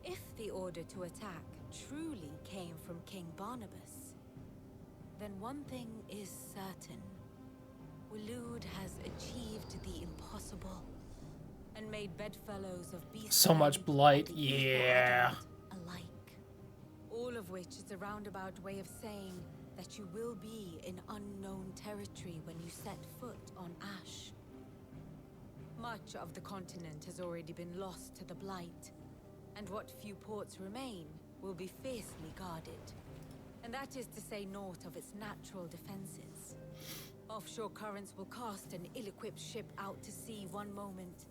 if the order to attack truly came from King Barnabas, then one thing is certain. Waloed has achieved the impossible and made bedfellows of beasts. So much blight, yeah. Alike. All of which is a roundabout way of saying that you will be in unknown territory when you set foot on Ash. Much of the continent has already been lost to the blight, and what few ports remain will be fiercely guarded. And that is to say naught of its natural defenses. Offshore currents will cast an ill-equipped ship out to sea one moment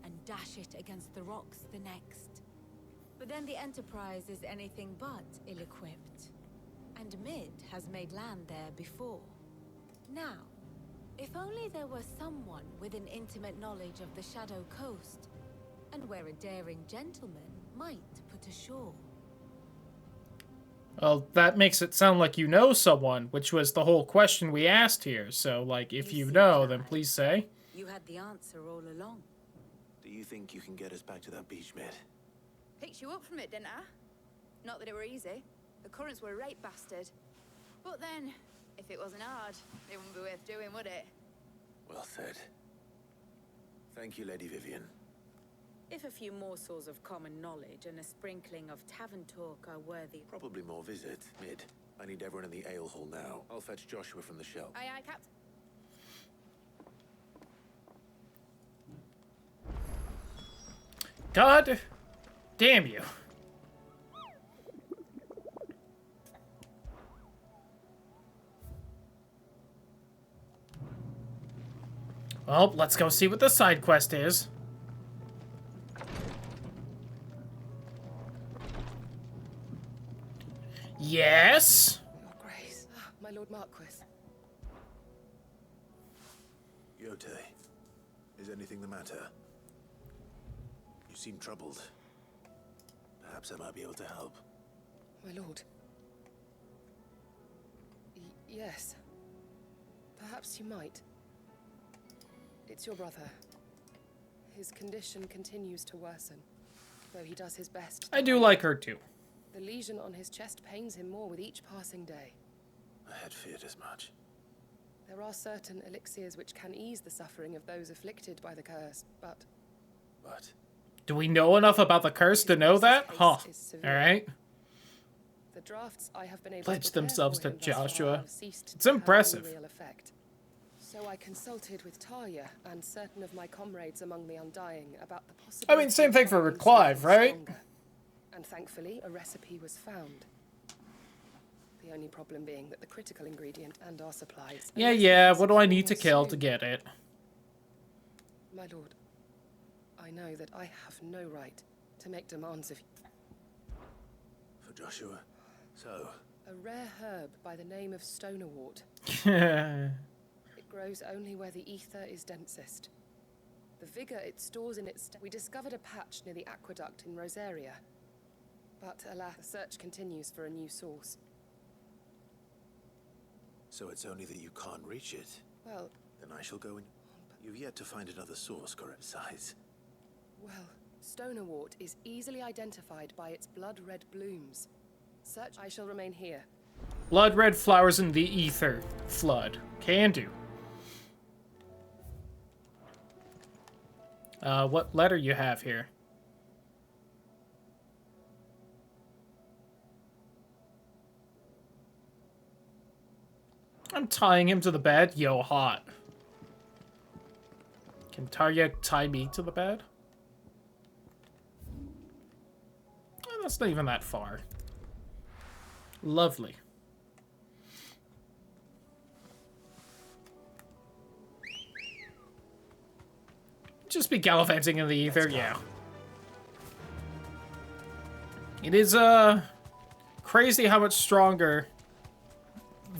and dash it against the rocks the next. But then the Enterprise is anything but ill-equipped. And Mid has made land there before. Now, if only there were someone with an intimate knowledge of the Shadow Coast, and where a daring gentleman might put ashore. Well, that makes it sound like you know someone, which was the whole question we asked here. So, like, if you know, then please say. You had the answer all along. Do you think you can get us back to that beach, Mid? Picked you up from it, didn't I? Not that it were easy. The currents were a right bastard. But then, if it wasn't hard, it wouldn't be worth doing, would it? Well said. Thank you, Lady Vivian. If a few morsels of common knowledge and a sprinkling of tavern talk are worthy... Probably more visit, Mid. I need everyone in the ale hall now. I'll fetch Joshua from the shell. Aye, aye, Captain. God damn you. Well, let's go see what the side quest is. Yes? Your Grace. My Lord Marquis. Yote, is anything the matter? You seem troubled. Perhaps I might be able to help. My lord. Yes. Perhaps you might. It's your brother. His condition continues to worsen, though he does his best. I do like her too. The lesion on his chest pains him more with each passing day. I had feared as much. There are certain elixirs which can ease the suffering of those afflicted by the curse, but... But? Do we know enough about the curse to know that? Huh. Alright. The drafts I have been able Pledged to prepare themselves for to him thus far Joshua. have ceased It's to have impressive. any real effect. So I consulted with Talia and certain of my comrades among the Undying about the possibility. I mean, same thing for of Clive, right? stronger. And thankfully, a recipe was found. The only problem being that the critical ingredient and our supplies... Yeah, what do I need to kill to get it? My lord, I know that I have no right to make demands of... For Joshua, so... A rare herb by the name of stonerwort. It grows only where the ether is densest. The vigor it stores in its... We discovered a patch near the aqueduct in Rosaria. But alas, the search continues for a new source. So it's only that you can't reach it? Well... Then I shall go and... You've yet to find another source, correct size? Well, stonerwort is easily identified by its blood-red blooms. Search, I shall remain here. Blood red flowers in the ether. Flood. Can do. What letter you have here? I'm tying him to the bed. Yo, hot. Can Tarya tie me to the bed? That's not even that far. Lovely. Just be gallivanting in the ether, yeah. It is, crazy how much stronger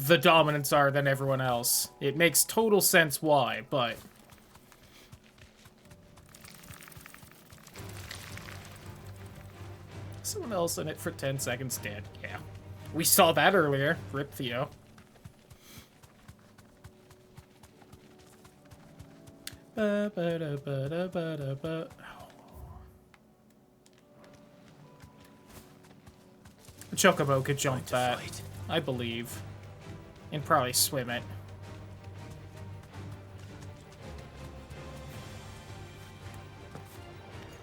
the dominants are than everyone else. It makes total sense why, but... Someone else in it for 10 seconds dead, yeah. We saw that earlier. Rip Theo. Chocobo could jump that, I believe. And probably swim it.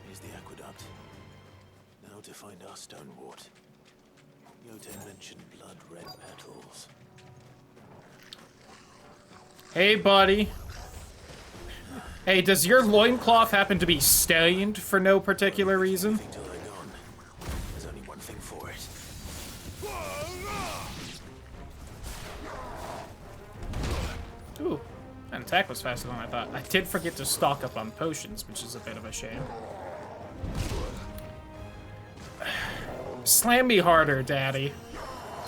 Here's the aqueduct. Now to find our stonewort. Yote mentioned blood-red petals. Hey, buddy. Hey, does your loincloth happen to be stained for no particular reason? There's only one thing for it. Ooh, that attack was faster than I thought. I did forget to stock up on potions, which is a bit of a shame. Slam me harder, Daddy.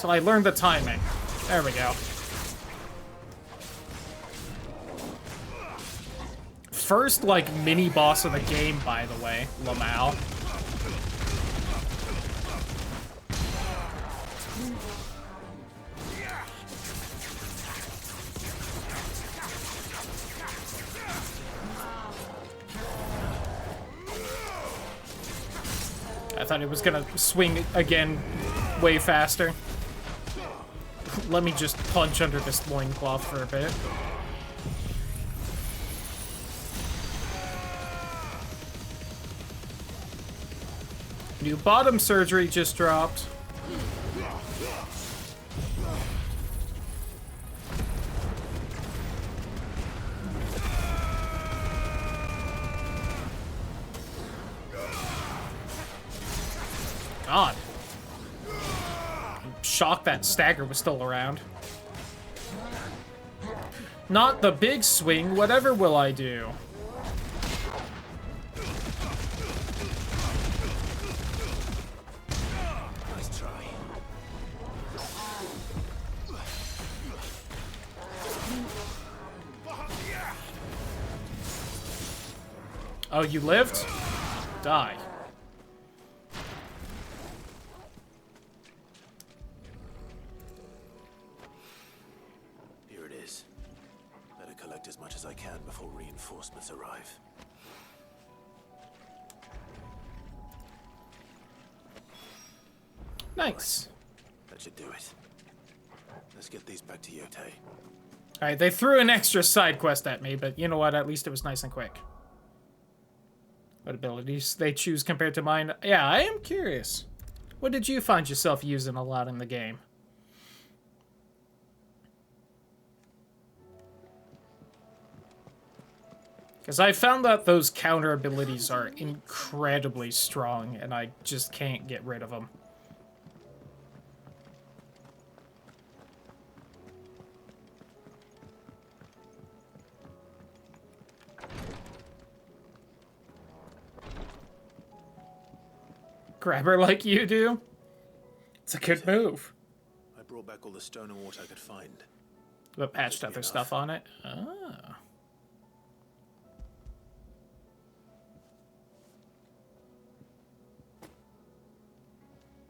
Till I learn the timing. There we go. First, like, mini-boss of the game, by the way, Lamau. I thought it was gonna swing again way faster. Let me just punch under this loincloth for a bit. New bottom surgery just dropped. God. I'm shocked that stagger was still around. Not the big swing, whatever will I do? Nice try. Oh, you lived? Die. Here it is. Better collect as much as I can before reinforcements arrive. Nice. That should do it. Let's get these back to Yote. Alright, they threw an extra side quest at me, but you know what? At least it was nice and quick. What abilities they choose compared to mine? Yeah, I am curious. What did you find yourself using a lot in the game? Because I found that those counter abilities are incredibly strong, and I just can't get rid of them. grab her like you do. It's a good move. I brought back all the stone and water I could find. But patched other stuff on it. Oh.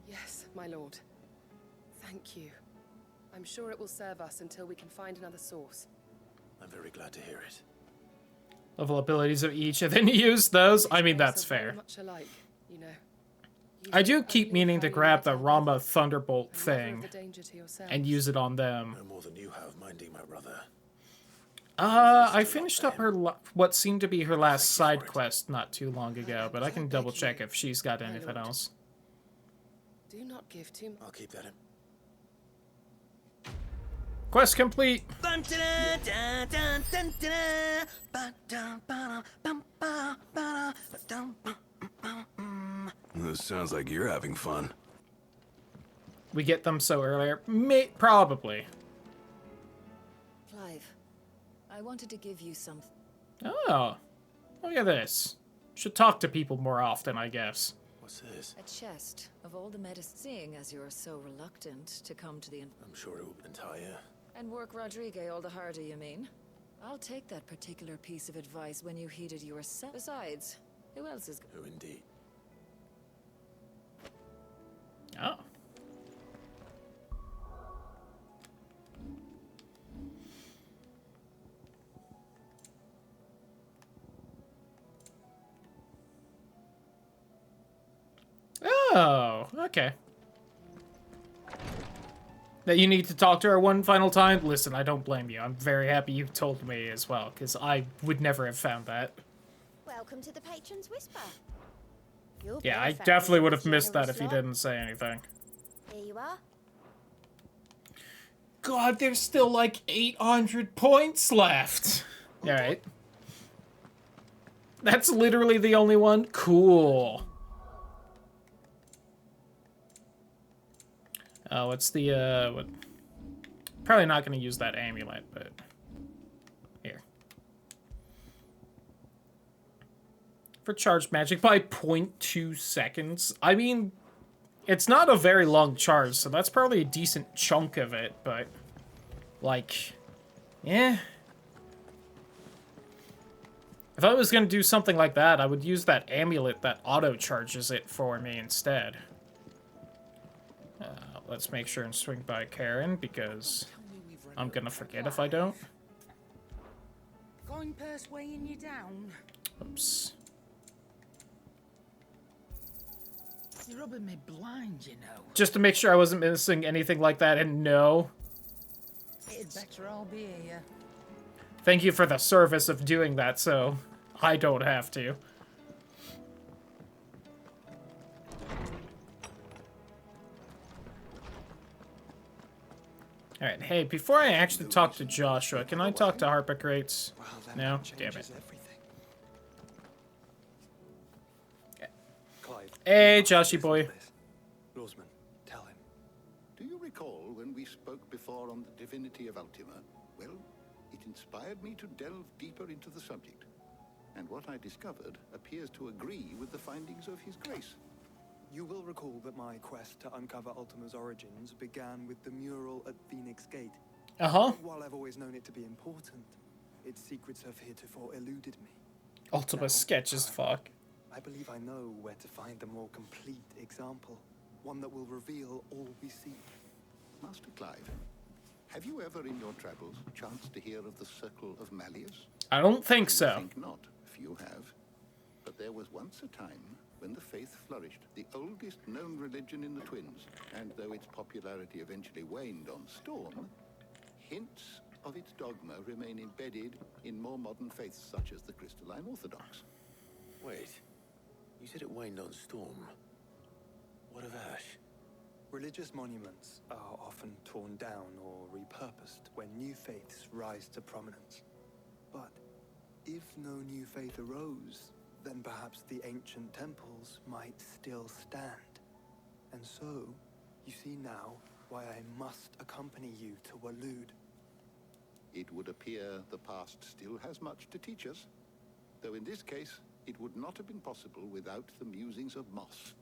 Yes, my lord. Thank you. I'm sure it will serve us until we can find another source. I'm very glad to hear it. Level abilities of each and then use those. I mean, that's Very fair. much alike, you know. I do keep meaning to grab the Rama Thunderbolt thing the danger to yourself. and use it on them. No more than you have minding my brother. I finished up her what seemed to be her last side quest not too long ago, but I can double check if she's got anything else. Do not give too much. I'll keep that in. Quest complete. This sounds like you're having fun. We get them so earlier. Probably. Clive, I wanted to give you something. Oh, look at this. Should talk to people more often, I guess. What's this? A chest of all the medicine. Seeing as you're so reluctant to come to the... I'm sure it will entire. And work Rodrigue all the harder, you mean? I'll take that particular piece of advice when you heed it yourself. Besides, who else is... Who indeed? Oh. Oh, okay. That you need to talk to her one final time? Listen, I don't blame you. I'm very happy you told me as well, because I would never have found that. Welcome to the Patron's Whisper. Yeah, I definitely would have missed that if he didn't say anything. Here you are. God, there's still like 800 points left. Alright. That's literally the only one? Cool. What's the, what? Probably not going to use that amulet, but... Here. For charged magic by 0.2 seconds. I mean, it's not a very long charge, so that's probably a decent chunk of it, but... Like... Yeah. If I was going to do something like that, I would use that amulet that auto-charges it for me instead. Let's make sure and swing by Karen, because I'm gonna forget if I don't. Going purse weighing you down. Oops. You're rubbing me blind, you know. Just to make sure I wasn't missing anything like that, and no. It'd better all be here. Thank you for the service of doing that, so I don't have to. Alright, hey, before I actually talk to Joshua, can I talk to Harpocrates? No? Damn it. Hey, Joshy boy. Lawsman, tell him. Do you recall when we spoke before on the divinity of Ultima? Well, it inspired me to delve deeper into the subject. And what I discovered appears to agree with the findings of His Grace. You will recall that my quest to uncover Ultima's origins began with the mural at Phoenix Gate. Uh-huh. While I've always known it to be important, its secrets have heretofore eluded me. Ultima sketch as fuck. I believe I know where to find the more complete example. One that will reveal all we seek. Master Clive, have you ever in your travels chanced to hear of the Circle of Malleus? I don't think so. I think not, if you have. But there was once a time when the faith flourished, the oldest known religion in the Twins, and though its popularity eventually waned on Storm, hints of its dogma remain embedded in more modern faiths such as the Crystalline Orthodox. Wait, you said it waned on Storm. What of Ash? Religious monuments are often torn down or repurposed when new faiths rise to prominence. But if no new faith arose, then perhaps the ancient temples might still stand. And so, you see now why I must accompany you to Waloed. It would appear the past still has much to teach us, though in this case, it would not have been possible without the musings of Moss.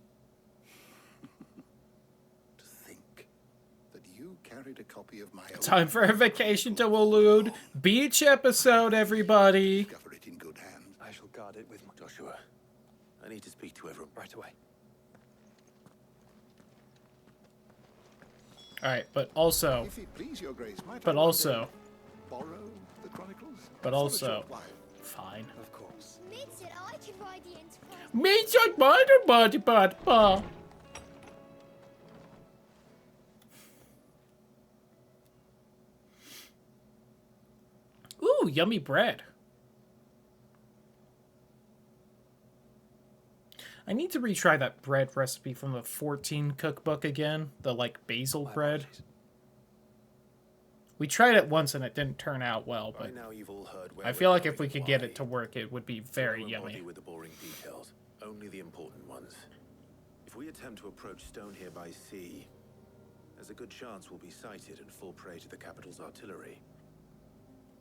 you carried a copy of my Time for a vacation to Waloed. Beach episode, everybody. Discover it in good hands. I shall guard it with my Joshua. I need to speak to everyone right away. Alright, but also... If it please your grace, might But I also... borrow the chronicles? But For a also... short while. Fine. Of course. Mid said I could ride the Enterprise. Meet your body. Ooh, yummy bread. I need to retry that bread recipe from the 14 cookbook again. The, like, basil bread. We tried it once and it didn't turn out well, but now you've all heard where I we're feel like going if we and could get why. it to work, it would be very Throw a yummy. body with the boring details, only the important ones. If we attempt to approach Stone here by sea, there's a good chance we'll be sighted and fall prey to the capital's artillery.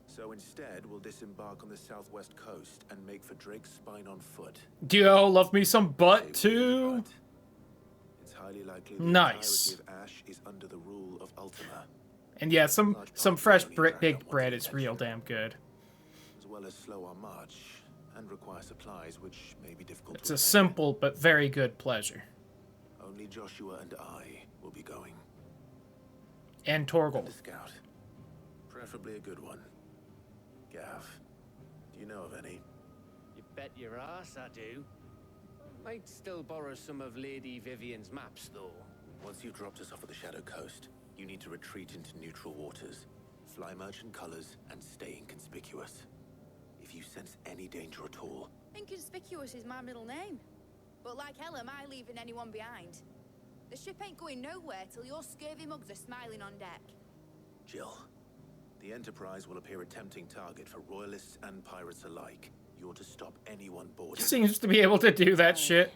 So instead, we'll disembark on the southwest coast and make for Drake's Spine on foot. Yo, love me some butt too. It's highly likely the Nice. entirety of Ash is under the rule of Ultima, And yeah, some fresh baked bread is real damn good. as well as slow our march and require supplies which may be difficult It's to a obtain. simple but very good pleasure. Only Joshua and I will be going. And Torgal. And a scout. Preferably a good one. Gav, do you know of any? You bet your ass I do. Might still borrow some of Lady Vivian's maps, though. Once you've dropped us off at the Shadow Coast, you need to retreat into neutral waters, fly merchant colors, and stay inconspicuous. If you sense any danger at all, Inconspicuous is my middle name. But like hell am I leaving anyone behind. The ship ain't going nowhere till your scurvy mugs are smiling on deck. Jill, the Enterprise will appear a tempting target for royalists and pirates alike. You're to stop anyone boarding. Seems to be able to do that shit.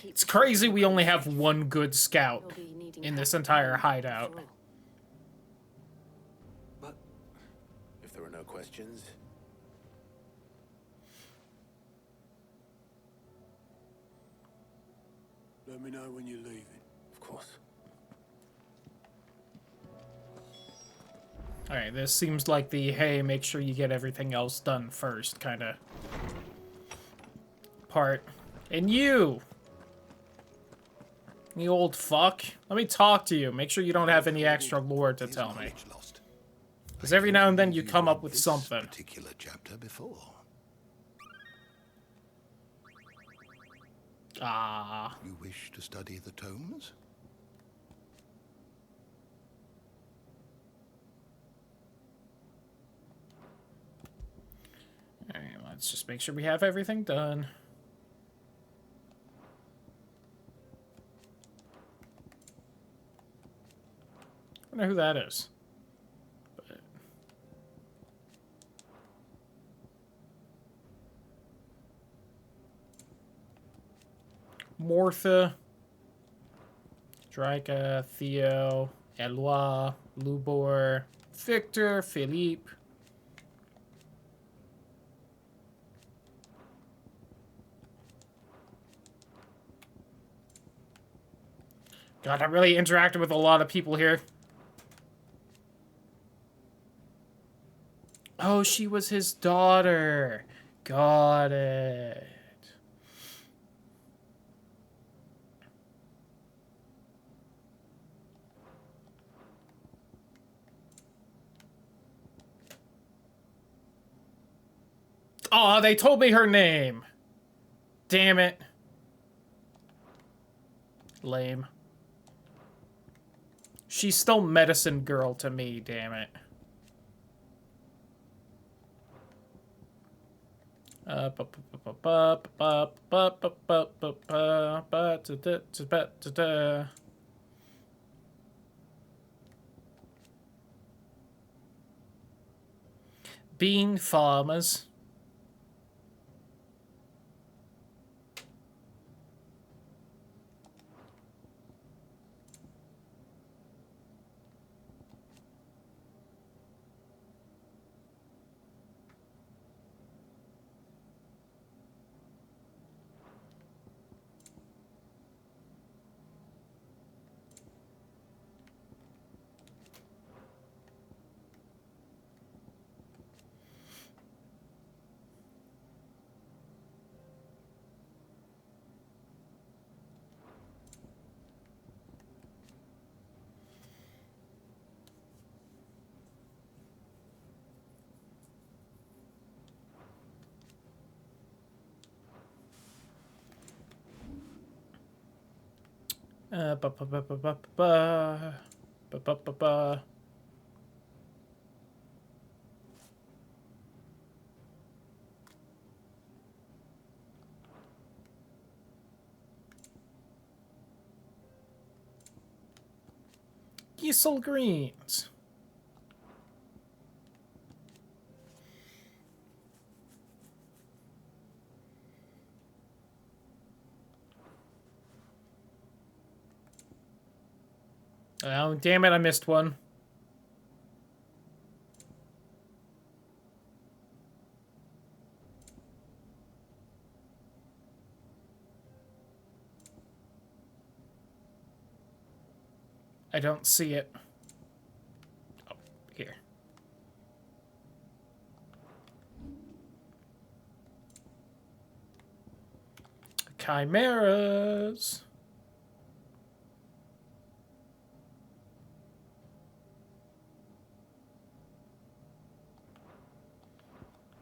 It's crazy we only have one good scout in this entire hideout. But if there are no questions, Let me know when you're leaving. of course. Alright, this seems like the, hey, make sure you get everything else done first kind of part. And you old fuck, let me talk to you. Make sure you don't have any extra lore to tell me. Because every now and then you come up with something. Particular chapter before. Ah. You wish to study the tomes? Alright, let's just make sure we have everything done. I wonder who that is. But... Mortha, Drika, Theo, Eloi, Lubor, Victor, Philippe. God, I'm really interacting with a lot of people here. Oh, she was his daughter. Got it. Oh, they told me her name. Damn it. Lame. She's still medicine girl to me, damn it. Bean farmers. Ba ba ba ba ba ba ba ba ba ba ba. Giesel greens. Oh, damn it, I missed one. I don't see it. Oh, here. Chimeras.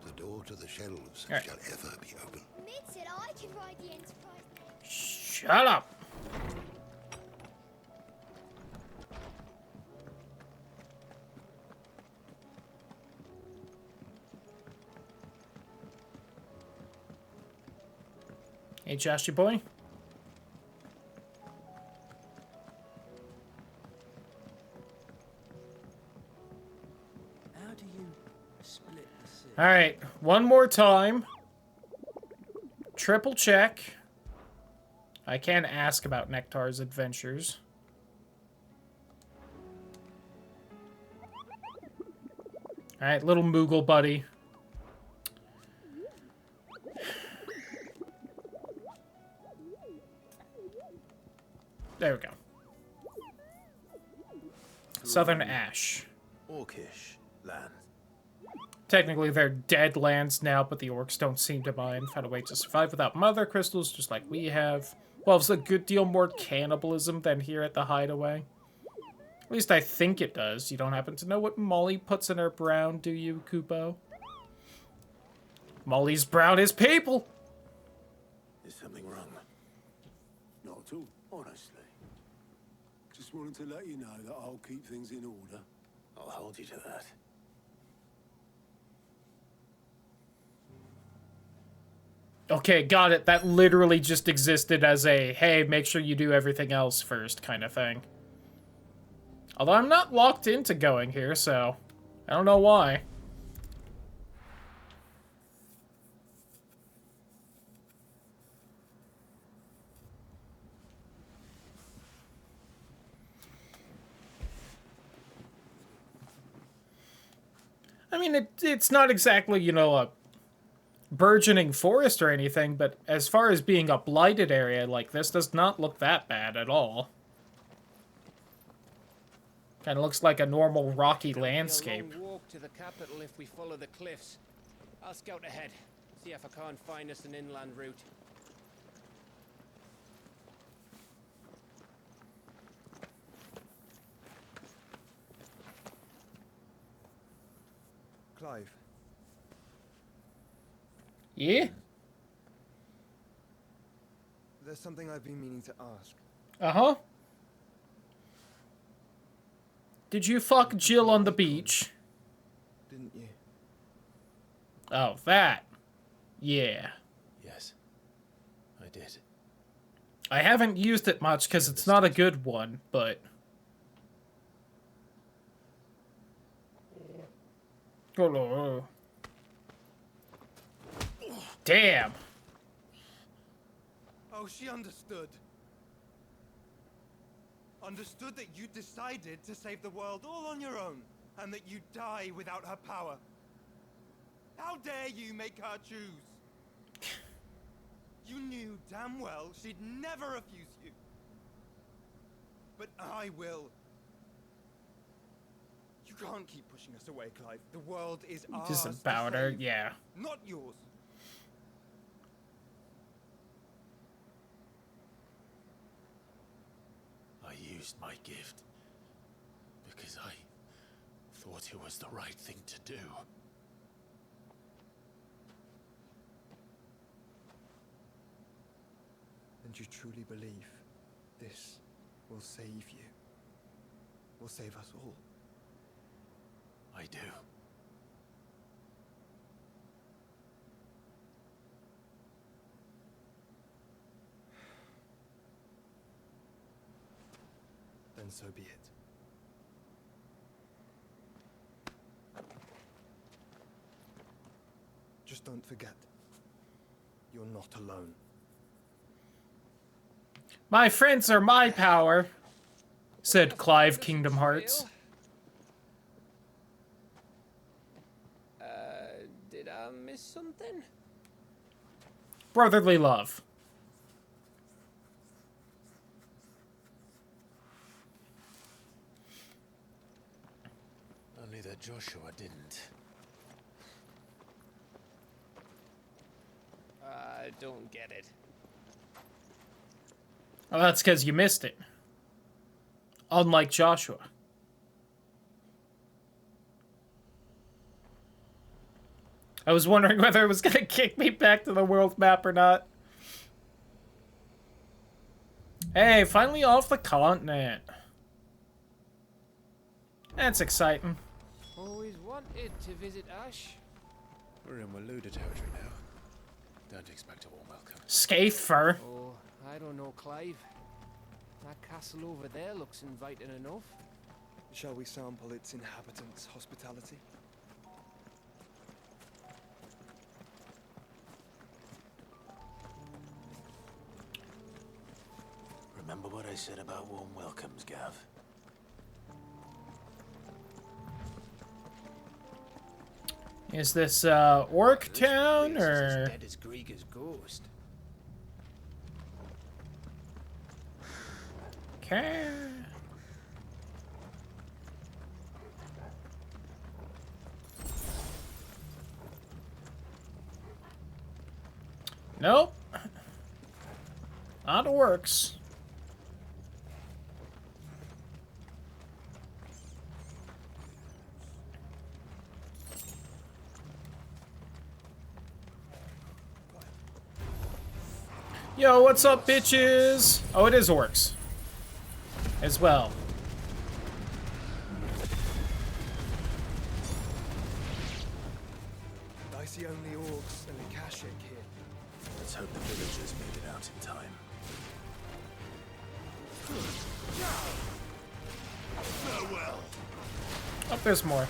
The door to the shelves Right. shall ever be open. Mid said I can ride the Enterprise now. Shut up. Hey, Joshy boy. How do you split the city? All right, one more time. Triple check. I can ask about Nectar's adventures. All right, little Moogle buddy. There we go. Southern Ash. Orcish land. Technically, they're dead lands now, but the orcs don't seem to mind. Found a way to survive without mother crystals, just like we have. Well, it's a good deal more cannibalism than here at the hideaway. At least I think it does. You don't happen to know what Molly puts in her brown, do you, Kupo? Molly's brown is people! Is something wrong? Not at all, honestly. Just wanted to let you know that I'll keep things in order. I'll hold you to that. Okay, got it. That literally just existed as a, hey, make sure you do everything else first kind of thing. Although I'm not locked into going here, so I don't know why. I mean, it's not exactly, you know, a burgeoning forest or anything, but as far as being a blighted area like this, does not look that bad at all. Kind of looks like a normal rocky landscape. It'll be a long walk to the capital if we follow the cliffs. I'll scout ahead, see if I can't find us an inland route. Clive. Yeah? There's something I've been meaning to ask. Uh-huh. Did you fuck Jill on the beach? Didn't you? Oh, that. Yeah. Yes, I did. I haven't used it much because it's not a good one, but... Oh, damn. Oh, she understood. Understood that you decided to save the world all on your own, and that you'd die without her power. How dare you make her choose? You knew damn well she'd never refuse you. But I will. You can't keep pushing us away, Clive. The world is ours. Just to about her, save, yeah. not yours. I used my gift because I thought it was the right thing to do. And you truly believe this will save you. Will save us all. I do. Then so be it. Just don't forget, you're not alone. My friends are my power, said Clive Kingdom Hearts. Did I miss something? Brotherly love. Only that Joshua didn't. I don't get it. Well, that's because you missed it. Unlike Joshua. I was wondering whether it was going to kick me back to the world map or not. Hey, finally off the continent. That's exciting. Always wanted to visit Ash. We're in Waluda territory now. Don't expect a warm welcome. Skaithfur. Oh, I don't know, Clive. That castle over there looks inviting enough. Shall we sample its inhabitants' hospitality? Remember what I said about warm welcomes, Gav? Is this Orc Town or? As dead as Grieger's ghost. Okay. Nope. Not works. Yo, what's up, bitches? Oh, it is orcs. As well. I see only orcs and a Kashik here. Let's hope the villagers made it out in time. Farewell. Oh, there's more.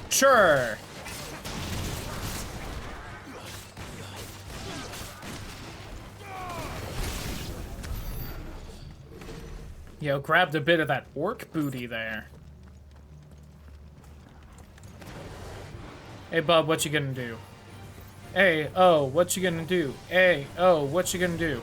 Sure. Yo, grabbed a bit of that orc booty there. Hey, bub, what you gonna do? Hey, oh, what you gonna do? Hey, oh, what you gonna do?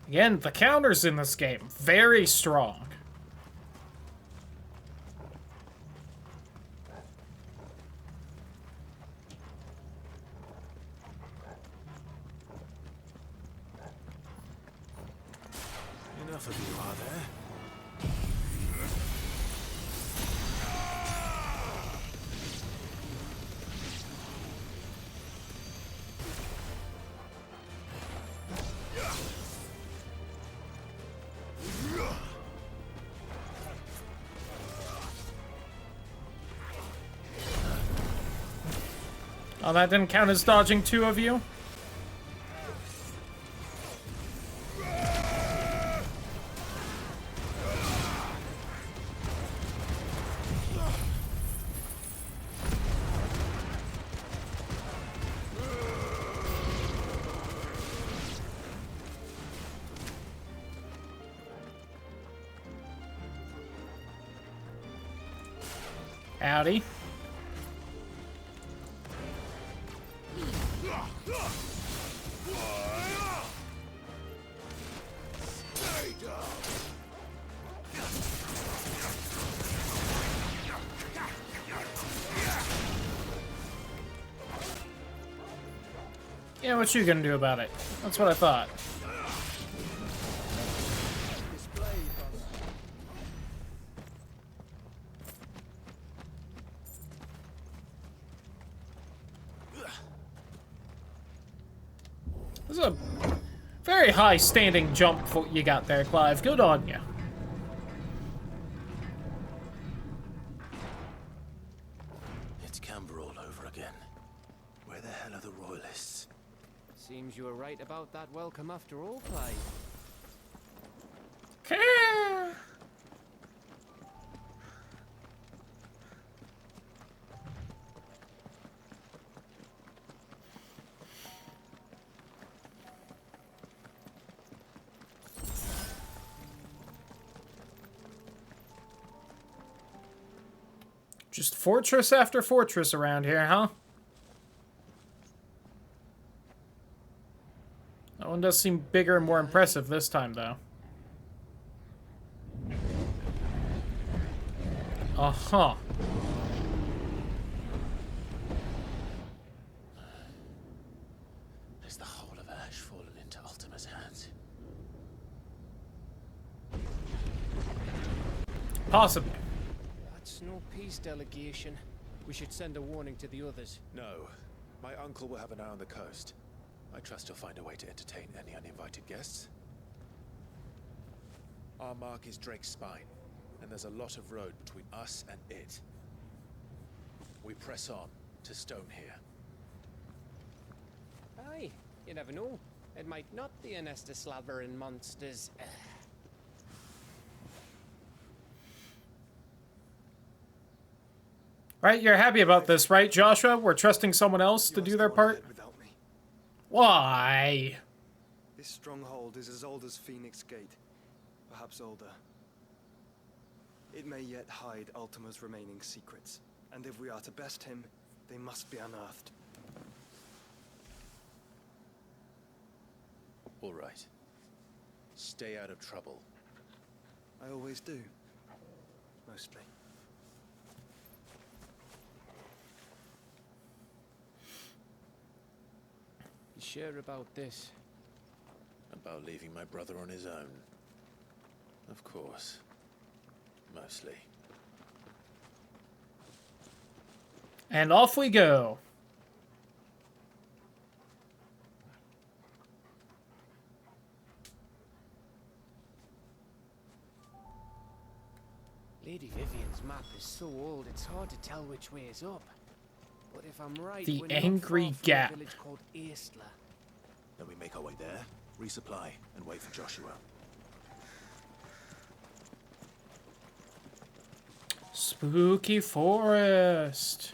Again, the counters in this game, very strong. Enough of you, are there? Oh, that didn't count as dodging two of you? Howdy. Yeah, what you gonna do about it? That's what I thought. This is a very high standing jump you got there, Clive. Good on you. It's Canberra all over again. Where the hell are the royalists? Seems you were right about that welcome after all, Clive. Just fortress after fortress around here, huh? That one does seem bigger and more impressive this time, though. Uh-huh. Is the whole of Ash fallen into Ultima's hands? Possibly. That's no peace delegation. We should send a warning to the others. No. My uncle will have an eye on the coast. I trust he'll find a way to entertain any uninvited guests. Our mark is Drake's Spine, and there's a lot of road between us and it. We press on to Stone here. Aye, you never know. It might not be a nest of slavering monsters. Right, you're happy about this, right, Joshua? We're trusting someone else to do their part? Why? This stronghold is as old as Phoenix Gate, perhaps older. It may yet hide Ultima's remaining secrets, and if we are to best him, they must be unearthed. All right. Stay out of trouble. I always do. Mostly. You sure about this? About leaving my brother on his own. Of course. Mostly. And off we go. Lady Vivian's map is so old it's hard to tell which way is up. But if I'm right, The we're not Angry far from Gap. a village called Aistla. Then we make our way there, resupply, and wait for Joshua. Spooky forest.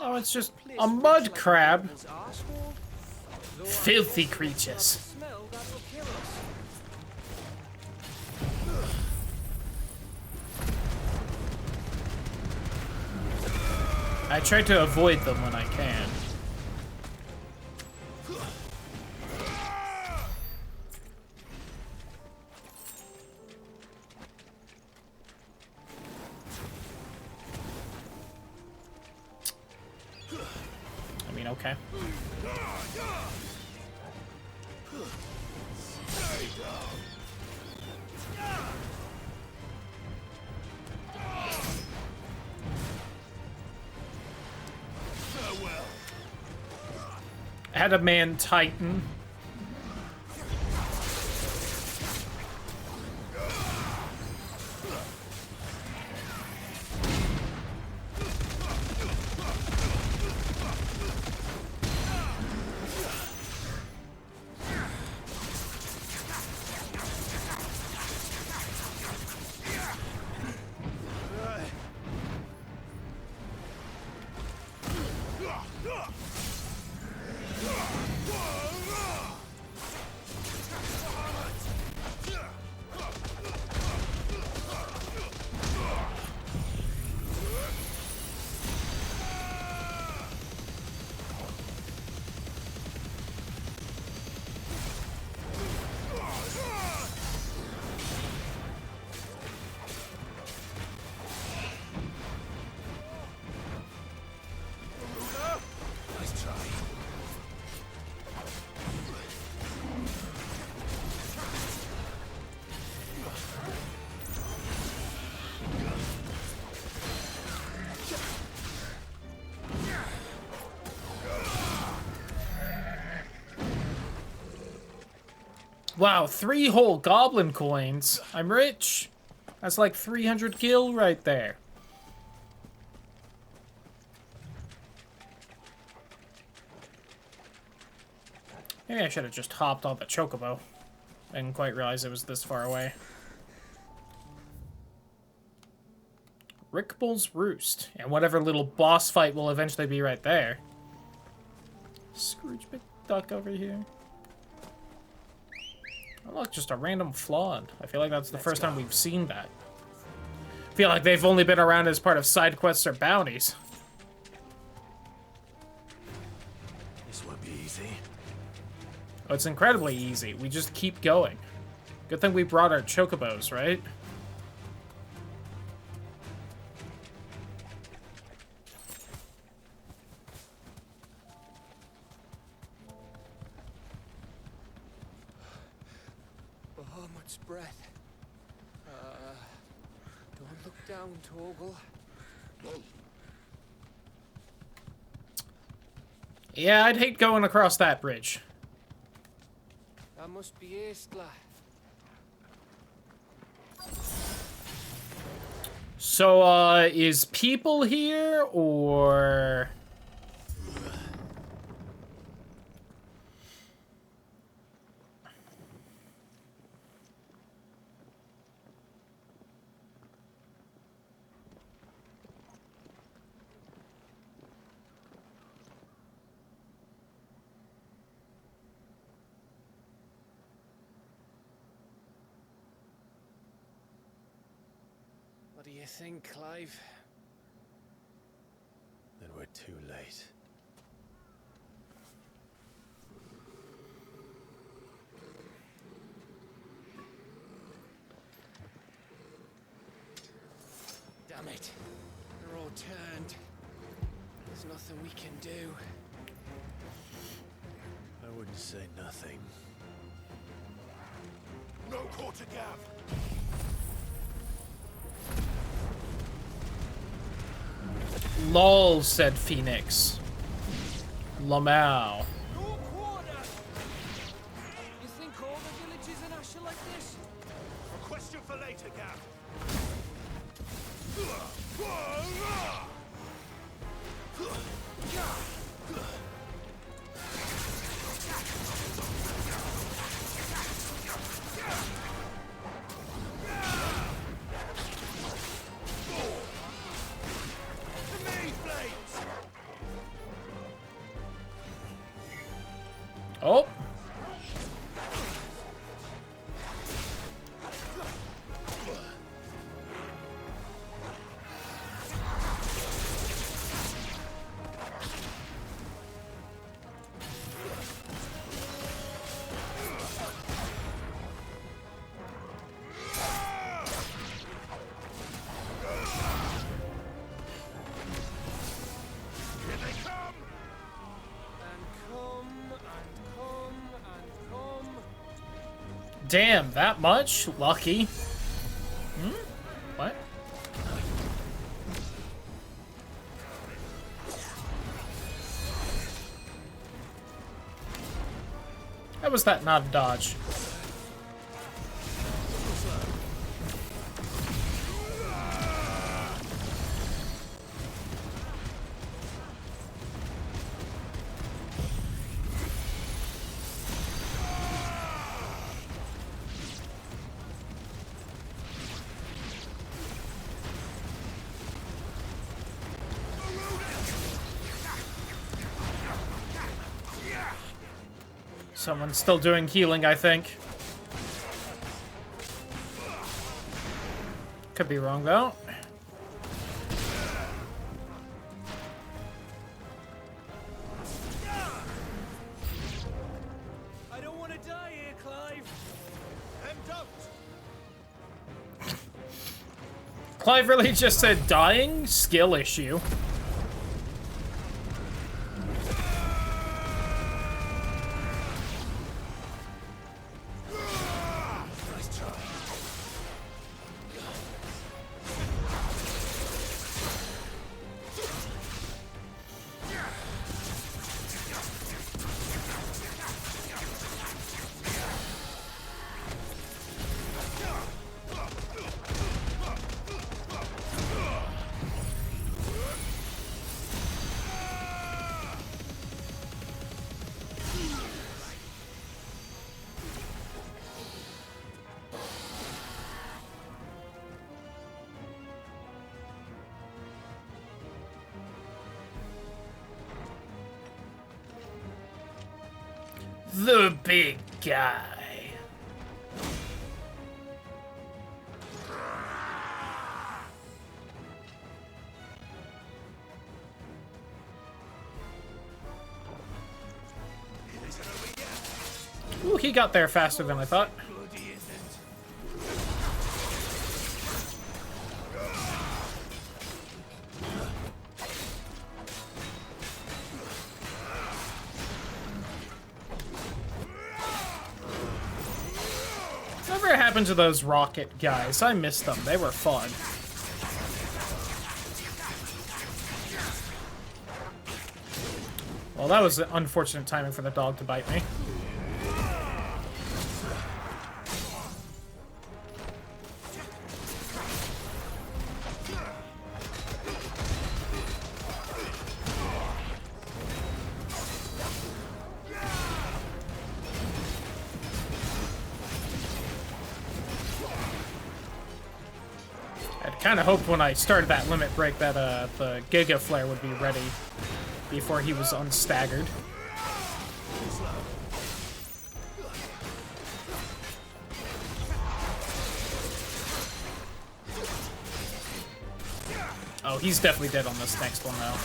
Oh, it's just a mud crab. Filthy creatures. I try to avoid them when I can. I mean, okay. Adaman Titan. Wow, 3 whole goblin coins. I'm rich. That's like 300 gil right there. Maybe I should have just hopped on the chocobo. I didn't quite realize it was this far away. Rickbull's Roost. And whatever little boss fight will eventually be right there. Scrooge McDuck over here. Oh, look, just a random flawed. I feel like that's the first time we've seen that. I feel like they've only been around as part of side quests or bounties. This won't be easy. Oh, it's incredibly easy. We just keep going. Good thing we brought our chocobos, right? Oh, much breath. Don't look down, Torgal. Yeah, I'd hate going across that bridge. That must be Estla. So, is people here, or... What do you think, Clive? Then we're too late. Damn it. They're all turned. There's nothing we can do. I wouldn't say nothing. No quarter gav. LOL, said Phoenix. Lamau. You think all the villages in Asher like this? A question for later, gav. Oh. Damn, that much? Lucky. Hmm? What? How was that not a dodge? Someone's still doing healing, I think. Could be wrong, though. I don't want to die here, Clive. Then don't. Clive really just said dying? Skill issue. The big guy. Ooh, he got there faster than I thought. Whatever happened to those rocket guys? I missed them. They were fun. Well, that was unfortunate timing for the dog to bite me. Kind of hoped when I started that limit break that the Giga Flare would be ready before he was unstaggered. Oh, he's definitely dead on this next one now.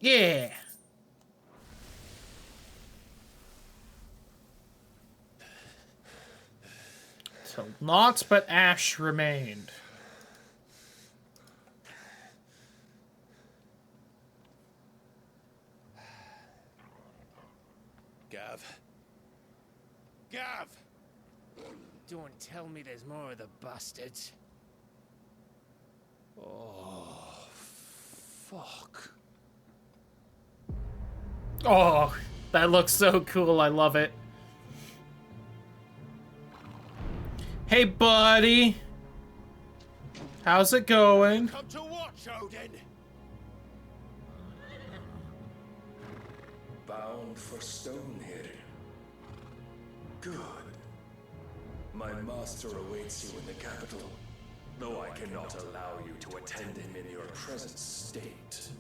Yeah. So naught but ash remained. Gav. Gav! Don't tell me there's more of the bastards. Oh, fuck. Oh, that looks so cool. I love it. Hey, buddy. How's it going? Come to watch, Odin. Bound for Stonehill. Good. My master awaits you in the capital, though I cannot allow you to attend him in your present state.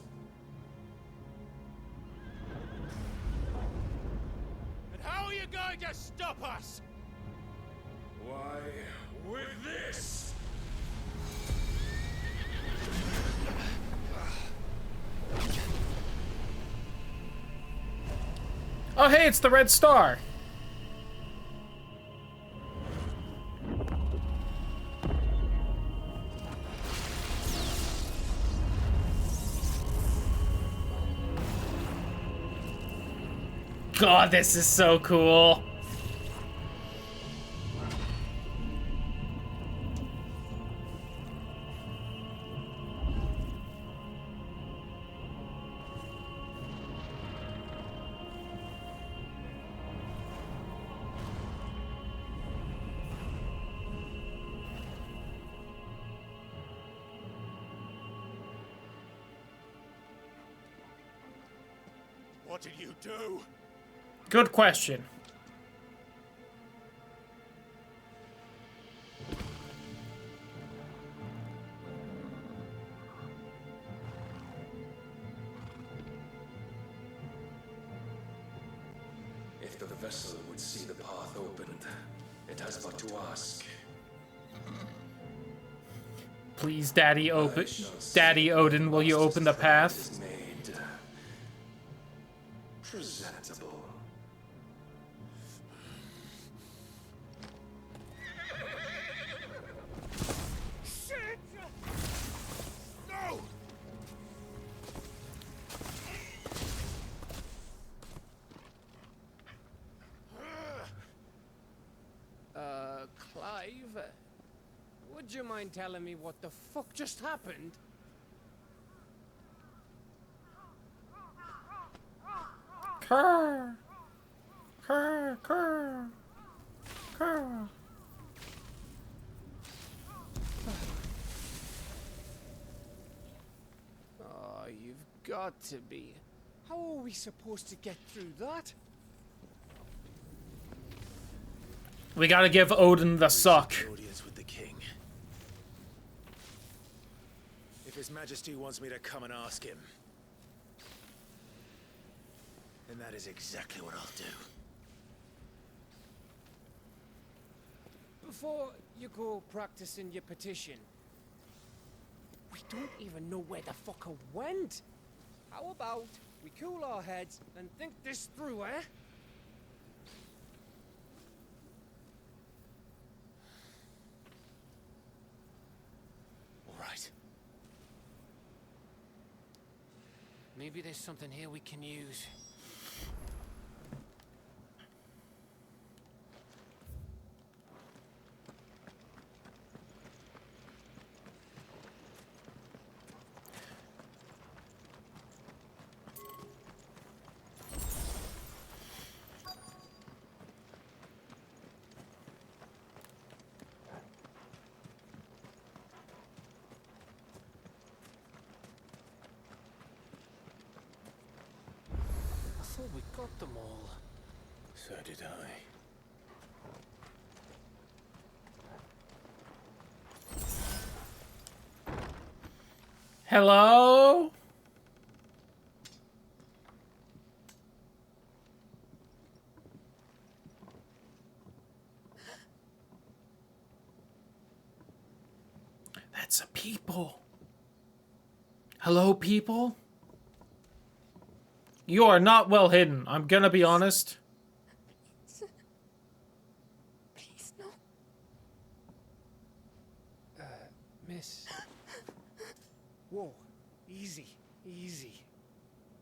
And how are you going to stop us? Why, with this! Oh, hey, it's the Red Star. God, this is so cool. What did you do? Good question. If the vessel would see the path opened, it has but to ask. Please, Daddy Odin, will you open the path? Made presentable. Shit! No! Clive? Would you mind telling me what the fuck just happened? Car. Car. Car. Car. Oh, you've got to be. How are we supposed to get through that? We gotta give Odin the suck. Audience with the king. If His Majesty wants me to come and ask him, then that is exactly what I'll do. Before you go practicing your petition, we don't even know where the fucker went. How about we cool our heads and think this through, eh? All right. Maybe there's something here we can use. I thought we got them all. So did I. Hello? That's a people. Hello, people? You are not well hidden, I'm gonna be honest. Please, no. Miss. Whoa, easy, easy.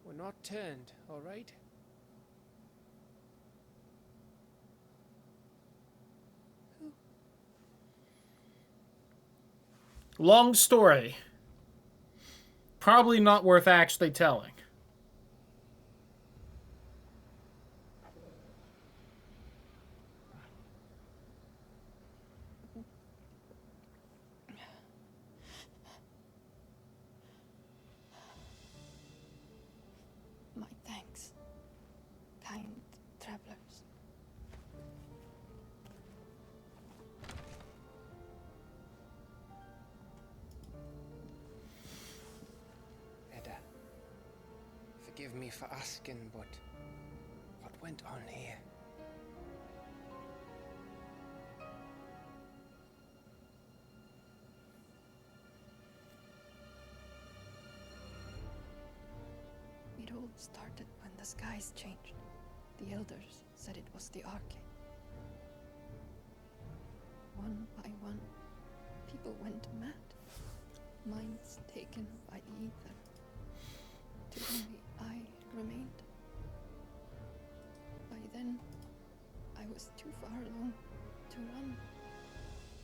We're not turned, all right? Long story. Probably not worth actually telling. My thanks, kind travelers. Edda, forgive me for asking, but what went on here? It all started when the skies changed. The elders said it was the Arcade. One by one, people went mad. Minds taken by the ether. Till only I remained. By then, I was too far along to run.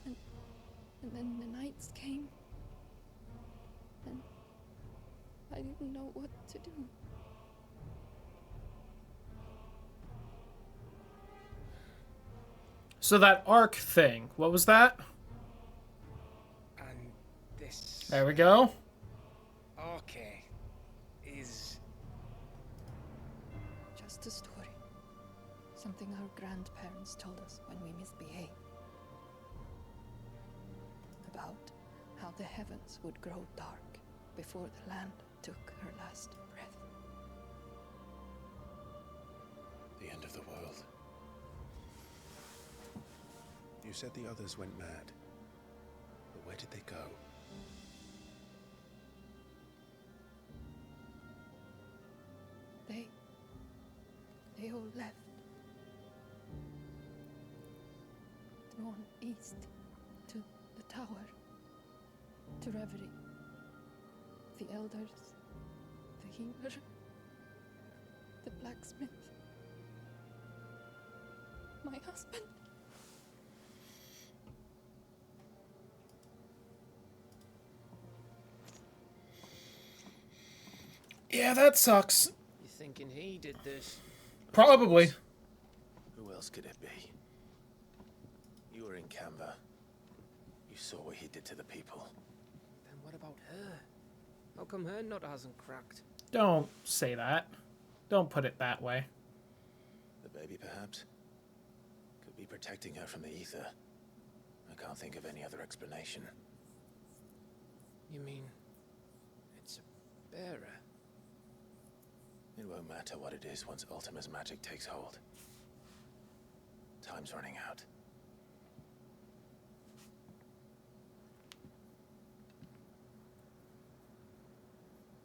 And then the nights came. And I didn't know what to do. So that arc thing, what was that? And this... There we go. Okay. Is... Just a story. Something our grandparents told us when we misbehaved. About how the heavens would grow dark before the land took her last breath. The end of the world. You said the others went mad. But where did they go? They all left. Drawn east to the tower, to reverie. The elders, the healer, the blacksmith, my husband. Yeah, that sucks. You thinking he did this? Probably. Who else could it be? You were in Canva. You saw what he did to the people. Then what about her? How come her nut hasn't cracked? Don't say that. Don't put it that way. The baby, perhaps? Could be protecting her from the ether. I can't think of any other explanation. You mean it's a bearer? It won't matter what it is once Ultima's magic takes hold. Time's running out.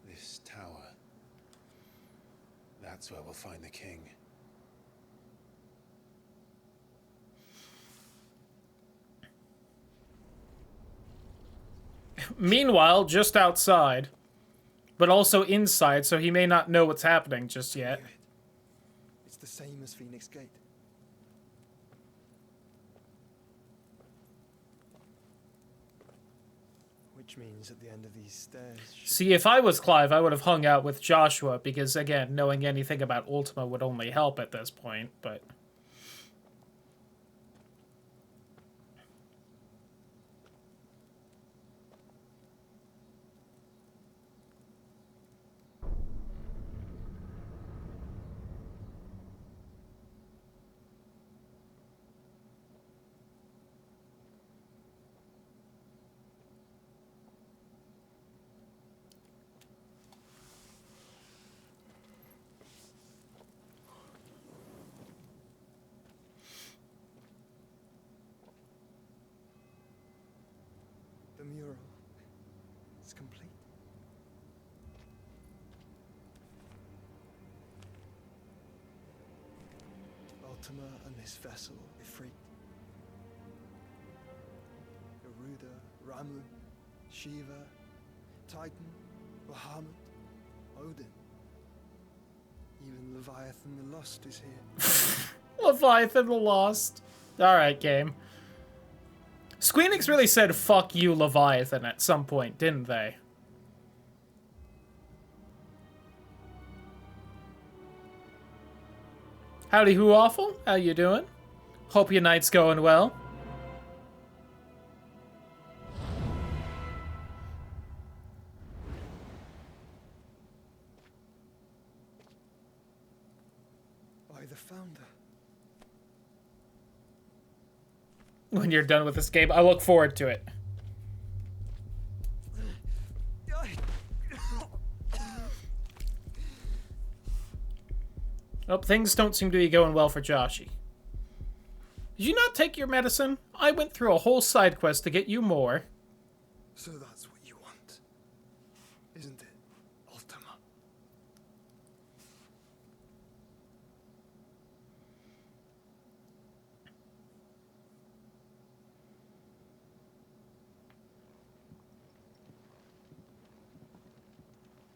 This tower. That's where we'll find the king. Meanwhile, just outside, but also inside, so he may not know what's happening just yet. It's the same as Phoenix Gate. Which means at the end of these stairs... See, if I was Clive, I would have hung out with Joshua, because, again, knowing anything about Ultima would only help at this point, but... The mural is complete. Ultima and this vessel, Ifrit. Garuda, Ramu, Shiva, Titan, Bahamut, Odin. Even Leviathan the Lost is here. Leviathan the Lost. Alright, game. Squeenix really said, fuck you, Leviathan, at some point, didn't they? Howdy, Who Awful? How you doing? Hope your night's going well. By the founder. When you're done with this game, I look forward to it. Oh, things don't seem to be going well for Joshy. Did you not take your medicine? I went through a whole side quest to get you more. So that's what you want, isn't it, Ultima?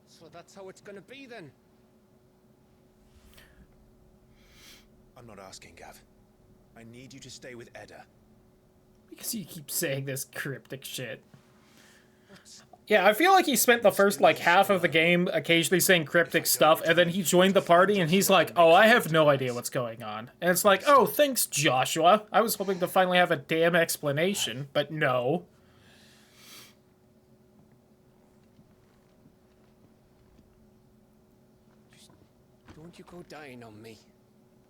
So that's how it's gonna be then? I'm not asking, Gav. I need you to stay with Edda. Because you keep saying this cryptic shit. Yeah, I feel like he spent the first, like, half of the game occasionally saying cryptic stuff, and then he joined the party, and he's like, oh, I have no idea what's going on. And it's like, oh, thanks, Joshua. I was hoping to finally have a damn explanation, but no. Don't you go dying on me.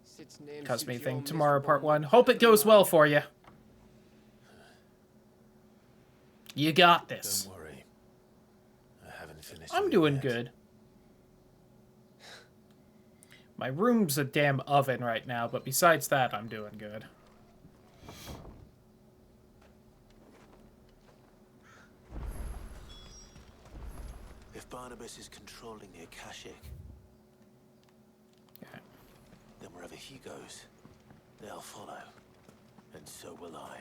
Sid's name Cosme suits thing your tomorrow, misborn part 1. Hope it goes well for you. You got this. Don't worry. I haven't finished. I'm doing good. My room's a damn oven right now, but besides that, I'm doing good. If Barnabas is controlling the Akashic, then wherever he goes, they'll follow. And so will I.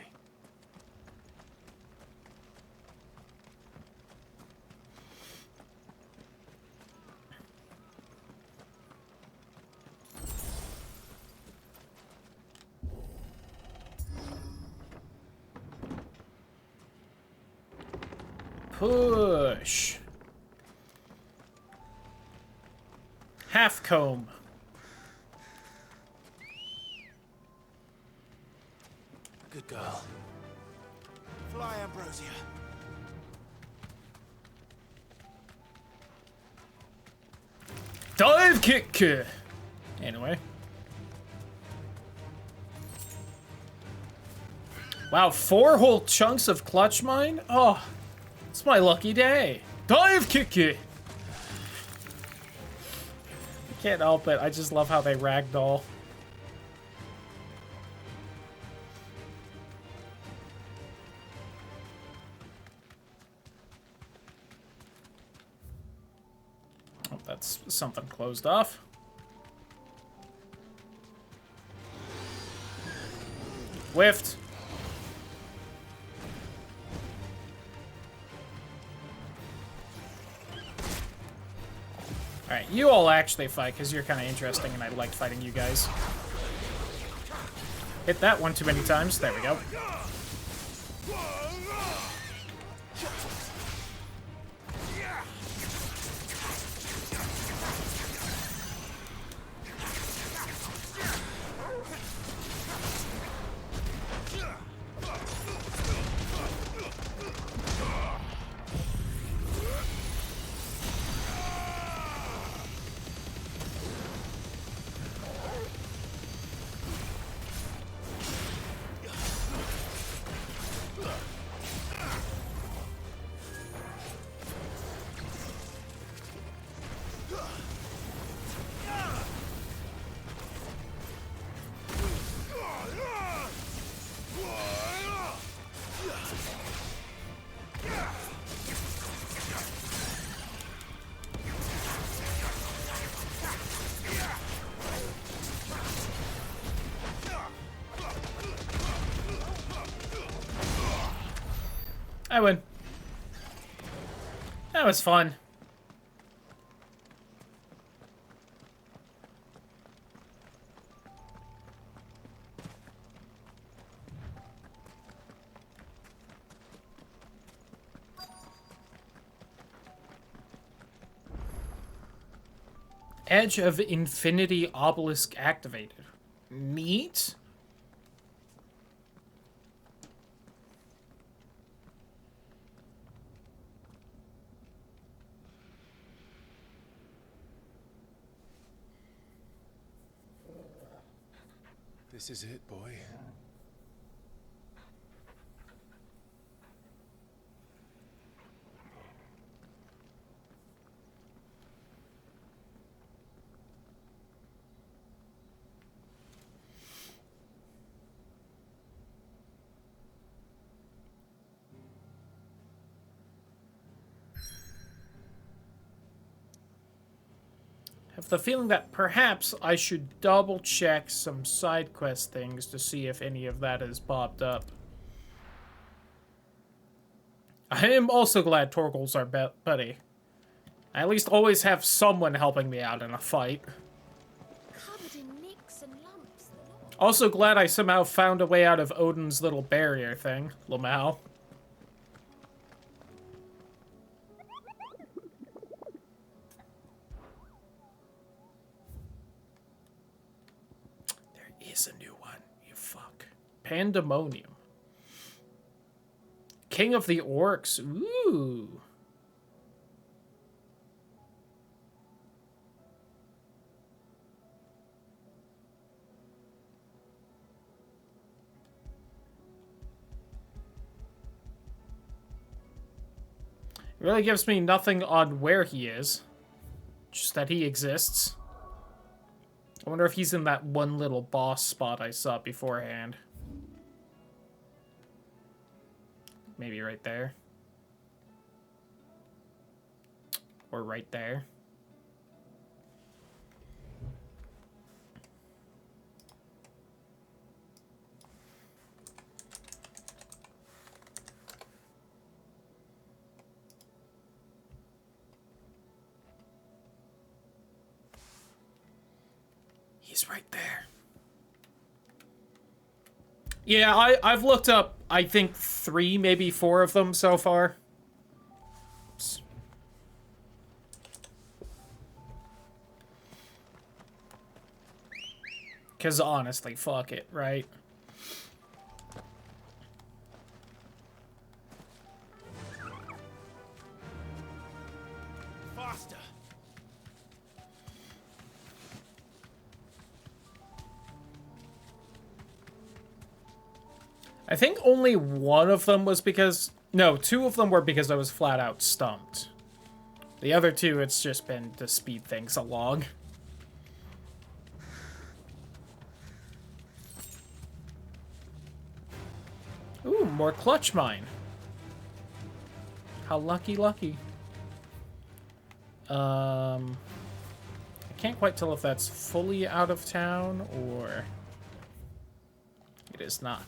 Push. Half comb. Good girl. Fly, Ambrosia. Dive kick! Anyway. Wow, 4 whole chunks of clutch mine? Oh, it's my lucky day. Dive kick! I can't help it. I just love how they ragdoll. Oh, that's something closed off. Whiffed. Alright, you all actually fight, because you're kind of interesting, and I like fighting you guys. Hit that one too many times. There we go. I win. That was fun. Edge of Infinity Obelisk activated. Neat. This is it, boy. I have the feeling that perhaps I should double check some side quest things to see if any of that has popped up. I am also glad Torgal's our buddy. I at least always have someone helping me out in a fight. Covered in nicks and lumps. Also glad I somehow found a way out of Odin's little barrier thing, Lamau. Is a new one, you fuck. Pandemonium. King of the Orcs. Ooh. It really gives me nothing on where he is. Just that he exists. I wonder if he's in that one little boss spot I saw beforehand. Maybe right there. Or right there. He's right there. Yeah, I've looked up, I think, 3, maybe 4 of them so far. Oops. Because honestly, fuck it, right? Faster! I think only one of them was because... No, two of them were because I was flat out stumped. The other two, it's just been to speed things along. Ooh, more clutch mine. How lucky, lucky. I can't quite tell if that's fully out of town or it is not.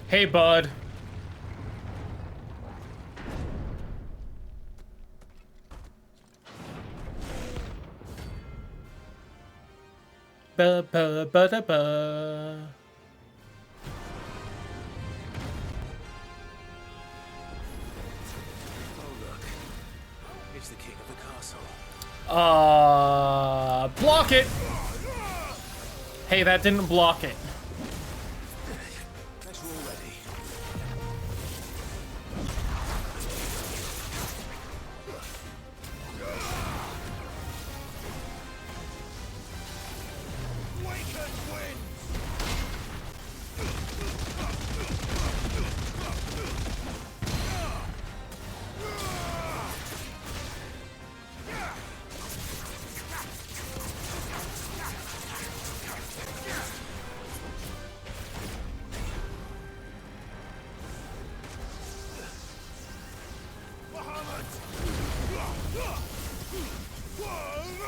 Hey, bud. Ba ba ba da ba. Oh look, it's the king of the castle. Block it. Hey, that didn't block it. Guess we're all ready.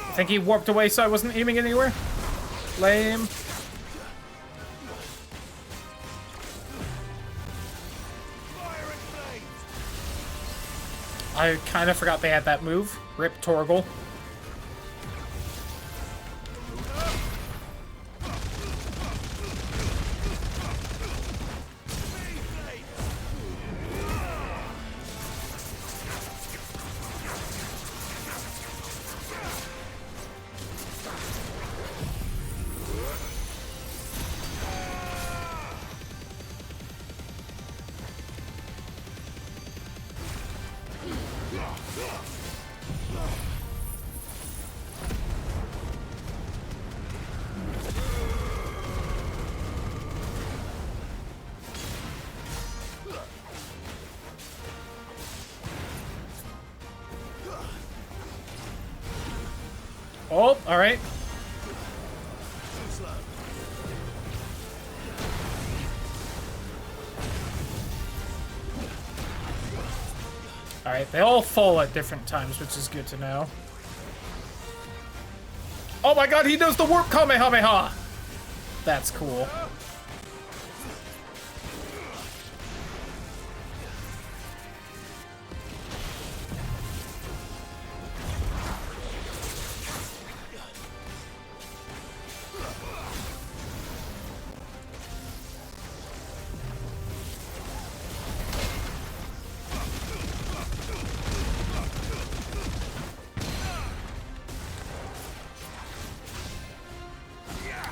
I think he warped away so I wasn't aiming anywhere. Lame. I kind of forgot they had that move. Rip Torgal. Oh, all right. All right, they all fall at different times, which is good to know. Oh my god, he knows the warp Kamehameha! That's cool.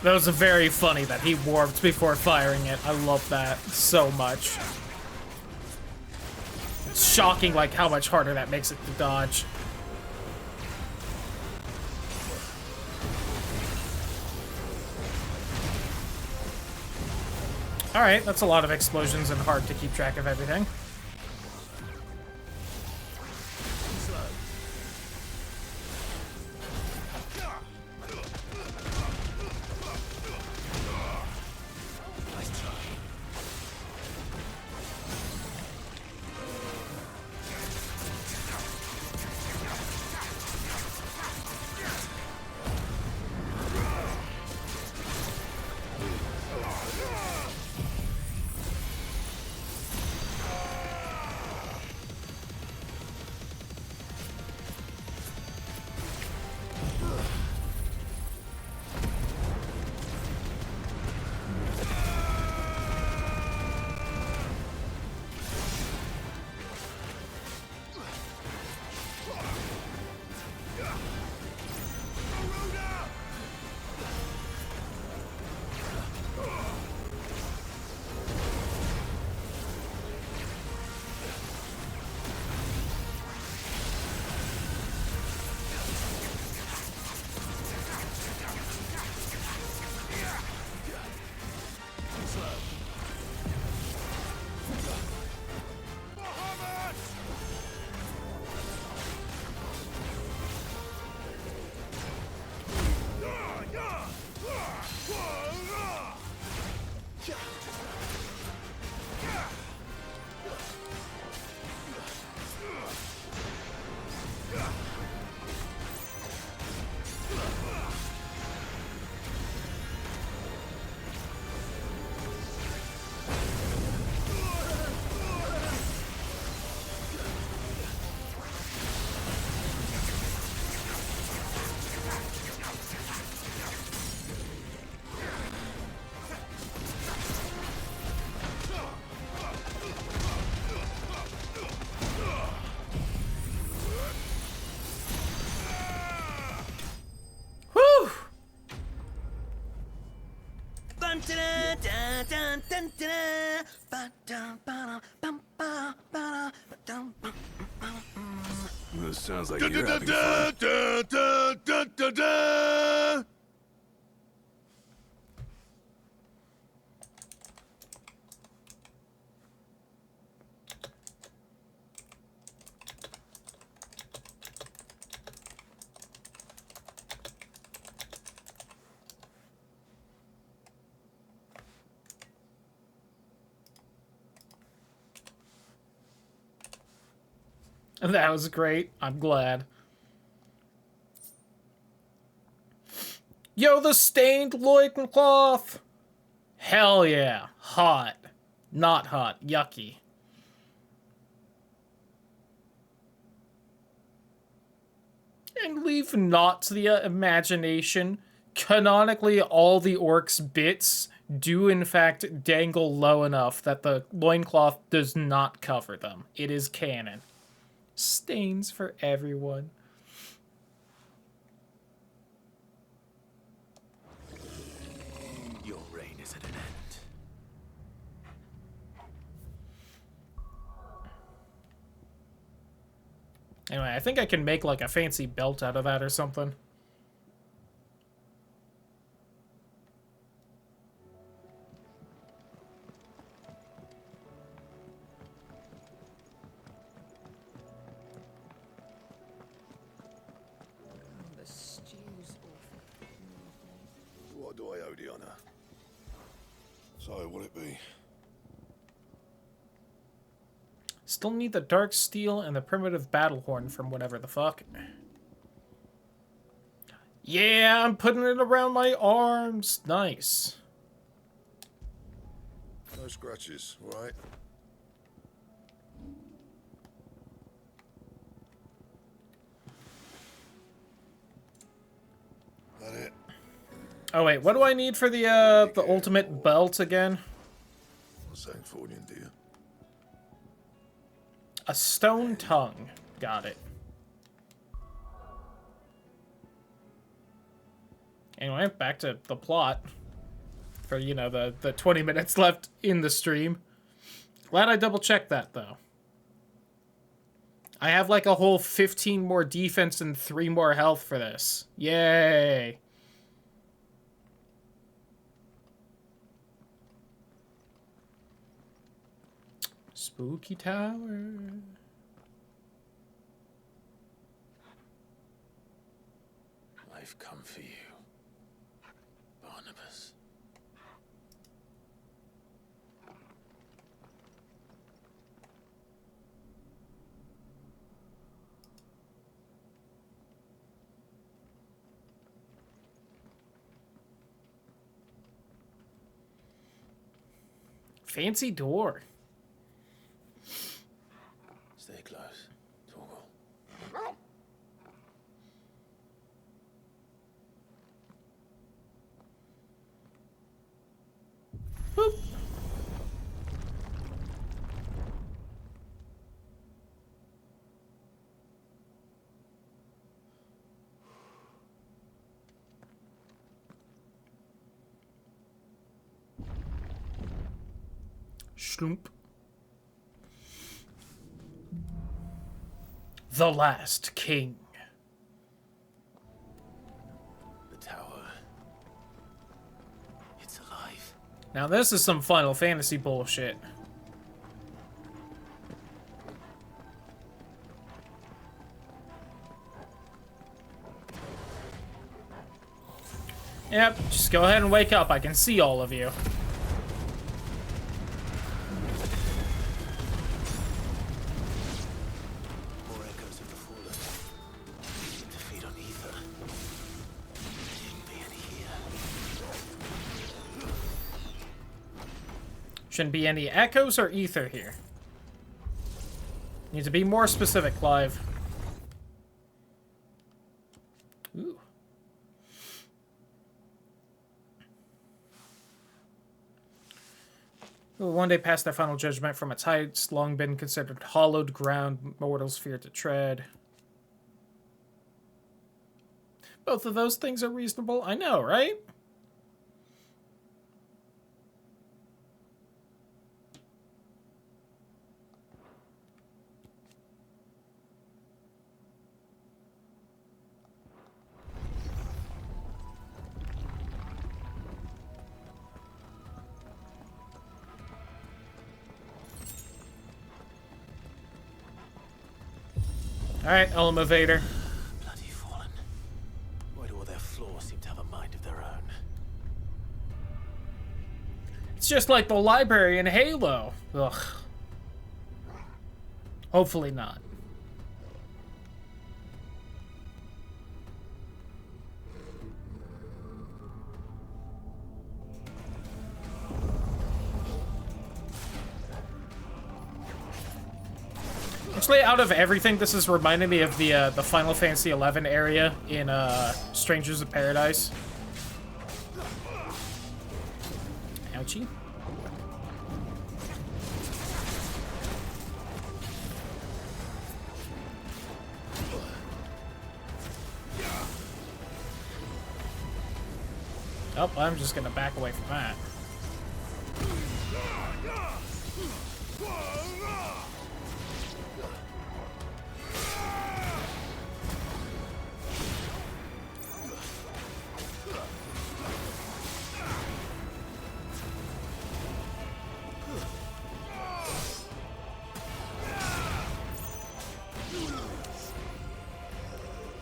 That was very funny that he warped before firing it. I love that so much. It's shocking, like, how much harder that makes it to dodge. Alright, that's a lot of explosions and hard to keep track of everything. This sounds like you're having fun. That was great. I'm glad. Yo, the stained loincloth! Hell yeah. Hot. Not hot. Yucky. And leave not to the imagination. Canonically, all the orcs' bits do in fact dangle low enough that the loincloth does not cover them. It is canon. Stains for everyone. Your reign is at an end. Anyway, I think I can make like a fancy belt out of that or something. What do I owe the honor? So, what'll it be? Still need the dark steel and the primitive battle horn from whatever the fuck. Yeah, I'm putting it around my arms. Nice. No scratches, all right? That it? Oh wait, what do I need for the ultimate belt again? What's that Fordian, do you? A stone tongue. Got it. Anyway, back to the plot. For, you know, the 20 minutes left in the stream. Glad I double-checked that, though. I have, like, a whole 15 more defense and 3 more health for this. Yay! Spooky Tower. I've come for you, Barnabas. Fancy door. Stay close, Torgal. Boop. Schloomp. The Last King. The tower. It's alive. Now this is some Final Fantasy bullshit. Yep, just go ahead and wake up. I can see all of you. More echoes of the fallen. Seem to feed on ether. There shouldn't be any here. Shouldn't be any echoes or ether here. Need to be more specific, Clive. Ooh. Will one day pass their final judgment from its heights, long been considered hallowed ground mortals fear to tread. Both of those things are reasonable. I know, right? Alright, Elevator. Bloody fallen. Why do all their floors seem to have a mind of their own? It's just like the library in Halo. Ugh. Hopefully not. Actually, out of everything, this is reminding me of the Final Fantasy XI area in Strangers of Paradise. Ouchie. Oh, I'm just gonna back away from that.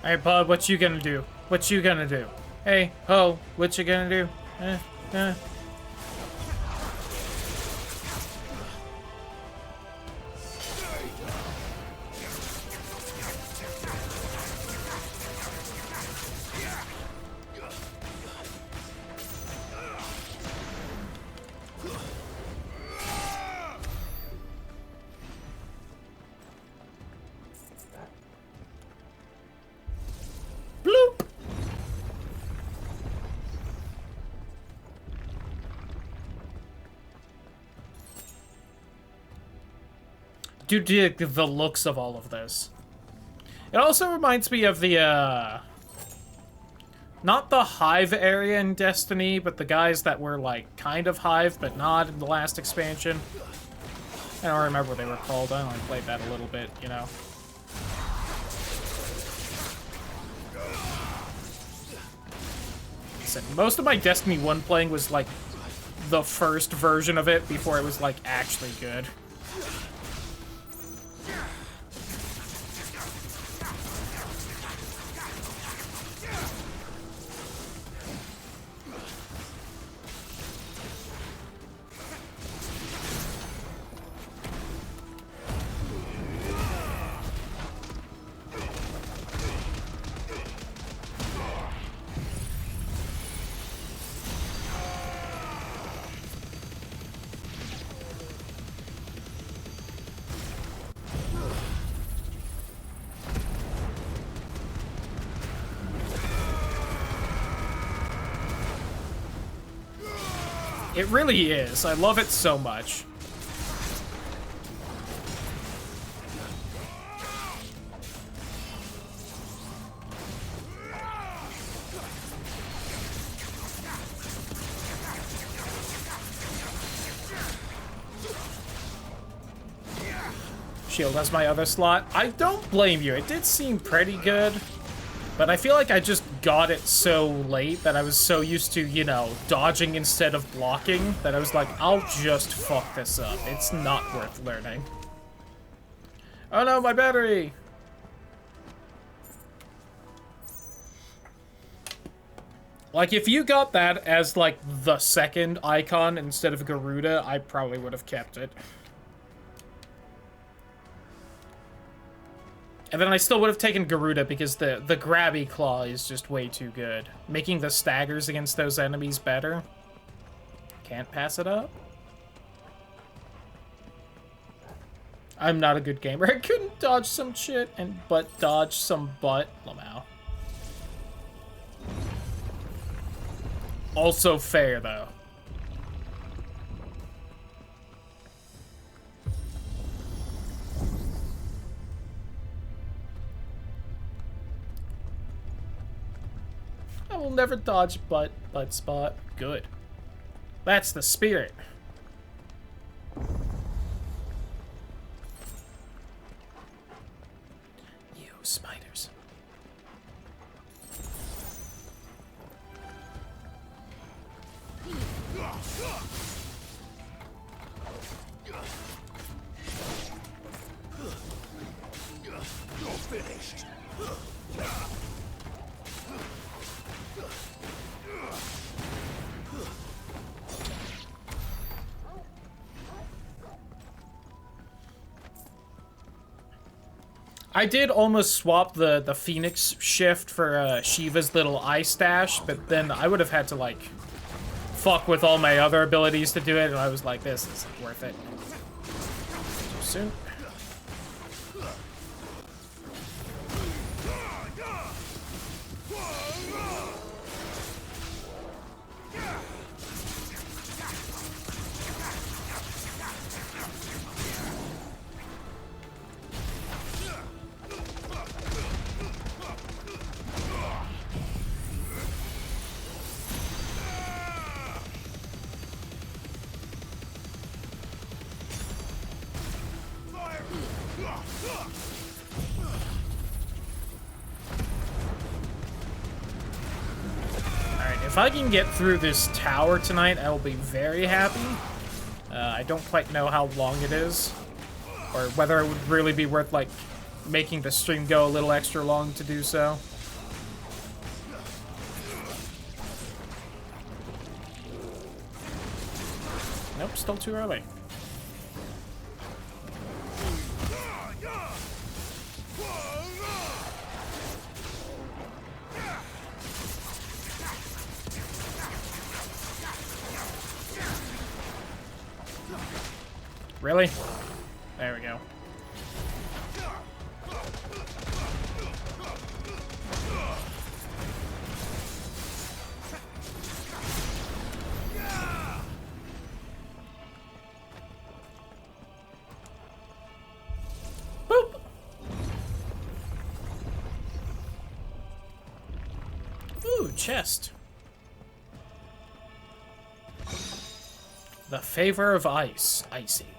Alright, bud, what you gonna do? What you gonna do? Hey, ho, what you gonna do? Do dig the looks of all of this. It also reminds me of the, not the Hive area in Destiny, but the guys that were, like, kind of Hive, but not in the last expansion. I don't remember what they were called. I only played that a little bit, you know. Listen, most of my Destiny 1 playing was, like, the first version of it before it was, like, actually good. It really is. I love it so much. Shield as my other slot. I don't blame you. It did seem pretty good. But I feel like I just got it so late that I was so used to, you know, dodging instead of blocking that I was like, I'll just fuck this up. It's not worth learning. Oh no, my battery! Like, if you got that as, like, the second icon instead of Garuda, I probably would have kept it. And then I still would have taken Garuda because the grabby claw is just way too good. Making the staggers against those enemies better. Can't pass it up. I'm not a good gamer. I couldn't dodge some shit but dodge some butt. Lamau. Also fair though. I will never dodge butt spot. Good. That's the spirit. You spiders. Your finished. I did almost swap the Phoenix shift for Shiva's little eye stash, but then I would have had to, like, fuck with all my other abilities to do it, and I was like, this isn't worth it. Too soon. If I can get through this tower tonight, I will be very happy. I don't quite know how long it is, or whether it would really be worth, like, making the stream go a little extra long to do so. Nope, still too early. Really? There we go. Boop. Ooh, chest. The Favor of Ice, Ice Age.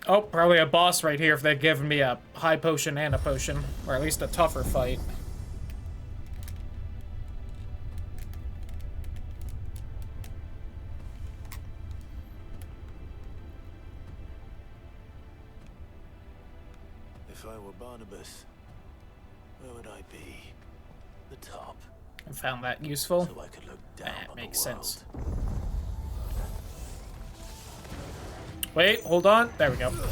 Oh, probably a boss right here if they'd given me a high potion and a potion, or at least a tougher fight. If I were Barnabas, where would I be? The top. I found that useful. So I could look down on makes the world. sense. Wait, hold on. There we go. It's over.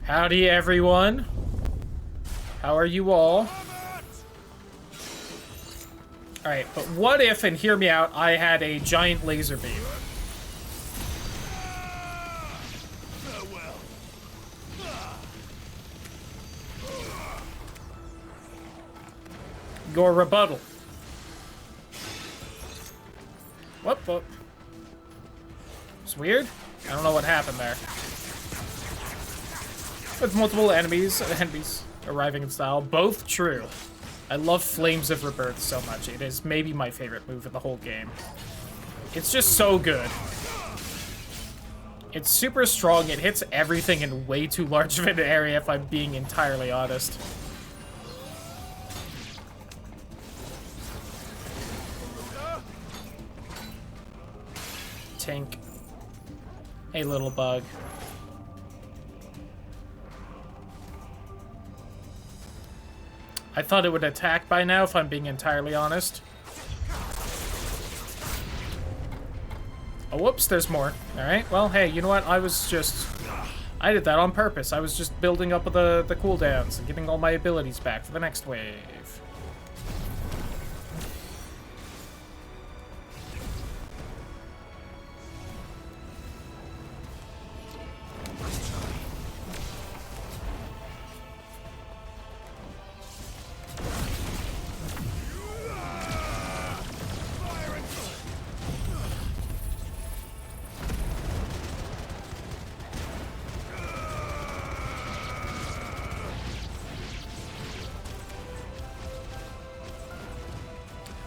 Howdy, everyone. How are you all? Alright, but what if, and hear me out, I had a giant laser beam? Your rebuttal. Whoop. It's weird. I don't know what happened there. With multiple enemies arriving in style. Both true. I love Flames of Rebirth so much. It is maybe my favorite move of the whole game. It's just so good. It's super strong. It hits everything in way too large of an area, if I'm being entirely honest. Tink. Hey, little bug. I thought it would attack by now, if I'm being entirely honest. Oh, whoops, there's more. Alright, well, hey, you know what? I did that on purpose. I was just building up the cooldowns and getting all my abilities back for the next wave.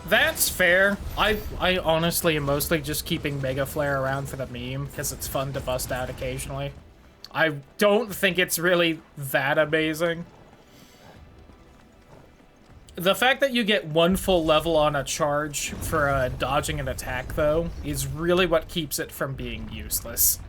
That's fair. I honestly am mostly just keeping Mega Flare around for the meme, because it's fun to bust out occasionally. I don't think it's really that amazing. The fact that you get 1 full level on a charge for dodging an attack, though, is really what keeps it from being useless.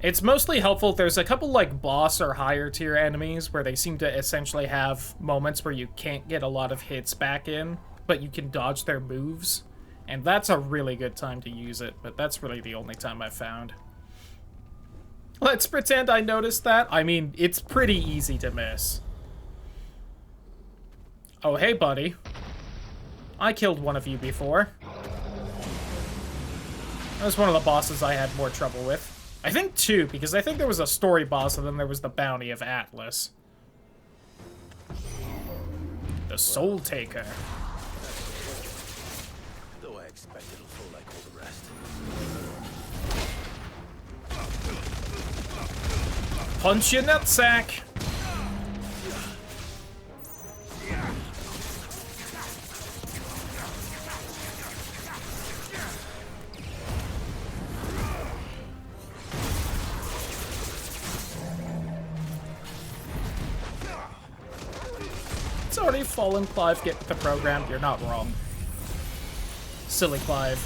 It's mostly helpful. There's a couple, like, boss or higher tier enemies where they seem to essentially have moments where you can't get a lot of hits back in, but you can dodge their moves. And that's a really good time to use it, but that's really the only time I've found. Let's pretend I noticed that. I mean, it's pretty easy to miss. Oh, hey, buddy. I killed one of you before. That was one of the bosses I had more trouble with. I think 2, because I think there was a story boss and then there was the bounty of Atlas. The Soul Taker. Though I expect it'll fall like all the rest. Punch your nutsack! It's already fallen, Clive. Get with the program. You're not wrong. Silly Clive.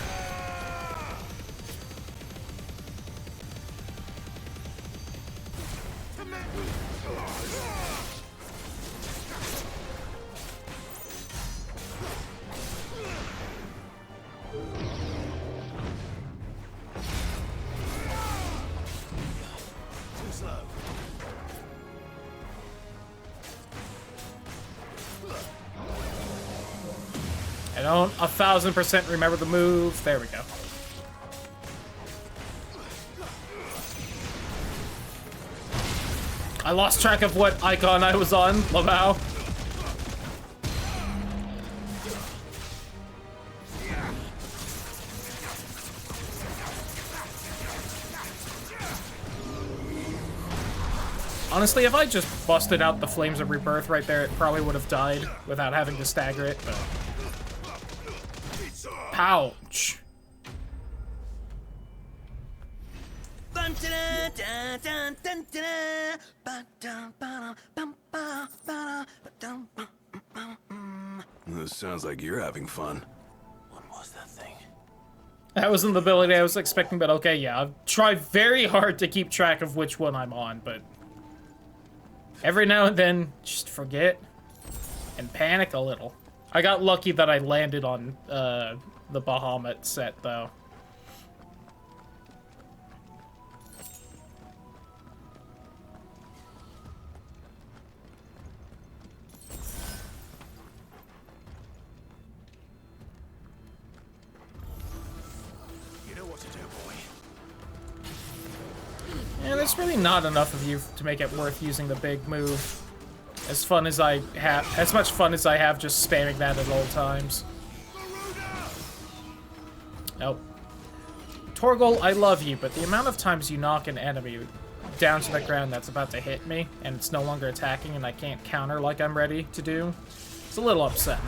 Too slow. I don't 1000% remember the move. There we go. I lost track of what icon I was on, Lamau. Honestly, if I just busted out the Flames of Rebirth right there, it probably would have died without having to stagger it, but... Ouch. This sounds like you're having fun. What was that thing? That wasn't the ability I was expecting, but okay, yeah. I've tried very hard to keep track of which one I'm on, but... every now and then, just forget and panic a little. I got lucky that I landed on the Bahamut set, though. You know what to do, boy. Yeah, there's really not enough of you to make it worth using the big move. As fun as I have, as much fun as I have just spamming that at all times. Nope. Torgal, I love you, but the amount of times you knock an enemy down to the ground that's about to hit me, and it's no longer attacking and I can't counter like I'm ready to do, it's a little upsetting.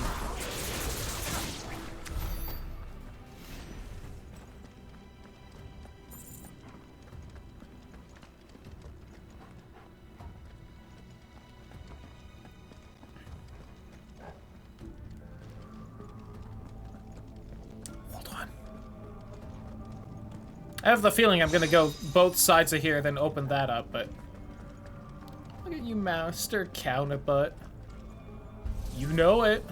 I have the feeling I'm gonna go both sides of here, then open that up, but... look at you, Master Counterbutt. You know it.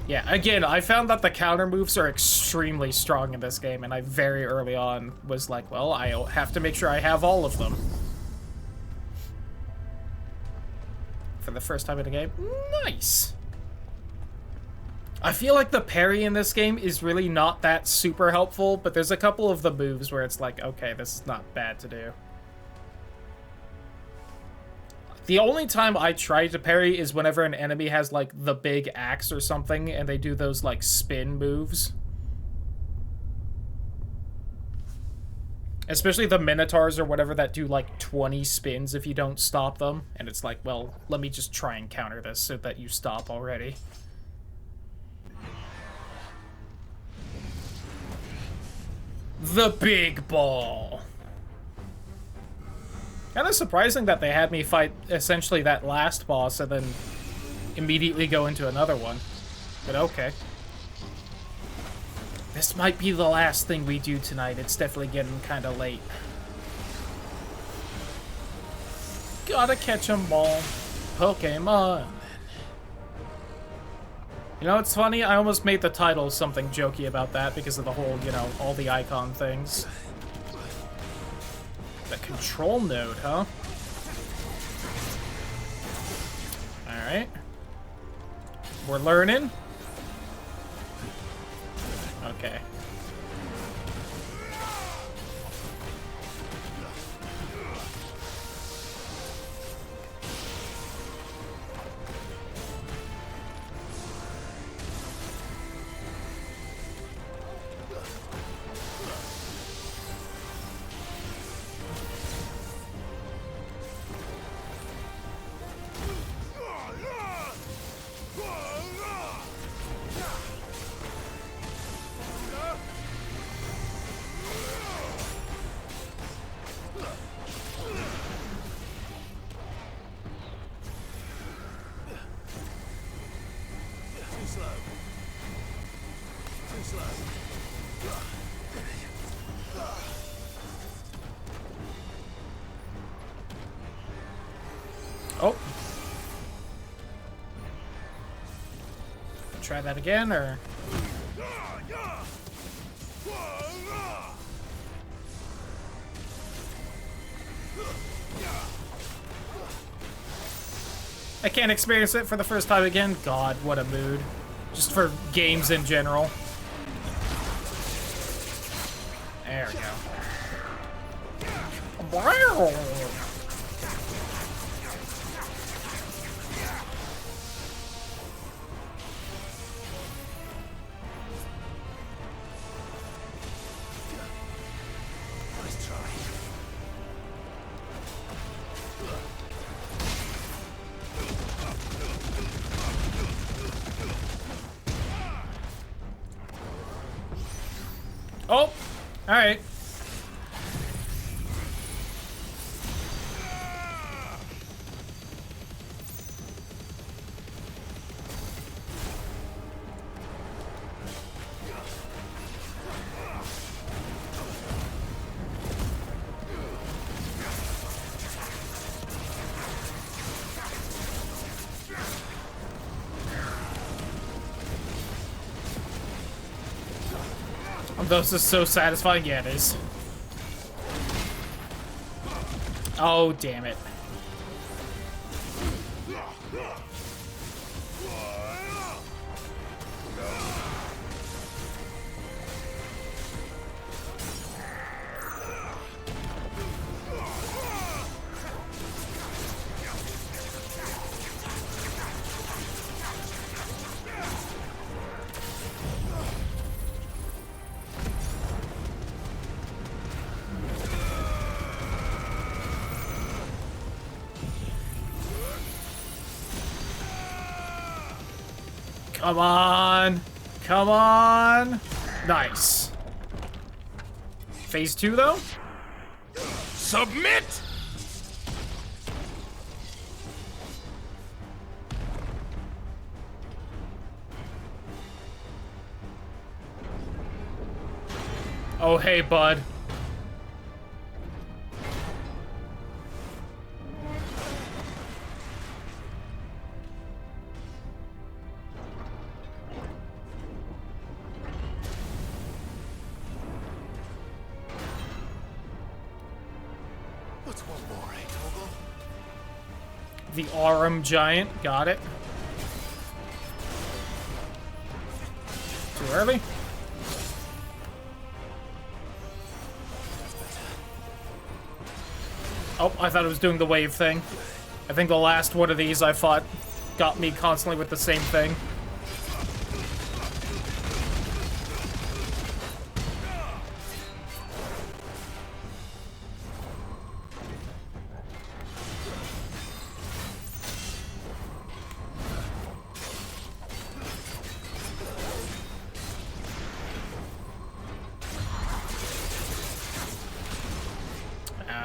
Yeah, again, I found that the counter moves are extremely strong in this game, and I very early on was like, well, I have to make sure I have all of them. For the first time in the game. Nice! I feel like the parry in this game is really not that super helpful, but there's a couple of the moves where it's like, okay, this is not bad to do. The only time I try to parry is whenever an enemy has, like, the big axe or something, and they do those, like, spin moves. Especially the Minotaurs or whatever that do like 20 spins if you don't stop them. And it's like, well, let me just try and counter this so that you stop already. The big ball. Kind of surprising that they had me fight essentially that last boss and then immediately go into another one. But okay. This might be the last thing we do tonight. It's definitely getting kind of late. Gotta catch 'em all. Pokemon. You know, it's funny, I almost made the title something jokey about that because of the whole, you know, all the icon things. The control node, huh? Alright. We're learning. Okay. Oh. Try that again, or... I can't experience it for the first time again. God, what a mood. Just for games in general. There we go. Wow. Oh, all right. This is so satisfying. Yeah, it is. Oh, damn it. Come on! Come on! Nice. Phase 2, though? Submit! Oh, hey, bud. The Aurum Giant, got it. Too early? Oh, I thought it was doing the wave thing. I think the last one of these I fought got me constantly with the same thing.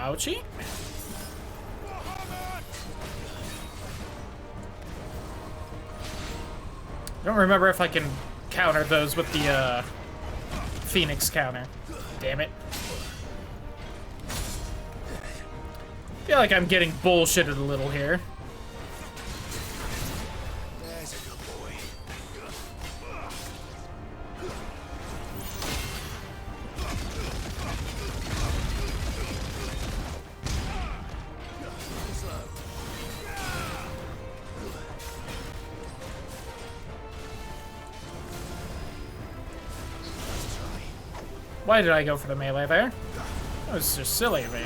Ouchie. I don't remember if I can counter those with the Phoenix counter. Damn it. I feel like I'm getting bullshitted a little here. There's a good boy. Why did I go for the melee there? That was just silly of me.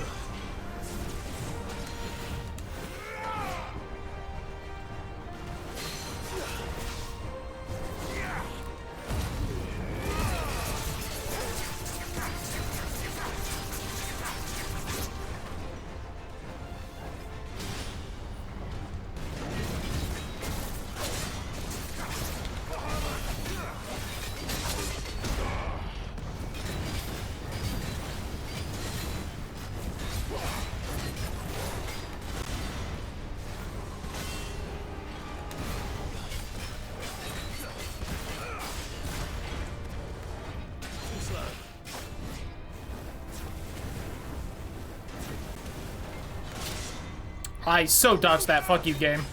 I so dodged that. Fuck you, game.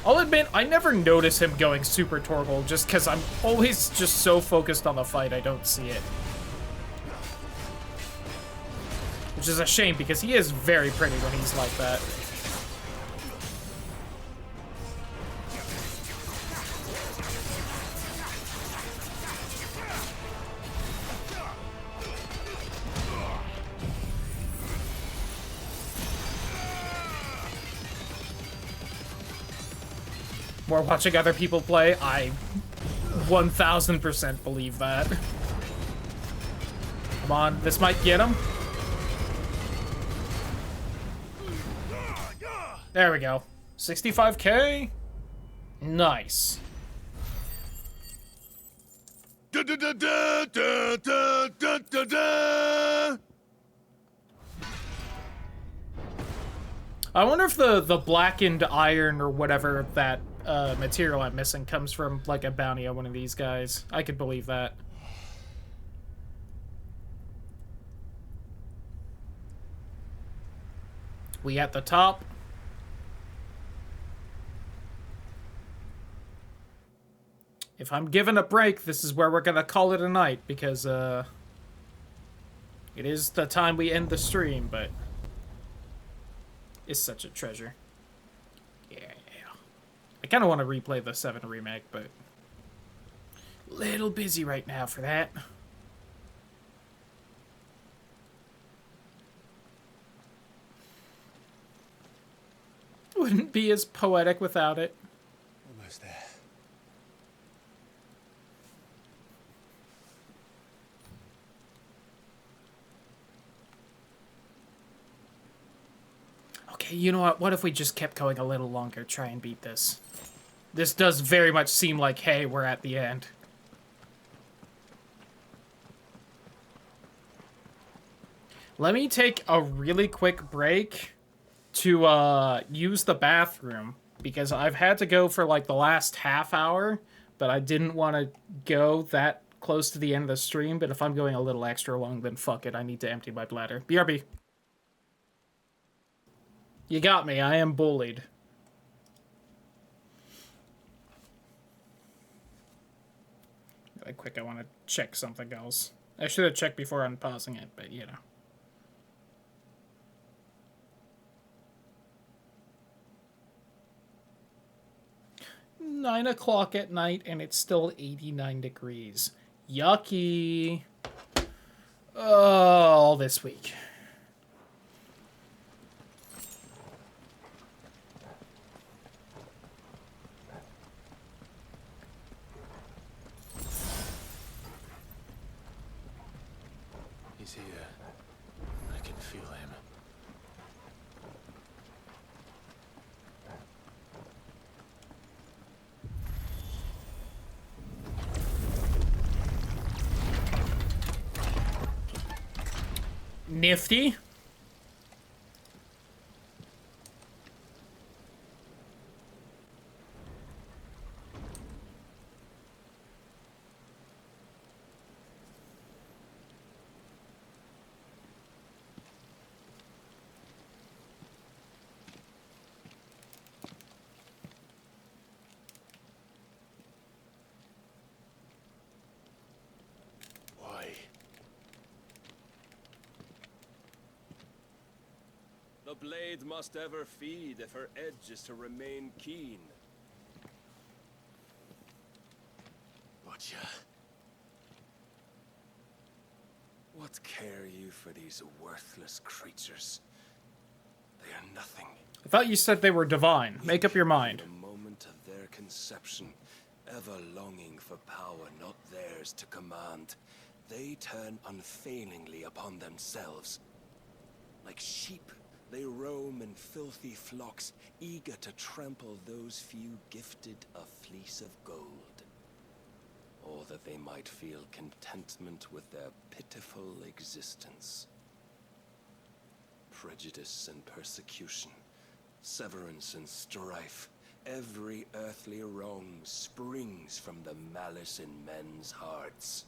I'll admit, I never notice him going super Torgal just because I'm always just so focused on the fight, I don't see it. Which is a shame because he is very pretty when he's like that. Or watching other people play, I 1000% believe that. Come on, this might get him. There we go. 65k? Nice. I wonder if the blackened iron or whatever that material I'm missing comes from like a bounty on one of these guys. I could believe that. We at the top. If I'm given a break, this is where we're gonna call it a night because it is the time we end the stream, but it's such a treasure. Yeah. I kind of want to replay the 7 remake, but little busy right now for that. Wouldn't be as poetic without it. Almost there. Okay, you know what? What if we just kept going a little longer, try and beat this? This does very much seem like, hey, we're at the end. Let me take a really quick break to use the bathroom, because I've had to go for like the last half hour, but I didn't want to go that close to the end of the stream, but if I'm going a little extra long, then fuck it, I need to empty my bladder. BRB. You got me, I am bullied. Really quick, I want to check something else. I should have checked before unpausing it, but you know. Nine o'clock at night and it's still 89 degrees. Yucky. All this week. He's here. I can feel him. Nifty. Why? The blade must ever feed if her edge is to remain keen. Butcher. What care you for these worthless creatures? They are nothing. I thought you said they were divine. Make up your mind. From the moment of their conception, ever longing for power not theirs to command, they turn unfailingly upon themselves. Like sheep, they roam in filthy flocks, eager to trample those few gifted a fleece of gold. Or that they might feel contentment with their pitiful existence. Prejudice and persecution, severance and strife, every earthly wrong springs from the malice in men's hearts.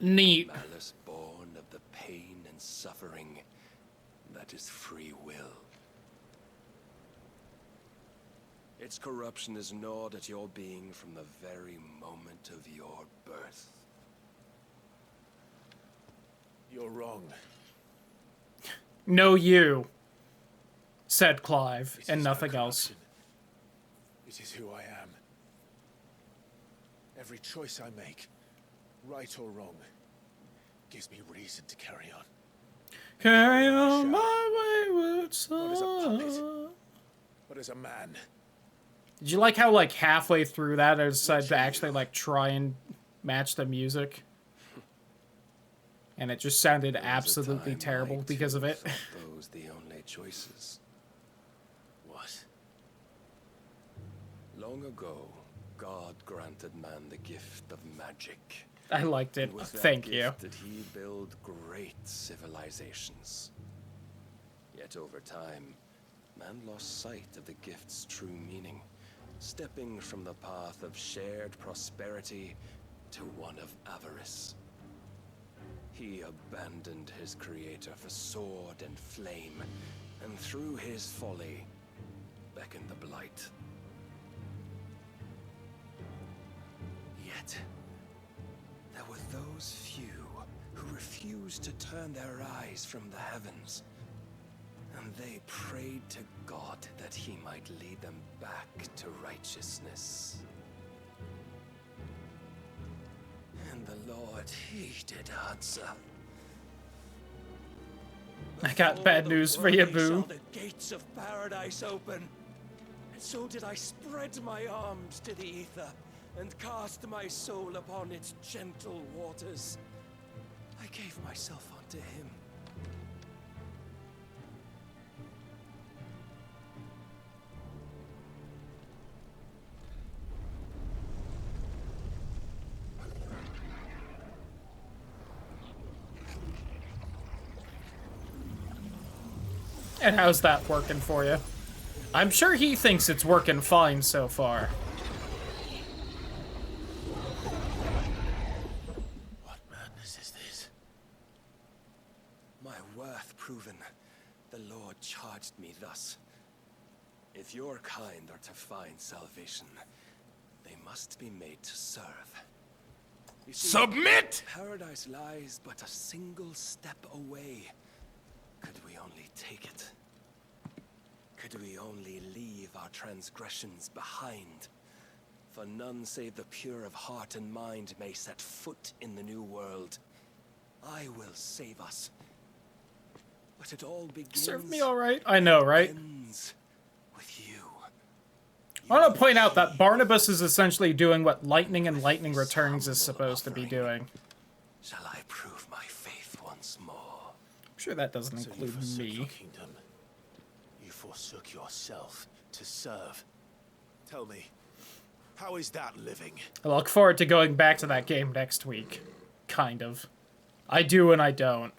Neat. Malice born of the pain and suffering that is free will. Its corruption is gnawed at your being from the very moment of your birth. You're wrong. No, you, said Clive, It and is no nothing else. corruption. It is who I am. Every choice I make, right or wrong, gives me reason to carry on. Carry on my wayward Not as a puppet, son. but as a man. Did you like how, like, halfway through that, I decided to actually, like, try and match the music? And it just sounded absolutely terrible because of it. Those the only choices. What? Long ago, God granted man the gift of magic. I liked it. And with that Thank you. gift did he build great civilizations. Yet over time, man lost sight of the gift's true meaning, stepping from the path of shared prosperity to one of avarice. He abandoned his creator for sword and flame, and through his folly, beckoned the blight. Yet, there were those few who refused to turn their eyes from the heavens, and they prayed to God that he might lead them back to righteousness. And the Lord, he did answer. I got bad news for you, boo. The gates of paradise open, and so did I spread my arms to the ether and cast my soul upon its gentle waters. I gave myself unto him. And how's that working for you? I'm sure he thinks it's working fine so far. What madness is this? My worth proven, the Lord charged me thus. If your kind are to find salvation, they must be made to serve. You see, Submit! Paradise lies but a single step away. Could we only take it? Could we only leave our transgressions behind? For none save the pure of heart and mind may set foot in the new world. I will save us. But it all begins... Serve me alright? I know, right? ...ends with you. I want to point out that Barnabas is essentially doing what Lightning and Lightning Returns is supposed to be doing. Shall I prove my faith once more? I'm sure that doesn't So you include forsook me. your kingdom. You forsook yourself to serve. Tell me, how is that living? I look forward to going back to that game next week. Kind of. I do and I don't.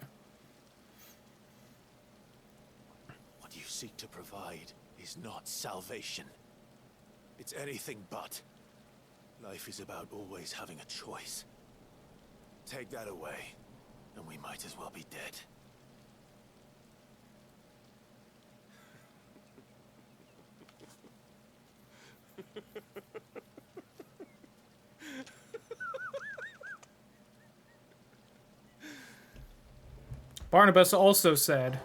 What you seek to provide is not salvation. It's anything but. Life is about always having a choice. Take that away, and we might as well be dead. Barnabas also said,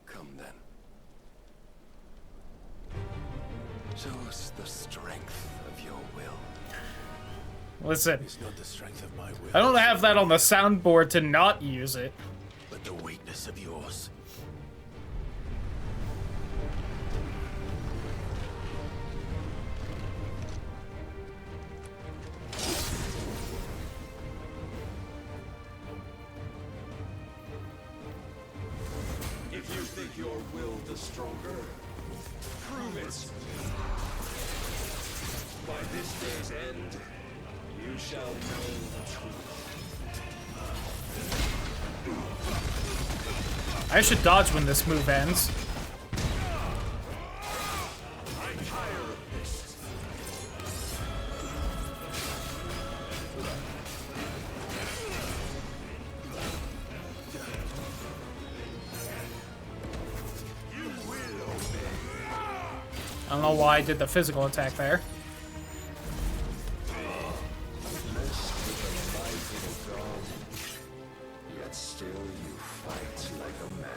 Come then. Show us the strength of your will. listen, It's not the strength of my will, I don't have that on the soundboard to not use it. but the weakness of yours. If you think your will the stronger, prove it. By this day's end, you shall know the truth. I should dodge when this move ends. I'm tired of this. You will obey. I don't know why I did the physical attack there. Blessed with the light of dawn, yet still you fight like a man.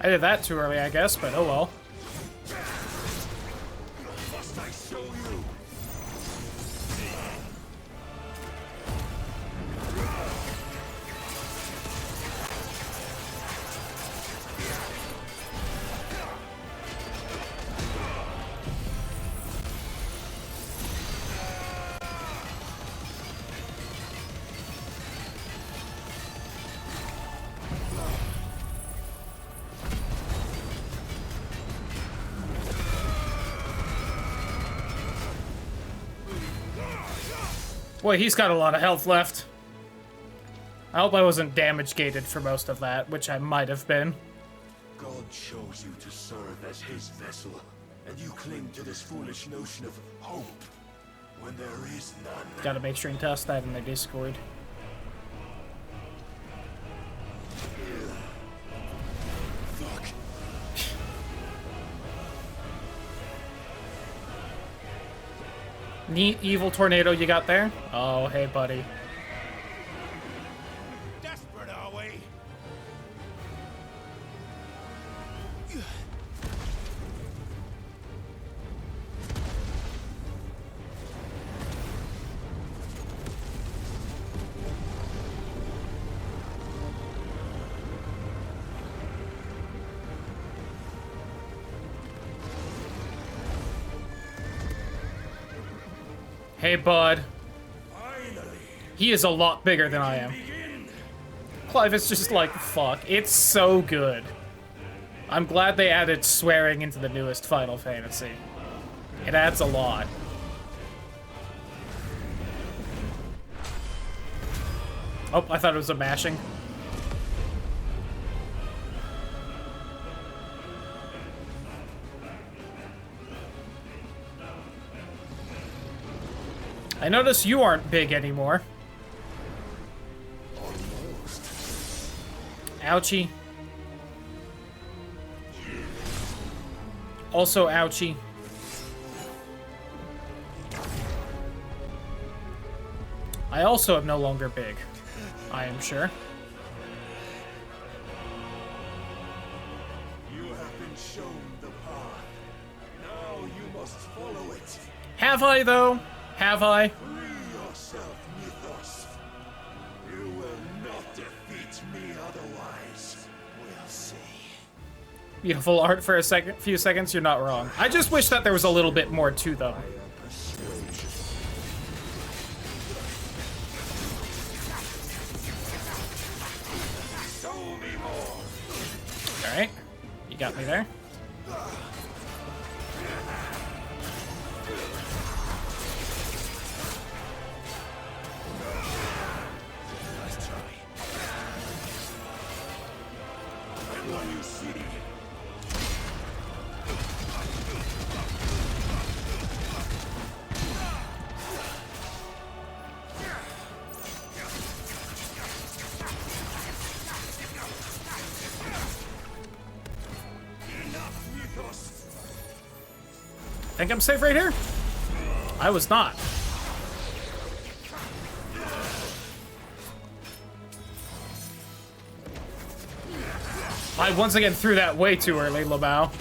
I did that too early, I guess, but oh well. Must I show you? Boy, he's got a lot of health left. I hope I wasn't damage gated for most of that, which I might have been. God chose you to serve as his vessel, and you cling to this foolish notion of hope when there is none. Gotta make sure and test that in the Discord. Fuck. Neat evil tornado you got there? Oh, hey, buddy. Desperate, are we? Hey, bud. He is a lot bigger than I am. Clive is just like, fuck. It's so good. I'm glad they added swearing into the newest Final Fantasy. It adds a lot. Oh, I thought it was a mashing. I notice you aren't big anymore. Ouchie. Also ouchie. I also am no longer big, I am sure. You have been shown the path. Have I, though? Have I? Free yourself, Mythos. You will not defeat me otherwise. We'll see. Beautiful art for a few seconds. You're not wrong. I just wish that there was a little bit more to them. All right, you got me there. Nice try. And when you see Think I'm safe right here? I was not. I once again threw that way too early, Lamau.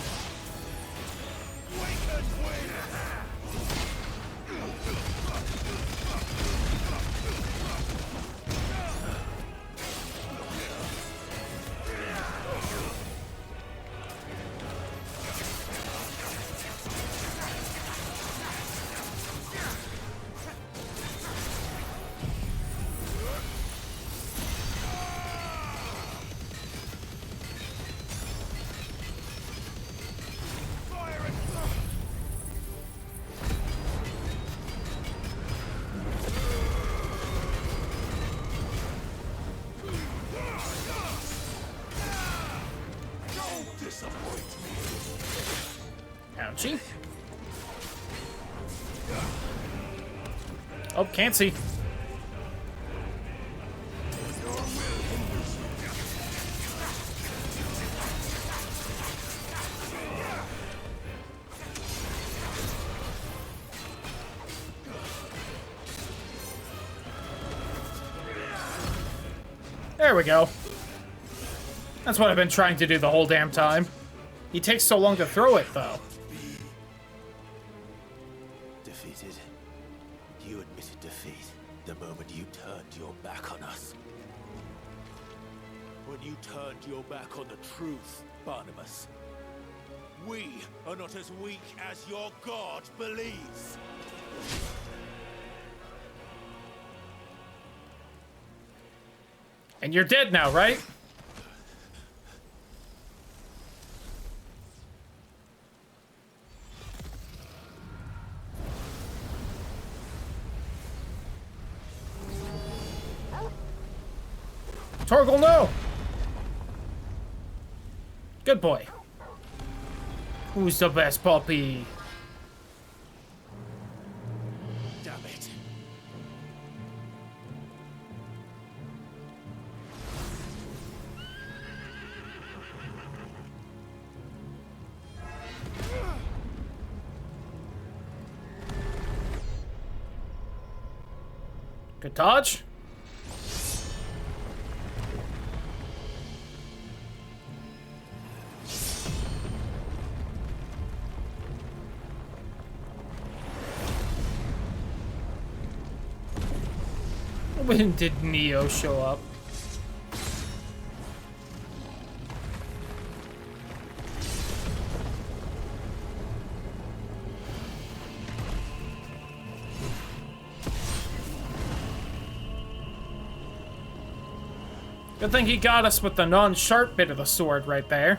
Ouchie. Oh, can't see. There we go. That's what I've been trying to do the whole damn time. He takes so long to throw it, though. Defeated. You admitted defeat the moment you turned your back on us. When you turned your back on the truth, Barnabas. We are not as weak as your god believes. And you're dead now, right? Torgal, no! Good boy. Who's the best puppy? Damn it. Good dodge. When did Neo show up? Good thing he got us with the non-sharp bit of the sword right there.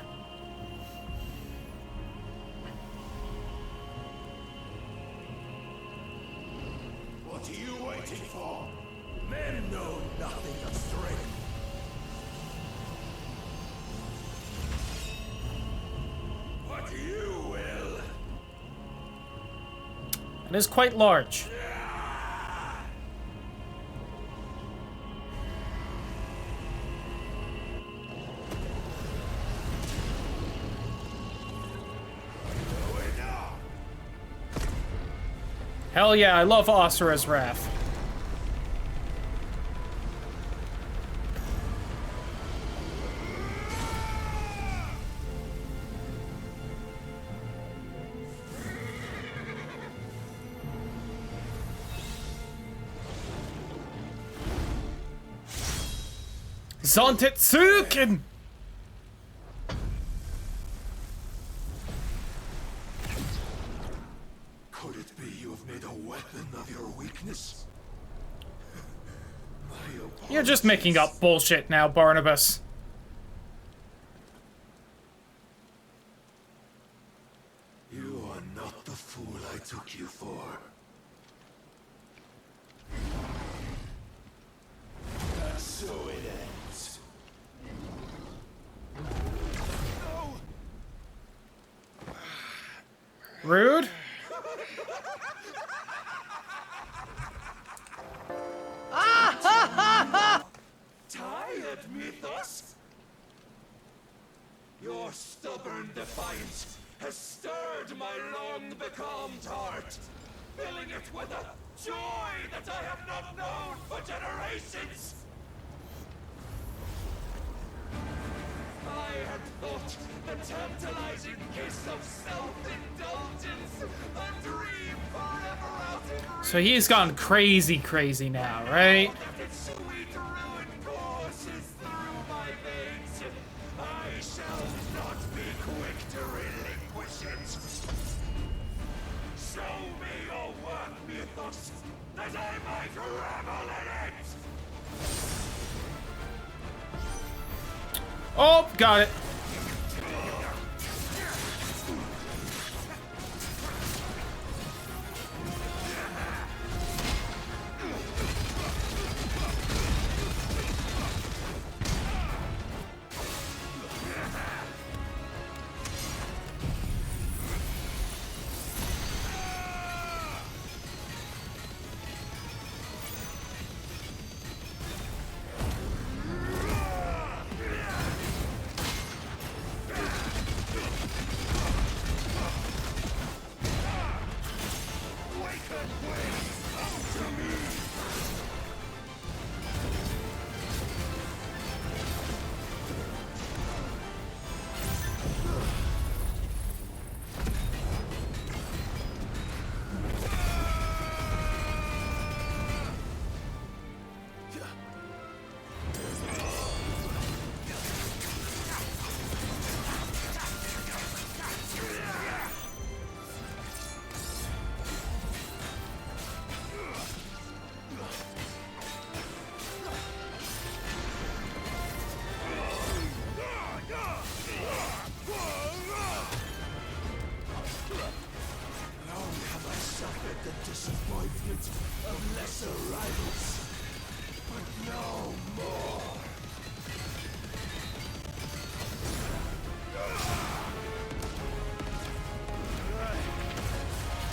What are you waiting for? Men know nothing of strength. But you will. It is quite large. Hell yeah, I love Asura's Wrath. Zontetsuken! Could it be you have made a weapon of your weakness? You're just making up bullshit now, Barnabas. You are not the fool I took you for. And so it ends. No! Rude. Tired, Mythos? Your stubborn defiance has stirred my long-becalmed heart, filling it with a joy that I have not known for generations! I had thought the tantalizing kiss of self-indulgence, a dream forever out in So he's gone crazy now, right? sweet ruin courses through my veins. I shall not be quick to relinquish it. Show me your work, Mythos, that I might revel in it! Oh, got it. Disappointment of lesser rivals, but no more.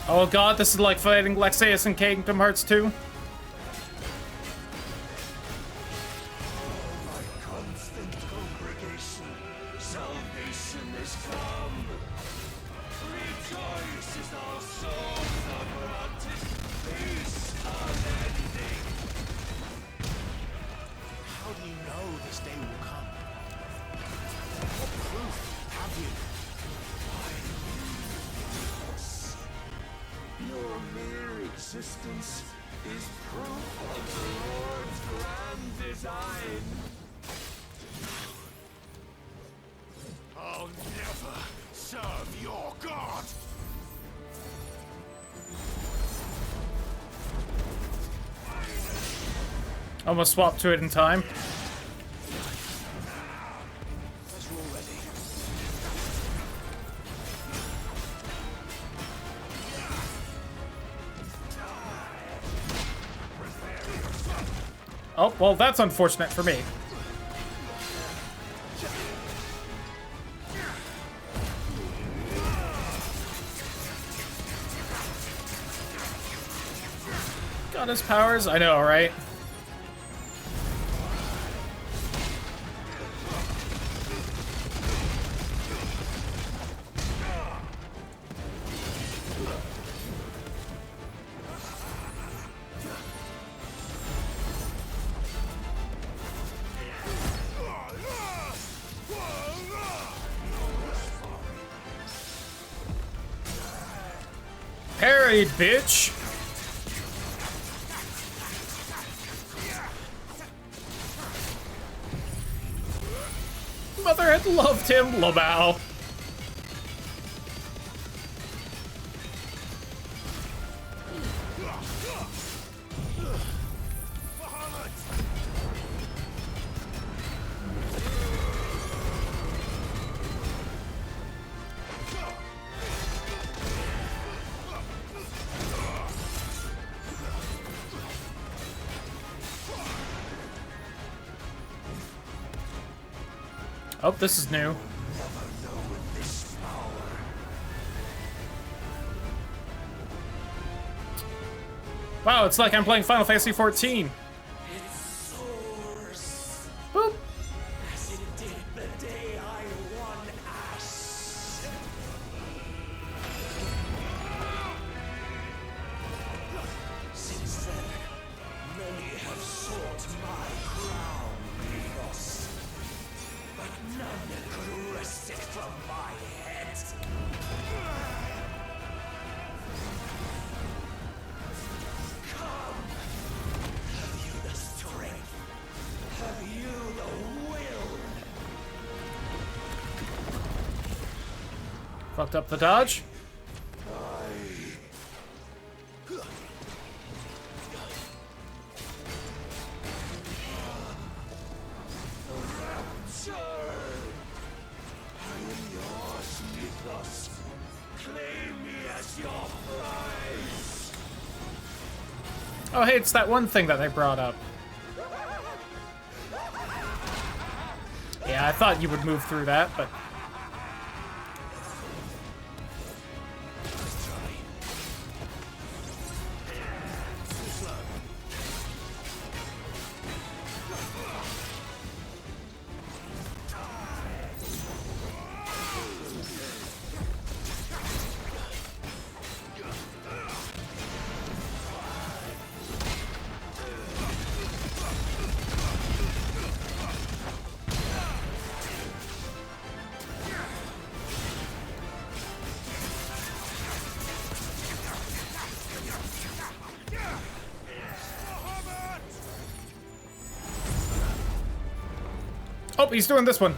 Oh god, this is like fighting Lexaeus in Kingdom Hearts 2. My constant congregation, salvation is come. Rejoice as our souls are granted peace unending. How do you know this day will come? What proof have you? Your mere existence is proof of the Lord's grand design. I'll never serve your god! Almost swapped to it in time. Oh, well, that's unfortunate for me. Got his powers? I know, right? Parried, bitch! Mother had loved him, Lamau. Oh, this is new. Wow, it's like I'm playing Final Fantasy XIV. Boop. As it did the day I won Ash. Since then, many have sought my crown, Mythos. But none could wrest it from my head. Come. Have you the strength? Have you the will? Fucked up the dodge. Oh, hey, it's that one thing that they brought up. Yeah, I thought you would move through that, but... Oh, he's doing this one.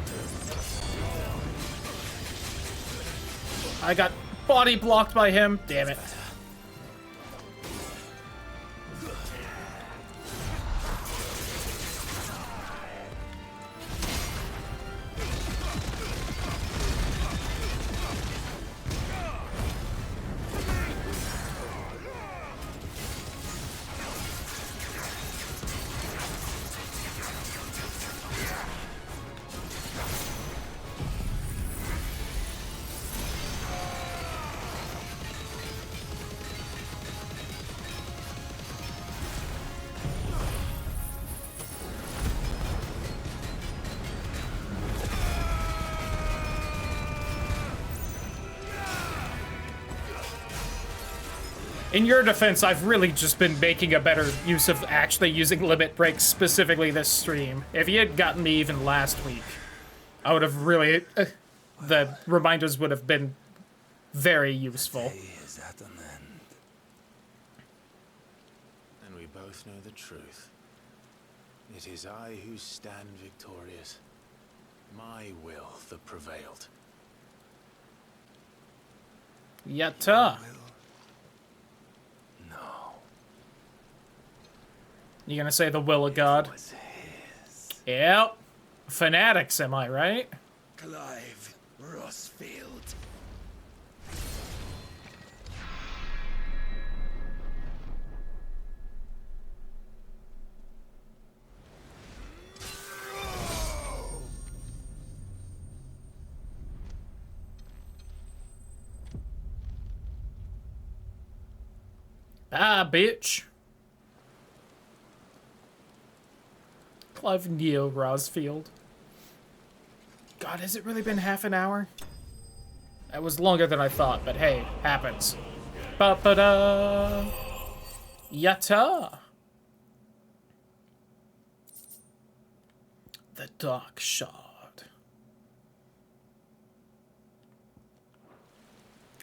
I got body blocked by him. Damn it. In your defense, I've really just been making a better use of actually using limit breaks specifically this stream. If you had gotten me even last week, I would have really... the reminders would have been very useful. Is at an end. And we both know the truth. It is I who stand victorious. My will that prevailed. Yatta. You gonna say the will of God? Yep. Fanatics, am I right? Clive Rossfield. Ah, bitch. Clive Neo Rosfield. God, has it really been half an hour? That was longer than I thought, but hey, happens. Ba-ba-da! Yatta! The Dark Shard.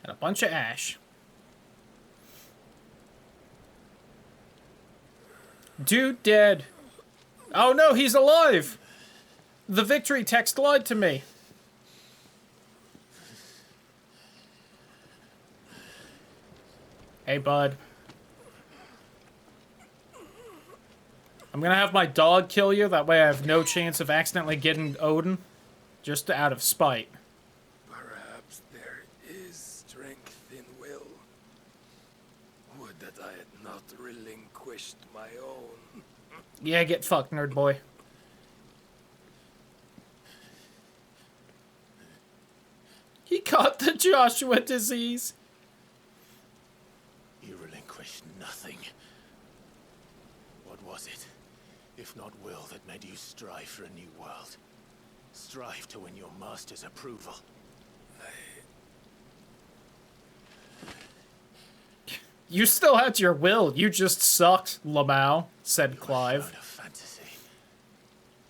And a bunch of ash. Dude dead. Oh no, he's alive! The victory text lied to me. Hey, bud. I'm gonna have my dog kill you, that way I have no chance of accidentally getting Odin. Just out of spite. Perhaps there is strength in will. Would that I had not relinquished my own. Yeah, get fucked, nerd boy. He caught the Joshua disease. You relinquished nothing. What was it, if not will, that made you strive for a new world? Strive to win your master's approval. You still had your will. You just sucked, Lamau, said Clive. A fantasy,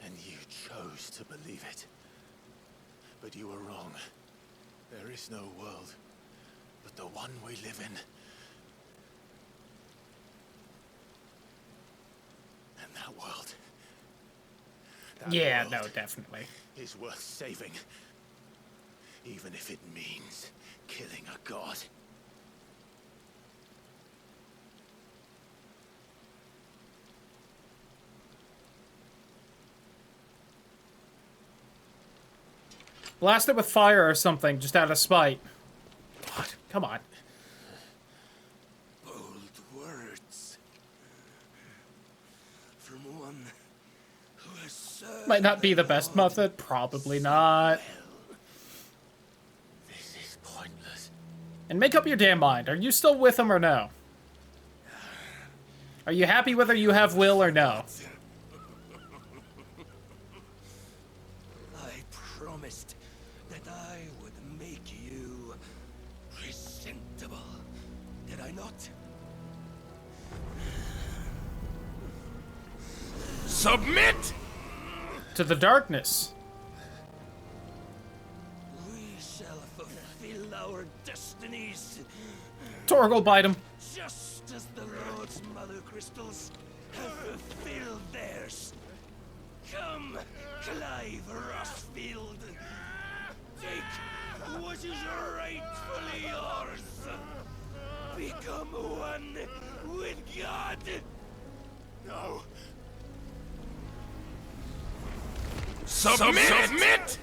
and you chose to believe it. But you were wrong. There is no world, but the one we live in. And that world. Yeah, no, definitely. Is worth saving. Even if it means killing a god. Blast it with fire or something, just out of spite. God, come on. Bold words. From one who has served. Might not be the best method, probably not. This is pointless. And make up your damn mind. Are you still with him or no? Are you happy whether you have will or no? I promised that I would make you presentable. Did I not? Submit to the darkness. We shall fulfill our destinies. Torg will bite him. Just as the Lord's mother crystals have fulfilled theirs. Come, Clive Rossfield. Take what is rightfully yours. Become one with God. No. Submit!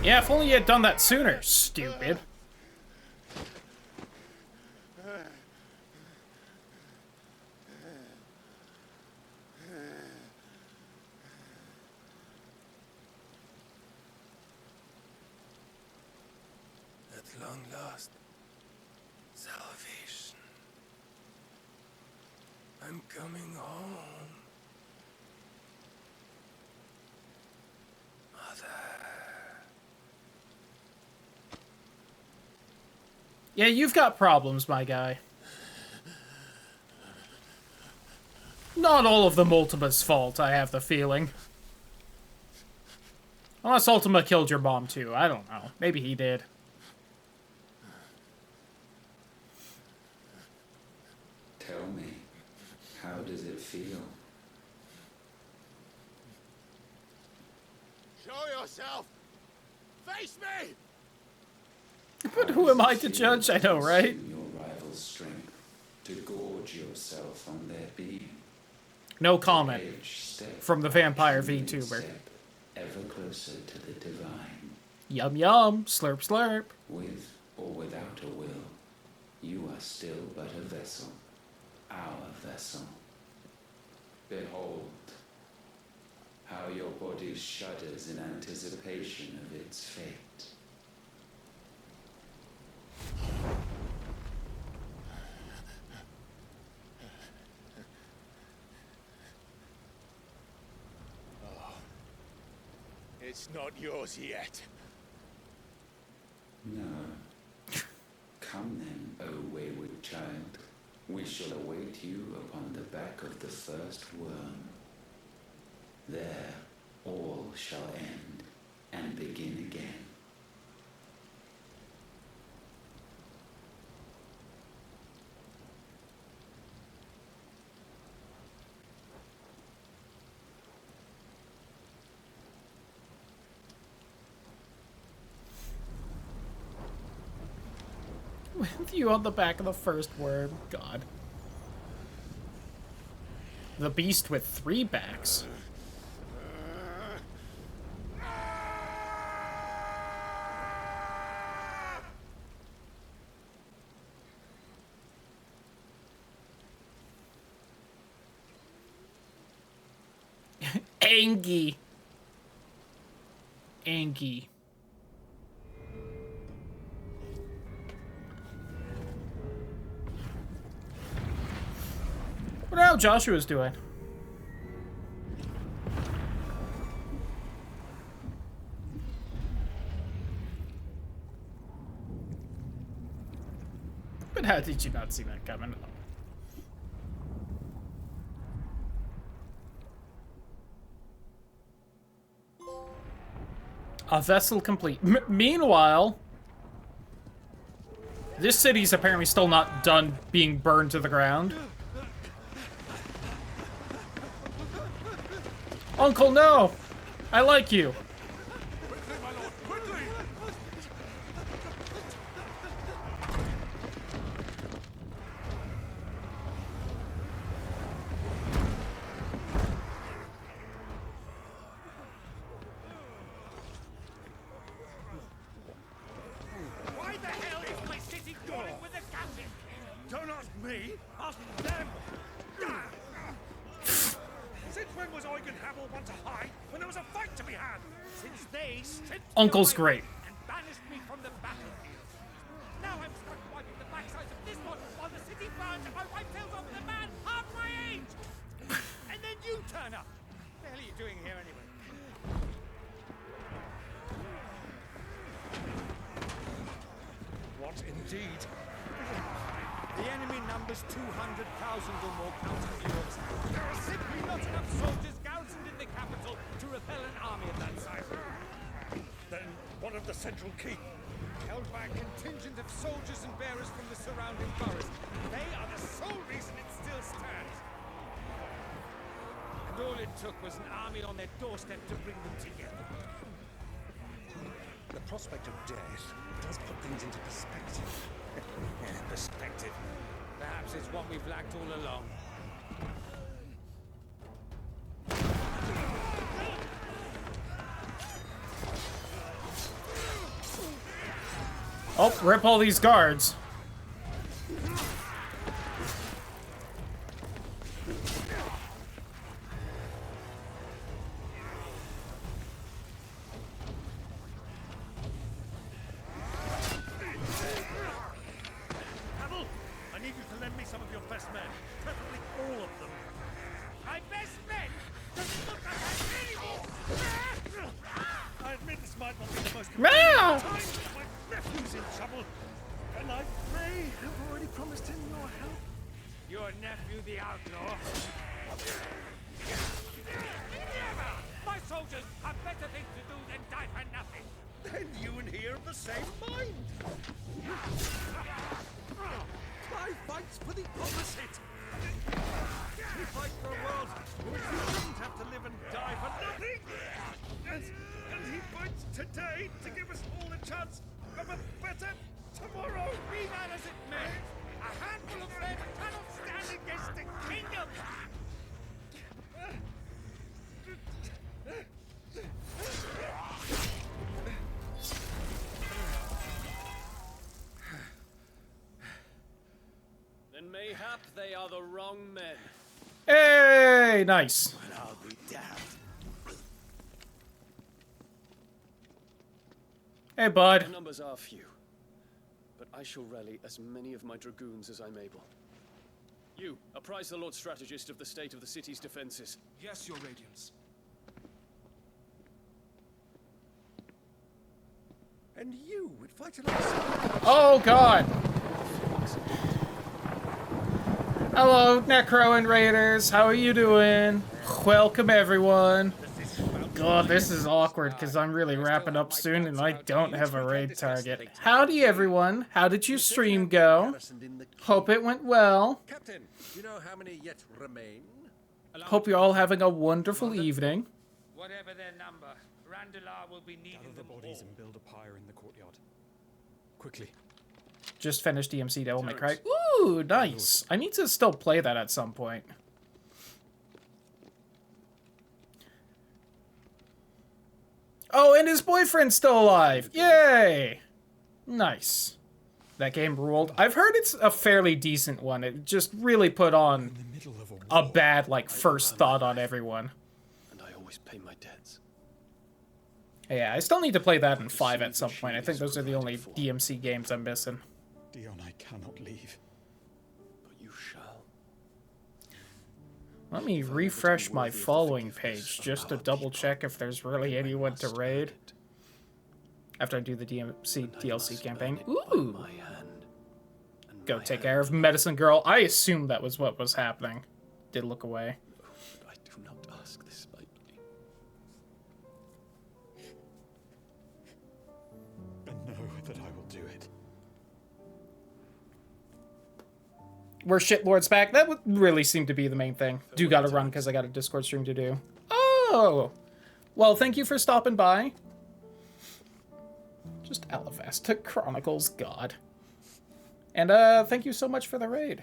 Yeah, if only you had done that sooner, stupid. At long last, salvation. I'm coming home. Yeah, you've got problems, my guy. Not all of them Ultima's fault, I have the feeling. Unless Ultima killed your mom, too. I don't know. Maybe he did. Tell me, how does it feel? Show yourself! Face me! But who am I to judge? I know, right? Your rival's strength to gorge yourself on their beam. No comment from the vampire VTuber. Ever closer to the divine. Yum yum, slurp slurp. With or without a will, you are still but a vessel. Our vessel. Behold how your body shudders in anticipation of its fate. Oh, it's not yours yet. No. Come then, O wayward child. We shall await you upon the back of the first worm. There, all shall end and begin again. With you on the back of the first worm. God. The beast with 3 backs. Angie. Angie. What the hell Joshua's doing? But how did you not see that coming? A vessel complete. Meanwhile, this city's apparently still not done being burned to the ground. Uncle, no! I like you. Why the hell is my city going with the captain? Don't ask me, ask them! Since when was Eugen Havel one to hide when there was a fight to be had? Since they stripped Uncle's me away great. and banished me from the battlefield. Now I'm stuck wiping the backsides of this one while the city burns and my wife kills off the man half my age! And then you turn up! What the hell are you doing here anyway? What indeed? The enemy numbers 200,000 or more counting yours. There are simply not enough soldiers garrisoned in the capital to repel an army of that size. Then what of the central keep? Held by a contingent of soldiers and bearers from the surrounding boroughs. They are the sole reason it still stands. And all it took was an army on their doorstep to bring them together. The prospect of death does put things into perspective. Perspective. Perhaps it's what we've lacked all along. Oh, rip all these guards. Havel, I need you to lend me some of your best men. Preferably all of them. My best men? Doesn't look like I have any more. I admit this might not be the most Meow! time, but my nephew's in trouble. And I may have already promised him your help. Your nephew, the outlaw? Never! My soldiers have better things to do than die for nothing. Then you and he are of the same mind. I fights for the opposite. He fights for a world in which we shouldn't have to live and die for nothing. And he fights today to give us all a chance of a better tomorrow. Be that as it may, a handful of men cannot stand against the kingdom. Then mayhap they are the wrong men. Hey, nice. Well, I'll be damned. Hey, bud. The numbers are few, but I shall rally as many of my dragoons as I'm able. You, apprise the Lord Strategist of the state of the city's defenses. Yes, Your Radiance. And you would fight alongside. Oh, God. Hello, Necro and Raiders. How are you doing? Welcome, everyone. God, this is awkward because I'm really wrapping up soon and I don't have a raid target. Howdy, everyone. How did your stream go? Hope it went well. Captain, you know how many yet remain? Hope you're all having a wonderful evening. Whatever their number, Randalar will be needing Gather the bodies and build a pyre in the courtyard. Quickly. Just finished DMC Devil May Cry. Ooh, nice. I need to still play that at some point. Oh, and his boyfriend's still alive. Yay! Nice. That game ruled. I've heard it's a fairly decent one. It just really put on a bad, like, first thought on everyone. And I always pay my debts. Yeah, I still need to play that in 5 at some point. I think those are the only DMC games I'm missing. Dion, I cannot leave. But you shall. Let me refresh my following page just to double check if there's really anyone to raid. After I do the DMC DLC campaign. Ooh! Go take care of Medicine Girl. I assumed that was what was happening. Did look away. I do not ask this lightly. And know that I will do it. We're shitlords back. That would really seem to be the main thing. Do gotta run because I got a Discord stream to do. Oh! Well, thank you for stopping by. Just Alavasta Chronicles, God. And thank you so much for the raid.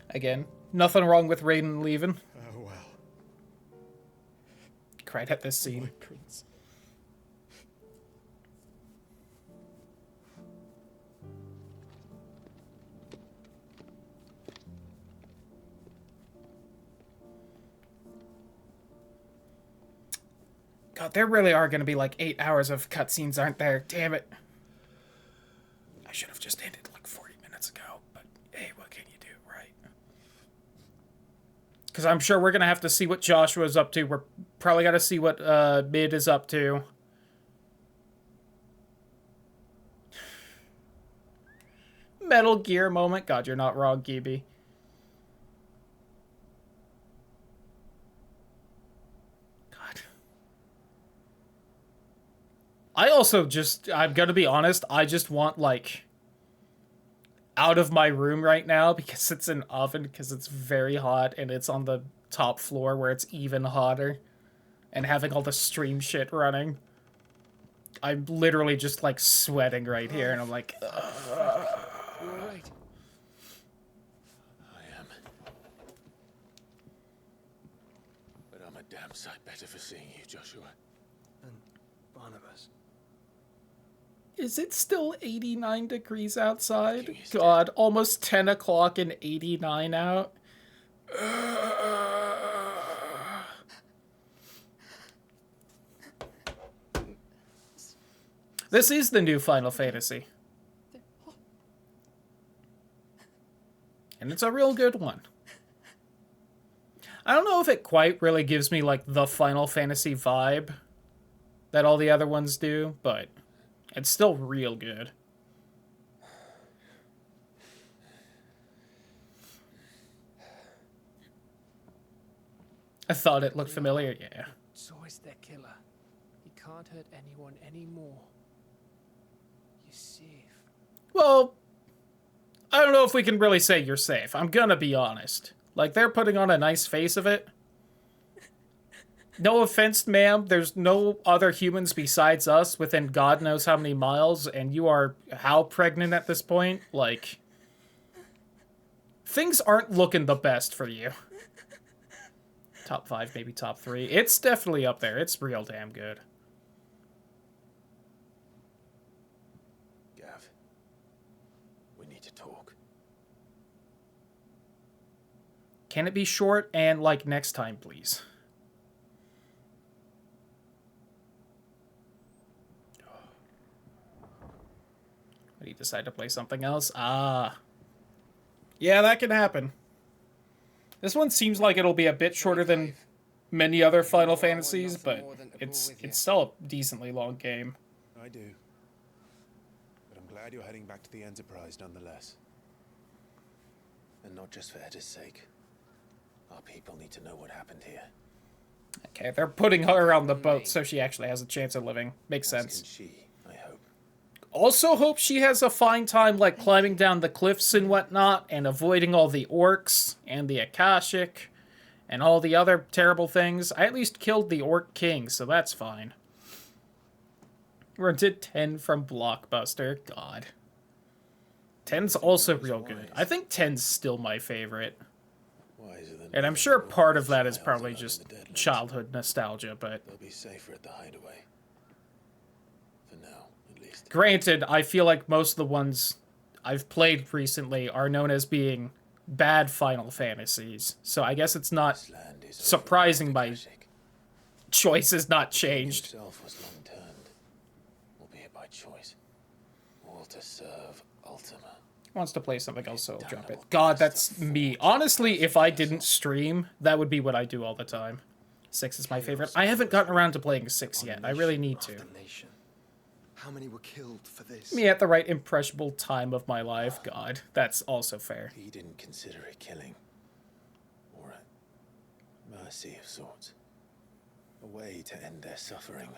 Again, nothing wrong with raiding and leaving. Oh well. Cried at this scene. My prince. God, there really are going to be like 8 hours of cutscenes, aren't there? Damn it. I should have just ended like 40 minutes ago, but hey, what can you do, right? Because I'm sure we're going to have to see what Joshua's up to. We're probably got to see what Mid is up to. Metal Gear moment. God, you're not wrong, Gibby. I also just, I'm gonna be honest, I just want, like, out of my room right now because it's an oven, because it's very hot, and it's on the top floor where it's even hotter, and having all the stream shit running. I'm literally just, like, sweating right here, and I'm like, You alright? I am. But I'm a damn sight better for seeing you, Joshua. And Barnabas. Is it still 89 degrees outside? God, almost 10 o'clock and 89 out. This is the new Final Fantasy. And it's a real good one. I don't know if it quite really gives me, like, the Final Fantasy vibe that all the other ones do, but it's still real good. I thought it looked familiar, yeah. So is their killer. He can't hurt anyone anymore. You're safe. Well, I don't know if we can really say you're safe. I'm gonna be honest. Like, they're putting on a nice face of it. No offense, ma'am. There's no other humans besides us within God knows how many miles, and you are how pregnant at this point? Like, things aren't looking the best for you. Top 5, maybe top 3. It's definitely up there. It's real damn good. Gav, we need to talk. Can it be short and, like, next time, please? When you decide to play something else? Ah. Yeah, that can happen. This one seems like it'll be a bit shorter than many other Final Fantasies, but it's still a decently long game. I do. But I'm glad you're heading back to the Enterprise nonetheless. And not just for Edda's sake. Our people need to know what happened here. Okay, they're putting her on the boat so she actually has a chance of living. Makes sense. She, I hope. Also hope she has a fine time, like, climbing down the cliffs and whatnot, and avoiding all the orcs, and the Akashic, and all the other terrible things. I at least killed the Orc King, so that's fine. We're into 10 from Blockbuster. God. 10's also real good. I think 10's still my favorite. Wiser than And I'm sure part of that is probably just childhood nostalgia, but... They'll be safer at the hideaway. For now, at least. Granted, I feel like most of the ones I've played recently are known as being bad Final Fantasies, so I guess it's not surprising my choice has not changed. Himself was long turned, albeit by choice, all to serve Ultima. Wants to play something else, so I'll drop it. God, that's me. Honestly, if I didn't stream, that would be what I do all the time. 6 is my favorite. I haven't gotten around to playing 6 yet. I really need to. How many were killed for this? Me at the right impressionable time of my life. God, that's also fair. He didn't consider it killing, or a mercy of sorts. A way to end their suffering.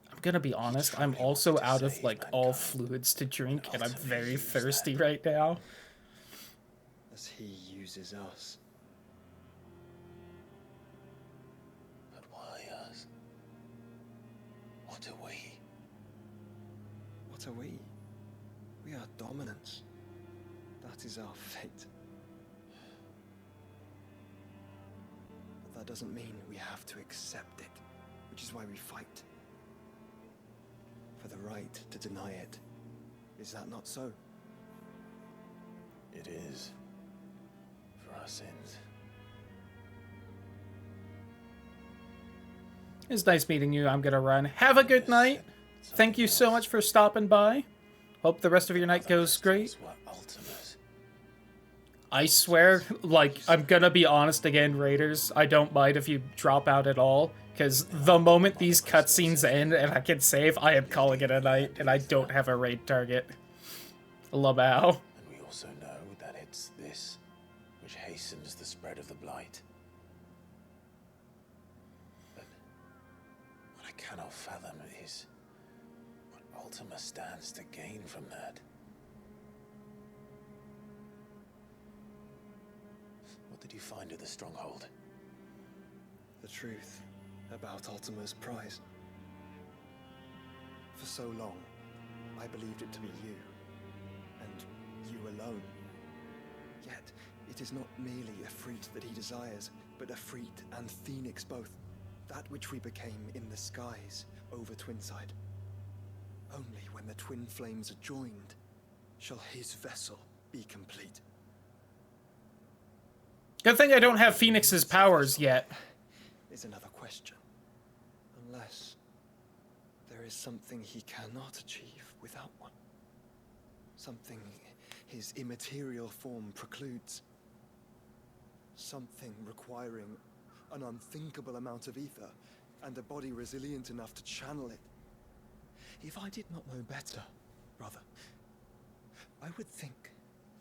I'm gonna be honest, I'm also out of, like, all fluids to drink, and I'm very thirsty right now. As he uses us. But why us? What are we? What are we? We are dominance. That is our fate. But that doesn't mean we have to accept it, which is why we fight. For the right to deny it. Is that not so? It is. For our sins. It's nice meeting you. I'm gonna run. Have a good night. Thank you so much for stopping by. Hope the rest of your night goes great. I swear, like, I'm gonna be honest again, Raiders. I don't mind if you drop out at all, because the moment these cutscenes end and I can save, I am calling it a night, and I don't have a raid target. Labao. And we also know that it's this which hastens the spread of the blight. But what I cannot fathom is what Ultima stands to gain from that. What did you find at the stronghold? The truth about Ultima's prize. For so long, I believed it to be you, and you alone. Yet, it is not merely a Efreet that he desires, but Efreet and Phoenix both. That which we became in the skies over Twinside. Only when the twin flames are joined shall his vessel be complete. Good thing I don't have Phoenix's powers yet. Is another question. Unless there is something he cannot achieve without one. Something his immaterial form precludes. Something requiring an unthinkable amount of ether and a body resilient enough to channel it. If I did not know better, brother, I would think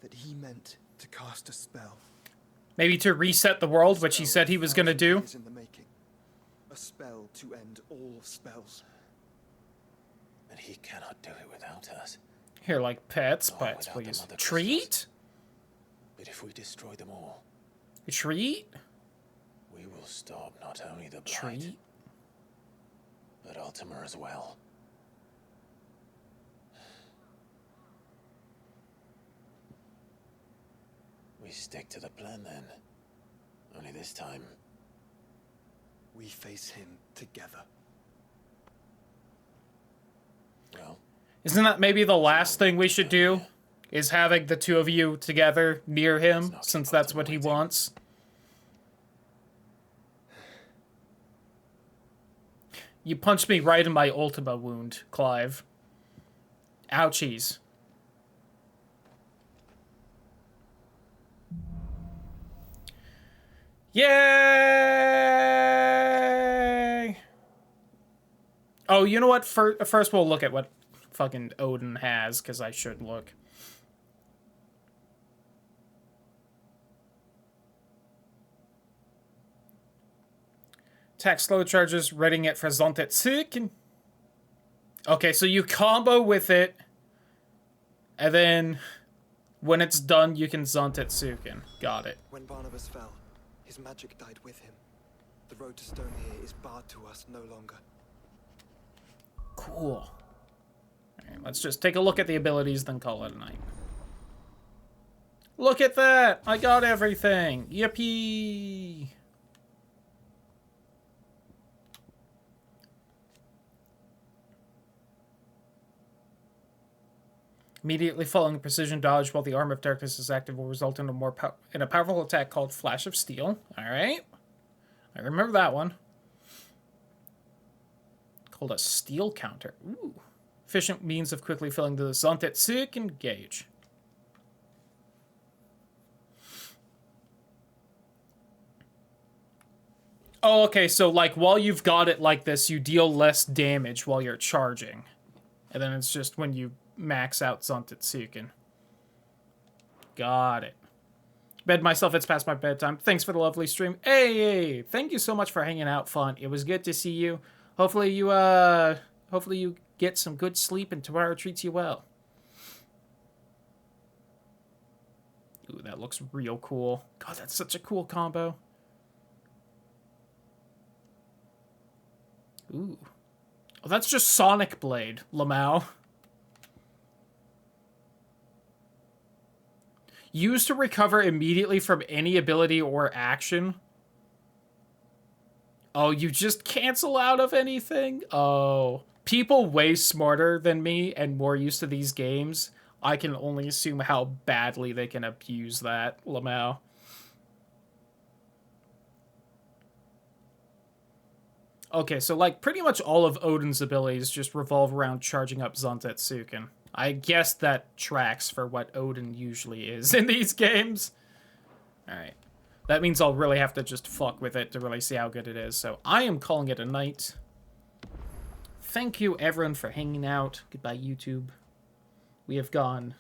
that he meant to cast a spell. Maybe to reset the world, which he said he was gonna do. In the making. A spell to end all spells. But he cannot do it without us. Here, like pets, please. Treat? But if we destroy them all, treat? We will stop not only the blight, treat, but Ultima as well. We stick to the plan then. Only this time, we face him together. Well, isn't that maybe the last thing we should do? Is having the two of you together near him, since that's what he wants? You punched me right in my Ultima wound, Clive. Ouchies. Yay! Oh, you know what? First we'll look at what fucking Odin has, because I should look. Attack slow charges, readying it for Zontetsuken. Okay, so you combo with it, and then when it's done, you can Zontetsuken. Got it. When Barnabas fell, his magic died with him. The road to stone here is barred to us no longer. Cool. Alright, let's just take a look at the abilities, then call it a night. Look at that! I got everything! Yippee! Immediately following precision dodge while the Arm of Darkness is active will result in a powerful attack called Flash of Steel. Alright. I remember that one. Called a Steel Counter. Ooh. Efficient means of quickly filling the Zontetsu engage. Oh, okay, so, like, while you've got it like this, you deal less damage while you're charging. And then it's just when you max out Zontetsuken. Got it. Bed myself, it's past my bedtime. Thanks for the lovely stream. Hey, thank you so much for hanging out, Fun. It was good to see you. Hopefully you get some good sleep and tomorrow treats you well. Ooh, that looks real cool. God, that's such a cool combo. Ooh. Oh, that's just Sonic Blade, Lamau. Used to recover immediately from any ability or action. Oh, you just cancel out of anything? Oh. People way smarter than me and more used to these games. I can only assume how badly they can abuse that, Lamau. Okay, so, like, pretty much all of Odin's abilities just revolve around charging up Zontetsuken. I guess that tracks for what Odin usually is in these games. Alright. That means I'll really have to just fuck with it to really see how good it is. So I am calling it a night. Thank you, everyone, for hanging out. Goodbye, YouTube. We have gone